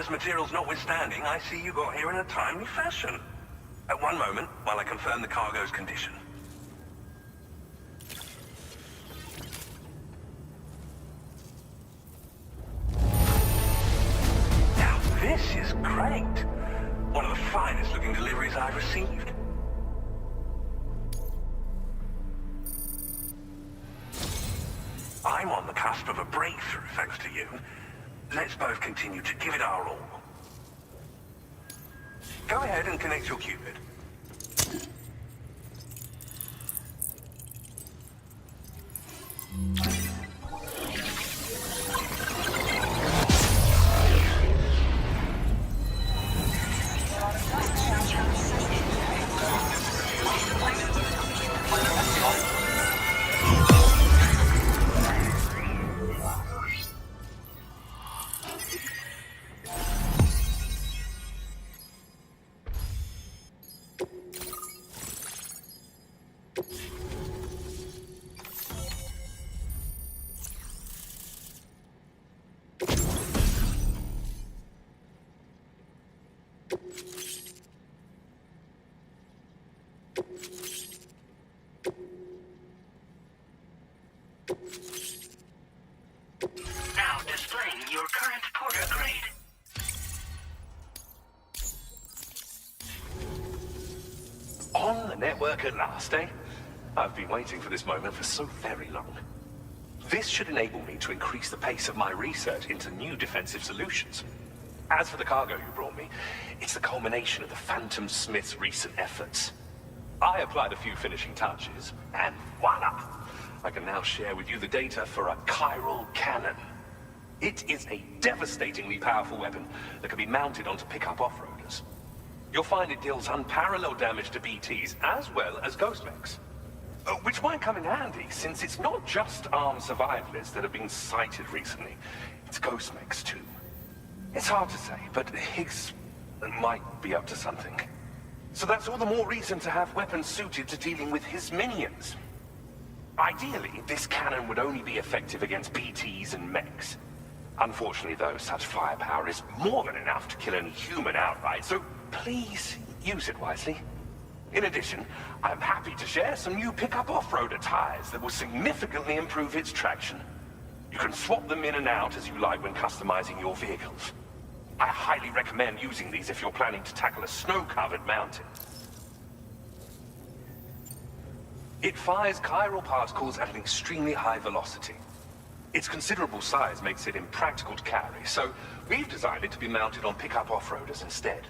Precious materials notwithstanding, I see you got here in a timely fashion. At one moment, while I confirm the cargo's condition. Now this is great. One of the finest looking deliveries I've received. I'm on the cusp of a breakthrough, thanks to you. Let's both continue to give it our all. Go ahead and connect your Cupid. Now displaying your current porter grade. On the network at last, eh? I've been waiting for this moment for so very long. This should enable me to increase the pace of my research into new defensive solutions. As for the cargo you brought me, it's the culmination of the Phantom Smith's recent efforts. I applied a few finishing touches, and voila! I can now share with you the data for a chiral cannon. It is a devastatingly powerful weapon that can be mounted onto pickup off-roaders. You'll find it deals unparalleled damage to BTs as well as ghost mechs. Which might come in handy, since it's not just armed survivalists that have been sighted recently. It's ghost mechs too. It's hard to say, but Higgs might be up to something. So that's all the more reason to have weapons suited to dealing with his minions. Ideally, this cannon would only be effective against BTs and mechs. Unfortunately, though, such firepower is more than enough to kill any human outright, so please use it wisely. In addition, I'm happy to share some new pickup off-roader tires that will significantly improve its traction. You can swap them in and out as you like when customizing your vehicles. I highly recommend using these if you're planning to tackle a snow-covered mountain. It fires chiral particles at an extremely high velocity. Its considerable size makes it impractical to carry, so we've designed it to be mounted on pickup off-roaders instead.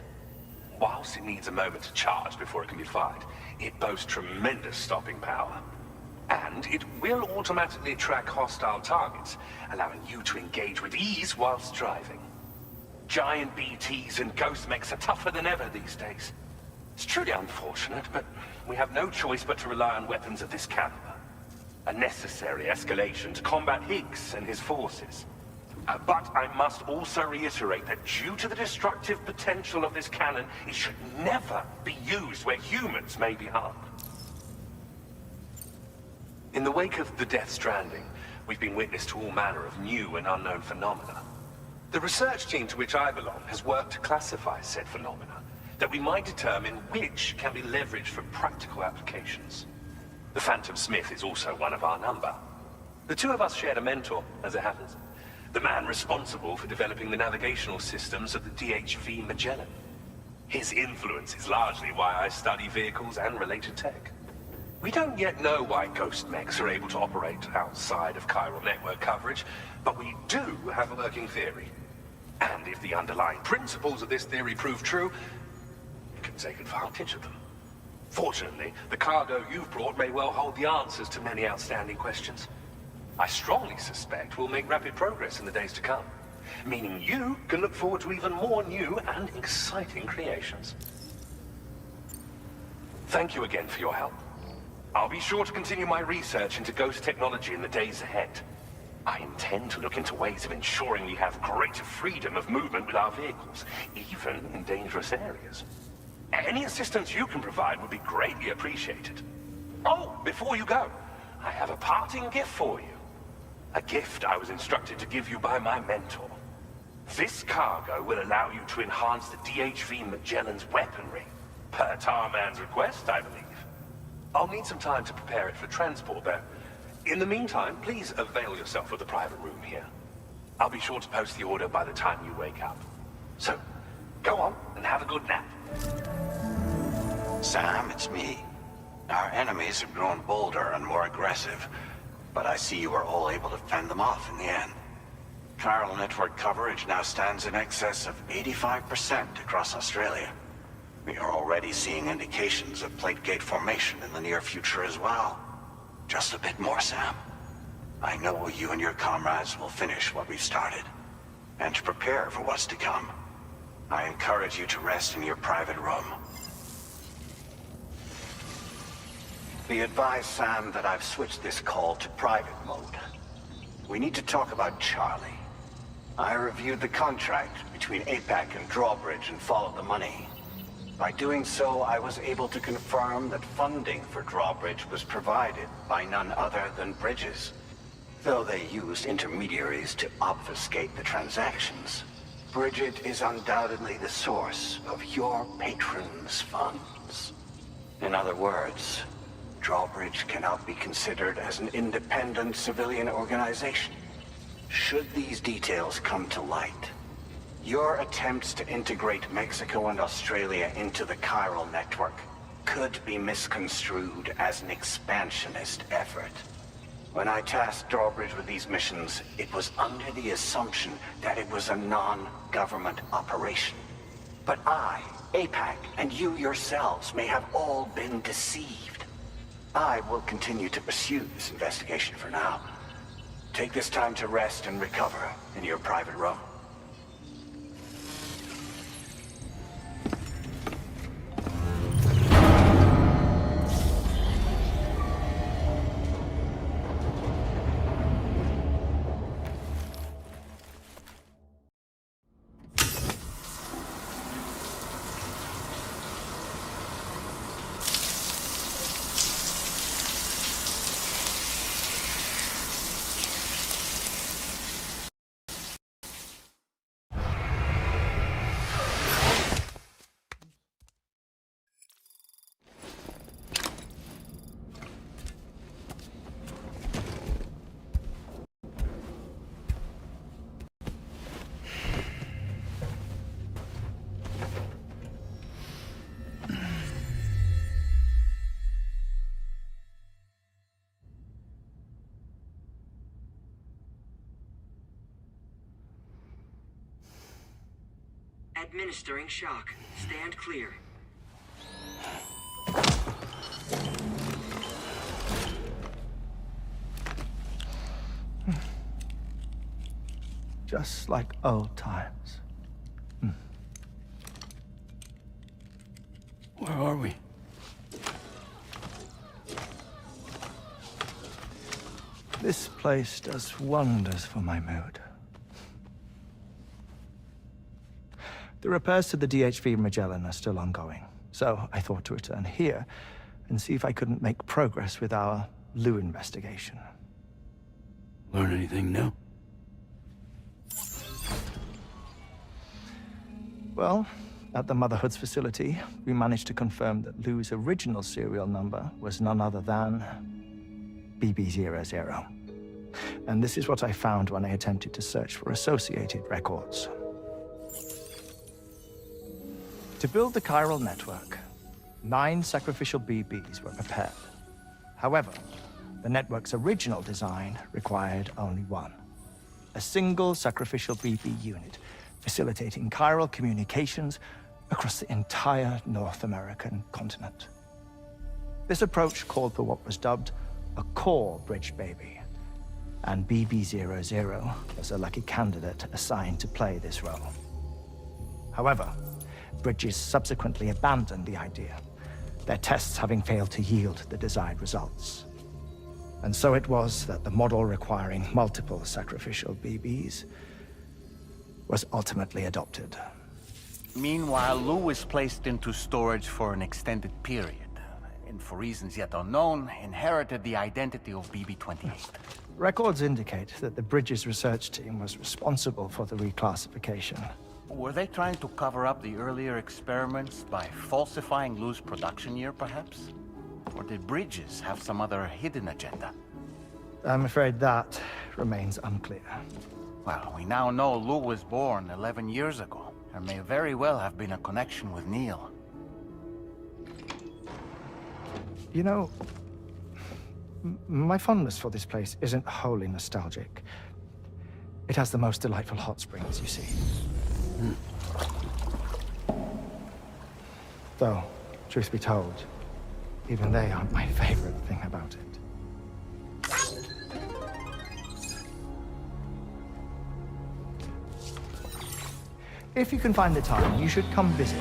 Whilst it needs a moment to charge before it can be fired, it boasts tremendous stopping power. And it will automatically track hostile targets, allowing you to engage with ease whilst driving. Giant BTs and ghost mechs are tougher than ever these days. It's truly unfortunate, but we have no choice but to rely on weapons of this caliber. A necessary escalation to combat Higgs and his forces. But I must also reiterate that due to the destructive potential of this cannon, it should never be used where humans may be harmed. In the wake of the Death Stranding, we've been witness to all manner of new and unknown phenomena. The research team to which I belong has worked to classify said phenomena, that we might determine which can be leveraged for practical applications. The Phantom Smith is also one of our number. The two of us shared a mentor, as it happens. The man responsible for developing the navigational systems of the DHV Magellan. His influence is largely why I study vehicles and related tech. We don't yet know why ghost mechs are able to operate outside of chiral network coverage, but we do have a working theory. And if the underlying principles of this theory prove true, we can take advantage of them. Fortunately, the cargo you've brought may well hold the answers to many outstanding questions. I strongly suspect we'll make rapid progress in the days to come, meaning you can look forward to even more new and exciting creations. Thank you again for your help. I'll be sure to continue my research into ghost technology in the days ahead. I intend to look into ways of ensuring we have greater freedom of movement with our vehicles, even in dangerous areas. Any assistance you can provide would be greatly appreciated. Oh, before you go, I have a parting gift for you. A gift I was instructed to give you by my mentor. This cargo will allow you to enhance the DHV Magellan's weaponry. Per Tarman's request, I believe. I'll need some time to prepare it for transport, though. In the meantime, please avail yourself of the private room here. I'll be sure to post the order by the time you wake up. So, go on and have a good nap. Sam, it's me. Our enemies have grown bolder and more aggressive, but I see you were all able to fend them off in the end. Chiral network coverage now stands in excess of 85% across Australia. We are already seeing indications of plate gate formation in the near future as well. Just a bit more, Sam. I know you and your comrades will finish what we've started. And to prepare for what's to come, I encourage you to rest in your private room. Be advised, Sam, that I've switched this call to private mode. We need to talk about Charlie. I reviewed the contract between APAC and Drawbridge and followed the money. By doing so, I was able to confirm that funding for Drawbridge was provided by none other than Bridges. Though they used intermediaries to obfuscate the transactions, Bridget is undoubtedly the source of your patron's funds. In other words, Drawbridge cannot be considered as an independent civilian organization. Should these details come to light, your attempts to integrate Mexico and Australia into the Chiral network could be misconstrued as an expansionist effort. When I tasked Drawbridge with these missions, it was under the assumption that it was a non-government operation. But I, APAC, and you yourselves may have all been deceived. I will continue to pursue this investigation for now. Take this time to rest and recover in your private room. Administering shock. Stand clear. Just like old times. Where are we? This place does wonders for my mood. The repairs to the DHV Magellan are still ongoing, so I thought to return here and see if I couldn't make progress with our Lou investigation. Learn anything new? Well, at the Motherhood's facility, we managed to confirm that Lou's original serial number was none other than BB00. And this is what I found when I attempted to search for associated records. To build the Chiral network, 9 sacrificial BBs were prepared. However, the network's original design required only 1. A single sacrificial BB unit, facilitating chiral communications across the entire North American continent. This approach called for what was dubbed a core bridge baby, and BB00 was a lucky candidate assigned to play this role. However, Bridges subsequently abandoned the idea, their tests having failed to yield the desired results. And so it was that the model requiring multiple sacrificial BBs was ultimately adopted. Meanwhile, Lou was placed into storage for an extended period. and for reasons yet unknown, inherited the identity of BB-28. Records indicate that the Bridges research team was responsible for the reclassification. Were they trying to cover up the earlier experiments by falsifying Lou's production year, perhaps? Or did Bridges have some other hidden agenda? I'm afraid that remains unclear. Well, we now know Lou was born 11 years ago. There may very well have been a connection with Neil. You know, my fondness for this place isn't wholly nostalgic. It has the most delightful hot springs, you see. Though, truth be told, even they aren't my favorite thing about it. If you can find the time, you should come visit.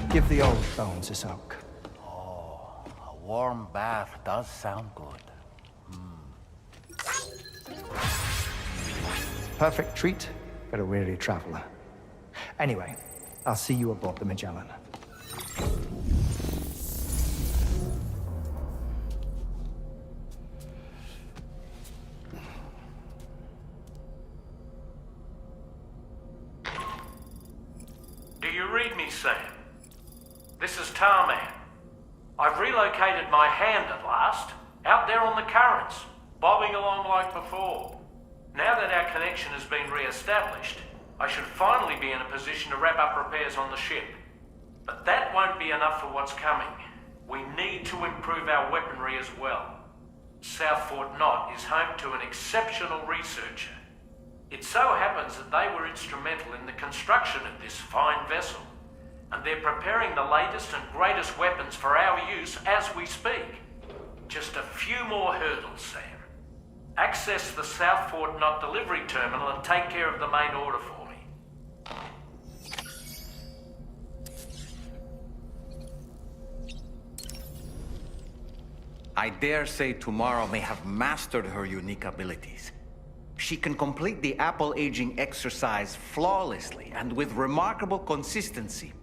Give the old bones a soak. Oh, a warm bath does sound good. Perfect treat for a weary traveler. Anyway, I'll see you aboard the Magellan. Do you read me, Sam? This is Tarman. I've relocated my hand at last, out there on the currents, bobbing along like before. Now that our connection has been re-established, I should finally be in a position to wrap up repairs on the ship. But that won't be enough for what's coming. We need to improve our weaponry as well. South Fort Knot is home to an exceptional researcher. It so happens that they were instrumental in the construction of this fine vessel, and they're preparing the latest and greatest weapons for our use as we speak. Just a few more hurdles, Sam. Access the South Fort Knot delivery terminal and take care of the main order for me. I dare say Tomorrow may have mastered her unique abilities. She can complete the apple aging exercise flawlessly and with remarkable consistency.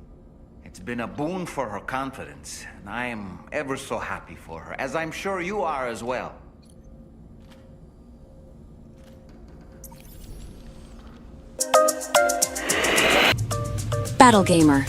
It's been a boon for her confidence, and I am ever so happy for her, as I'm sure you are as well. Battle Gamer.